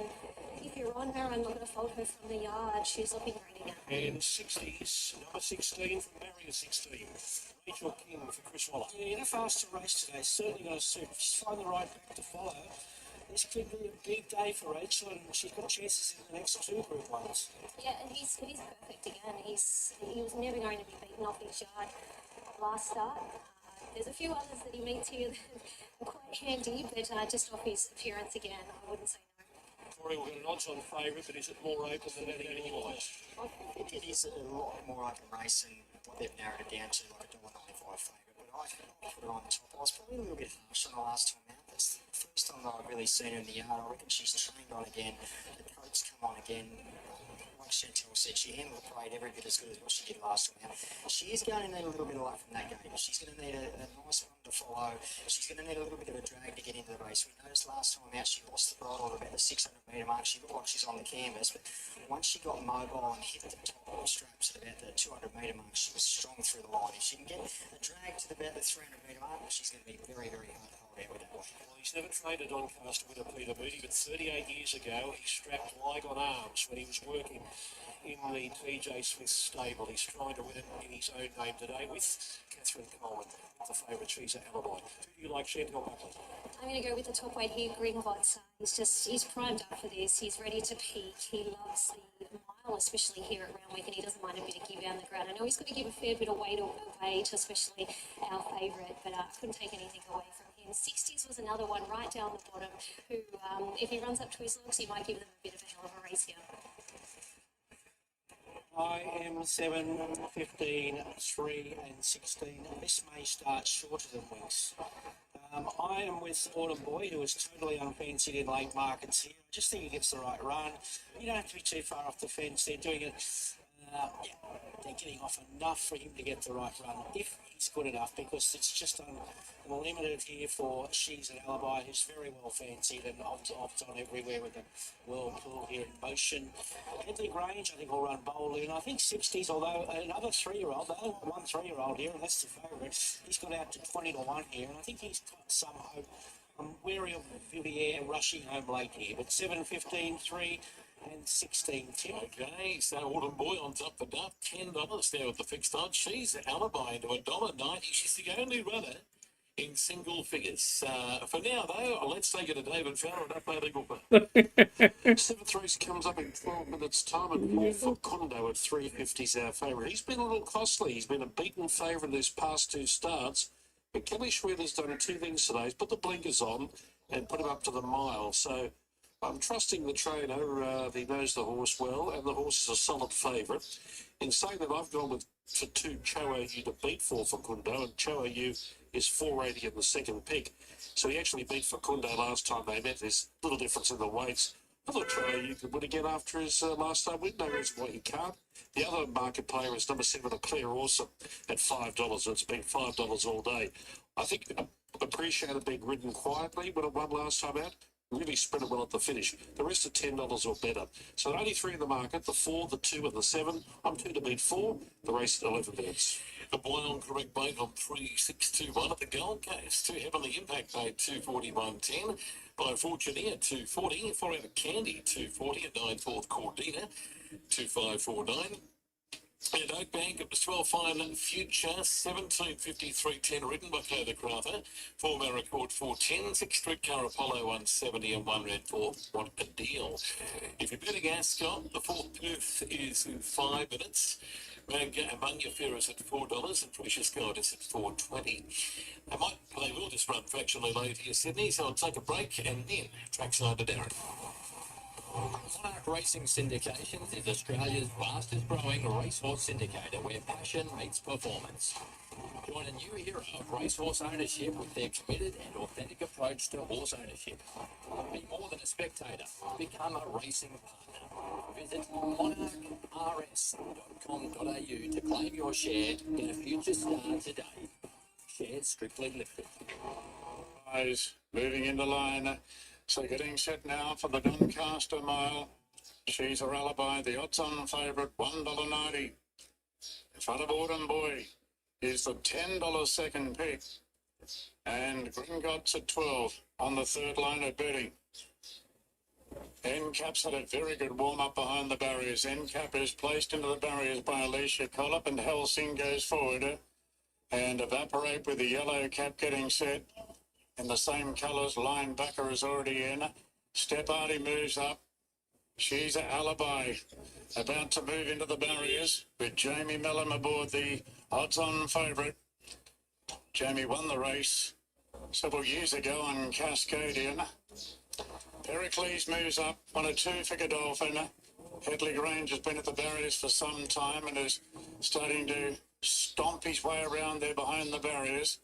If you're on her, I'm not going to fold her from the yard. She's looking great again. And 60s, number 16 from Barrier 16. Rachel King for Chris Waller. Yeah, in a faster race today, certainly going to suit. If she's find the right back to follow, this could be a big day for Rachel, and she's got chances in the next 2 Group 1s. Yeah, and he's perfect again. He was never going to be beaten off his yard last start. There's a few others that he meets here that are quite handy, but just off his appearance again, I wouldn't say no. Corey will get an odds on favourite, but is it more open than anything else? I think it is a lot more open race and what they've narrowed it down to, like a $1.95 favourite. But I put her on top. I was probably a little bit harsh on the last time out. That's the first time that I've really seen her in the yard. I reckon she's trained on again. The coats come on again. Like Chantel said, she handled the parade every bit as good as what she did last time out. She is going to need a little bit of luck from that game. She's going to need a nice one to follow. She's going to need a little bit of a drag to get into the race. We noticed last time out she lost the bridle at about the 600 metre mark. She looked like she's on the canvas, but once she got mobile and hit the top of the straps at about the 200 metre mark, she was strong through the line. If she can get a drag to about the 300 metre mark, she's going to be very, very hard to hold out with that one. Well, he's never trained a Doncaster winner, Peter Moody, but 38 years ago he strapped Lygon Arms when he was working in the TJ Smith stable. He's trying to win it in his own name today with Catherine Coleman, the favourite. She's an alibi. Who do you like, Chantel Buckley? I'm going to go with the top weight here, Gringots. He's primed up for this. He's ready to peak. He loves the mile, especially here at Randwick, and he doesn't mind a bit of give down the ground. I know he's got to give a fair bit of weight away to especially our favourite, but I couldn't take anything away from him. 60s was another one right down the bottom who, if he runs up to his legs, he might give them a bit of a hell of a race here. I am 7, 15, 3 and 16. This may start shorter than Winks. I am with Autumn Boy, who is totally unfancied in late markets here. I just think he gets the right run. You don't have to be too far off the fence. They're doing it, they're getting off enough for him to get the right run, if he's good enough, because it's just unlimited here for She's an Alibi, who's very well fancied and odds on everywhere with the Whirlpool here in motion. Headley Grange, I think, will run boldly, and I think 60s, although another 3-year-old, they only got one 3-year-old here, and that's the favourite. He's got out to 20 to 1 here, and I think he's got some hope. I'm wary of Vivier rushing home late here, but 7, 15, 3 and 16, 10. Okay, so Autumn Boy on top for Duff, $10 there with the fixed odds. She's an Alibi into $1.90. She's the only runner in single figures. For now, though, let's take it to David Fowler and Upland Eagle Park. 7th race comes up in 12 minutes' time, and 4 for Condo at 350 is our favourite. He's been a little costly. He's been a beaten favourite in his past 2 starts. But Kelly Schweder's done 2 things today. He's put the blinkers on and put him up to the mile. So I'm trusting the trainer. He knows the horse well, and the horse is a solid favourite. In saying that, I've gone for 2 Cho-O-U to beat 4 Facundo, and Cho-O-U is 480 in the second pick. So he actually beat Facundo last time they met. There's a little difference in the weights. I thought Cho-O-U could win again after his last time win. No reason why he can't. The other market player is number 7, A Clear Awesome, at $5. It's been $5 all day. I think appreciated being ridden quietly when it won last time out. Really spread it well at the finish. The rest are $10 or better. So only 3 in the market, the 4, the 2 and the 7. I'm 2 to beat 4. The race at 11 minutes. The Boyle correct bait on 3621 at the Gold Coast. 2 Heavenly Impact paid 241.10. By Fortunia 240. 4 out of Candy 240 at 9 4th Cordina 2549. And Oak Bank, it was 12 Fine Future, 1753.10 ridden by Claire the Crafter, 4 Maricord 410, 6 Streetcar Apollo 170 and 1 Red 4. What a deal. If you're betting Ascot, the 4th Perth is in 5 minutes. Munya Fair is at $4 and Precious Gold is at $4.20. They will just run fractionally late here, Sydney, so I'll take a break and then trackside to Darren. Monarch Racing Syndications is Australia's fastest growing racehorse syndicator where passion meets performance. Join a new era of racehorse ownership with their committed and authentic approach to horse ownership. Be more than a spectator, become a racing partner. Visit monarchrs.com.au to claim your share in a future star today. Shares strictly listed. Eyes moving into line. So getting set now for the Doncaster Mile. She's her alibi, the odds-on favourite, $1.90. In front of Autumn Boy is the $10 second pick. And Gringotts at 12 on the third line of betting. NCAP's had a very good warm-up behind the barriers. NCAP is placed into the barriers by Alicia Collop, and Helsing goes forward. And Evaporate with the yellow cap getting set. In the same colours, Linebacker is already in. Step Artie moves up. She's an alibi. About to move into the barriers with Jamie Mellon aboard, the odds-on favourite. Jamie won the race several years ago on Cascadian. Pericles moves up, 1 or 2 for Godolphin. Headley Grange has been at the barriers for some time and is starting to stomp his way around there behind the barriers.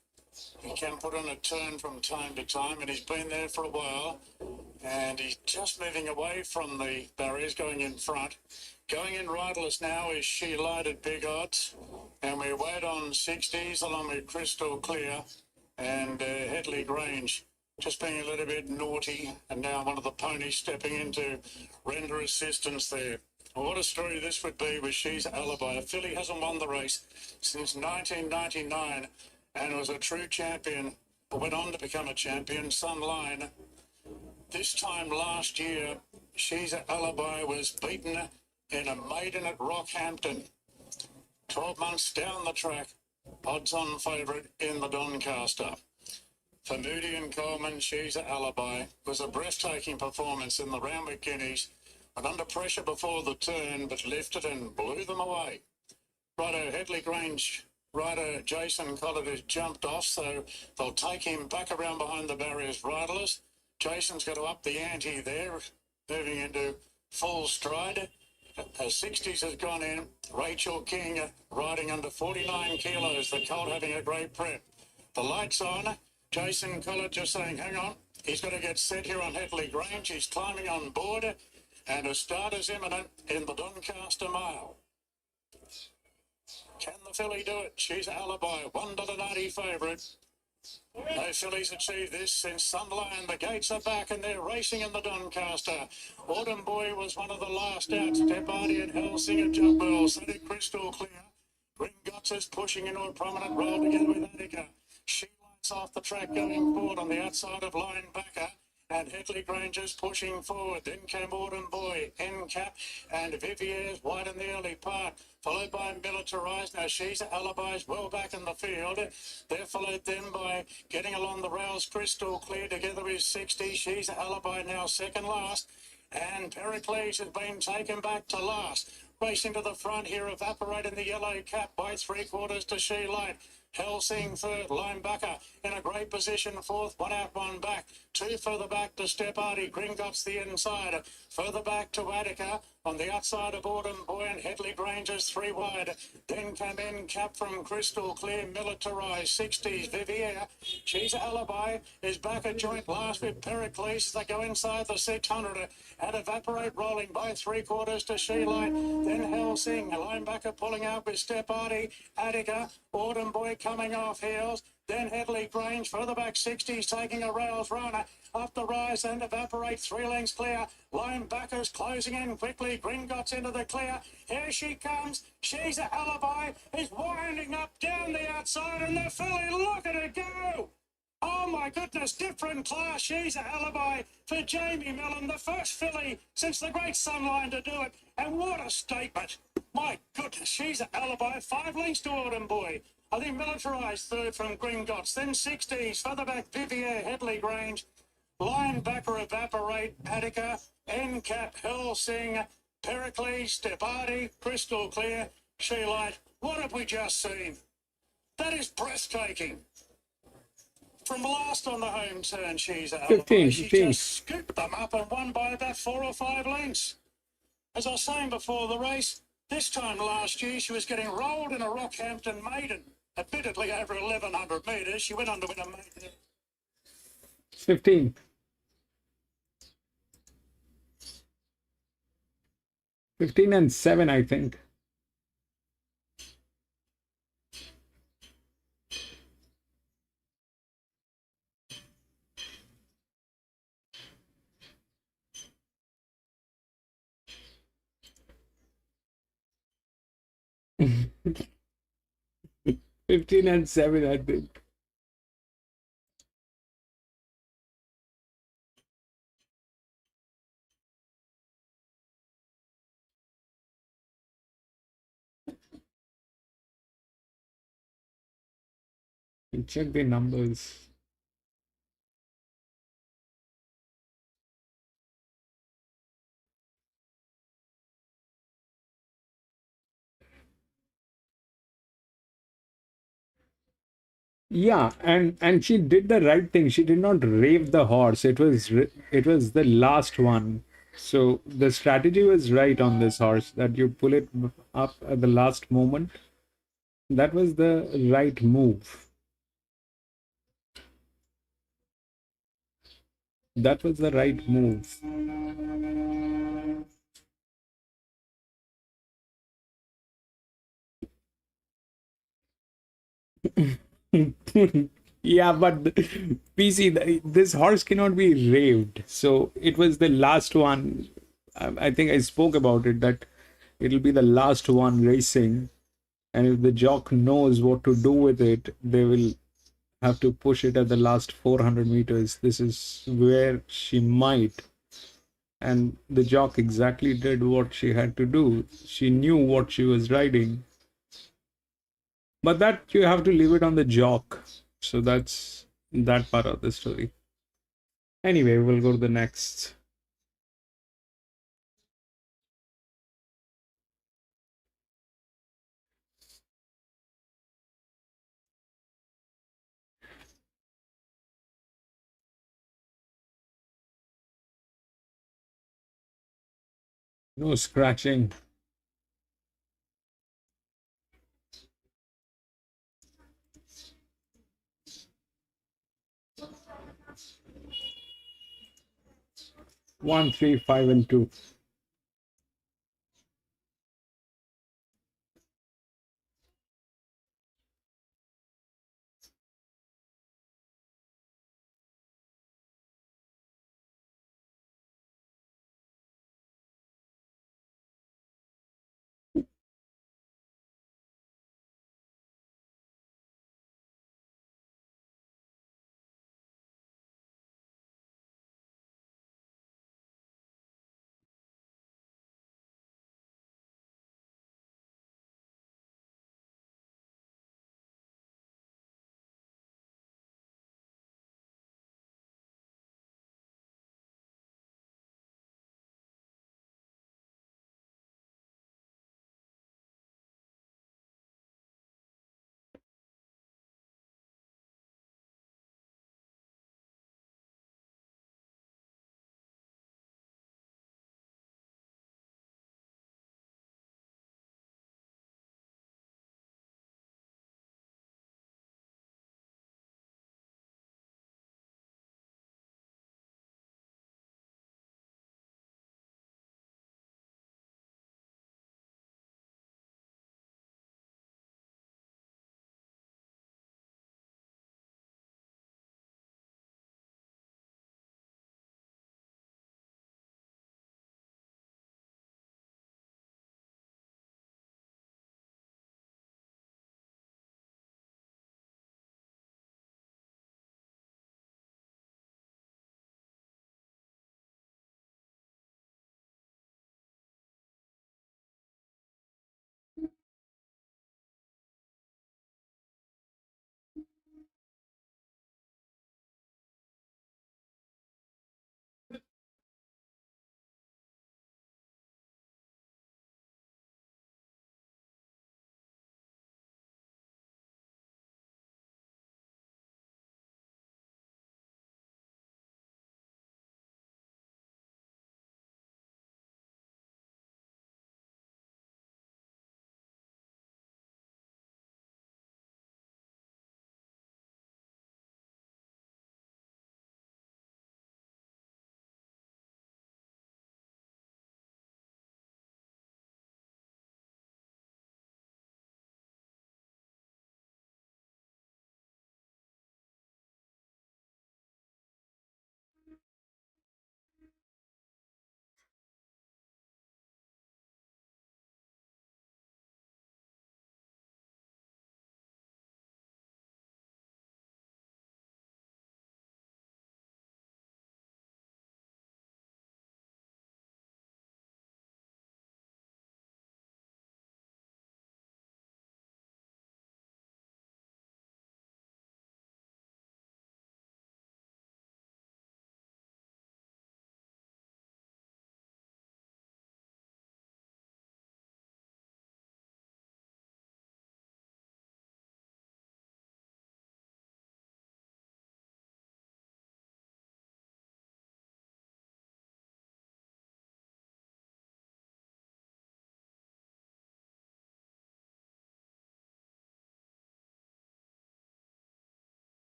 He can put on a turn from time to time, and he's been there for a while. And he's just moving away from the barriers, going in front. Going in riderless now is She Lighted Big Odds. And we wait on 60s along with Crystal Clear and Headley Grange just being a little bit naughty. And now one of the ponies stepping in to render assistance there. Well, what a story this would be with She's Alibi. A filly hasn't won the race since 1999. And was a true champion, but went on to become a champion, Sunline. This time last year, She's an Alibi was beaten in a maiden at Rockhampton. 12 months down the track, odds-on favourite in the Doncaster. For Moody and Coleman, She's an Alibi was a breathtaking performance in the Randwick Guineas, and under pressure before the turn, but lifted and blew them away. Righto, Headley Grange. Rider Jason Collett has jumped off, so they'll take him back around behind the barriers riderless. Jason's got to up the ante there, moving into full stride. 60s has gone in. Rachel King riding under 49 kilos. The colt having a great prep. The lights on. Jason Collett just saying, hang on. He's got to get set here on Headley Grange. He's climbing on board, and a start is imminent in the Doncaster Mile. Can the filly do it? She's Alibi, $1.90 favourite. No fillies achieved this since Sunline. The gates are back and they're racing in the Doncaster. Autumn Boy was one of the last out. Step Artie and Helsing and jump well. So did Crystal Clear. Gringotts is pushing into a prominent role together with Attica. She lights off the track going forward on the outside of Linebacker. And Headley Grange is pushing forward. Then came Autumn Boy, NCAP, and Vivier's wide in the early part, followed by Militarised. Now She's Alibi's well back in the field. They're followed then by getting along the rails, Crystal Clear together with 60. She's Alibi now second last. And Pericles has been taken back to last. Racing to the front here, Evaporate in the yellow cap by 3/4 to She Light. Helsing third, Linebacker in a great position fourth, one out, one back. Two further back to Stepardi, Gringotts the inside. Further back to Attica, on the outside of Autumn Boy, Headley Granger's three wide. Then come in Cap from Crystal Clear, Militarised, 60s, Vivier. She's Alibi, is back at joint last with Pericles as they go inside the 600 and Evaporate rolling by three quarters to Sheelight. Then Helsing, Linebacker pulling out with Stepardi, Attica, Autumn Boy coming off heels. Then Headley Grange, further back 60s, taking a rails runner. Up the rise and Evaporate, 3 lengths clear. Linebackers closing in quickly. Gringotts into the clear. Here she comes. She's an Alibi. Is winding up down the outside and the filly, look at her go. Oh my goodness, different class. She's an Alibi for Jamie Millen, the first filly since the Great Sunline to do it. And what a statement. My goodness, she's an Alibi. 5 lengths to Autumn Boy. I think Militarised third from Gringotts. Then 60s, further back Vivier, Headley Grange. Linebacker Evaporate, Attica, NCAP, Helsing, Pericles, Stepardi, Crystal Clear, Sheelight. What have we just seen? That is breathtaking. From last on the home turn, she's out. 15, She 15. just scooped them up and won by about 4 or 5 lengths. As I was saying before the race, this time last year she was getting rolled in a Rockhampton maiden. Admittedly over 1,100 metres, she went on to win a maiden. 15. Fifteen and 7, I think. Fifteen and 7, I think. Check the numbers. Yeah, and she did the right thing. She did not rave the horse. It was the last one. So the strategy was right on this horse, that you pull it up at the last moment. That was the right move. That was the right move. Yeah, but PC, this horse cannot be raved. So it was the last one. I think I spoke about it, that it'll be the last one racing. And if the jock knows what to do with it, they will have to push it at the last 400 meters. This is where she might. And the jock exactly did what she had to do. She knew what she was riding. But that you have to leave it on the jock. So that's that part of the story. Anyway, we'll go to the next. No scratching. One, 3, 5, and 2.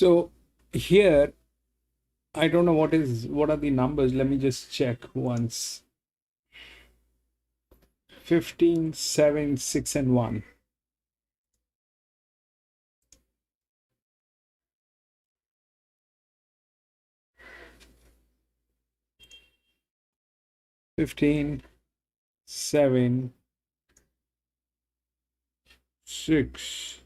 So here, I don't know what are the numbers. Let me just check once. 15, 7, 6, and 1. Fifteen, 7, 6.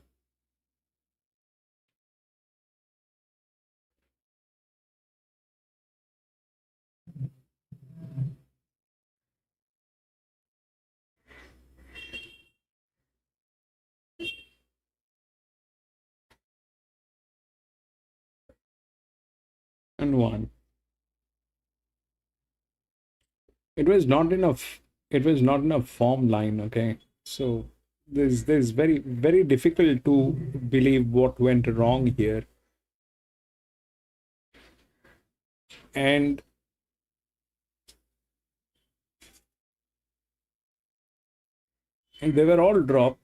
And 1. It was not enough. It was not in a form line. Okay, so there's very difficult to believe what went wrong here, and they were all dropped.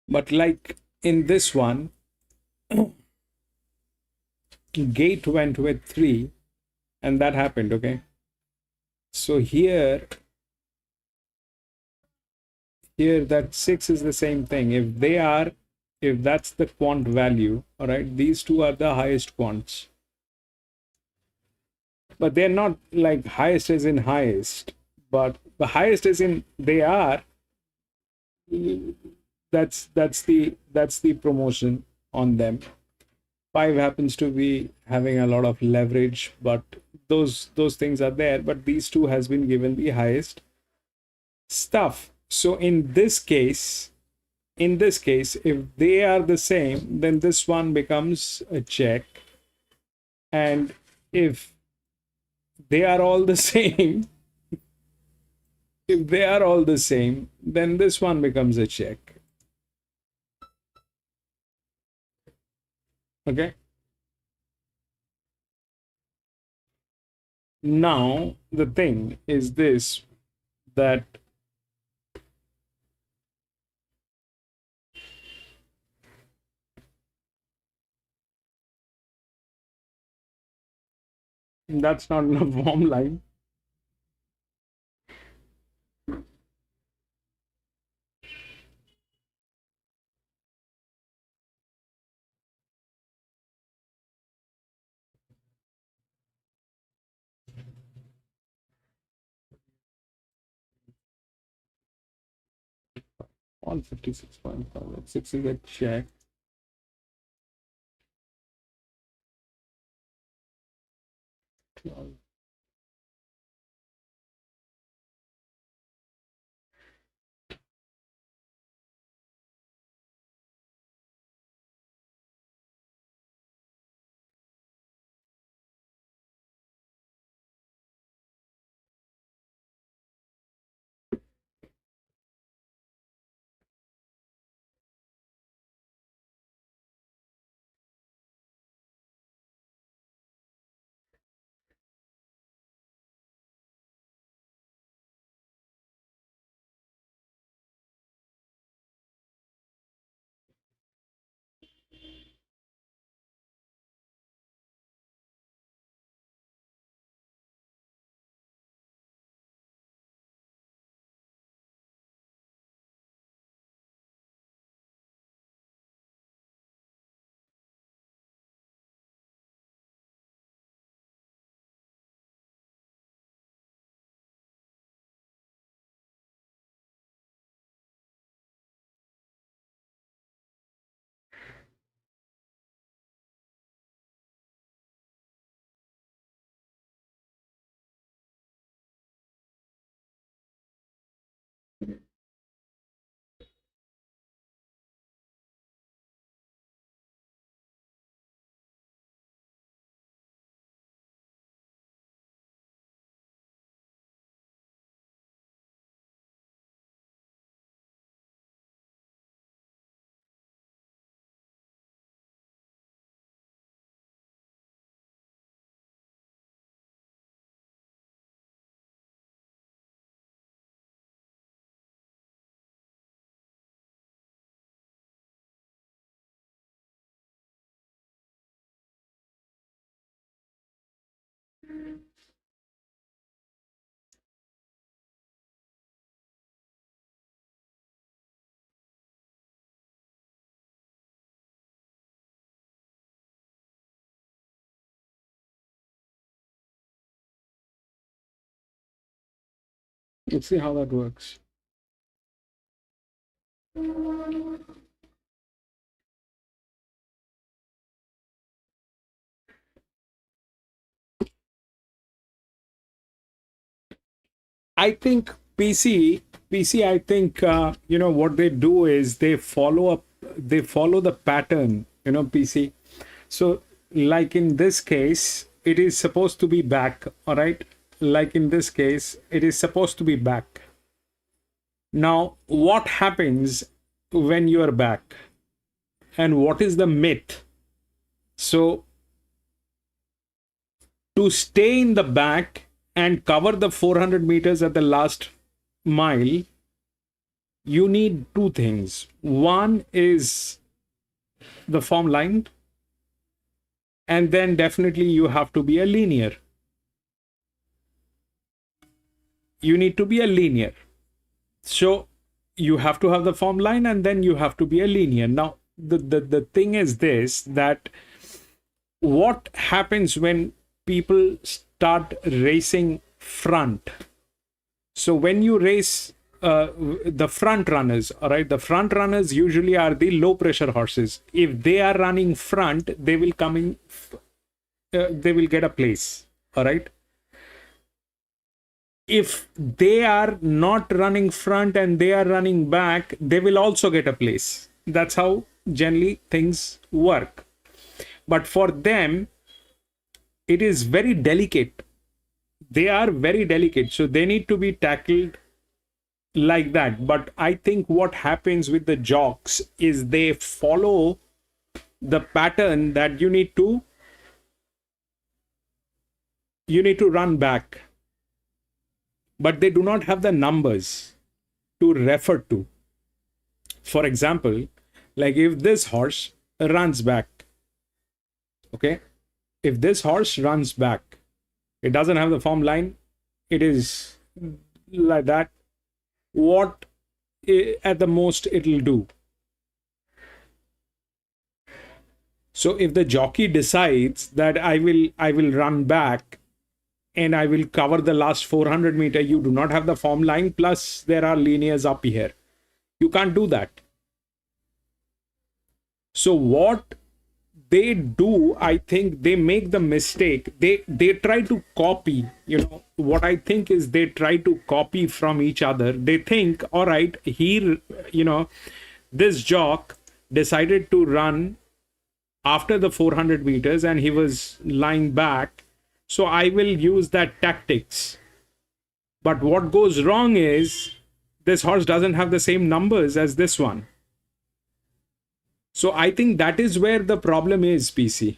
But like in this one, gate went with 3, and that happened. Okay, so here that 6 is the same thing. If that's the quant value, all right, these two are the highest quants, but they're not like highest as in highest, but the highest as in they are. That's the promotion on them. 5 happens to be having a lot of leverage, but those things are there, but these two has been given the highest stuff. So in this case, if they are the same, then this one becomes a check, and if they are all the same, then this one becomes a check. Okay, now the thing is this, that that's not in a warm line. On 56.5, 6 is a check. Let's see how that works. I think PC, I think, what they do is they follow the pattern, PC. So like in this case, it is supposed to be back, all right? Like in this case, it is supposed to be back. Now, what happens when you are back? And what is the myth? So to stay in the back and cover the 400 meters at the last mile, you need two things. One is the form line, and then definitely you have to be a linear. You need to be a linear. So you have to have the form line, and then you have to be a linear. Now, the thing is this, that what happens when people start racing front? So when you race the front runners, all right, the front runners usually are the low pressure horses. If they are running front, they will come in, they will get a place, all right. If they are not running front and they are running back, they will also get a place. That's how generally things work. But for them, it is very delicate. They are very delicate, so they need to be tackled like that. But I think what happens with the jocks is they follow the pattern that you need to run back, but they do not have the numbers to refer to. For example, like if this horse runs back, okay, if this horse runs back, it doesn't have the form line, it is like that, what at the most it will do? So if the jockey decides that I will run back and I will cover the last 400 meter, you do not have the form line, plus there are linears up here. You can't do that. So what they do, I think they make the mistake. They try to copy, what I think is they try to copy from each other. They think, all right, here, this jock decided to run after the 400 meters and he was lying back. So I will use that tactics. But what goes wrong is this horse doesn't have the same numbers as this one. So I think that is where the problem is, PC.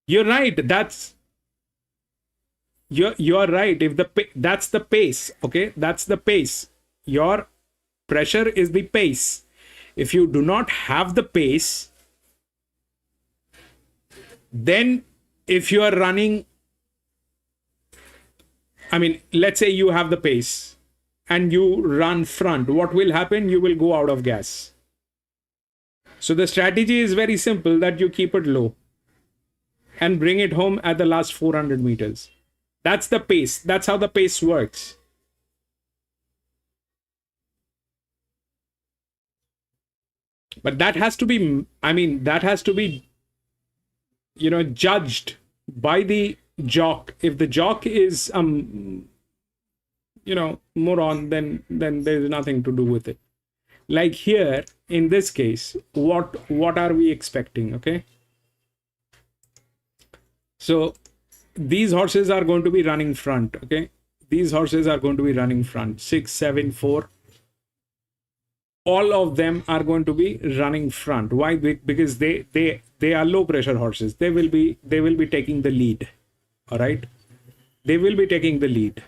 You're right. You're right. If that's the pace, okay, that's the pace. Your pressure is the pace. If you do not have the pace, then if you are running, let's say you have the pace and you run front, what will happen? You will go out of gas. So the strategy is very simple, that you keep it low and bring it home at the last 400 meters. That's the pace. That's how the pace works. But that has to be, judged by the jock. If the jock is moron, then there's nothing to do with it. Like here in this case, what are we expecting? Okay, so these horses are going to be running front. Okay, these horses are going to be running front. 6, 7, 4, all of them are going to be running front. Why? Because they are low pressure horses. They will be taking the lead. All right, they will be taking the lead.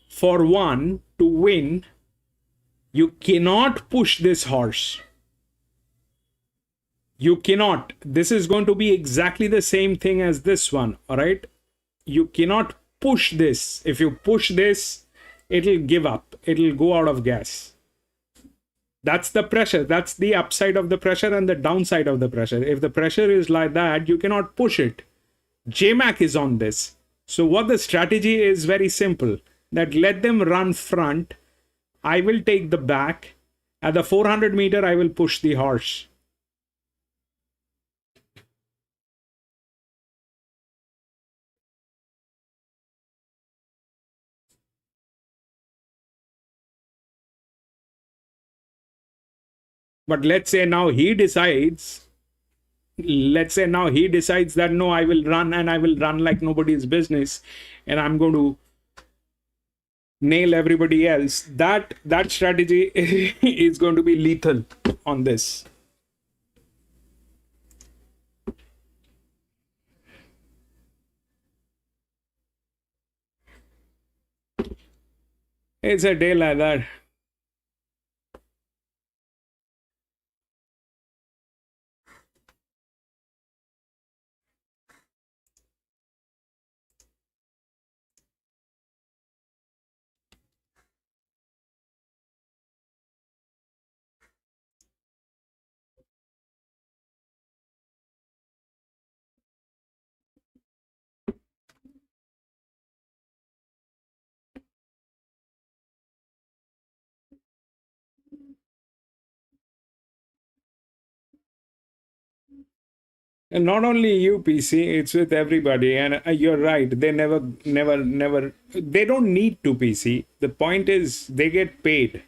For one to win, you cannot push this horse. You cannot. This is going to be exactly the same thing as this one. All right. You cannot push this. If you push this, it'll give up. It'll go out of gas. That's the pressure. That's the upside of the pressure and the downside of the pressure. If the pressure is like that, you cannot push it. JMAC is on this. So what the strategy is very simple. That let them run front. I will take the back. At the 400 meter, I will push the horse. But let's say now he decides that no, I will run and I will run like nobody's business and I'm going to nail everybody else. That strategy is going to be lethal on this. It's a day like that. And not only you, PC, it's with everybody. And you're right. They never, they don't need to, PC. The point is they get paid.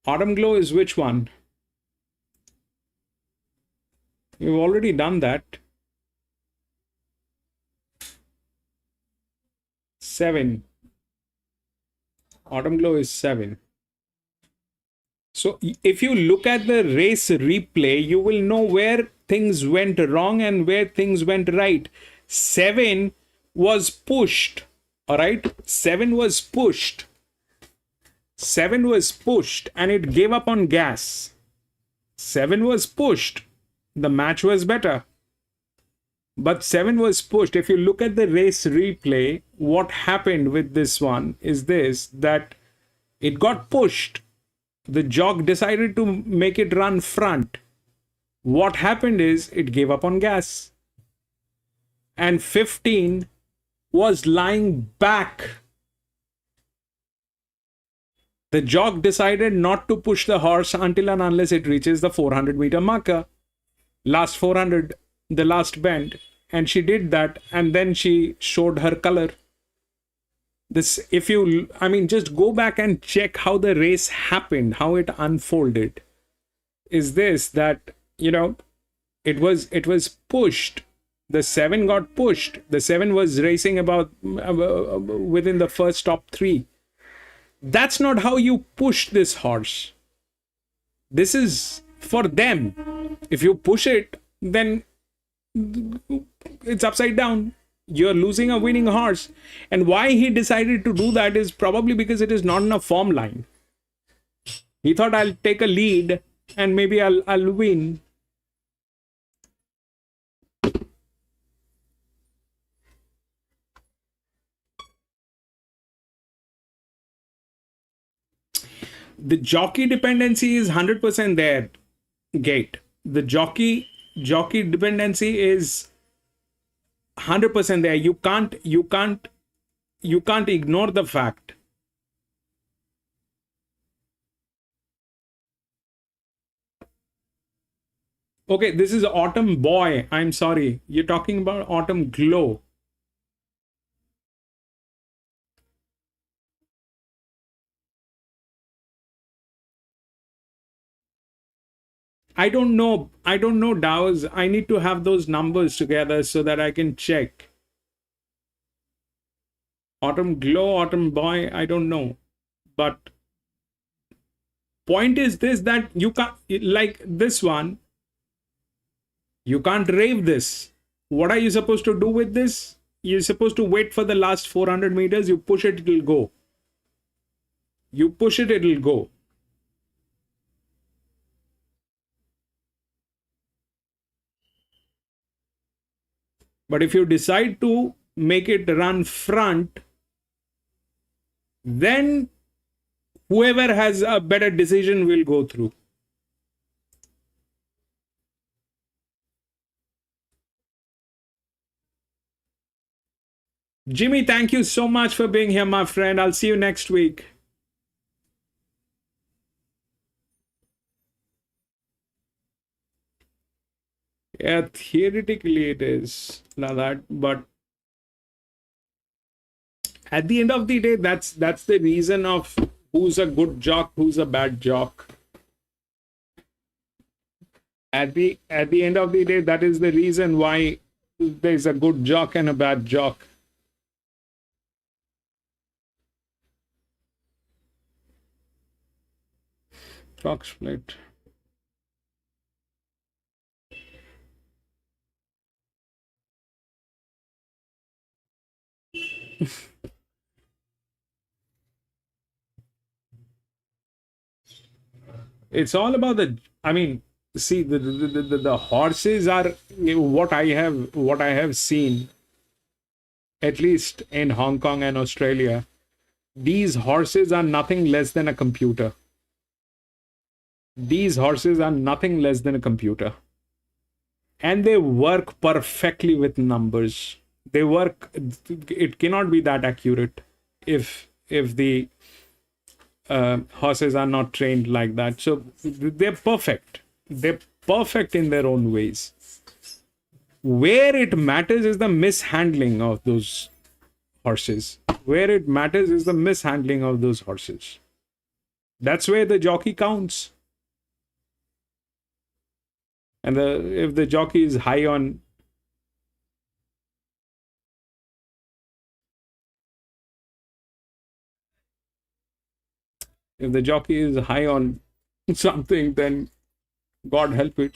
Autumn Glow is which one? You've already done that. 7. Autumn Glow is 7. So if you look at the race replay, you will know where things went wrong and where things went right. 7 was pushed. All right. 7 was pushed. 7 was pushed and it gave up on gas. 7 was pushed. The match was better. But 7 was pushed. If you look at the race replay, what happened with this one is this, that it got pushed. The jog decided to make it run front. What happened is it gave up on gas. And 15 was lying back. The jog decided not to push the horse until and unless it reaches the 400 meter marker. Last 400, the last bend. And she did that and then she showed her color. This, if you, just go back and check how the race happened, how it unfolded. Is this that, it was pushed. The 7 got pushed. The 7 was racing about within the first top 3. That's not how you push this horse. This is for them. If you push it, then it's upside down. You're losing a winning horse. And why he decided to do that is probably because it is not in a form line. He thought, I'll take a lead and maybe I'll win. The jockey dependency is 100% there, Gate. The jockey dependency is 100% there. You can't ignore the fact. Okay, this is Autumn Boy. I'm sorry. You're talking about Autumn Glow. I don't know, Dawes. I need to have those numbers together so that I can check. Autumn Glow, Autumn Boy, I don't know. But point is this, that you can't, like this one, you can't rave this. What are you supposed to do with this? You're supposed to wait for the last 400 meters. You push it, it'll go. You push it, it'll go. But if you decide to make it run front, then whoever has a better decision will go through. Jimmy, thank you so much for being here, my friend. I'll see you next week. Yeah, theoretically it is like that, but at the end of the day, that's the reason of who's a good jock, who's a bad jock. At the end of the day, that is the reason why there's a good jock and a bad jock. Clock split. It's all about the, I mean, see, the horses are what I have seen, at least in Hong Kong and Australia. These horses are nothing less than a computer. These horses are nothing less than a computer. And they work perfectly with numbers. They work, it cannot be that accurate if the horses are not trained like that. So they're perfect. They're perfect in their own ways. Where it matters is the mishandling of those horses. Where it matters is the mishandling of those horses. That's where the jockey counts. And if the jockey is high on something, then God help it.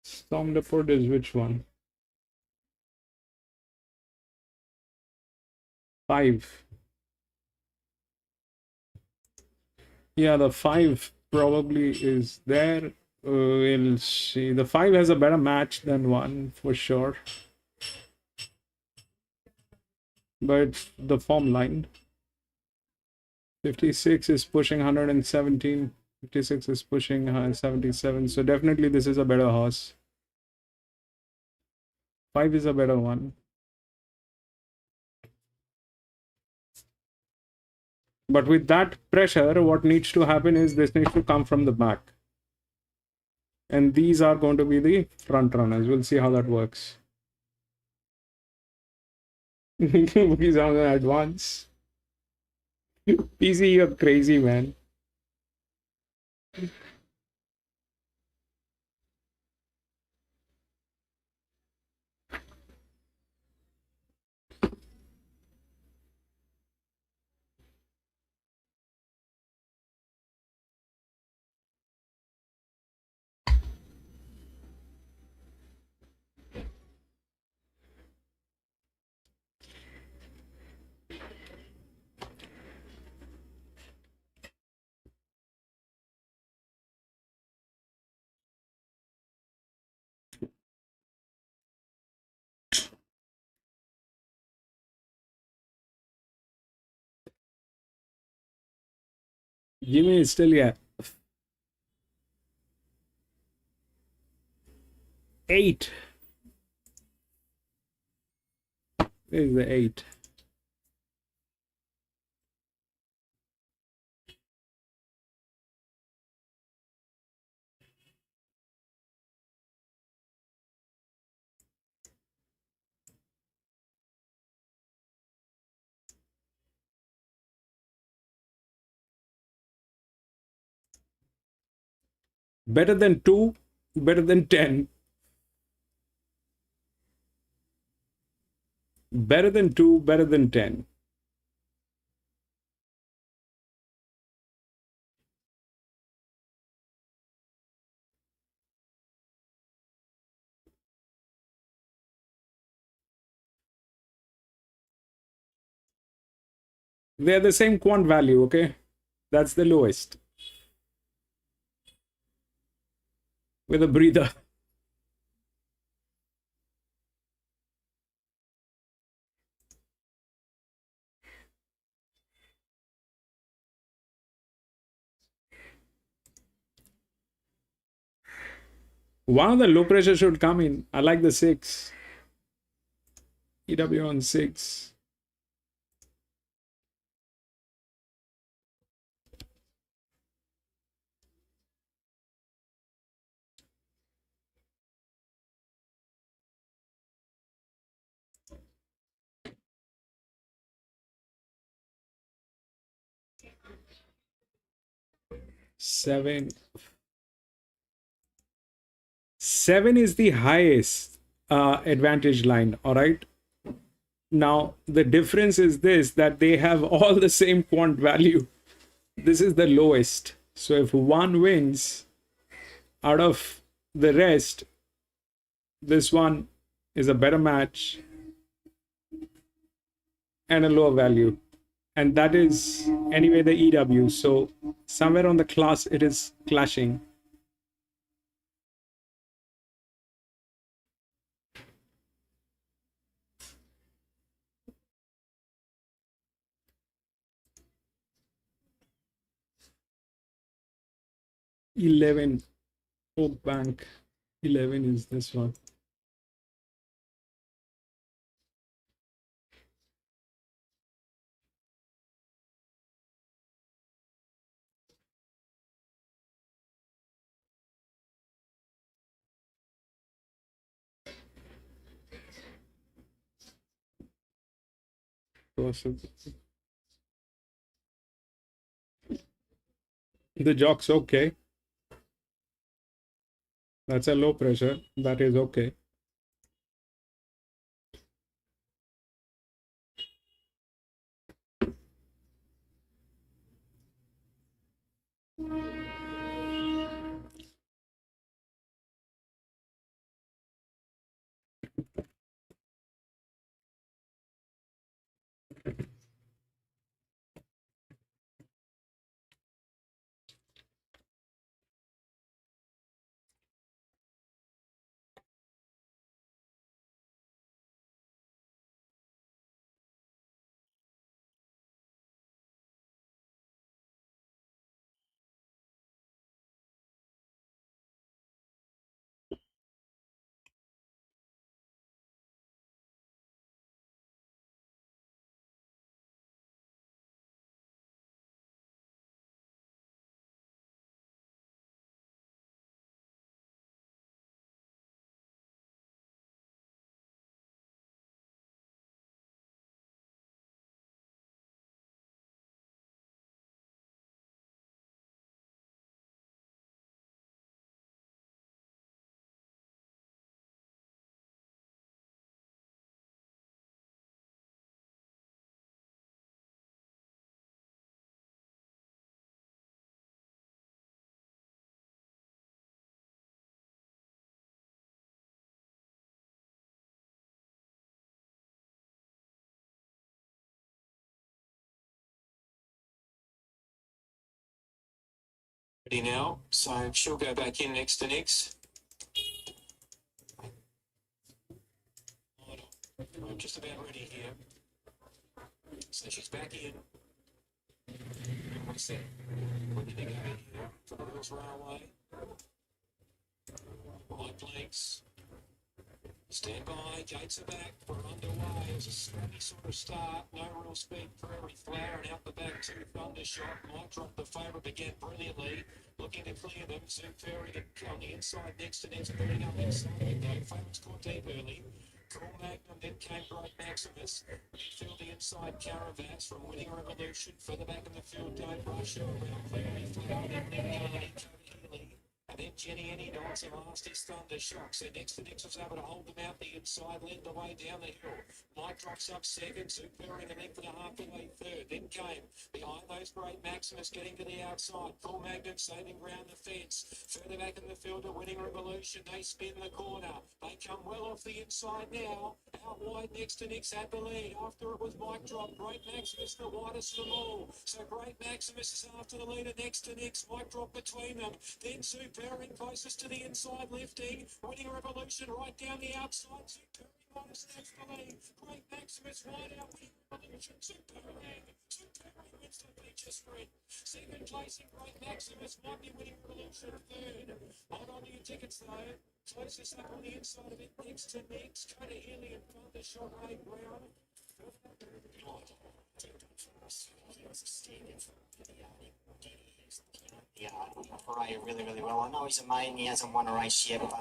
Storm Depot is which one? 5. Yeah, the 5 probably is there. We'll see. The 5 has a better match than 1 for sure. But the form line. 56 is pushing 117. 56 is pushing 177. So definitely this is a better horse. 5 is a better one. But with that pressure, what needs to happen is this needs to come from the back. And these are going to be the front runners. We'll see how that works. He's on the advance. PC, you're crazy, man. Jimmy is still, yeah. 8. There's the 8. Better than 2, better than 10. Better than 2, better than 10. They're the same quant value, okay? That's the lowest. With a breather. One of the low pressure should come in. I like the 6. EW on 6. Seven is the highest advantage line. All right. Now the difference is this, that they have all the same quant value. This is the lowest. So if one wins out of the rest, this one is a better match and a lower value. And that is anyway the EW. So somewhere on the class it is clashing. $11 Oak Bank. 11 is this one. The jock's okay. That's a low pressure. That is okay. Ready now, so she'll go back in next to Nix. I'm just about ready here. So she's back in. What's that? Ready to go here for the Hills Railway. Light legs. Stand by, gates are back, we're underway. It was a scrappy sort of start, no real speed. Prairie Flower and out the back two, Thundershot. Might drop the favourite, began brilliantly. Looking to clear them, Zoom Ferry on the inside next to next, pulling up inside though. Favourites caught deep early. Cool Magnum, then came Great Maximus. Midfield the inside Caravans from Winning Revolution. Further back in the field, Don't Rush around Prairie Flower, then Nick Healy. And then Jenny Any Dodds and last is Thundershock. So next to Nix was able to hold them out the inside, led the way down the hill. Mike drops up second, Super in the length of the half the way third. Then came behind those Great Maximus getting to the outside. Cool Magnum saving ground the fence. Further back in the field, a Winning Revolution. They spin the corner. They come well off the inside now. Out wide next to Nix had the lead. After it was Mike drop. Great Maximus the widest of them all. So Great Maximus is after the leader next to Nix. Mike drop between them. Then Super closest to the inside lifting. Winning Revolution right down the outside. Super Great Maximus wide out winning Revolution. Superman wins the feature sprint. Second place in Great Maximus might be winning Revolution. Third. Hold on to your tickets though. Closest up on the inside of it next to next. Coda Healy in front. The shot Ray Brown. Yeah, Parade really, really well. I know he's a maiden, he hasn't won a race yet, but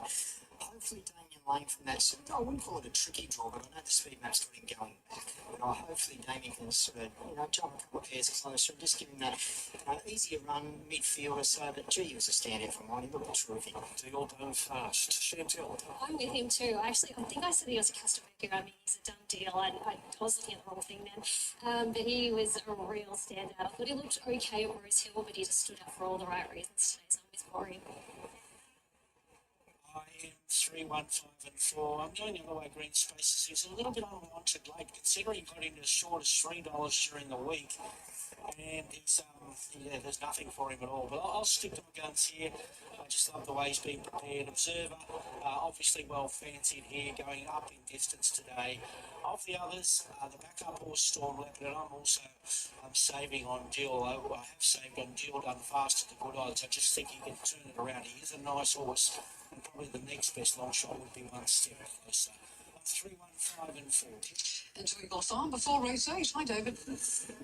hopefully Damien Lane from that sort of, I wouldn't call it a tricky draw, but I know the speed map's got him going back. But hopefully Damien can sort of, jump a couple of pairs closer and just give him that easier run midfielder so that, gee, he was a standout from mine. He looked terrific. Deal done fast. Chantel. I'm with him too. Actually, I think I said he was a customer here. I mean, he's a done deal. I was looking at the wrong thing then. But he was a real standout. I thought he looked okay at Rose Hill, but he just stood up for all the right reasons today. So I'm with Corey. I am 3, 1, 5 and 4. I'm going the other way, green spaces. He's a little bit unwanted late, considering he got in as short as $3 during the week. And it's, there's nothing for him at all. But I'll stick to my guns here. I just love the way he's been prepared. Observer, obviously well fancied here, going up in distance today. Of the others, the backup horse Storm Leopard, and I'm also saving on Dill. I have saved on Dill, done fast at the good odds. I just think he can turn it around. He is a nice horse, and probably the next best long shot would be one step closer. 3, 1, 5 and 4. Into Eagle Farm before race 8. Hi, David. Hi,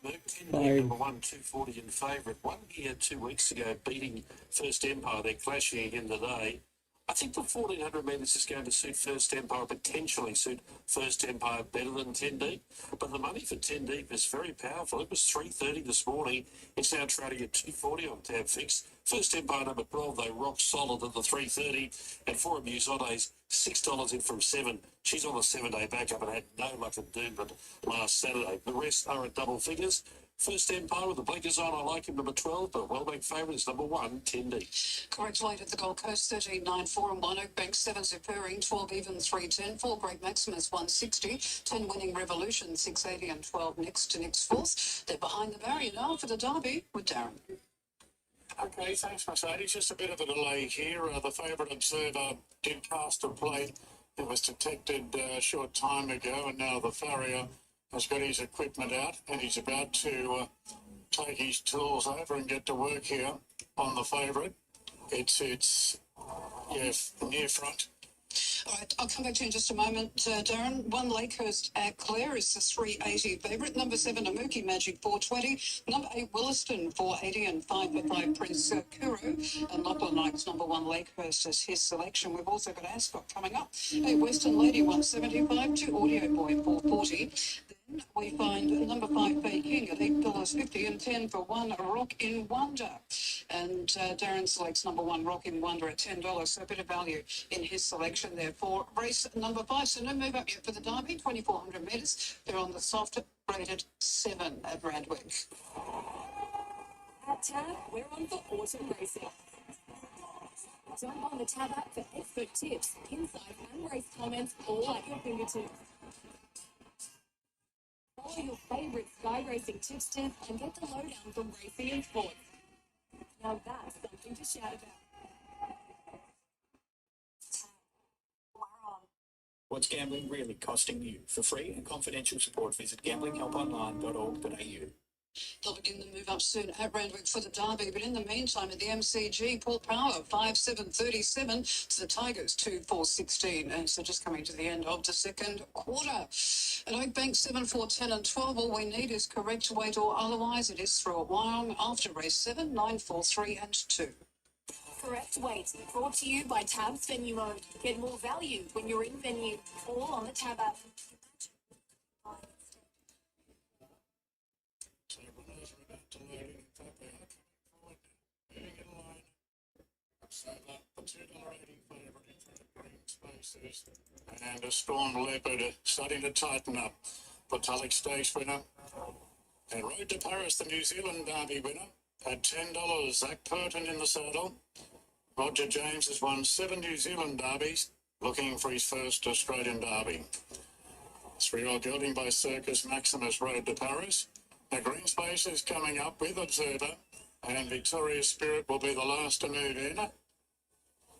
Luke. 10 number 1, 240 in favourite. One here 2 weeks ago, beating First Empire. They're clashing again today. I think the 1400 metres is going to suit First Empire, potentially suit First Empire better than 10 Deep. But the money for 10 Deep is very powerful. It was $3.30 this morning. It's now trading at $2.40 on tab fix. First Empire number 12, though, rock solid at the $3.30. And for Musotes, $6 in from 7. She's on a 7-day backup and had no luck at Doomben last Saturday. The rest are at double figures. First Empire with the blinkers on, I like him, number 12, but well-banked favourite is number 1, 10D. Correct weight at the Gold Coast, 13.94 and 1. Oak Bank 7 superring, 12 even, 310. 4 Great Maximus, 160. 10 Winning Revolution, 680 and 12 next to next fourth. They're behind the barrier now for the Derby with Darren. Okay, thanks, Mercedes. Just a bit of a delay here. The favourite Observer did cast a plate. It was detected a short time ago, and now the farrier has got his equipment out, and he's about to take his tools over and get to work here on the favourite. It's near front. All right, I'll come back to you in just a moment, Darren. 1 Lakehurst Clare is the 380 favourite. Number 7 Amuki Magic 420. Number 8 Williston 480 and 5 for 5 Prince Kuru. And Lachlan likes number 1 Lakehurst as his selection. We've also got Ascot coming up. 8 Western Lady 175. 2 Audio Boy 440. Then we find number 5 Bay King at $8.50 and 10 for 1 Rock in Wonder. And Darren selects number 1 Rock in Wonder at $10. So a bit of value in his selection there for race number 5. So no move up yet for the Derby, 2,400 metres. They're on the soft rated 7 at Randwick. At Tab, we're on for autumn racing. Jump on the Tab app for expert tips, insight and race comments all at your fingertips. Follow your favourite Sky Racing tipsters and get the lowdown from racing and sports. Now that's something to shout about. What's gambling really costing you? For free and confidential support, visit gamblinghelponline.org.au. They'll begin the move up soon at Randwick for the Derby, but in the meantime at the MCG, Port Power 5-7-37 to the Tigers 2-4-16, and so just coming to the end of the second quarter. At Oak Bank 7, 4, 10 and 12, all we need is correct weight or otherwise. It is through a while after race 7, 9, 4, 3 and 2. Correct weight, brought to you by Tab's Venue Mode. Get more value when you're in venue, all on the Tab app. And a Storm Leopard starting to tighten up. Botalic Stakes winner. And Road to Paris, the New Zealand Derby winner, at $10. Zach Purton in the saddle. Roger James has won 7 New Zealand derbies, looking for his first Australian derby. 3-year-old gelding by Circus Maximus, Road to Paris. The green space is coming up with Observer, and Victoria's Spirit will be the last to move in.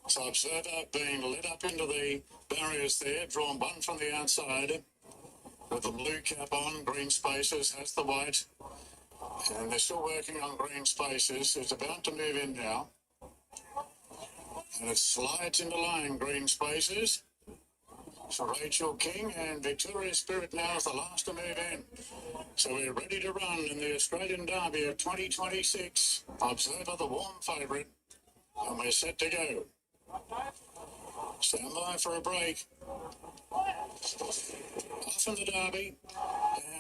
So observer being led up into the barriers there, drawn one from the outside with the blue cap on, green spaces, has the white, and they're still working on green spaces. It's about to move in now, and it slides into line, green spaces. So Rachel King and Victoria's Spirit now is the last to move in. So we're ready to run in the Australian Derby of 2026. Observer the warm favourite, and we're set to go. Stand by for a break. Off in the Derby,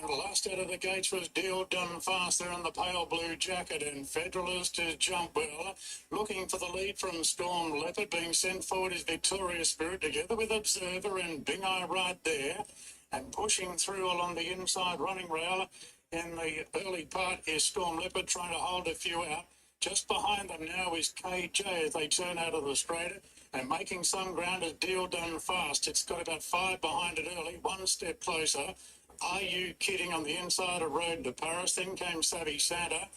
and last out of the gates was Deal Done Fast there in the pale blue jacket, and Federalist is Jump Well, looking for the lead from Storm Leopard. Being sent forward is Victoria's Spirit together with Observer and Bing Eye right there, and pushing through along the inside running rail in the early part is Storm Leopard trying to hold a few out. Just behind them now is KJ as they turn out of the straight, and making some ground is Deal Done Fast. It's got about 5 behind it early, one step closer. Are You Kidding on the inside of Road to Paris? Then came Savvy Santa,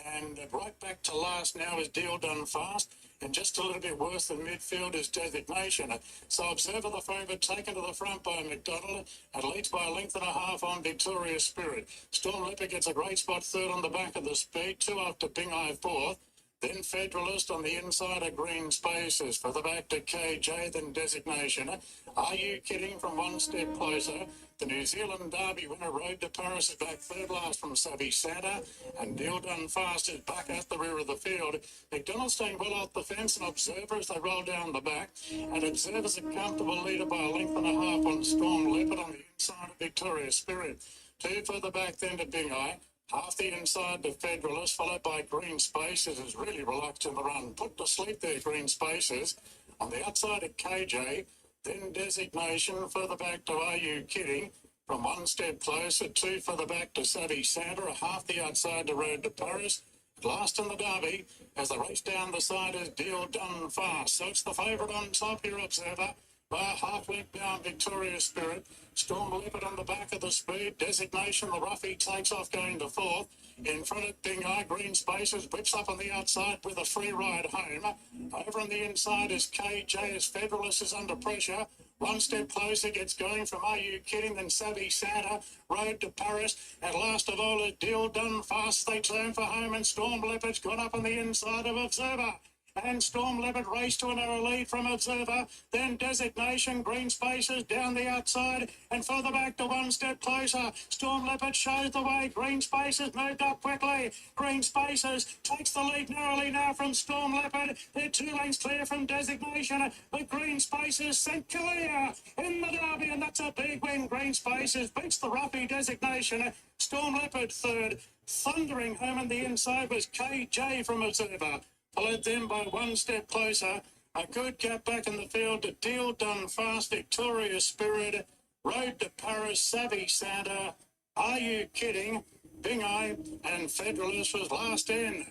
and right back to last now is Deal Done Fast, and just a little bit worse than midfield is Designation. So Observer the favourite taken to the front by McDonald, and leads by a length and a half on Victoria's Spirit. Storm Leopard gets a great spot third on the back of the speed, 2 after Bing Eye fourth. Then Federalist on the inside of green spaces. Further back to KJ, then Designation. Are You Kidding from one step closer? The New Zealand Derby winner Road to Paris is back third last from Savvy Santa, and Deal Done Fast is back at the rear of the field. McDonald staying well off the fence, and Observer as they roll down the back, and Observer's a comfortable leader by a length and a half on Storm Leopard on the inside of Victoria's Spirit. 2 further back then to Bing Eye. Half the inside to Federalist, followed by Green Spaces, is really reluctant to run. Put to sleep there, Green Spaces. On the outside of KJ, then Designation, further back to Are You Kidding? From one step closer, 2 further back to Savvy Santa, half the outside to Road to Paris. Last in the Derby, as they race down the side is Deal Done Fast. So it's the favourite on top here, Observer. By half length down, Victoria's Spirit. Storm Leopard on the back of the speed. Designation, the roughie takes off going to fourth. In front of Bing Eye, Green Spaces, whips up on the outside with a free ride home. Over on the inside is KJ as Federalist is under pressure. One step closer, gets going from Are You Kidding? Then Savvy Santa, Road to Paris. And last of all is Deal Done Fast. They turn for home, and Storm Leopard's got up on the inside of Observer. And Storm Leopard race to a narrow lead from Observer. Then Designation, Green Spaces down the outside, and further back to one step closer. Storm Leopard shows the way. Green Spaces moved up quickly. Green Spaces takes the lead narrowly now from Storm Leopard. They're 2 lengths clear from Designation, but Green Spaces sent clear in the Derby, and that's a big win. Green Spaces beats the roughie Designation. Storm Leopard third. Thundering home on the inside was KJ from Observer. Followed them by one step closer. A good gap back in the field to Deal Done Fast, Victoria's Spirit, Road to Paris, Savvy Santa, Are You Kidding? Bing Eye, and Federalist was last in.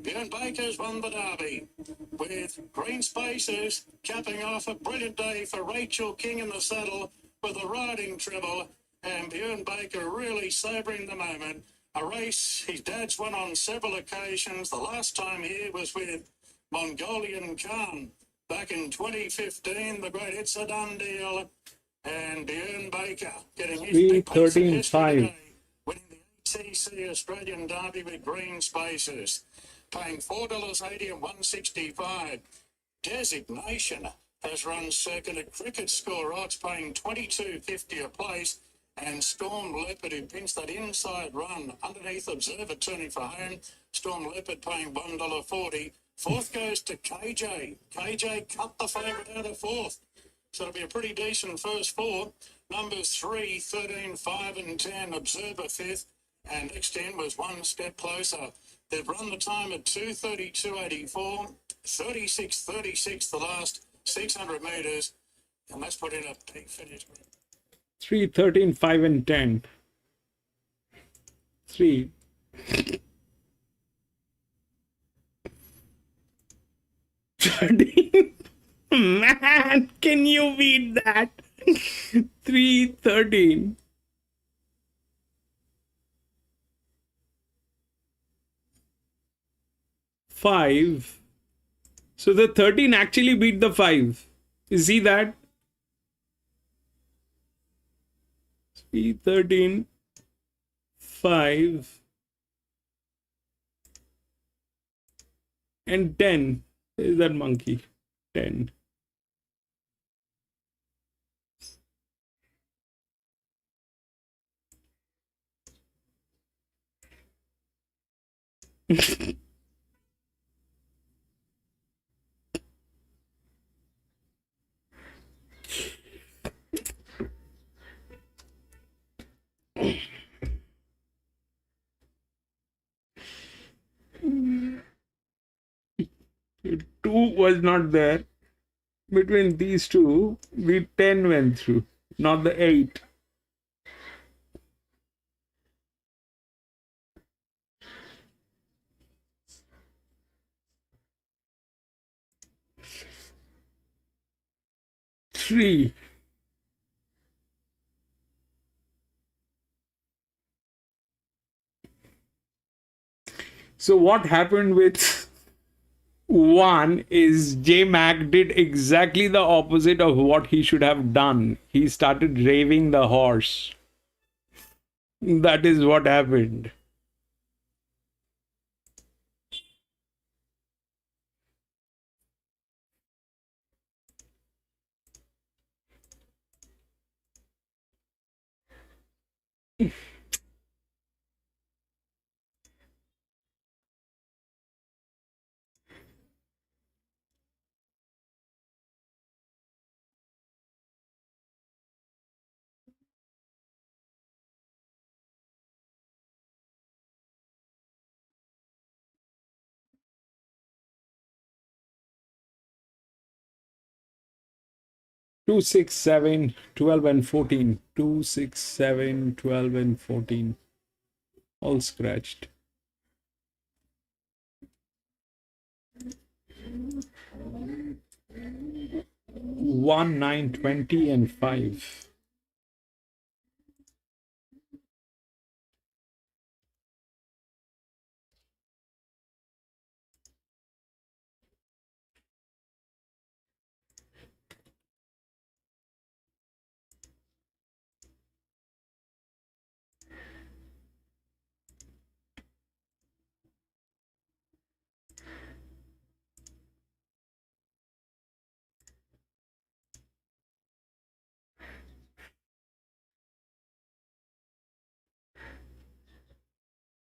Bjorn Baker's won the Derby, with Green Spaces capping off a brilliant day for Rachel King in the saddle with a riding treble, and Bjorn Baker really sabring the moment. A race his dad's won on several occasions. The last time here was with Mongolian Khan back in 2015. The great It's a Done Deal. And Bjorn Baker getting his big piece of history today, winning the ATC Australian Derby with Green Spaces, paying $4.80 and $1.65. Designation has run second at Cricket Score odds, paying $22.50 a place. And Storm Leopard, who pinched that inside run underneath Observer turning for home. Storm Leopard paying $1.40. Fourth goes to KJ. KJ cut the favourite out of fourth. So it'll be a pretty decent first 4. Numbers 3, 13, 5 and 10. Observer fifth. And next in was one step closer. They've run the time at 2:32.84. 36.36 the last 600 metres. And that's put in a peak finish. 3, 13, 5 and 10. 3. 13. Man, can you beat that? 3, 13. 5. So the 13 actually beat the 5. You see that? Speed 13, 5, and 10. Is that monkey? 10. Two was not there. Between these two, the 10 went through, not the 8. Three. So what happened with 1 is J Mac did exactly the opposite of what he should have done. He started raving the horse. That is what happened. Two, 6, 7, 12, and 14. 2, 6, 7, 12, and 14. All scratched. 1, 9, 20, and 5.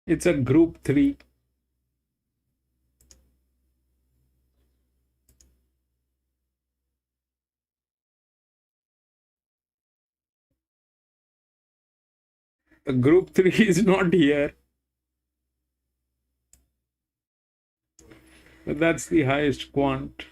It's a group 3. The group 3 is not here. But that's the highest quant.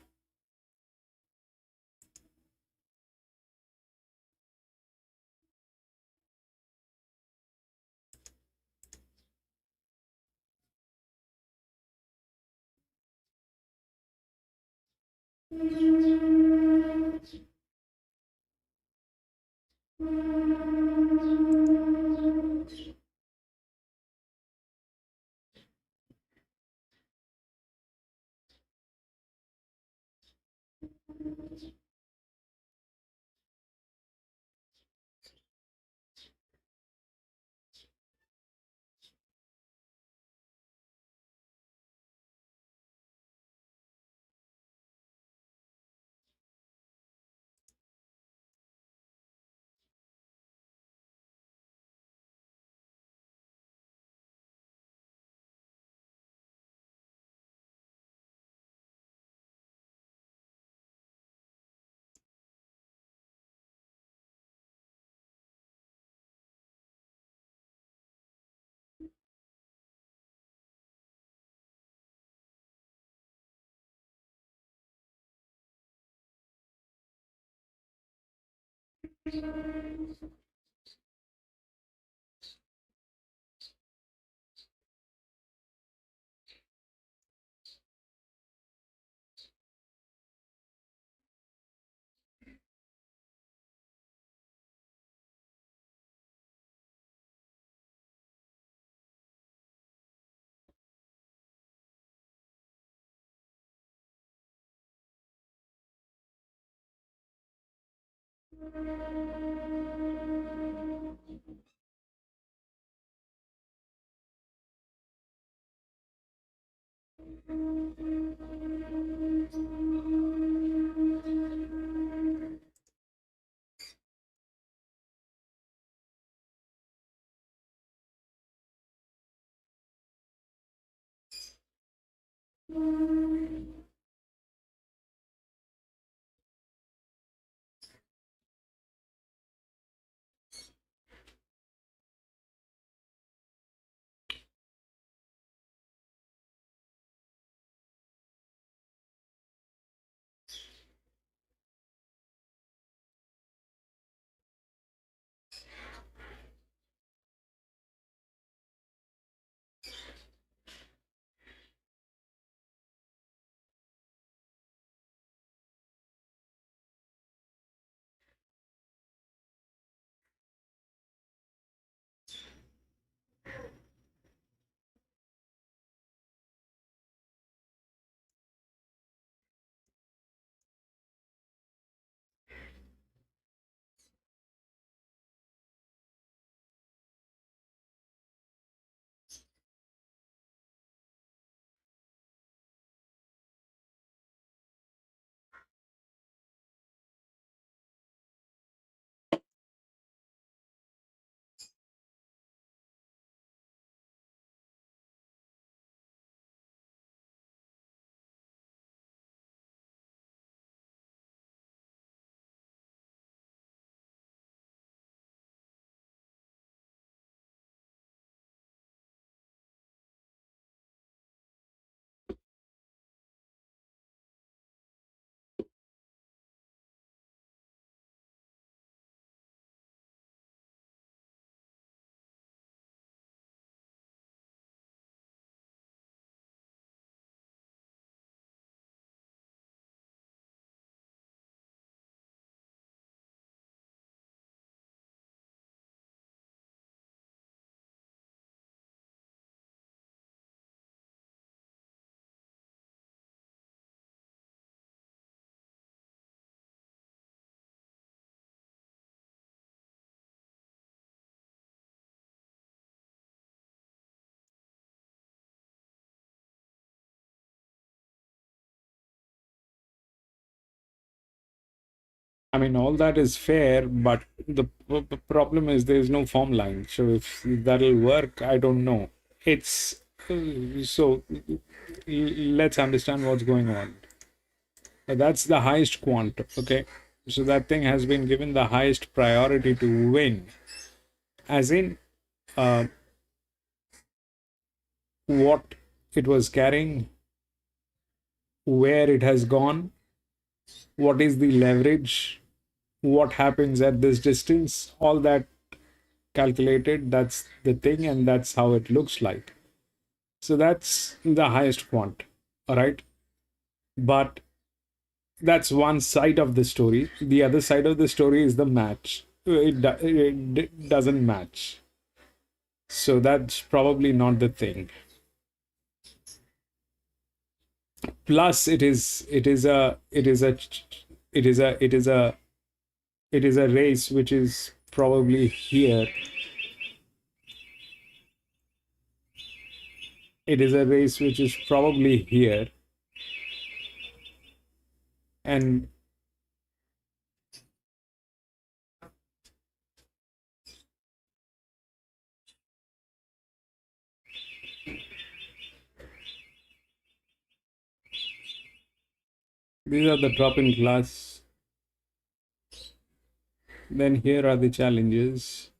I mean, all that is fair, but the problem is there's no form line. So if that'll work, I don't know. It's so let's understand what's going on. That's the highest quant, okay? So that thing has been given the highest priority to win, as in what it was carrying, where it has gone, what is the leverage, what happens at this distance, all that calculated. That's the thing, and that's how it looks like. So that's the highest quant, all right? But that's one side of the story. The other side of the story is the match. It doesn't match. So that's probably not the thing. Plus, it is a race which is probably here. It is a race which is probably here. And these are the drop-in class. Then here are the challenges.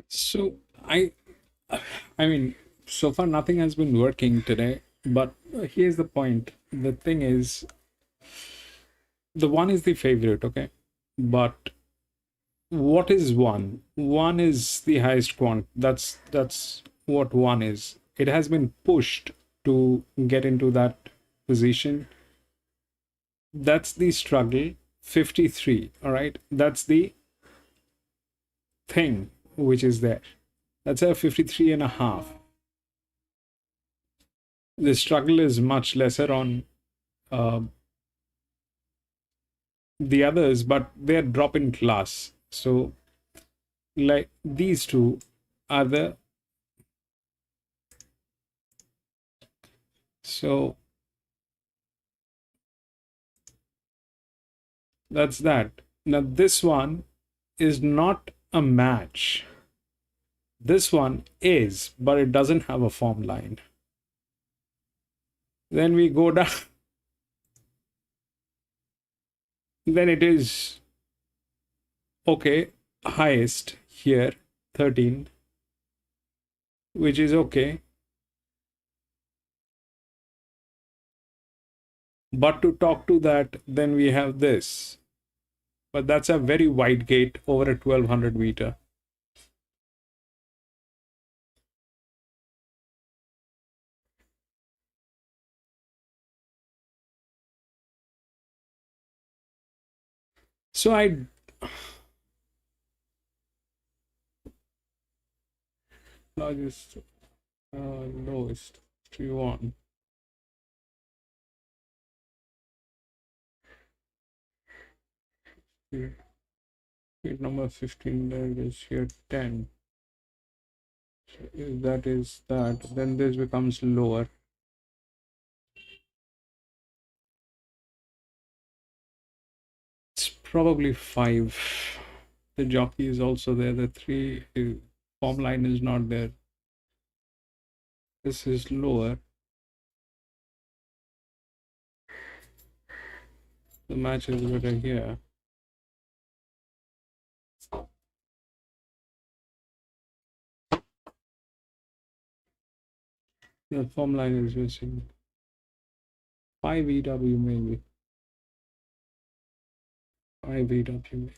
So I mean, so far nothing has been working today, but here's the point. The thing is, the one is the favorite, okay? But what is one? One is the highest quant. That's what one is. It has been pushed to get into that position. That's the struggle. 53, all right? That's the thing which is there. That's a 53 and a half. The struggle is much lesser on the others, but they're drop in class. So, like these two are the so that's that. Now, this one is not a match. This one is, but it doesn't have a form line. Then we go down. Then it is okay, highest here, 13, which is okay. But to talk to that, then we have this. But that's a very wide gate over a 1200 meter. So I largest lowest 3-1. Gate number 15 there is here 10. So if that is that, then this becomes lower. It's probably 5. The jockey is also there. The 3 is form line is not there. This is lower. The match is better here. The form line is missing. 5 EW maybe. 5 EW maybe.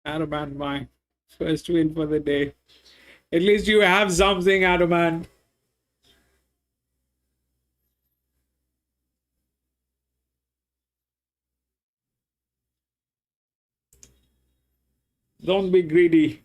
Adaman, my first win for the day. At least you have something, Adaman. Don't be greedy.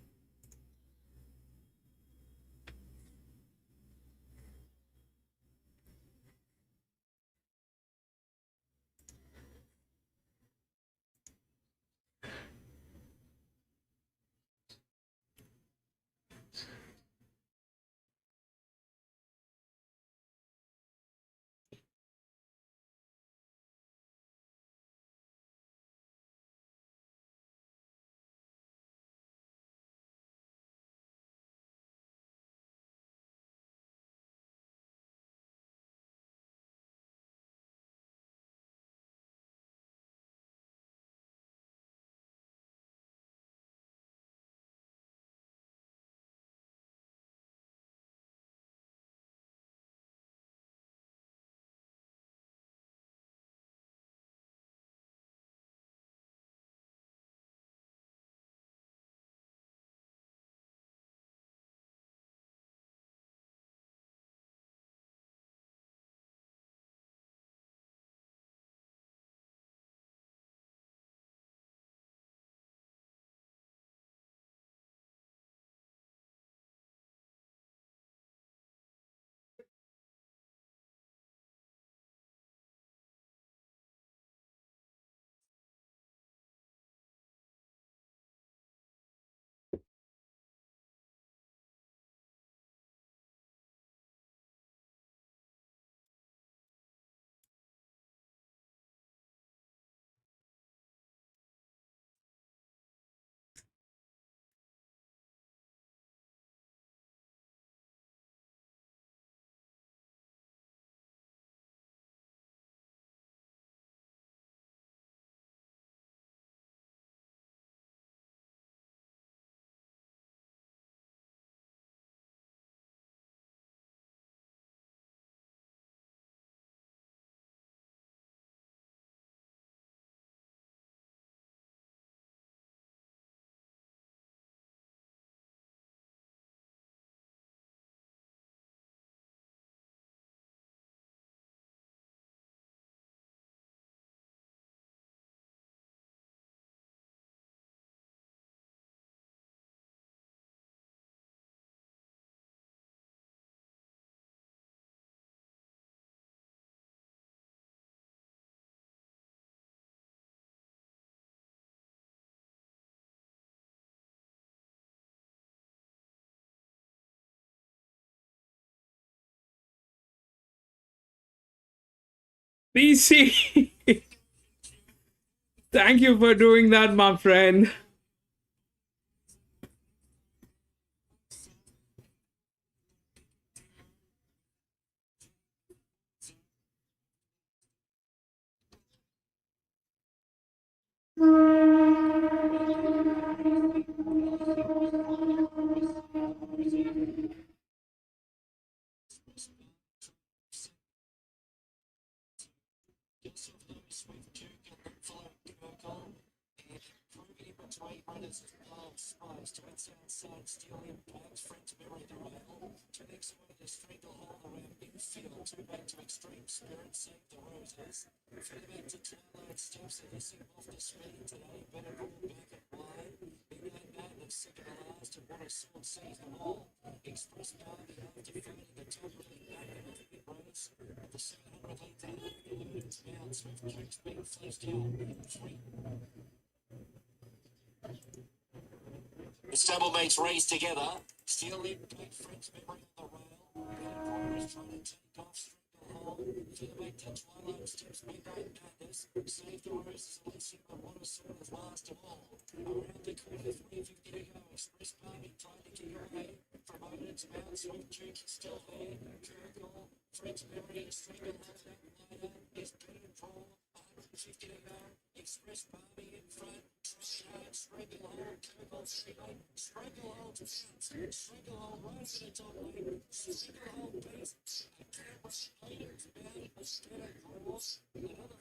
PC, thank you for doing that, my friend. The stablemates race together. Steel impact, French memory on the rail. Progress trying to take off Strangle Hole. Featherback to Twilight, steps Midnight Madness. Save the Roses, Elixir, but what a sort of last of all. Around the corner, 350 to go. Express Party trying to get away. Promoted its mount, Swift Juke is still there. Curgle, French memory, Strangle Hole, Lighter is better draw. 150 to go. Express Party in front. Strangle Hole, Curgle, Strangle Hole to bounce. Strangle Hole right to the top lane. Strangle Hole beats. A camera leaders bound. A scatter draws. Another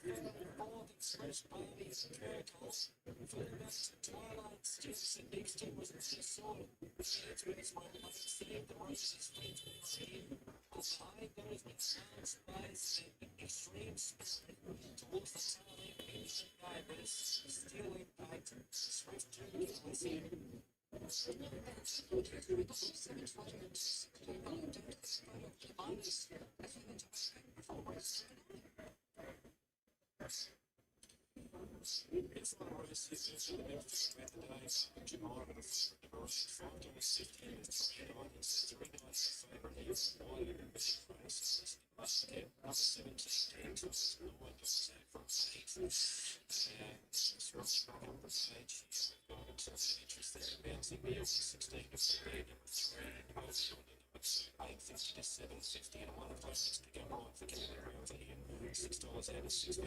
4 Express Party is Curgle. Further back to Twilight Steps. The next team was the sword. It's my life. Save the Roses. Behind those with sound spice and extreme spirit towards the tail end. Steel impact. Swift to the $6 out of $6.50.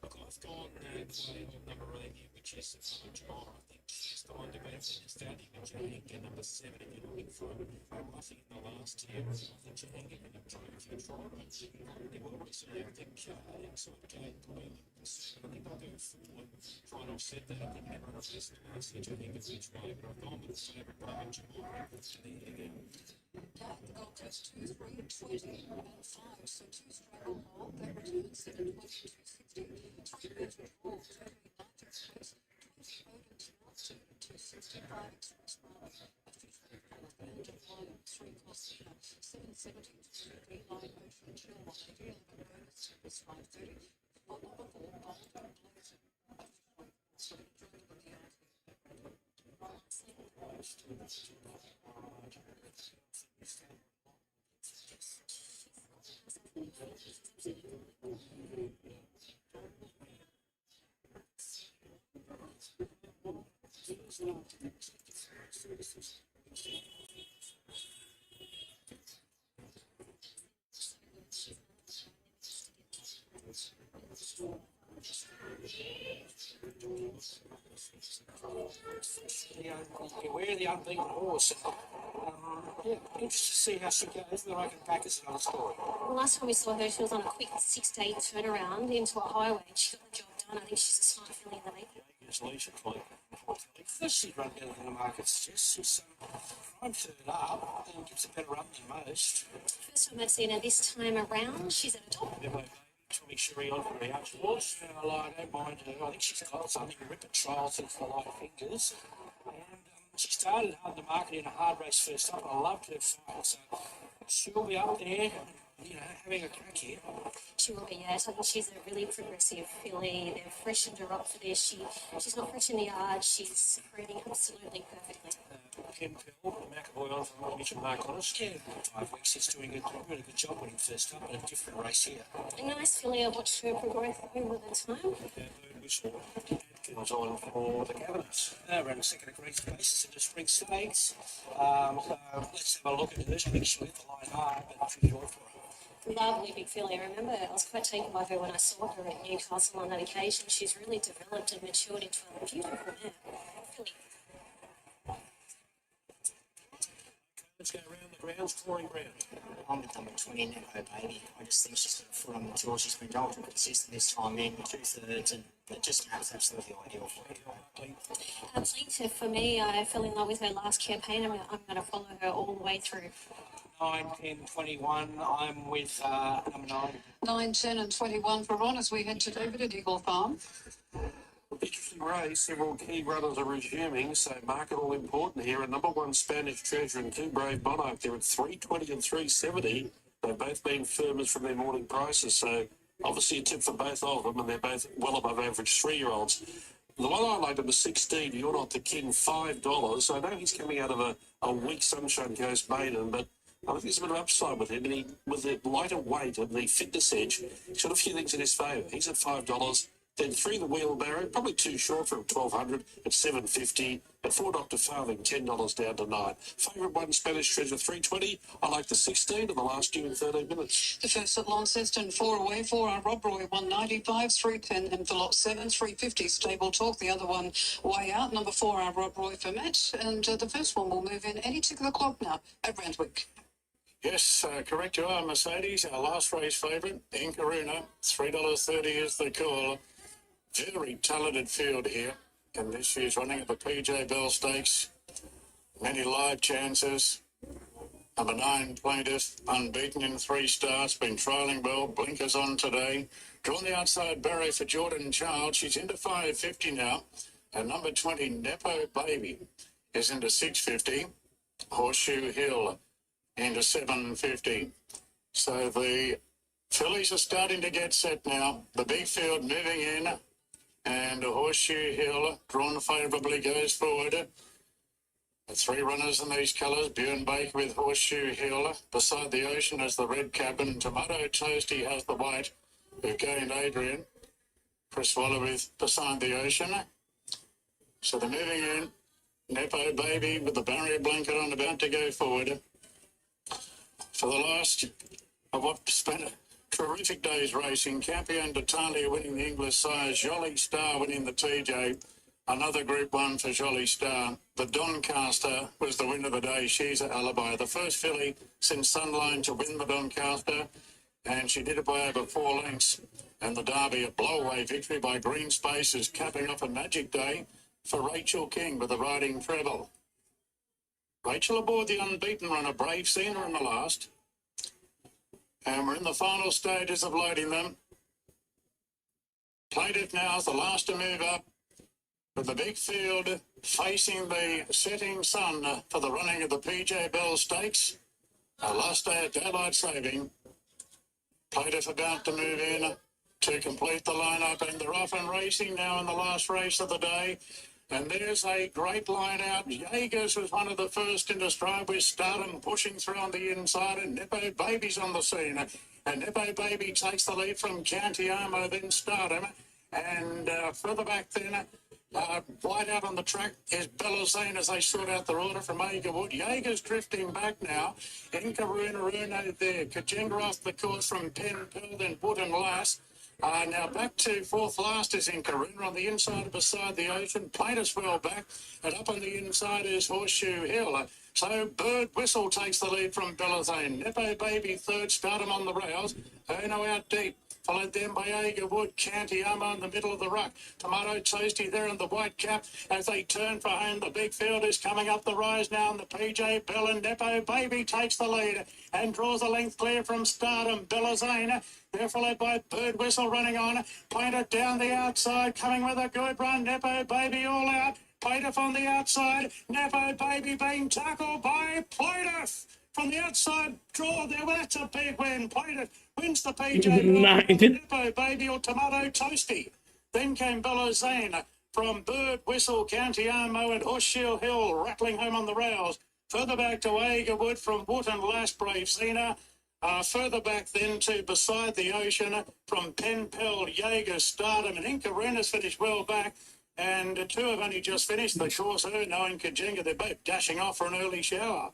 Look, I've gone the way of number 8 here, which is tomorrow. I think she's the one to beat. It's starting with Jahanga, number 7, if you're looking for roughing in the last year. I think Jahanga can improve if you try it. They will recently, I think, outside Gate, I think they'll go forward, try and offset that. I think everyone else has last year, Jahanga which way, but I've gone with the favourite Barbara tomorrow. So there you go. The Gold Coast 2, 3, 20 and 5. So 2 Strangle Hole, that returns 7, 20, 260. 3 Beaches Wall, 30, 90 space. 20 Odin's North, 265 Express Park. A 50 Band of Lion, 3 Costina. 770, 3 Line Ocean Chill, 180. 11 bonus, Service 530. On number 4, Bold and Blazing. A 3 Dragon of the Art. We're the unbeaten horse. Interested to see how she goes, then I can back us another story. The last time we saw her, she was on a quick 6-day turnaround into a highway. She got the job done. I think she's a smart filly in the making. Yes, Leisha Fleet. First she'd run better than the markets. She's prime third up and gives a better run than most. First time I've seen her this time around, she's at a top. Tommy Sherry on for the outdoors. I don't mind her. I think she's got something to rip at trial since the light fingers. And she started hard in the market in a hard race first up. I loved her fight, so she'll be up there, having a crack here. She will be, yes. I think she's a really progressive filly. They've freshened her up for this. She's not fresh in the yard. She's breeding absolutely perfectly. Ken Pell, McAvoy on from Mitch and Mark Honest. Yeah, 5 weeks. He's doing a really good job winning first up in a different race here. A nice filly. I watched her progress over the time. Bird Whistle Atkins on for the Governors. Around a second of Greece basis in the spring stakes. Let's have a look at her. I think she left the line hard, but too short for her. Lovely big filly. I remember I was quite taken by her when I saw her at Newcastle on that occasion. She's really developed and matured into a beautiful mare. Filly. Let's go around the ground, scoring ground. I'm with number 20, Nepo Baby. I just think she's got a foot on the tour. She's been ultra consistent this time in, 2/3, and it just maps absolutely ideal for her. Plaintiff for me, I fell in love with her last campaign. I'm going to follow her all the way through. 9, 10, 21. I'm with number 9. 9, 10 and 21 for Ron as we head to David at Eagle Farm. Interesting race. Several key runners are resuming, so market all important here. And number 1, Spanish Treasure, and 2, Brave Monarch. They're at 320 and 370. They've both been firmers from their morning prices, so obviously a tip for both of them, and they're both well above average 3-year-olds. The one I like, number 16, You're Not the King, $5. I know he's coming out of a weak Sunshine Coast maiden, but I think there's a bit of upside with him, and with the lighter weight and the fitness edge, he's got a few things in his favour. He's at $5. Then 3, the Wheelbarrow, probably too short for $1,200 at $7.50. At 4, Dr. Farthing, $10 down to 9. Favourite 1, Spanish Treasure, $3.20. I like the 16 in the last due in 13 minutes. The first at Launceston, 4 away, 4 are Rob Roy, 195, 310, and for lot 7, 350, Stable Talk. The other one way out, number 4 are Rob Roy for Matt, and the first one will move in any tick of the clock now at Randwick. Yes, correct you are, Mercedes. Our last race favourite, Inkaruna, $3.30 is the call. Very talented field here, and this year's running at the PJ Bell Stakes. Many live chances. Number 9, Plaintiff, unbeaten in 3 starts, been trialling well, blinkers on today. Drawn the outside barrier for Jordan Child, she's into 550 now. And number 20, Nepo Baby, is into 650. Horseshoe Hill into 750. So the fillies are starting to get set now. The big field moving in. And Horseshoe Hill, drawn favourably, goes forward. The 3 runners in these colours, Bjorn Baker with Horseshoe Hill. Beside the Ocean is the red cabin. Tomato Toasty has the white, who gained Adrian. Chris Waller with Beside the Ocean. So they're moving in. Nepo Baby with the barrier blanket on, about to go forward. For the last of what spent a terrific day's racing, Campion d'Italia winning the English Sires, Jolly Star winning the TJ, another Group 1 for Jolly Star. The Doncaster was the winner of the day. She's at Alibi, the first filly since Sunline to win the Doncaster, and she did it by over 4 lengths. And the Derby, a blow-away victory by Green Space, is capping off a magic day for Rachel King with the riding treble. Rachel aboard the unbeaten runner, Brave, seen her in the last. And we're in the final stages of loading them. Plaintiff now is the last to move up, with the big field facing the setting sun for the running of the PJ Bell Stakes. Our last day at daylight saving. Plaintiff about to move in to complete the lineup, and they're off and racing now in the last race of the day. And there's a great line out. Jaegers was one of the first into stride with Stardom pushing through on the inside, and Nepo Baby's on the scene. And Nepo Baby takes the lead from Cantiamo, then Stardom. And further back then, wide out on the track is Bellazine as they sort out their order from Agerwood. Jaeger's drifting back now. Inkaruna there. Kajenga off the course from Penn, Pearl, then Wood and Lass. Now back to 4th last is Inkaruna on the inside Beside the Ocean. Plaintiff's well back, and up on the inside is Horseshoe Hill. So Bird Whistle takes the lead from Bellazine. Nepo Baby 3rd, Stardom on the rails. Ono out deep. Followed then by Agerwood, Cantiamo in the middle of the ruck. Tomato Toasty there in the white cap as they turn for home. The big field is coming up the rise now, and the PJ Bell and Nepo Baby takes the lead and draws a length clear from Stardom. Bellazine, they're followed by Bird Whistle running on. Plaintiff down the outside, coming with a good run. Nepo Baby all out. Plaintiff on the outside. Nepo Baby being tackled by Plaintiff. From the outside draw there, well, that's a big win. Plaintiff wins the PJ. Nepo Baby or Tomato Toasty. Then came Bellazine. from Bird, Whistle, County Armo and Horseshoe Hill, rattling home on the rails. Further back to Agerwood from Wood and Last Brave Zena. Further back then to Beside the Ocean from Penpel, Jaeger, Stardom and Inca Rena's finished well back. And two have only just finished. The Corso, knowing Kajenga, they're both dashing off for an early shower.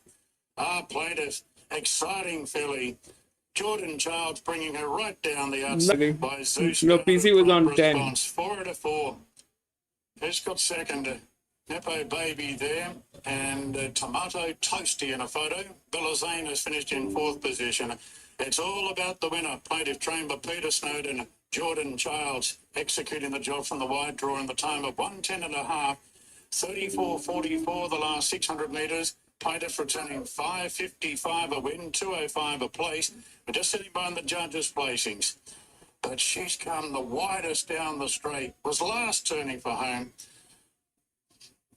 Plaintiff, exciting filly. Jordan Childs bringing her right down the outside by Zeus. No, PC was on 10. Response 4-4. Who's got second? Nepo Baby there, and Tomato Toasty in a photo. Billazane has finished in fourth position. It's all about the winner, Plaintiff trained by Peter Snowden. Jordan Childs executing the job from the wide draw in the time of 1:10.5, 34.44 the last 600 metres. Plaintiff returning 5.55 a win, 2.05 a place. We're just sitting behind the judges' placings. But she's come the widest down the straight. Was last turning for home.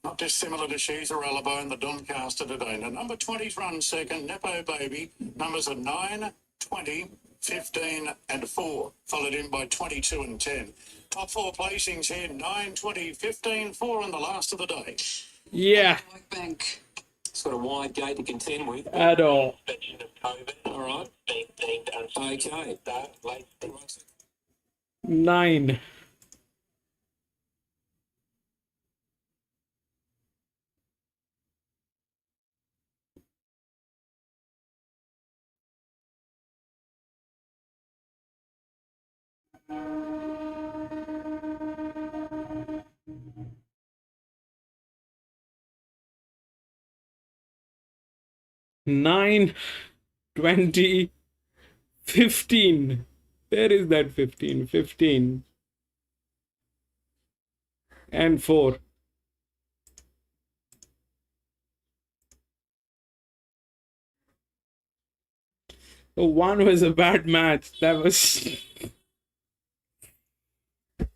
Not dissimilar to She's a Rallabo in the Doncaster today. Now, number 20's run second, Nepo Baby. Numbers are 9, 20, 15 and 4, followed in by 22 and 10. Top four placings here, 9, 20, 15, 4 and the last of the day. Yeah. Bank. It's got a wide gate to contend with. At all. All right. Okay. 9. Nine, 20, 15. Where is that 15? 15. And 4. So 1 was a bad match. That was...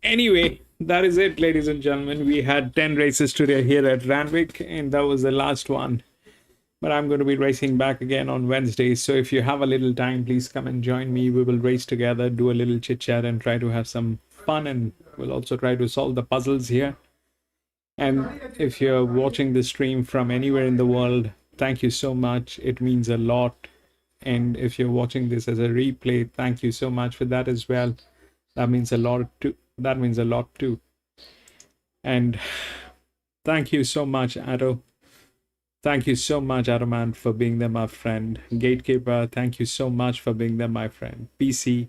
Anyway, that is it, ladies and gentlemen. We had 10 races today here at Randwick, and that was the last one. But I'm going to be racing back again on Wednesday. So if you have a little time, please come and join me. We will race together, do a little chit chat and try to have some fun. And we'll also try to solve the puzzles here. And if you're watching the stream from anywhere in the world, thank you so much. It means a lot. And if you're watching this as a replay, thank you so much for that as well. That means a lot too. That means a lot too. And thank you so much, Addo. Thank you so much, Adamant, for being there, my friend. Gatekeeper, thank you so much for being there, my friend. PC,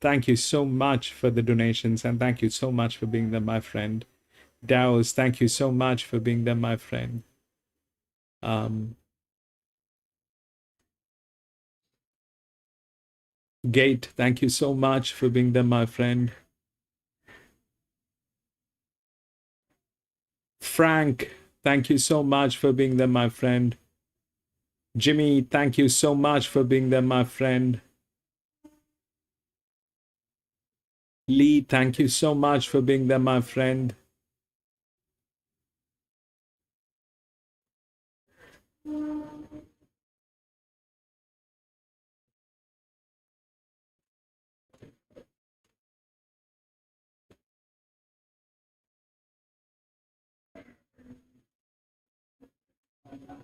thank you so much for the donations, and thank you so much for being there, my friend. Daos, thank you so much for being there, my friend. Gate, thank you so much for being there, my friend. Frank, thank you so much for being there, my friend. Jimmy, thank you so much for being there, my friend. Lee, thank you so much for being there, my friend.